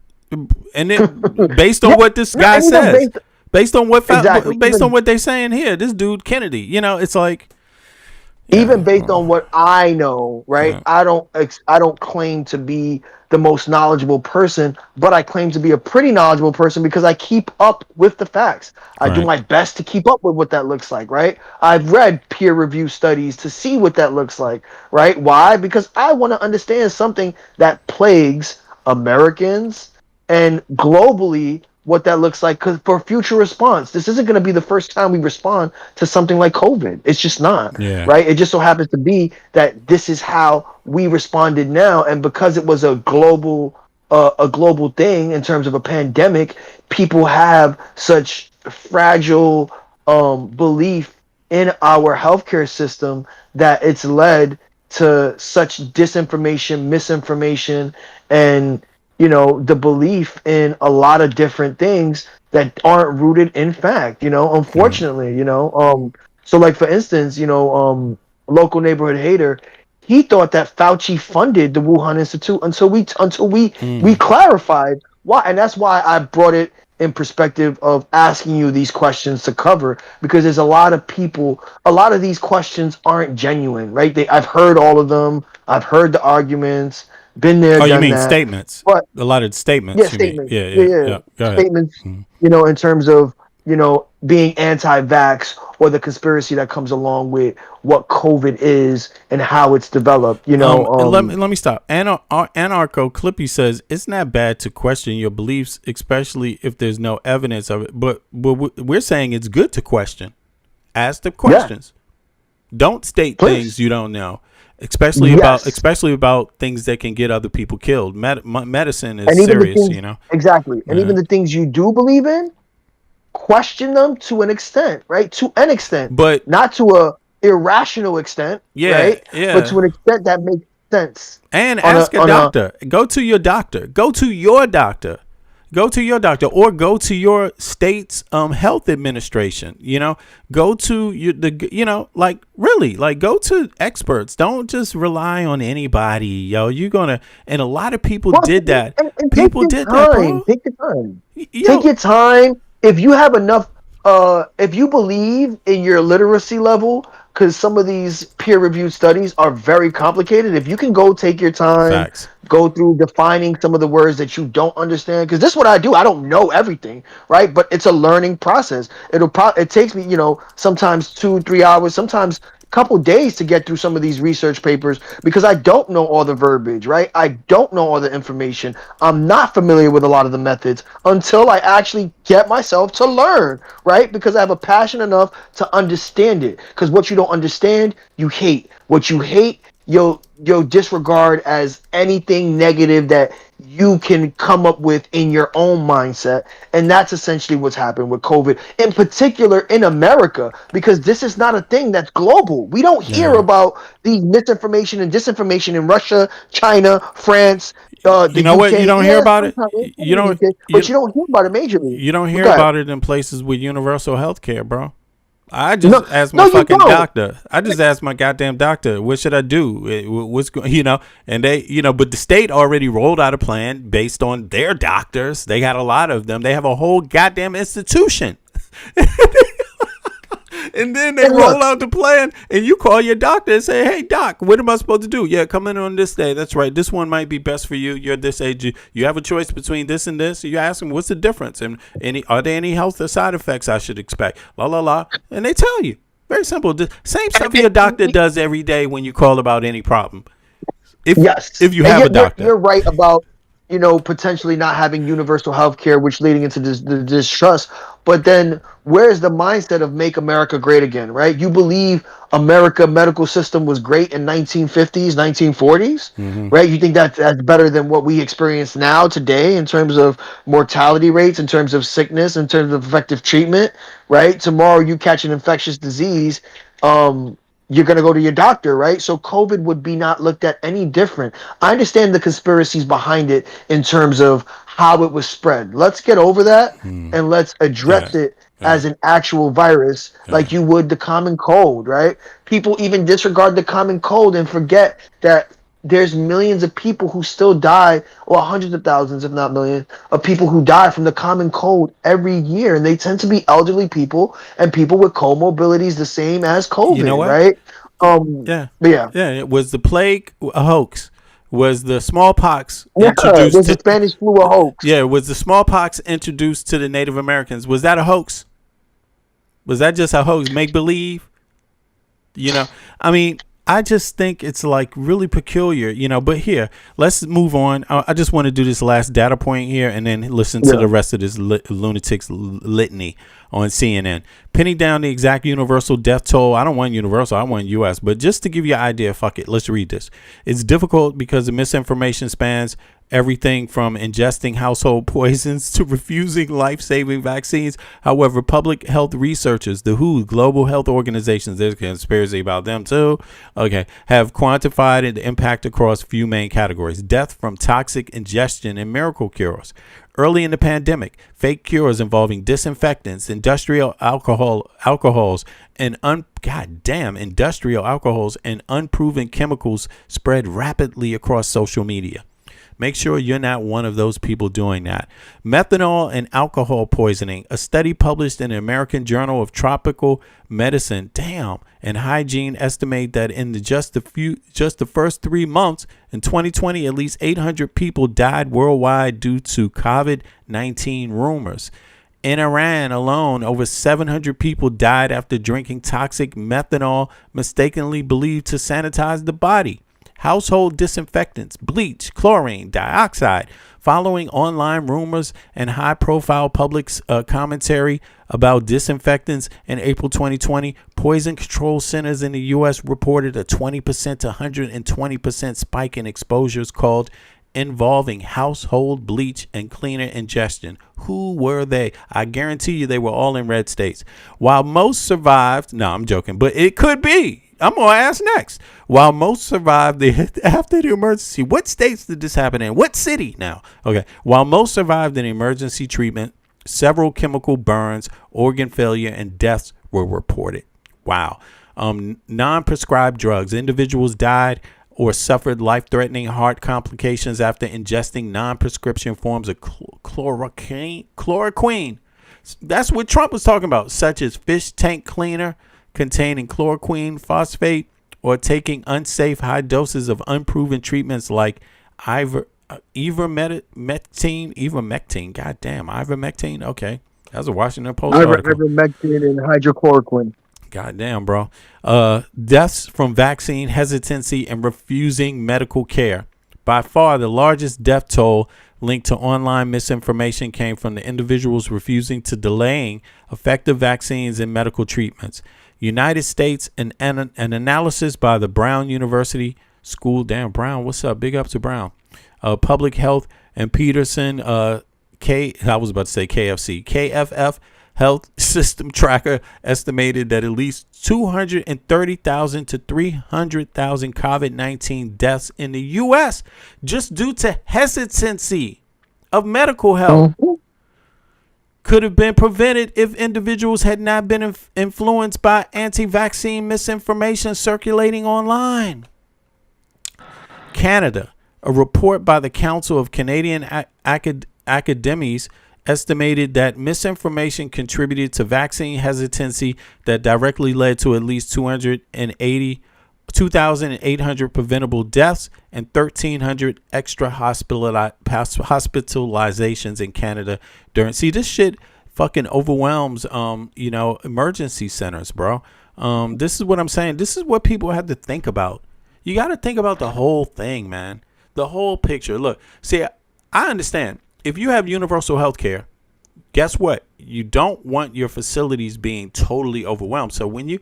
And then based on what this guy says, based on what they're saying here, this dude Kennedy, it's like, even based on what I know, right? I don't claim to be the most knowledgeable person, but I claim to be a pretty knowledgeable person because I keep up with the facts. I do my best to keep up with what that looks like, right? I've read peer review studies to see what that looks like, right? Why? Because I want to understand something that plagues Americans and globally, what that looks like, because for future response, this isn't going to be the first time we respond to something like COVID. It's just not, right? It just so happens to be that this is how we responded now, and because it was a global thing in terms of a pandemic, people have such fragile belief in our healthcare system that it's led to such disinformation, misinformation, and the belief in a lot of different things that aren't rooted in fact, unfortunately, so like, for instance, local neighborhood hater, he thought that Fauci funded the Wuhan Institute until we clarified why. And that's why I brought it in perspective of asking you these questions to cover, because there's a lot of people, a lot of these questions aren't genuine, right? I've heard all of them. I've heard the arguments. Been there, done you mean that. Statements? But a lot of statements. Yeah, statements. Yeah. Go ahead. Statements. In terms of being anti-vax or the conspiracy that comes along with what COVID is and how it's developed. Let me stop. Anarcho Clippy says it's not bad to question your beliefs, especially if there's no evidence of it. But we're saying it's good to question. Ask the questions. Don't state things you don't know. Especially about things that can get other people killed. Medicine is serious, Exactly. And even the things you do believe in, question them to an extent, right? To an extent. But not to a irrational extent, right? Yeah. But to an extent that makes sense. And ask a doctor. Go to your doctor. Go to your doctor. Go to your doctor, or go to your state's health administration. Go to really go to experts. Don't just rely on anybody, yo. You're gonna, and a lot of people did that. And people did that, bro. Take your time. Take your time. If you have enough, if you believe in your literacy level, because some of these peer-reviewed studies are very complicated. If you can go take your time, go through defining some of the words that you don't understand, because this is what I do. I don't know everything, right? But it's a learning process. It takes me, sometimes 2-3 hours, sometimes a couple days to get through some of these research papers, because I don't know all the verbiage, right? I don't know all the information. I'm not familiar with a lot of the methods until I actually get myself to learn, right? Because I have a passion enough to understand it. Because what you don't understand, you hate. What you hate, disregard as anything negative that you can come up with in your own mindset. And that's essentially what's happened with COVID, in particular in America, because this is not a thing that's global. We don't hear about the misinformation and disinformation in Russia, China, France, the You know UK. what? You don't hear about it. Sometimes in You the don't. UK, but you don't hear about it majorly. You don't But hear go ahead. about it in places with universal health care, bro. I just asked my no, you fucking don't. doctor. I just asked my goddamn doctor, what should I do? What's going, and they, but the state already rolled out a plan based on their doctors. They got a lot of them. They have a whole goddamn institution. And then they roll out the plan, and you call your doctor and say, "Hey, doc, what am I supposed to do?" "Yeah, come in on this day." "That's right. This one might be best for you. You're this age. You have a choice between this and this." You ask them, "What's the difference? And are there any health or side effects I should expect?" La la la, and they tell you. Very simple. The same stuff your doctor does every day when you call about any problem. If you have a doctor, You're right about potentially not having universal health care, which leading into the distrust. But then where's the mindset of make America great again, right? You believe America medical system was great in 1950s, 1940s, right? You think that's better than what we experience now today in terms of mortality rates, in terms of sickness, in terms of effective treatment, right? Tomorrow you catch an infectious disease, you're going to go to your doctor, right? So COVID would be not looked at any different. I understand the conspiracies behind it in terms of how it was spread. Let's get over that and let's address it as an actual virus, like you would the common cold, right? People even disregard the common cold and forget that there's millions of people who still die, or hundreds of thousands, if not millions, of people who die from the common cold every year. And they tend to be elderly people and people with comorbidities the same as COVID, You know what? right? It was the plague a hoax. Was the smallpox Yeah, introduced was the Spanish flu a hoax? Yeah, was the smallpox introduced to the Native Americans? Was that a hoax? Was that just a hoax? Make believe? I mean, I just think it's like really peculiar, but here, let's move on. I just want to do this last data point here and then listen to the rest of this lunatic's litany on CNN. Pinning down the exact universal death toll. I don't want universal, I want US, but just to give you an idea, fuck it, let's read this. It's difficult because the misinformation spans everything from ingesting household poisons to refusing life-saving vaccines. However, public health researchers, the WHO, global health organizations, there's a conspiracy about them too, have quantified the impact across a few main categories. Death from toxic ingestion and miracle cures. Early in the pandemic, fake cures involving disinfectants, industrial alcohols, and industrial alcohols and unproven chemicals spread rapidly across social media. Make sure you're not one of those people doing that. Methanol and alcohol poisoning. A study published in the American Journal of Tropical Medicine, and Hygiene estimate that in just the first 3 months in 2020, at least 800 people died worldwide due to COVID-19 rumors. In Iran alone, over 700 people died after drinking toxic methanol mistakenly believed to sanitize the body. Household disinfectants, bleach, chlorine, dioxide, following online rumors and high-profile public commentary about disinfectants in April 2020, poison control centers in the U.S. reported a 20% to 120% spike in exposures involving household bleach and cleaner ingestion. Who were they? I guarantee you they were all in red states. While most survived, no, I'm joking, but it could be. I'm going to ask next. While most survived after the emergency, what states did this happen in? What city now? While most survived an emergency treatment, several chemical burns, organ failure, and deaths were reported. Wow. Non-prescribed drugs. Individuals died or suffered life-threatening heart complications after ingesting non-prescription forms of chloroquine. That's what Trump was talking about, such as fish tank cleaner containing chloroquine phosphate, or taking unsafe high doses of unproven treatments like ivermectin. Goddamn, ivermectin. Okay, that's a Washington Post article. Ivermectin and hydrochloroquine. Goddamn, bro. Deaths from vaccine hesitancy and refusing medical care. By far, the largest death toll linked to online misinformation came from the individuals refusing to delaying effective vaccines and medical treatments. United States, an analysis by the Brown University School. Damn, Brown. What's up? Big up to Brown. Public Health and Peterson. I was about to say KFC. KFF Health System Tracker estimated that at least 230,000 to 300,000 COVID-19 deaths in the U.S. just due to hesitancy of medical help could have been prevented if individuals had not been influenced by anti-vaccine misinformation circulating online. Canada, a report by the Council of Canadian Academies estimated that misinformation contributed to vaccine hesitancy that directly led to at least 2,800 preventable deaths and 1,300 extra hospitalizations in Canada during. See, this shit fucking overwhelms, emergency centers, bro. This is what I'm saying. This is what people have to think about. You got to think about the whole thing, man. The whole picture. Look, see, I understand. If you have universal health care, guess what? You don't want your facilities being totally overwhelmed. So when you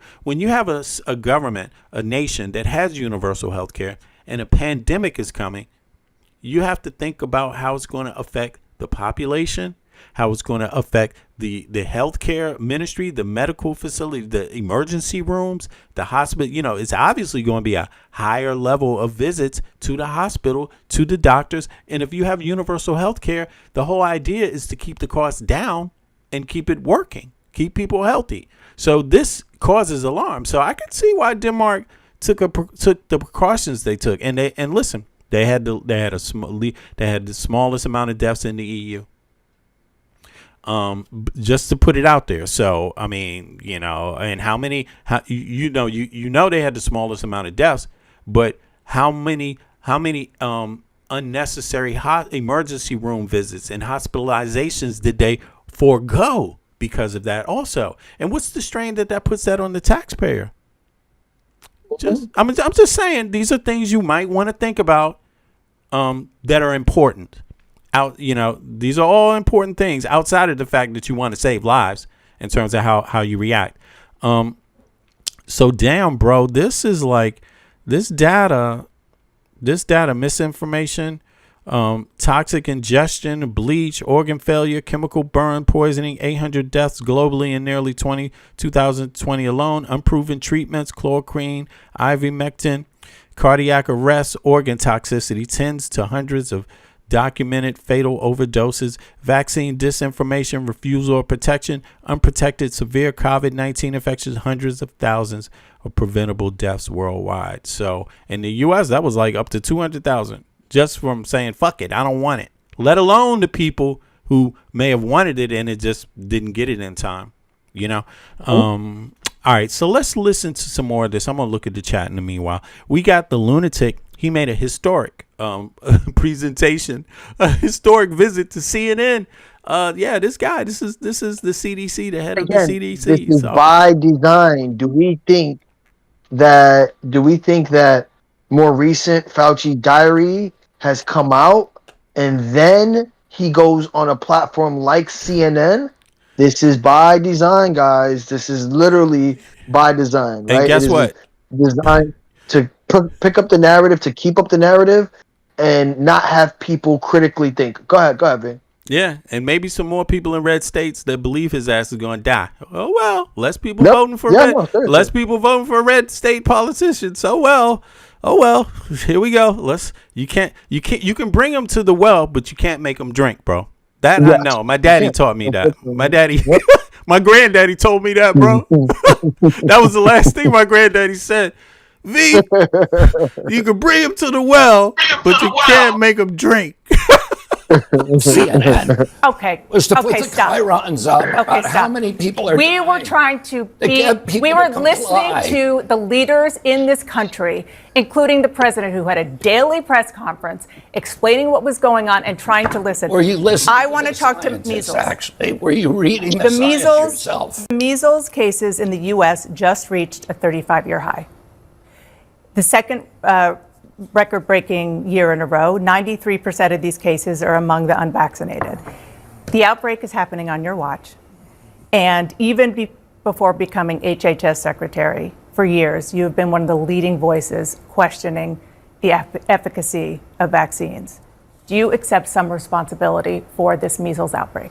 have a government, a nation that has universal health care and a pandemic is coming, you have to think about how it's going to affect the population, how it's going to affect the healthcare ministry, the medical facility, the emergency rooms, the hospital. It's obviously going to be a higher level of visits to the hospital, to the doctors. And if you have universal health care, the whole idea is to keep the costs down and keep it working, keep people healthy. So this causes alarm. So I can see why Denmark took the precautions they took. And listen, they had the smallest amount of deaths in the EU. Just to put it out there. So, I mean, and how many they had the smallest amount of deaths, but how many unnecessary emergency room visits and hospitalizations did they forego because of that also? And what's the strain that puts that on the taxpayer? I'm just saying, these are things you might want to think about, that are important. These are all important things outside of the fact that you want to save lives in terms of how you react. So damn, bro, this is like this data misinformation, toxic ingestion, bleach, organ failure, chemical burn, poisoning, 800 deaths globally in nearly 2020 alone, unproven treatments, chloroquine, ivermectin, cardiac arrest, organ toxicity, tens to hundreds of documented fatal overdoses, vaccine disinformation, refusal of protection, unprotected severe COVID-19 infections, hundreds of thousands of preventable deaths worldwide. So in the U.S., that was like up to 200,000 just from saying, fuck it, I don't want it, let alone the people who may have wanted it and it just didn't get it in time, All right, so let's listen to some more of this. I'm going to look at the chat in the meanwhile. We got the lunatic. He made a historic presentation, a historic visit to CNN. This guy, this is the CDC, the head of the CDC. This is by design. Do we think that more recent Fauci diary has come out and then he goes on a platform like CNN? This is by design, guys. This is literally by design, right? And guess what? Designed to pick up the narrative, to keep up the narrative, and not have people critically think. Go ahead, Vin. Yeah, and maybe some more people in red states that believe his ass is going to die. Oh well, less people voting for less people voting for a red state politician. So well, here we go. You can bring them to the well, but you can't make them drink, bro. That I know. My daddy taught me that. My daddy, my granddaddy told me that, bro. That was the last thing my granddaddy said. V, you can bring him to the well, but you can't make him drink. CNN. Okay. Was to put the stop. chyrons up about stop. how many people are We dying. were trying to get people we were to listening comply. to the leaders in this country, including the president, who had a daily press conference explaining what was going on and trying to listen. Were you listening? I want to talk to scientists, measles. Actually, were you reading the science measles yourself? The measles cases in the U.S. just reached a 35-year high. The second record-breaking year in a row. 93% of these cases are among the unvaccinated. The outbreak is happening on your watch. And even before becoming HHS secretary, for years, you have been one of the leading voices questioning the efficacy of vaccines. Do you accept some responsibility for this measles outbreak?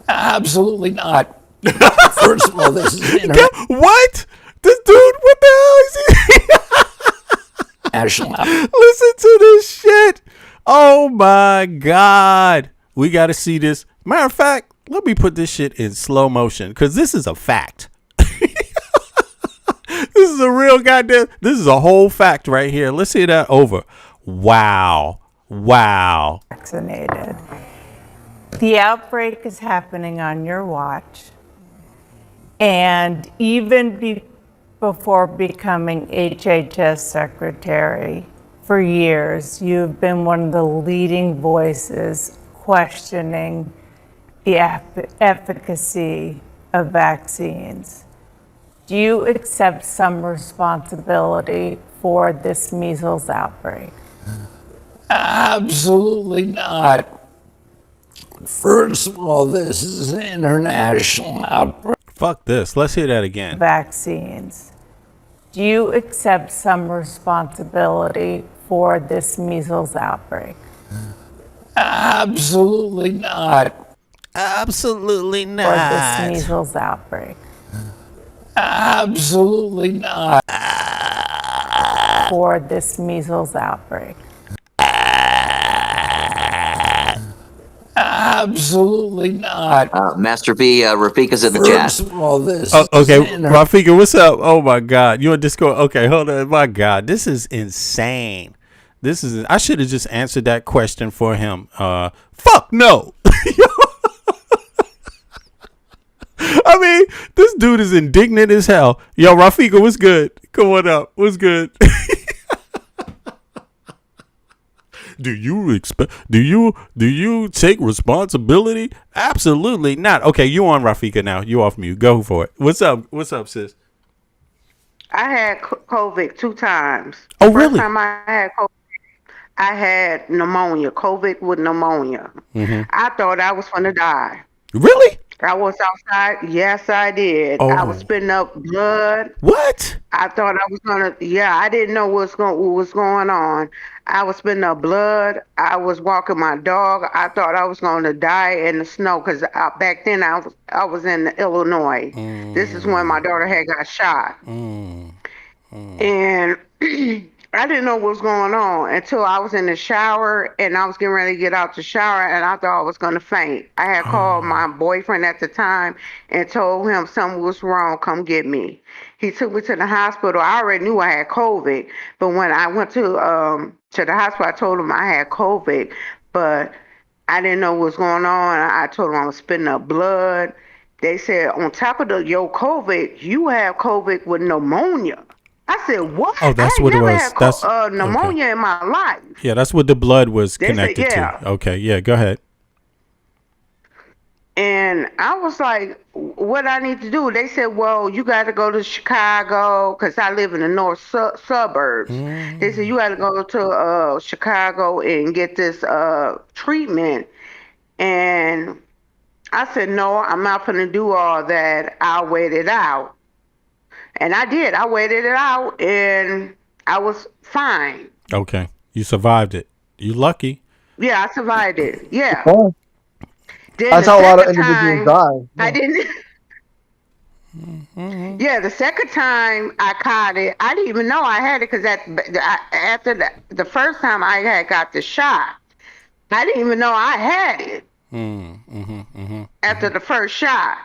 Absolutely not. First of all, this is what? This dude, what the hell is he? international. Listen to this shit. Oh my God. We got to see this. Matter of fact, let me put this shit in slow motion because this is a fact. This is a real goddamn, this is a whole fact right here. Let's hear that over. Wow. Wow. Vaccinated. The outbreak is happening on your watch. And even before becoming HHS secretary, for years, you've been one of the leading voices questioning the efficacy of vaccines. Do you accept some responsibility for this measles outbreak? Absolutely not. First of all, this is an international outbreak. Fuck this. Let's hear that again. Vaccines. Do you accept some responsibility for this measles outbreak? Absolutely not. Absolutely not. For this measles outbreak. Absolutely not. For this measles outbreak. Absolutely not. Master V, Rafika's in the chat. First of all, this. Okay, Rafika, what's up? Oh my God, you on Discord? Okay, hold on. My God, this is insane. This is. I should have just answered that question for him. Fuck no. I mean, this dude is indignant as hell. Yo, Rafika, what's good? Come on up. What's good? Do you take responsibility? Absolutely not. Okay, you on, Rafika, now. You off mute. Go for it. What's up? What's up, sis? I had COVID 2 times. Oh, First really? time I had COVID, I had pneumonia, COVID with pneumonia. Mm-hmm. I thought I was going to die. Really? I was outside. Yes, I did. Oh. I was spitting up blood. What? I thought I was going to, yeah, I didn't know what was going on. I was spitting up blood. I was walking my dog. I thought I was going to die in the snow because back then I was in Illinois. This is when my daughter had got shot. And I didn't know what was going on until I was in the shower and I was getting ready to get out the shower and I thought I was going to faint. I had called my boyfriend at the time and told him something was wrong, come get me. He took me to the hospital. I already knew I had COVID, but when I went to the hospital, I told him I had COVID, but I didn't know what was going on. I told him I was spitting up blood. They said, on top of your COVID, you have COVID with pneumonia. I said, what? Oh, that's I what it never was. had pneumonia in my life. Yeah, that's what the blood was They said, connected yeah. to. Okay, yeah, go ahead. And I was like, what I need to do? They said, well, you got to go to Chicago because I live in the north suburbs. They said, you got to go to Chicago and get this treatment. And I said, no, I'm not going to do all that. I'll wait it out. And I did. I waited it out and I was fine. Okay, you survived it. You lucky. Yeah, I survived it. Yeah. Oh. Then That's the how a lot of second individuals time, die. I didn't. Yeah, the second time I caught it, I didn't even know I had it because after the first time I had got the shot, I didn't even know I had it after the first shot.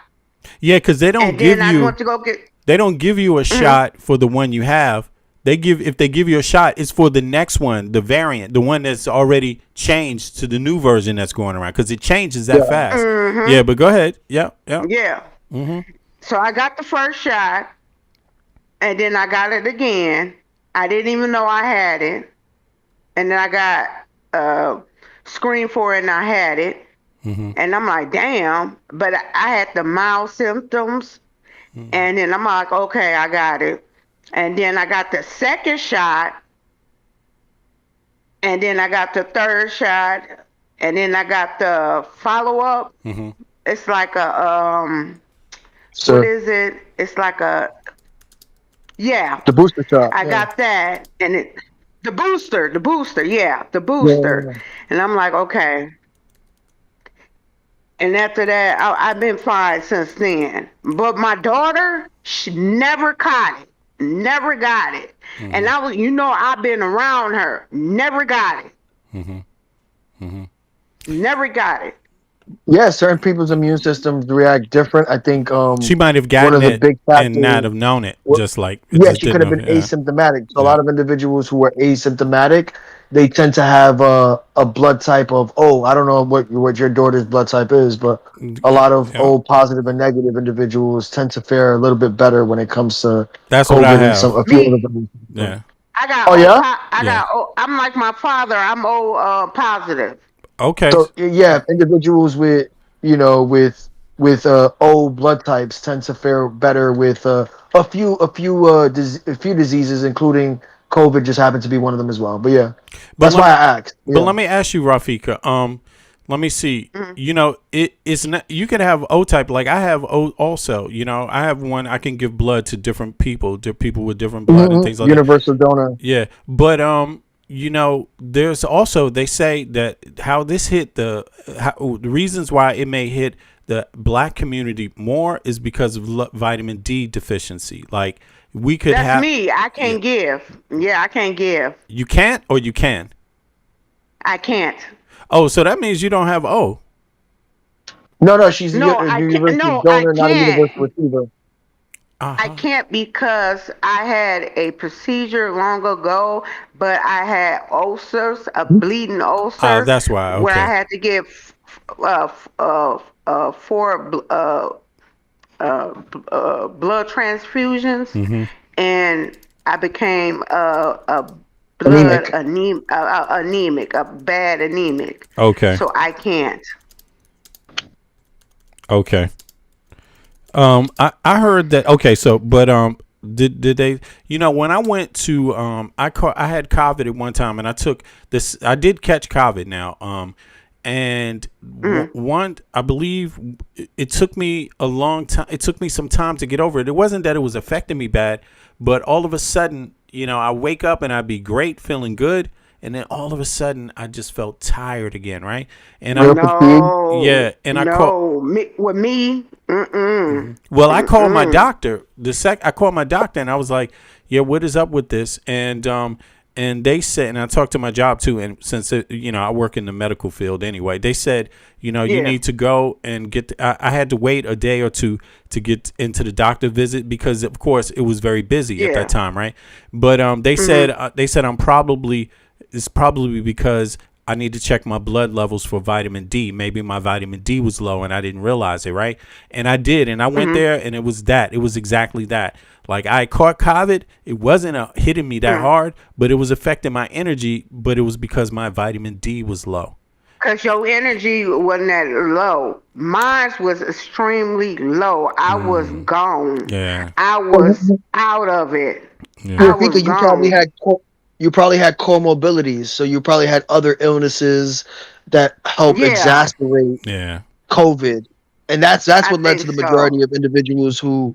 Yeah, because they don't And give then I you. went to go get. They don't give you a shot for the one you have. If they give you a shot, it's for the next one, the variant, the one that's already changed to the new version that's going around because it changes that fast. Yeah, but go ahead. Yeah. Yeah. So I got the first shot, and then I got it again. I didn't even know I had it, and then I got screened for it, and I had it, and I'm like, damn. But I had the mild symptoms, and then I'm like, okay, I got it. And then I got the second shot. And then I got the third shot. And then I got the follow-up. It's like a, what is it? It's like a, yeah. The booster shot. I got that. And The booster, yeah, the booster. Yeah. And I'm like, okay. And after that, I've been fine since then. But my daughter, she never caught it, never got it. And I was, I've been around her, never got it, never got it. Yeah, certain people's immune systems react different. I think She might have one gotten of the it big and not factors. have known it. Well, Just like yeah, just she could have didn't been know. Yeah. asymptomatic. So a lot of individuals who are asymptomatic, they tend to have a blood type of, I don't know what your daughter's blood type is, but a lot of Yeah. positive and negative individuals tend to fare a little bit better when it comes to That's what I COVID and have. a few other things. Yeah. I got Oh yeah. I'm like my father. I'm O positive. Okay. So yeah, individuals with O blood types tend to fare better with a few diseases, including COVID. Just happened to be one of them as well. But yeah, that's why I asked. But Yeah. let me ask you, Rafika. Let me see. It's not. You could have O type. Like I have O also. I have one. I can give blood to different people. To people with different blood and things like Universal donor. that. Yeah, but there's also, they say that how this hit the reasons why it may hit the black community more is because of vitamin D deficiency. Like we could That's have. me. I can't give. Yeah, I can't give. You can't, or you can. I can't. Oh, so that means you don't have O. No, she's No, a I can't. universal No, donor, I not a can't. universal receiver. I can't because I had a procedure long ago, but I had ulcers, a bleeding ulcer. That's why. Where I Okay. had to get 4 blood transfusions, Mm-hmm. and I became a Anemic. anemic, a bad anemic. Okay. So I can't. Okay. I heard that. Okay, so but did they? When I went to I had COVID at one time, and I took this. I did catch COVID now. And one, I believe it took me a long time. It took me some time to get over it. It wasn't that it was affecting me bad, but all of a sudden, I wake up and I'd be great, feeling good. And then all of a sudden, I just felt tired again, right? And I called. With me. Well, I called my doctor. I called my doctor, and I was like, "Yeah, what is up with this?" And they said, and I talked to my job too. And since I work in the medical field anyway, they said, you need to go and get. I had to wait a day or two to get into the doctor visit because, of course, it was very busy at that time, right? But they said it's probably because I need to check my blood levels for vitamin D. Maybe my vitamin D was low and I didn't realize it, right? And I did, and I went there, and it was exactly that. Like I caught COVID, it wasn't hitting me that hard, but it was affecting my energy. But it was because my vitamin D was low. Because your energy wasn't that low. Mine was extremely low. I was gone. Yeah. I was out of it. Yeah. I was you probably had comorbidities, so you probably had other illnesses that help exacerbate COVID, and that's what led to the majority of individuals who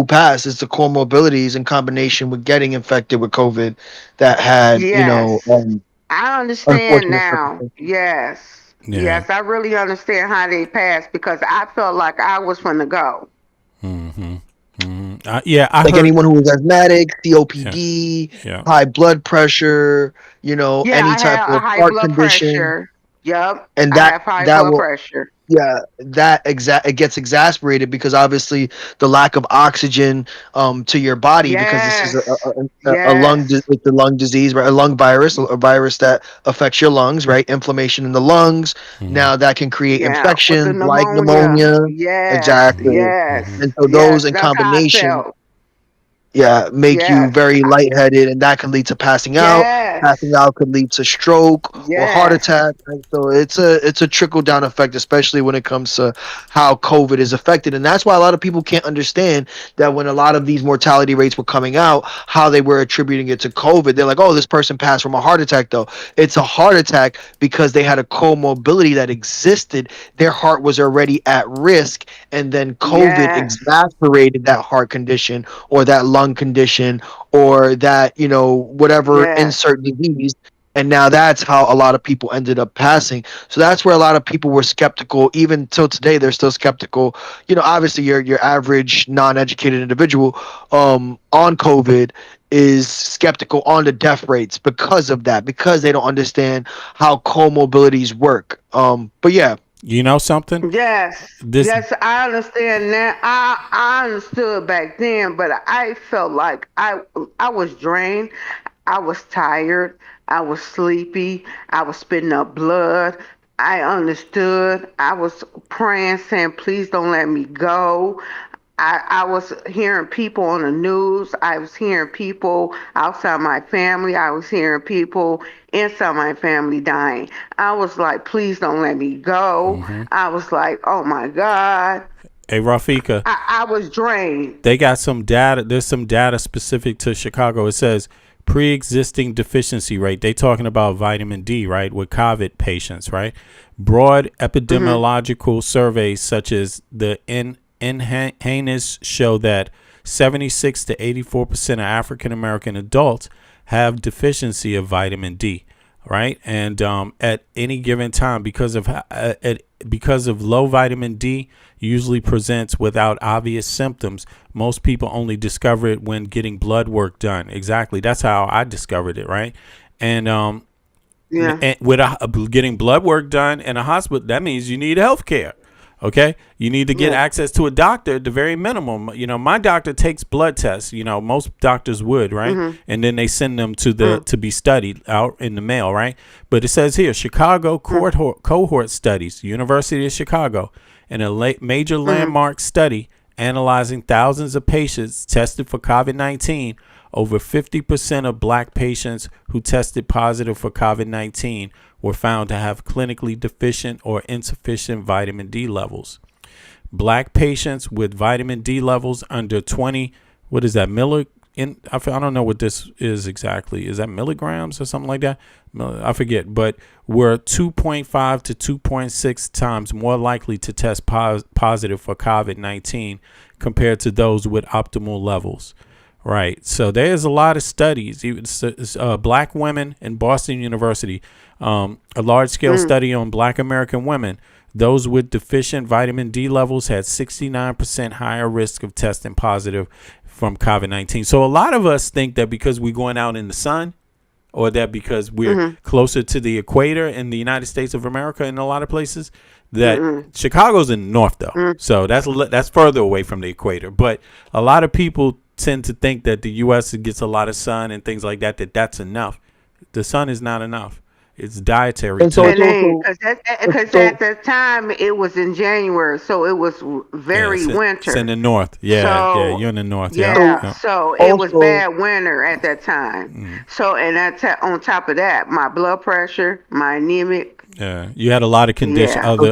pass. It's the comorbidities in combination with getting infected with COVID that had I understand now. circumstances. Yes, I really understand how they passed because I felt like I was finna go. I like heard, anyone who was asthmatic, COPD, high blood pressure, any type of heart condition. Pressure. Yep. And I have high blood pressure. Yeah, it gets exacerbated because obviously the lack of oxygen to your body because this is a lung with the lung disease, right? A lung virus, a virus that affects your lungs, right? Inflammation in the lungs. Now that can create infections like pneumonia. Exactly. And so those in combination make you very lightheaded, and that can lead to passing out. Passing out could lead to stroke or heart attack. And so it's a trickle down effect, especially when it comes to how COVID is affected. And that's why a lot of people can't understand that when a lot of these mortality rates were coming out, how they were attributing it to COVID. They're like, oh, this person passed from a heart attack, though. It's a heart attack because they had a comorbidity that existed. Their heart was already at risk, and then COVID exacerbated that heart condition or that lung lung condition or that, whatever Yes. insert disease. And now that's how a lot of people ended up passing. So that's where a lot of people were skeptical. Even till today, they're still skeptical. Obviously your average non-educated individual on COVID is skeptical on the death rates because of that, because they don't understand how comorbidities work. But yeah. You know something? Yes, This yes, I understand now. I understood back then, but I felt like I was drained. I was tired. I was sleepy. I was spitting up blood. I understood. I was praying, saying, "Please don't let me go." I was hearing people on the news. I was hearing people outside my family. I was hearing people inside my family dying. I was like, please don't let me go. I was like, oh my God. Hey, Rafika. I was drained. They got some data. There's some data specific to Chicago. It says pre-existing deficiency rate. They talking about vitamin D, right, with COVID patients, right? Broad epidemiological surveys such as the NHANES show that 76 to 84% of African American adults have deficiency of vitamin D, right? And at any given time, because of low vitamin D usually presents without obvious symptoms. Most people only discover it when getting blood work done. Exactly, that's how I discovered it, right? And Yeah. and with getting blood work done in a hospital, that means you need health care. Okay, you need to get access to a doctor at the very minimum. My doctor takes blood tests. Most doctors would, right? And then they send them to be studied out in the mail, right? But it says here, Chicago cohort studies, University of Chicago, in a major landmark study analyzing thousands of patients tested for COVID-19. Over 50% of black patients who tested positive for COVID-19 were found to have clinically deficient or insufficient vitamin D levels. Black patients with vitamin D levels under 20, what is that, I don't know what this is exactly. Is that milligrams or something like that? I forget, but were 2.5 to 2.6 times more likely to test positive for COVID-19 compared to those with optimal levels. Right. So there's a lot of studies. Black women in Boston University, a large scale study on black American women. Those with deficient vitamin D levels had 69% higher risk of testing positive from COVID-19. So a lot of us think that because we're going out in the sun, or that because we're closer to the equator in the United States of America in a lot of places, that Chicago's in the north though. So that's further away from the equator. But a lot of people tend to think that the U.S. gets a lot of sun and things like that, that's enough. The sun is not enough. It's dietary. Because at the time it was in January, so it was very winter. It's in the north. Yeah, you're in the north. Yeah. So it was bad winter at that time. So, and on top of that, my blood pressure, my anemic. Yeah, you had a lot of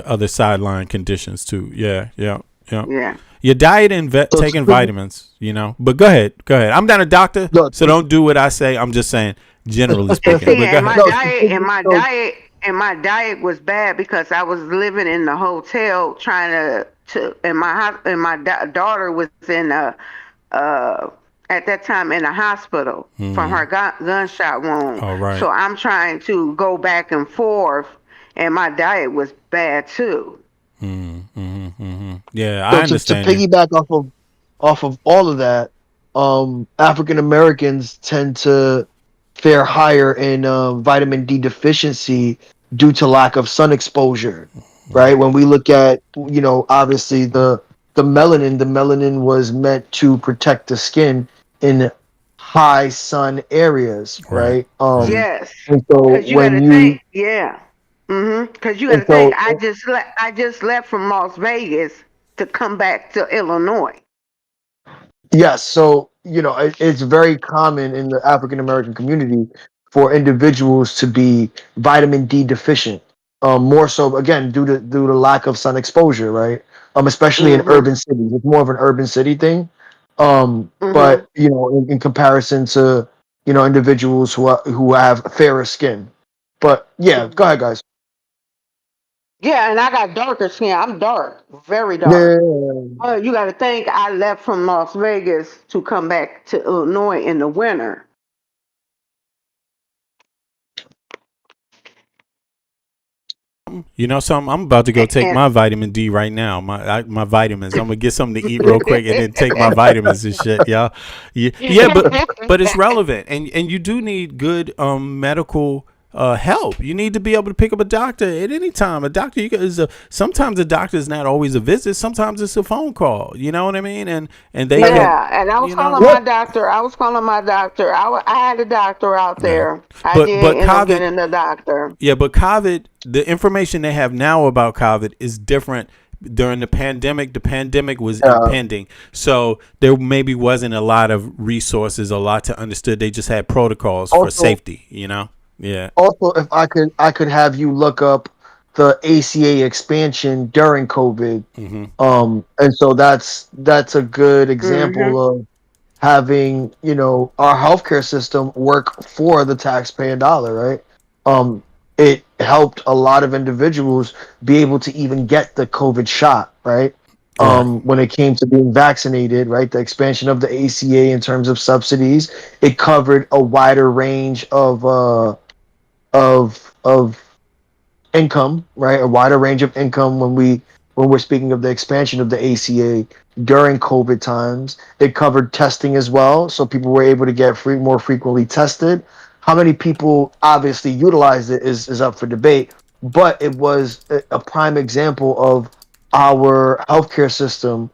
other sideline conditions too. Yeah. Your diet and taking vitamins, But go ahead. I'm not a doctor, so don't do what I say. I'm just saying, generally speaking. See, and my diet was bad because I was living in the hotel trying and my daughter was in at that time in a hospital from her gunshot wound. Oh, right. So I'm trying to go back and forth, and my diet was bad too. Yeah, I understand. To piggyback off of all of that, African Americans tend to fare higher in vitamin D deficiency due to lack of sun exposure, right? When we look at, obviously the melanin was meant to protect the skin in high sun areas, right? Yes. And so when you because you got to think, I just left from Las Vegas to come back to Illinois. Yes, so it's very common in the African American community for individuals to be vitamin D deficient. More so again due to lack of sun exposure, right? Especially in urban cities. It's more of an urban city thing. But in comparison to individuals who have fairer skin. But yeah, go ahead, guys. Yeah, and I got darker skin. I'm dark, very dark. Yeah. You got to think I left from Las Vegas to come back to Illinois in the winter. You know something? I'm about to go take And my vitamin D right now. My vitamins. I'm gonna get something to eat real quick and then take my vitamins and shit, y'all. Yeah, but it's relevant, and you do need good medical help. You need to be able to pick up a doctor at any time. A doctor, sometimes a doctor is not always a visit. Sometimes it's a phone call. You know what I mean? And they can, yeah, and I was you know. calling my doctor. I was calling my doctor. I had a doctor out there. I But did but end up COVID. getting the doctor. Yeah, but COVID, the information they have now about COVID is different. During the pandemic was impending. So there maybe wasn't a lot of resources, a lot to understood. They just had protocols for Also, safety, you know? Yeah. also, if I could have you look up the ACA expansion during COVID. And so that's a good Mm-hmm. example of having, our healthcare system work for the taxpayer dollar, right? It helped a lot of individuals be able to even get the COVID shot, right? Right. When it came to being vaccinated, right? The expansion of the ACA in terms of subsidies, it covered a wider range of income, right? A wider range of income when we're speaking of the expansion of the ACA during COVID times. It covered testing as well, so people were able to get more frequently tested. How many people obviously utilized it is up for debate, but it was a prime example of our healthcare system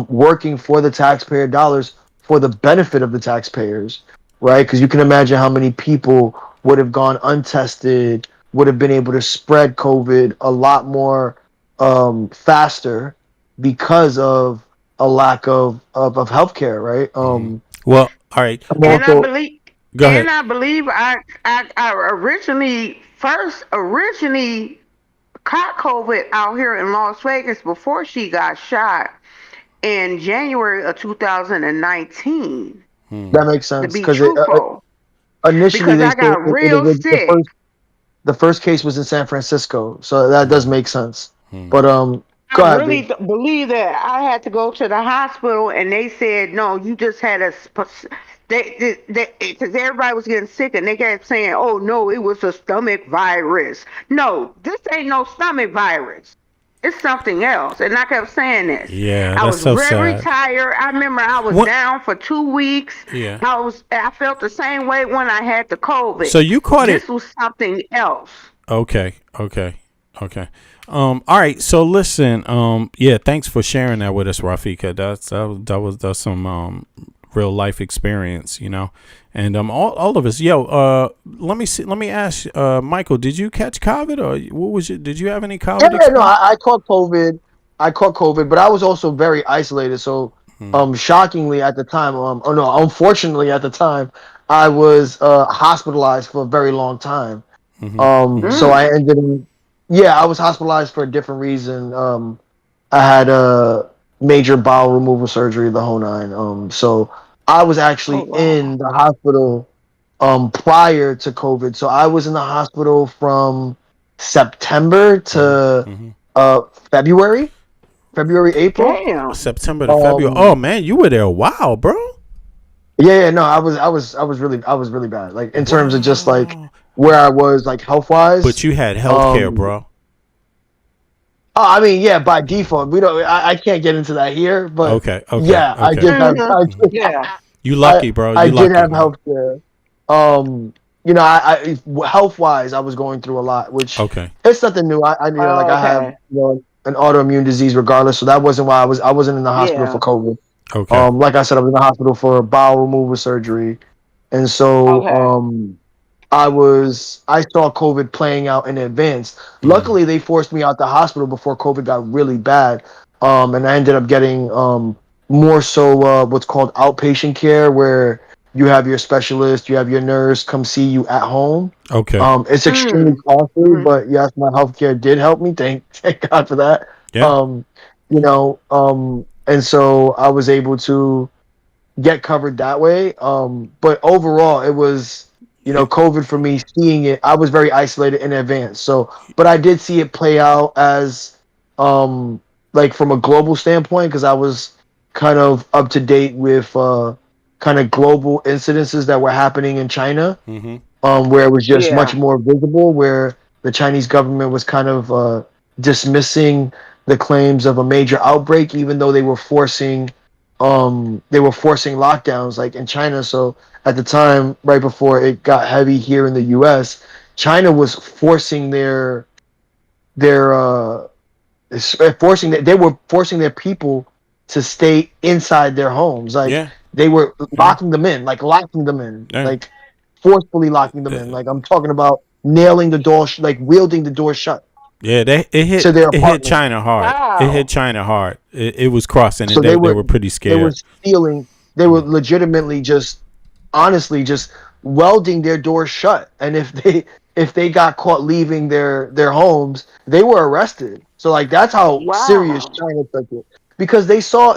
working for the taxpayer dollars for the benefit of the taxpayers, right? Because you can imagine how many people would have gone untested, would have been able to spread COVID a lot more faster because of a lack of healthcare, right? Well, all right. I'm And I also believe, Go ahead. I originally caught COVID out here in Las Vegas before she got shot in January of 2019. that makes To sense be because truthful, initially because they I say got real sick. the first case was in San Francisco, so that does make sense. But I go ahead, really B. believe that I had to go to the hospital, and they said, no, you just had because everybody was getting sick, and they kept saying, oh, no, it was a stomach virus. No, this ain't no stomach virus. It's something else. And I kept saying this. Yeah, I that's was so very sad. tired. I remember I was What? down for 2 weeks. Yeah. I felt the same way when I had the COVID. So you caught it. This was something else. Okay. All right. So listen. Yeah. Thanks for sharing that with us, Rafika. That's some real life experience, you know. And all of us. Yo. Let me see. Let me ask. Michael, did you catch COVID or what was it? Did you have any COVID Yeah, no, experience? I caught COVID. I caught COVID, but I was also very isolated. So, shockingly at the time, oh no, unfortunately at the time, I was hospitalized for a very long time. So I ended in, yeah, I was hospitalized for a different reason. I had a major bowel removal surgery, the whole nine. So I was Oh, actually wow. in the hospital prior to COVID. So I was in the hospital from September to uh February, April. Damn. September to February. Oh Um man, you were there a while, bro. yeah, no, I was really bad. Like in terms of just like Wow. where I was like health wise. But you had health care, Um bro. I mean, yeah, by default, we don't. I can't get into that here, but Okay. yeah, I Okay. did have. Yeah. You I, lucky, bro. I You did lucky, have man. healthcare. Health wise, I was going through a lot, which Okay. it's nothing new. Like Oh, I have, okay. an autoimmune disease regardless, so that wasn't why I wasn't in the hospital for Yeah. COVID. Okay. Like I said, I was in the hospital for bowel removal surgery, and so Okay. I saw COVID playing out in advance. Luckily, they forced me out the hospital before COVID got really bad, and I ended up getting more so what's called outpatient care, where you have your specialist, you have your nurse come see you at home. Okay. It's extremely costly, but yes, my healthcare did help me. Thank God for that. Yeah. And so I was able to get covered that way. But overall, it was COVID for me, seeing it, I was very isolated in advance. So, but I did see it play out as, like from a global standpoint, because I was kind of up to date with kind of global incidences that were happening in China, where it was just much more visible, where the Chinese government was kind of dismissing the claims of a major outbreak, even though they were forcing lockdowns like in China. So at the time, right before it got heavy here in the U.S., China was forcing they were forcing their people to stay inside their homes. Like they were locking them in, like forcefully locking them in. Like I'm talking about nailing the door, like wielding the door shut. Yeah, To their it hit apartment. China hard. It hit China hard. It was crossing, So and they were pretty they were scared. stealing. They were legitimately honestly just welding their doors shut. And if they got caught leaving their homes, they were arrested. So like that's how serious China took it, because they saw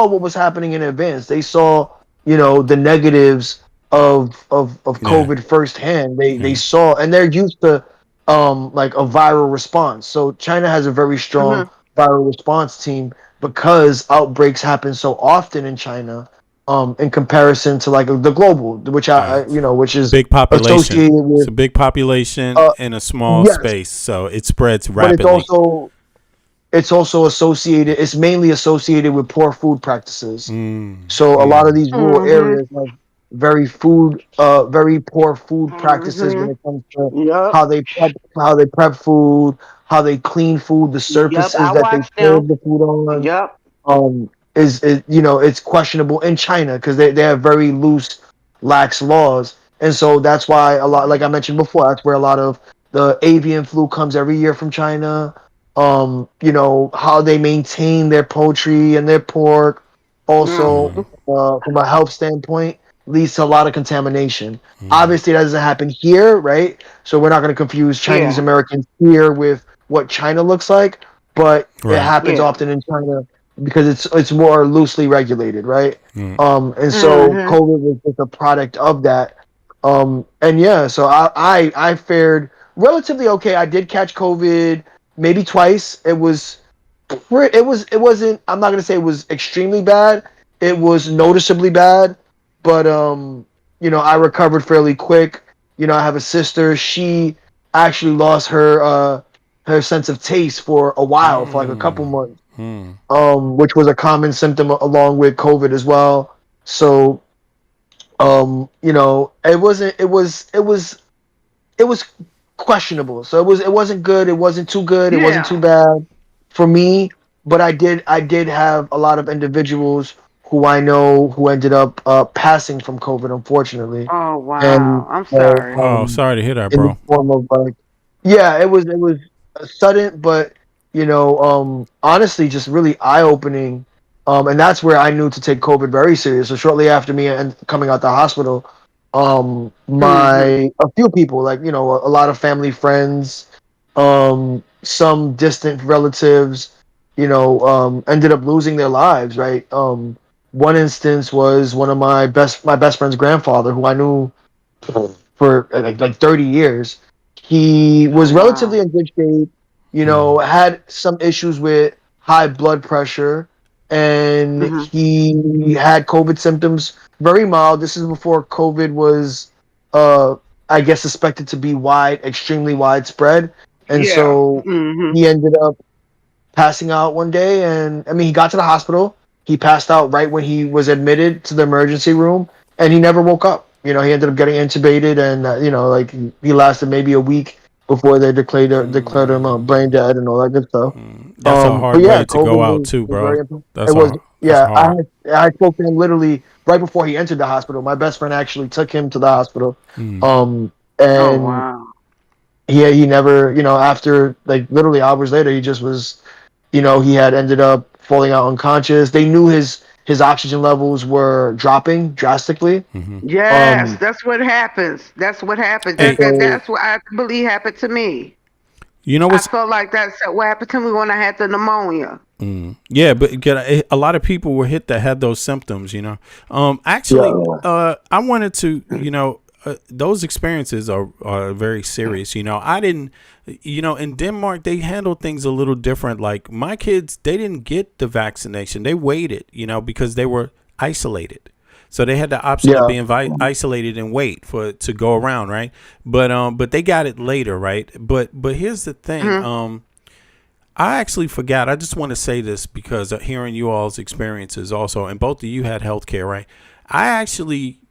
what was happening in advance. They saw the negatives of COVID firsthand. They saw, and they're used to like a viral response. So China has a very strong viral response team because outbreaks happen so often in China, in comparison to like the global, which which is Big population. associated with It's a big population in a small yes, space, so it spreads but rapidly. it's also associated. It's mainly associated with poor food practices. So a lot of these rural areas have very poor food practices when it comes to how they prep food, how they clean food, the Yep, surfaces I that they watched serve them. the food on. Yep. Is it's questionable in China because they have very loose, lax laws, and so that's why a lot, like I mentioned before, that's where a lot of the avian flu comes every year from China. How they maintain their poultry and their pork, also from a health standpoint, leads to a lot of contamination. Obviously, that doesn't happen here, right? So we're not going to confuse Chinese Yeah. Americans here with what China looks like, but it Right. happens Yeah. often in China because it's more loosely regulated, right? Mm. And so COVID was just a product of that. And yeah, so I fared relatively okay. I did catch COVID maybe twice. It wasn't, I'm not gonna say it was extremely bad. It was noticeably bad, but I recovered fairly quick. I have a sister. She actually lost her sense of taste for a while, for like a couple months, which was a common symptom along with COVID as well. So, it was questionable. So it wasn't good. It wasn't too good. It wasn't too Yeah. bad for me. But I did have a lot of individuals who I know who ended up passing from COVID, unfortunately, Oh and wow. I'm sorry. Oh, sorry to hear that, in the bro. form of like, yeah, it was sudden, but honestly, just really eye opening. And that's where I knew to take COVID very serious. So shortly after me and coming out the hospital, a few people, like a lot of family friends, some distant relatives, ended up losing their lives. Right. One instance was one of my best friend's grandfather, who I knew for like 30 years. He Oh was wow. relatively in good shape, had some issues with high blood pressure, and Mhm. he had COVID symptoms, very mild. This is before COVID was, uh, I guess, suspected to be extremely widespread. And Yeah. so he ended up passing out one day. And I mean, he got to the hospital. He passed out right when he was admitted to the emergency room, and he never woke up. He ended up getting intubated, and like he lasted maybe a week before they declared him brain dead and all that good stuff. That's a hard But yeah, way to COVID go out was, too, was very bro. important. It That's was, that's yeah. hard. I spoke to him literally right before he entered the hospital. My best friend actually took him to the hospital, Oh and wow. he never, after like literally hours later, he just was, he had ended up falling out unconscious. They knew his oxygen levels were dropping drastically. Yes, that's what happens. That's what happens. Hey, That's what I believe happened to me. you know I what's felt like that's what happened to me when I had the pneumonia. Yeah, but a lot of people were hit that had those symptoms. Actually, I wanted to, those experiences are very serious. I didn't, in Denmark, they handled things a little different. Like my kids, they didn't get the vaccination. They waited, because they were isolated. So they had the option of being isolated and wait for it to go around, right? But they got it later, right? But here's the thing. I actually forgot. I just want to say this because hearing you all's experiences also, and both of you had healthcare, right? I actually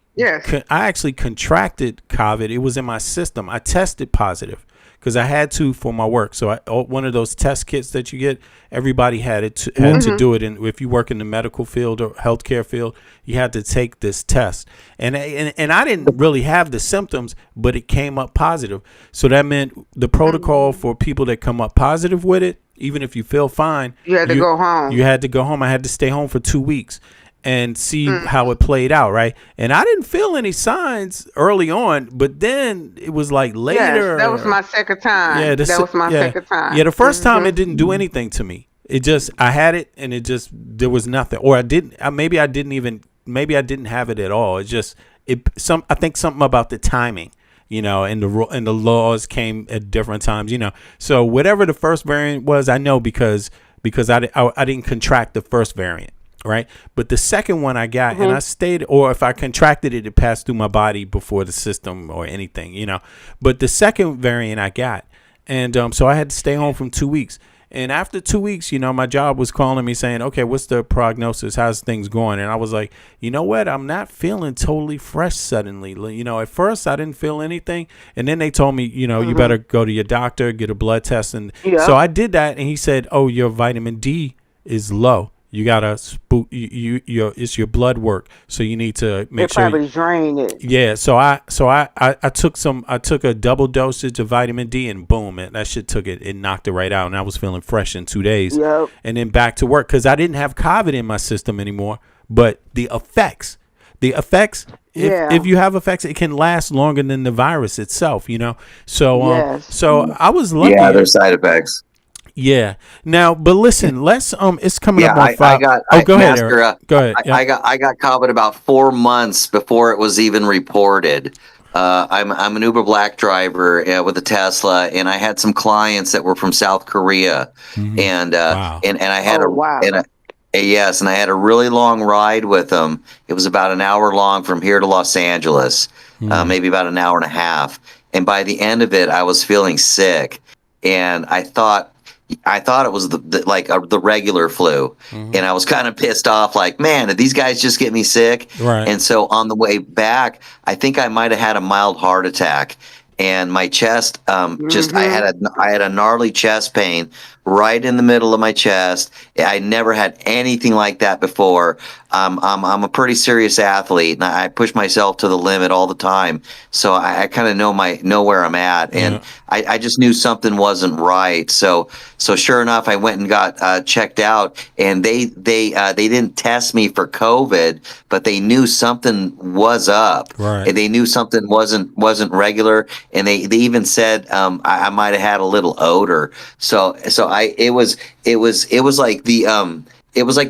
contracted COVID. It was in my system. I tested positive because I had to for my work. So one of those test kits that you get, everybody had to do it. And if you work in the medical field or healthcare field, you had to take this test. And I didn't really have the symptoms, but it came up positive. So that meant the protocol for people that come up positive with it, even if you feel fine, you had to go home. You had to go home. I had to stay home for 2 weeks and see how it played out, right? And I didn't feel any signs early on, but then it was like later. Yes, that was my second time. Yeah, that was my second time. Yeah, the first time it didn't do anything to me. It just, I had it and there was nothing. Or maybe I didn't have it at all. It's just, I think something about the timing, and the laws came at different times, So whatever the first variant was, I know because I didn't contract the first variant. Right. But the second one I got and I stayed, or if I contracted it, it passed through my body before the system or anything, but the second variant I got. And so I had to stay home from 2 weeks. And after 2 weeks, my job was calling me saying, OK, what's the prognosis? How's things going? And I was like, you know what? I'm not feeling totally fresh suddenly. At first I didn't feel anything. And then they told me, you better go to your doctor, get a blood test. And so I did that. And he said, oh, your vitamin D is low. You gotta it's your blood work, so you need to make sure. They probably drain it. Yeah, so I took a double dosage of vitamin D and boom, that shit took it. It knocked it right out, and I was feeling fresh in 2 days. Yep. And then back to work because I didn't have COVID in my system anymore. But the effects. If you have effects, it can last longer than the virus itself. So so I was lucky. Yeah, there's side effects. Yeah. Now, but listen, let's it's coming up on 5. Go ahead, Eric. Eric. Go ahead. I got COVID about 4 months before it was even reported. I'm an Uber Black driver with a Tesla, and I had some clients that were from South Korea, and I had and I had a really long ride with them. It was about an hour long from here to Los Angeles, maybe about an hour and a half. And by the end of it, I was feeling sick, and I thought it was the regular flu, and I was kind of pissed off. Like, man, did these guys just get me sick? Right. And so on the way back, I think I might have had a mild heart attack, and my chest I had a gnarly chest pain right in the middle of my chest. I never had anything like that before. I'm a pretty serious athlete, and I push myself to the limit all the time. So I kind of know where I'm at, and I just knew something wasn't right. So sure enough, I went and got checked out, and they didn't test me for COVID, but they knew something was up. Right. And they knew something wasn't regular, and they even said I might have had a little odor. So it was like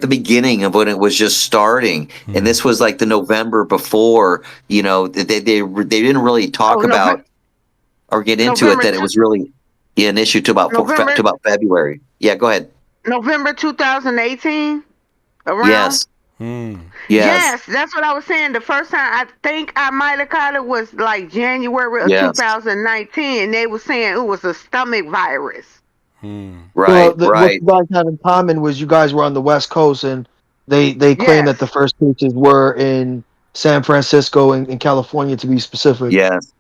the beginning of when it was just starting, and this was like the November before. They didn't really talk about or get into it that it was really an issue to about February. Yeah, go ahead. November 2018. Around. Yes. Yes, that's what I was saying. The first time I think I might have caught it was like January of 2019. They were saying it was a stomach virus. Right, What you guys had in common was you guys were on the West Coast, and they claimed that the first cases were in San Francisco and in California, to be specific. Yes.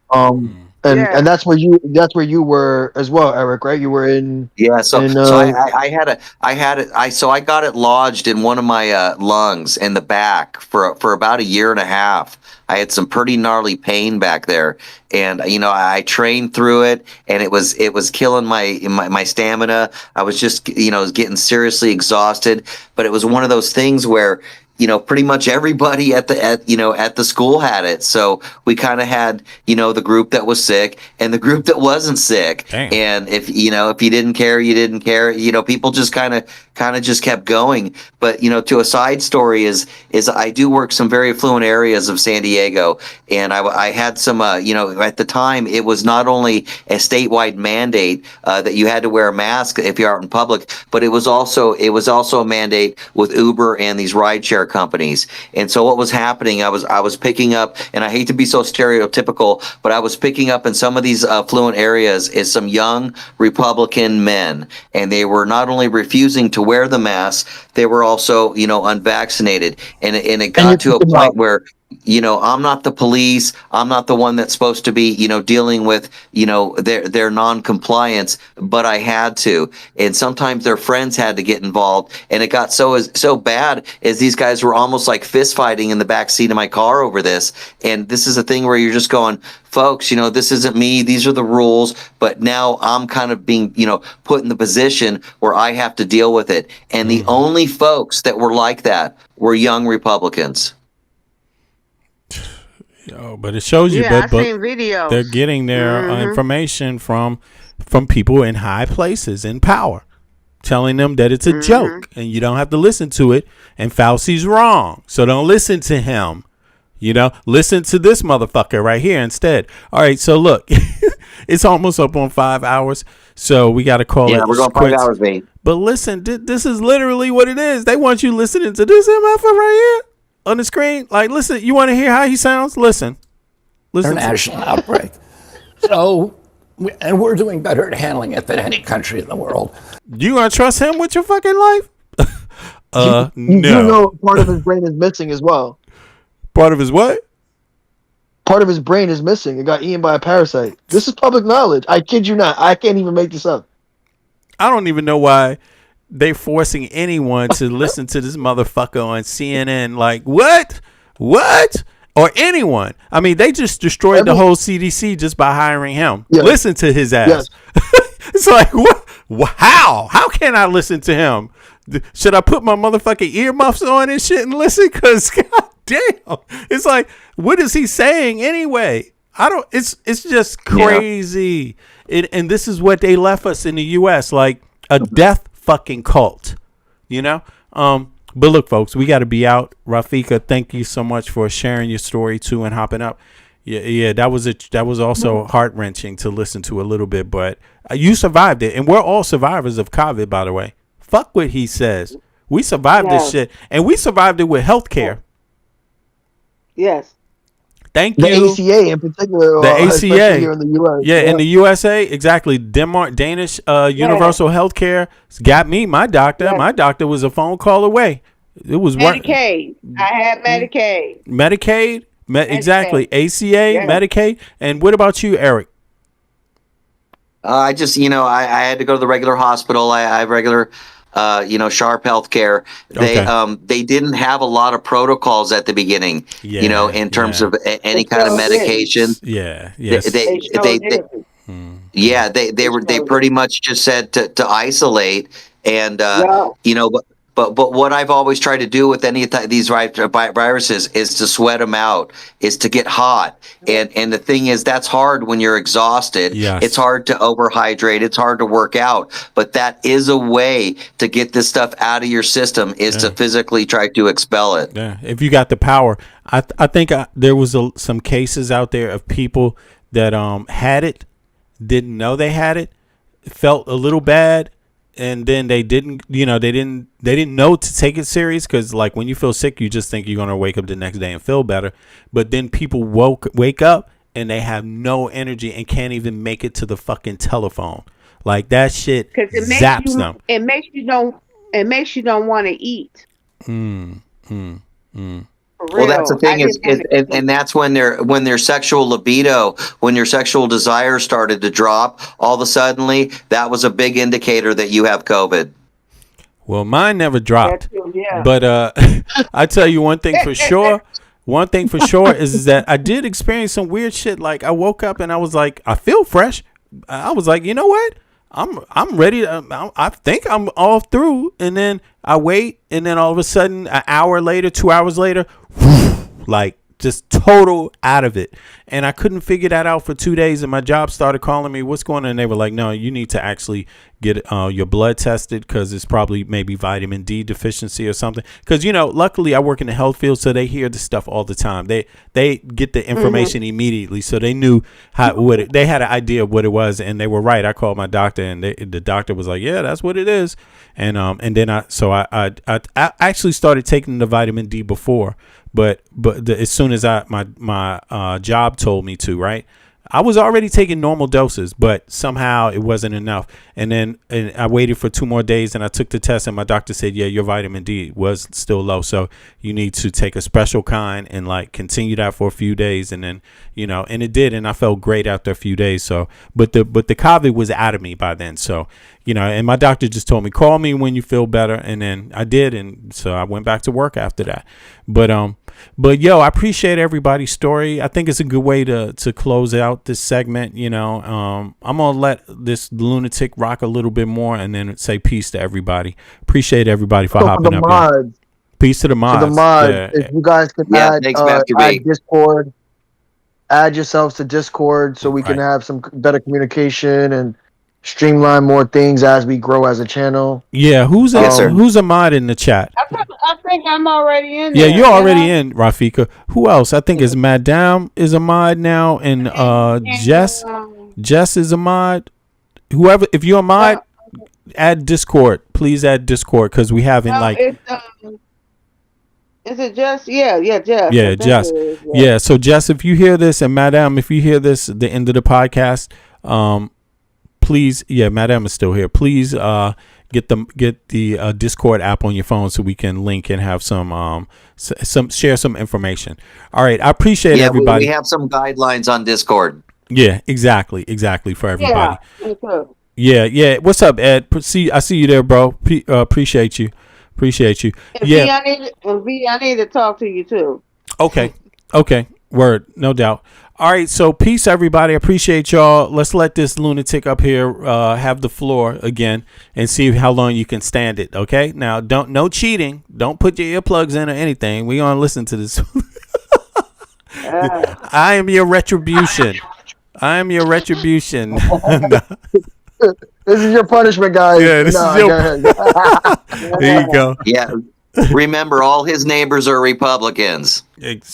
And that's where you were as well, Eric, right? You were in. Yeah. So I got it lodged in one of my lungs in the back for about a year and a half. I had some pretty gnarly pain back there, and I trained through it, and it was killing my stamina. I was just getting seriously exhausted, but it was one of those things where pretty much everybody at the school had it. So we kind of had, the group that was sick and the group that wasn't sick. Damn. And if you didn't care, you didn't care. People just kind of just kept going. But to a side story is I do work some very affluent areas of San Diego, and I had some at the time it was not only a statewide mandate that you had to wear a mask if you're out in public, but it was also a mandate with Uber and these rideshare companies. And so what was happening, I was picking up, and I hate to be so stereotypical, but I was picking up in some of these affluent areas is some young Republican men, and they were not only refusing to wear the mask, they were also unvaccinated, and it got to a point where I'm not the police. I'm not the one that's supposed to be, dealing with, their non-compliance, but I had to. And sometimes their friends had to get involved. And it got so bad as these guys were almost like fist fighting in the back seat of my car over this. And this is a thing where you're just going, folks, this isn't me. These are the rules. But now I'm kind of being, put in the position where I have to deal with it. And the only folks that were like that were young Republicans. But it shows you, Yeah, but I seen videos. they're getting their information from people in high places in power, telling them that it's a joke and you don't have to listen to it. And Fauci's wrong, so don't listen to him. Listen to this motherfucker right here instead. All right, so look, it's almost up on 5 hours, so we got to call it. Yeah, we're going 5 hours, mate. But listen, this is literally what it is. They want you listening to this motherfucker right here on the screen. Like, listen, you want to hear how he sounds? Listen. International outbreak. So, and we're doing better at handling it than any country in the world. You gonna trust him with your fucking life? You No. do know part of his brain is missing as well. Part of his what? Part of his brain is missing. It got eaten by a parasite. This is public knowledge. I kid you not. I can't even make this up. I don't even know why they're forcing anyone to listen to this motherfucker on CNN. Like, what? Or anyone. I mean, they just destroyed the whole CDC just by hiring him. Yes. Listen to his ass. Yes. It's like, what? How? How can I listen to him? Should I put my motherfucking earmuffs on and shit and listen? Because, god damn. It's like, what is he saying anyway? It's just crazy. And this is what they left us in the U.S., like a death fucking cult, But look, folks, we got to be out. Rafika, thank you so much for sharing your story too and hopping up. Yeah, that was also heart-wrenching to listen to a little bit, but you survived it, and we're all survivors of COVID, by the way. Fuck what he says. We survived this shit, and we survived it with healthcare. Yes. Thank The you. ACA in particular. The ACA. Especially here in the US. Yeah, in the USA, exactly. Danish Universal Healthcare got me, my doctor. Yes. My doctor was a phone call away. It was Medicaid. I had Medicaid. Medicaid. Exactly. ACA, Yeah. Medicaid. And what about you, Eric? I just, I had to go to the regular hospital. I have regular, Sharp Healthcare. They didn't have a lot of protocols at the beginning, in terms of any kind of medication. Yeah. Yes. They pretty much just said to isolate and, But what I've always tried to do with any of these viruses is to sweat them out, is to get hot. And the thing is, that's hard when you're exhausted. Yes. It's hard to overhydrate. It's hard to work out. But that is a way to get this stuff out of your system, is to physically try to expel it. Yeah. If you got the power. I think there was some cases out there of people that had it, didn't know they had it, felt a little bad. And then they didn't know to take it serious, because like when you feel sick, you just think you're going to wake up the next day and feel better. But then people wake up and they have no energy and can't even make it to the fucking telephone. Like that shit zaps them. It makes you don't want to eat. Well, that's the thing and that's when their sexual libido, when your sexual desire started to drop, all of a sudden, that was a big indicator that you have COVID. Well, mine never dropped, but I tell you one thing for sure. One thing for sure is that I did experience some weird shit. Like I woke up and I was like, I feel fresh. I was like, you know what? I'm ready. I think I'm all through, and then I wait, and then all of a sudden, an hour later, 2 hours later, like just total out of it. And I couldn't figure that out for 2 days. And my job started calling me, what's going on? And they were like, no, you need to actually get your blood tested because it's probably maybe vitamin D deficiency or something. Because, you know, luckily I work in the health field, so they hear this stuff all the time. They get the information immediately. So they knew they had an idea of what it was. And they were right. I called my doctor, and the doctor was like, yeah, that's what it is. And then I actually started taking the vitamin D before. But as soon as my job told me to, right, I was already taking normal doses, but somehow it wasn't enough. And I waited for 2 more days, and I took the test, and my doctor said, yeah, your vitamin D was still low, so you need to take a special kind and like continue that for a few days. And then, you know, and it did, and I felt great after a few days. So, but the COVID was out of me by then. So, you know, and my doctor just told me, call me when you feel better. And then I did. And so I went back to work after that. But yo, I appreciate everybody's story. I think it's a good way to close out this segment. You know, I'm going to let this lunatic rock a little bit more and then say peace to everybody. Appreciate everybody for hopping up here. Peace to the mods. To the mods, Yeah. if you guys can add Discord, add yourselves to Discord so we can have some better communication and streamline more things as we grow as a channel. Yeah, who's a mod in the chat? I think I'm already in Yeah, there. you're already in, Rafika. Who else? I think is Madame is a mod now, and Jess is a mod. Whoever, if you're a mod, add Discord. Please add Discord because we haven't Is it Jess? Yeah, Jess. Yeah, Jess. Yeah, so Jess, if you hear this, and Madame, if you hear this, the end of the podcast, please, Madame is still here. Please get the Discord app on your phone so we can link and have some share some information. All right, I appreciate everybody. We have some guidelines on Discord. Yeah, exactly for everybody. Yeah. Yeah. What's up, Ed? I see you there, bro. Appreciate you. And Yeah. V, I need to talk to you too. Okay. Word, no doubt. All right, so peace, everybody. Appreciate y'all. Let's let this lunatic up here have the floor again and see how long you can stand it. Okay. Now, no cheating. Don't put your earplugs in or anything. We gonna listen to this. I am your retribution. This is your punishment, guys. Yeah, this is your. There you go. Yeah. Remember, all his neighbors are Republicans. and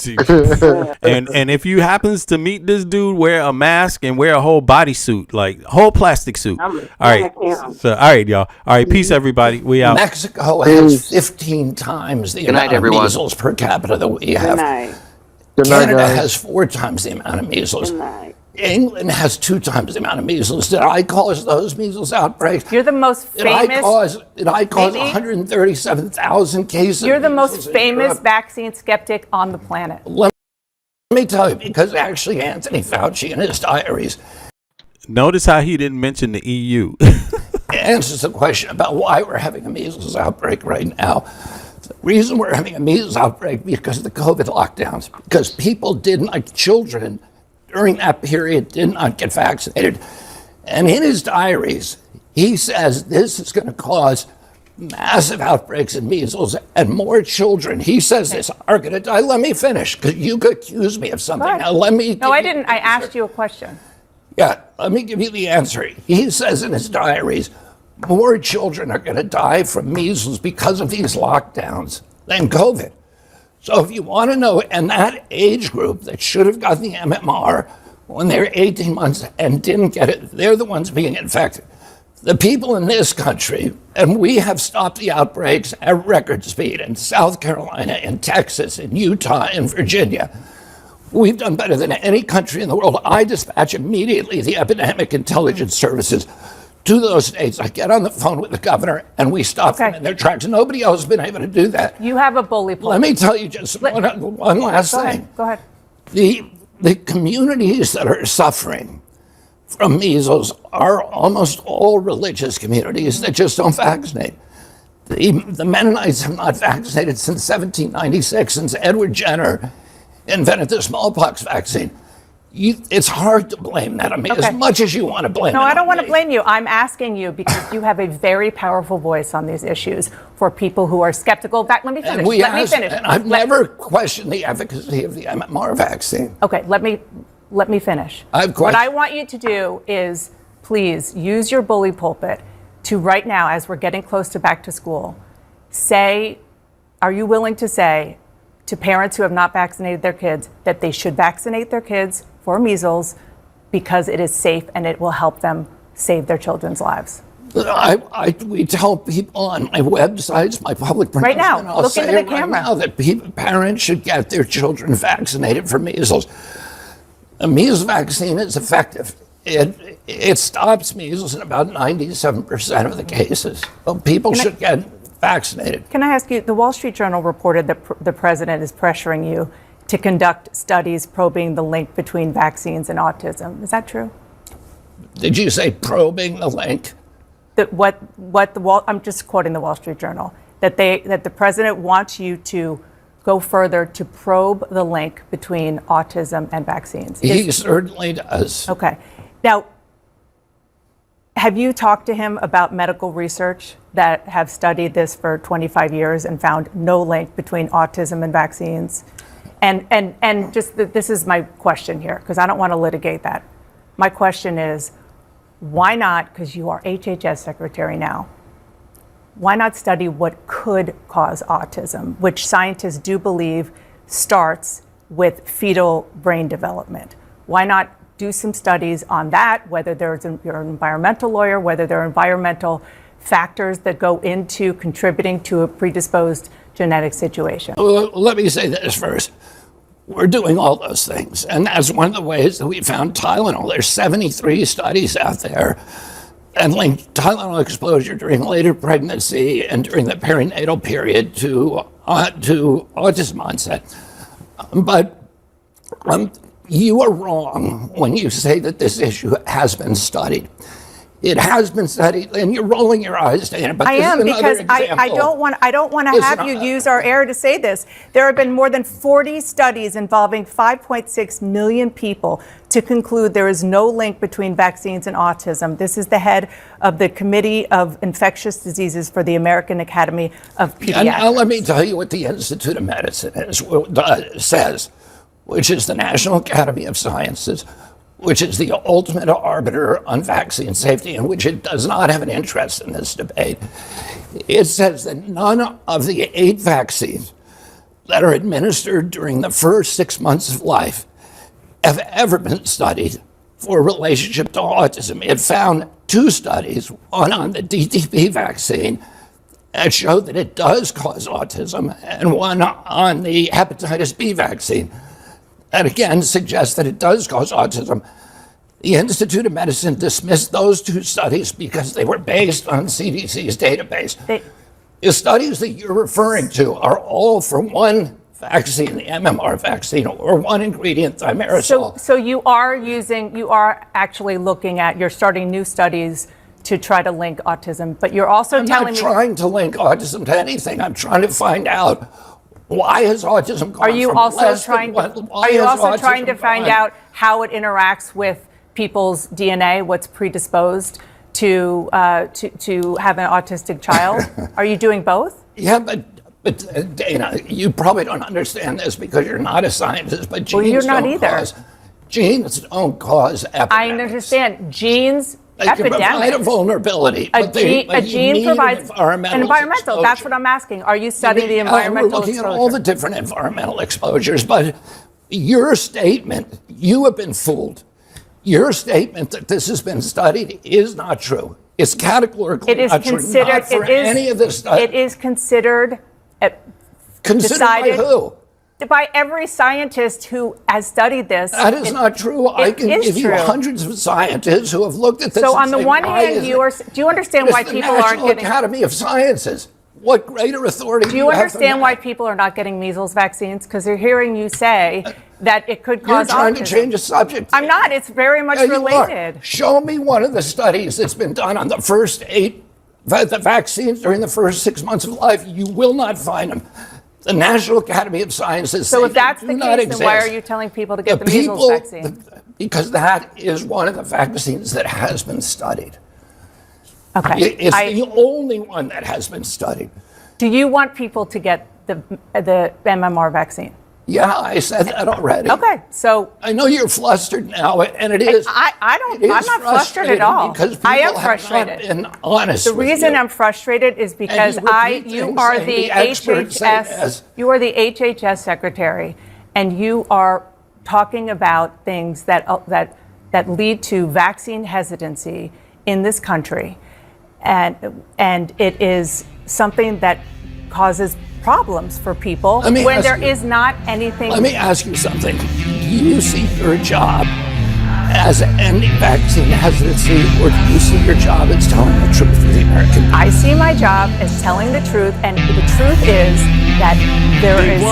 if you happens to meet this dude, wear a mask and wear a whole bodysuit, like whole plastic suit. All right. So, all right, y'all. All right. Peace, everybody. We out. Mexico has 15 times the amount of measles per capita that we have. Canada has 4 times the amount of measles. England has 2 times the amount of measles. Did I cause those measles outbreaks? You're the most famous. Did I cause 137,000 cases? You're the most famous vaccine skeptic on the planet. Let me tell you, because actually Anthony Fauci in his diaries notice how he didn't mention the EU. answers the question about why we're having a measles outbreak right now. The reason we're having a measles outbreak because of the COVID lockdowns, because people didn't, like children, during that period did not get vaccinated. And in his diaries, he says this is going to cause massive outbreaks in measles and more children, he says this, are going to die. Let me finish, because you could accuse me of something. Now let me. No, I didn't. I asked you a question. Yeah, let me give you the answer. He says in his diaries, more children are going to die from measles because of these lockdowns than COVID. So if you want to know, and that age group that should have gotten the MMR when they're 18 months and didn't get it, they're the ones being infected. The people in this country, and we have stopped the outbreaks at record speed in South Carolina, in Texas, in Utah, in Virginia. We've done better than any country in the world. I dispatch immediately the epidemic intelligence services to those states. I get on the phone with the governor and we stop them in their tracks. Nobody else has been able to do that. You have a bully pulpit. Let me tell you just one last thing. Go ahead. The communities that are suffering from measles are almost all religious communities that just don't vaccinate. The Mennonites have not vaccinated since 1796, since Edward Jenner invented the smallpox vaccine. It's hard to blame that on me as much as you want to blame No, it I don't on want to me. blame you. I'm asking you because you have a very powerful voice on these issues for people who are skeptical. Let me finish. And Let me finish. And I've never questioned the efficacy of the MMR vaccine. Okay, let me finish. What I want you to do is please use your bully pulpit to right now, as we're getting close to back to school, are you willing to say to parents who have not vaccinated their kids that they should vaccinate their kids for measles because it is safe and it will help them save their children's lives? We tell people on my websites, my public Right now, pronouncement, I'll look say into the it right camera. now that parents should get their children vaccinated for measles. A measles vaccine is effective. It stops measles in about 97% of the cases. Well, people should get vaccinated. Can I ask you, the Wall Street Journal reported that the president is pressuring you to conduct studies probing the link between vaccines and autism. Is that true? Did you say probing the link? I'm just quoting the Wall Street Journal, that the president wants you to go further to probe the link between autism and vaccines. He certainly does. Okay. Now, have you talked to him about medical research that have studied this for 25 years and found no link between autism and vaccines? And just this is my question here, because I don't want to litigate that. My question is, why not, because you are HHS secretary now, why not study what could cause autism, which scientists do believe starts with fetal brain development? Why not do some studies on that, whether you're an environmental lawyer, whether there are environmental factors that go into contributing to a predisposed genetic situation? Well, let me say this first. We're doing all those things, and that's one of the ways that we found Tylenol. There's 73 studies out there and linked Tylenol exposure during later pregnancy and during the perinatal period to autism onset. But you are wrong when you say that this issue has been studied. It has been studied, and you're rolling your eyes, Dana. But I am, because I don't want to have you use our air to say this. There have been more than 40 studies involving 5.6 million people to conclude there is no link between vaccines and autism. This is the head of the Committee of Infectious Diseases for the American Academy of Pediatrics. And now let me tell you what the Institute of Medicine says, which is the National Academy of Sciences, which is the ultimate arbiter on vaccine safety, and which it does not have an interest in this debate. It says that none of the 8 vaccines that are administered during the first 6 months of life have ever been studied for a relationship to autism. It found 2 studies, one on the DTP vaccine, that showed that it does cause autism, and one on the hepatitis B vaccine. And again, suggests that it does cause autism. The Institute of Medicine dismissed those 2 studies because they were based on CDC's database. The studies that you're referring to are all for one vaccine, the MMR vaccine, or one ingredient, thimerosal. So you are actually looking at, you're starting new studies to try to link autism, but you're also telling me— I'm not trying to link autism to anything. I'm trying to find out, why has autism gone Are you from also less trying than to, why are you has also trying to autism find gone- out how it interacts with people's DNA, what's predisposed to have an autistic child? Are you doing both? Yeah, but Dana, you probably don't understand this because you're not a scientist, but genes you're not don't either. cause genes don't cause epidemics. I understand genes. They can provide a Epidemics. vulnerability. A but you gene need provides an environmental exposure. That's what I'm asking. Are you studying the We're environmental looking exposure? at all the different environmental exposures, but your statement, you have been fooled. Your statement that this has been studied is not true. It's categorically It is not true. considered. Not for any of the studies. It is considered. Considered by who? By every scientist who has studied this. That is not true. I can give you hundreds of scientists who have looked at this. So and on the say, one why hand, isn't you are. Do you understand why the people aren't National getting? Academy of Sciences. What greater authority Do you have understand than why that? people are not getting measles vaccines? Because they're hearing you say that it could You're cause trying autism. to change the subject. I'm not. It's very much Yeah, you are. related. Show me one of the studies that's been done on the first 8 the vaccines during the first 6 months of life. You will not find them. The National Academy of Sciences. So say if that's they the do not case, then why are exist. you telling people to get the people, measles vaccine? Because that is one of the vaccines that has been studied. Okay. It's the only one that has been studied. Do you want people to get the MMR vaccine? Yeah, I said that already. Okay, so I know you're flustered now, and it is. I'm not flustered at all. Because I am people frustrated. have not been honest. The with reason you. I'm frustrated is because you are the HHS. You are the HHS secretary, and you are talking about things that lead to vaccine hesitancy in this country, and it is something that causes problems for people when there is not anything. Let me ask you something. Do you see your job as ending vaccine hesitancy, or do you see your job as telling the truth to the American people? I see my job as telling the truth, and the truth is that there is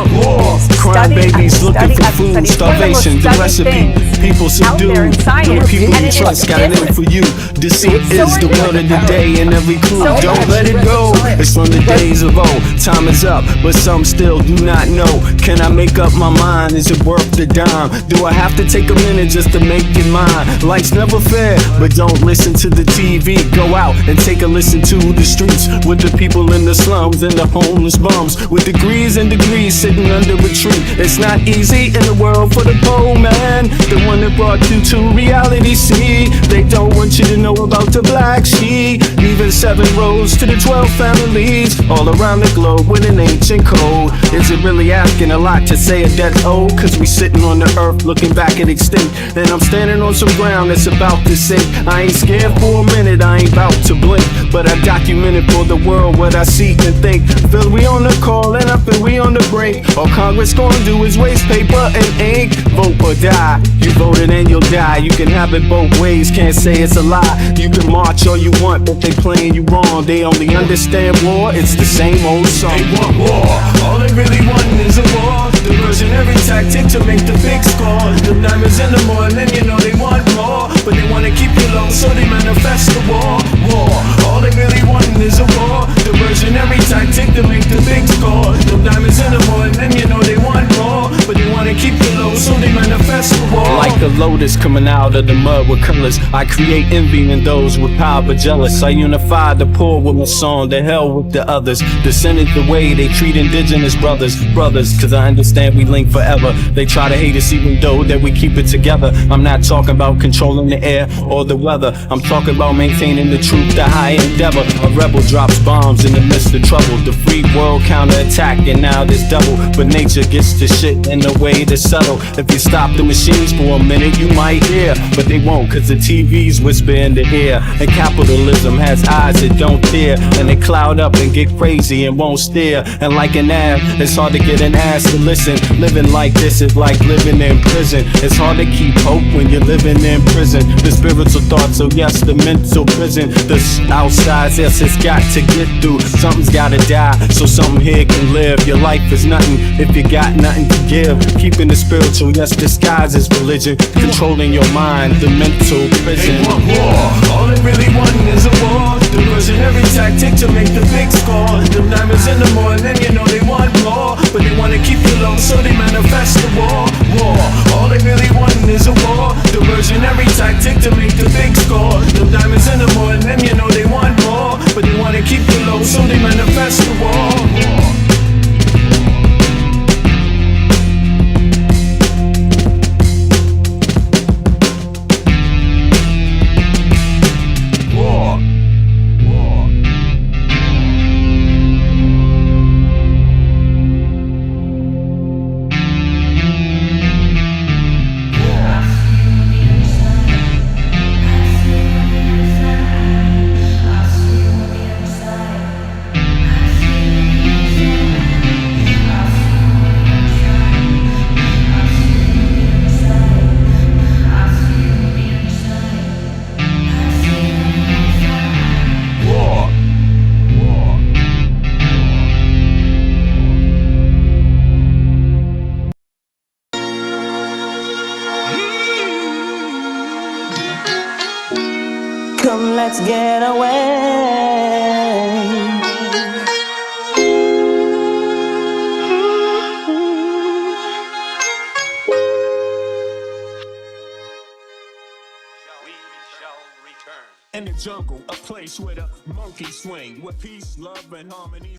Crime babies looking for food, starvation, the recipe people subdue. The people you trust got it in for you. Deceit is the word of the day, and every clue. Don't let it go. It's from the days of old. Time is up, but some still do not know. Can I make up my mind? Is it worth the dime? Do I have to take a minute just to make it mine? Life's never fair, but don't listen to the TV. Go out and take a listen to the streets with the people in the slums and the homeless bums with degrees and degrees sitting under a tree. It's not easy in the world for the poor man, the one that brought you to reality. See, they don't want you to know about the black sheep. Even 7 roads to the 12 families all around the globe with an ancient code. Is it really asking a lot to say a death old? Cause we sitting on the earth looking back at extinct. Then I'm standing on some ground that's about to sink. I ain't scared for a minute, I ain't about to blink, but I documented for the world what I see and think. Feel we on the call and I feel we on the break. All Congress gonna do is waste paper and ink. Vote or die. You voted and you'll die. You can have it both ways, can't say it's a lie. You can march all you want, but they playing you wrong. They only understand war, it's the same old song. They want war. All they really want is a war. Diversionary tactic to make the big score. The diamonds in the morning, you know they want more, but they wanna keep you low, so they manifest the war. All they really want is a war. Diversionary tactic to make the big score. The diamonds in the morning, you know they want more, but they wanna keep you low, so they manifest the war. Like a lotus coming out of the mud with colors, I create envy in those with power but jealous. I unify the poor with my song, the hell with the others. Descended the way they treat indigenous brothers, cause I understand we link forever. They try to hate us even though that we keep it together. I'm not talking about controlling the air or the weather. I'm talking about maintaining the truth, the high endeavor. A rebel drops bombs in the midst of trouble. The free world counterattack and now there's double. But nature gets the shit in a way that's subtle. If you stop the machines for a minute you might hear, but they won't cause the TV's whisper in the ear. And capitalism has eyes that don't fear, and they cloud up and get crazy and won't steer. And like an ab, it's hard to get an ass to listen. Living like this is like living in prison. It's hard to keep hope when you're living in prison. The spiritual thoughts, so yes, the mental prison. The outside, yes, it's got to get through. Something's gotta die, so something here can live. Your life is nothing if you got nothing to give. Keeping the spiritual, yes, disguise as religion. Controlling your mind, the mental prison. They want war. All they really want is a war. Diversionary tactic to make the big score. The diamonds in the morning, you know they want more, but they wanna keep you low, so they manifest the war. All they really want is a war. Diversionary tactic to make the big score. The diamonds in the morning, you know they want more, but they wanna keep you low, so they manifest the war. Come, let's get away. In the jungle, a place where the monkeys swing, where peace, love, and harmony.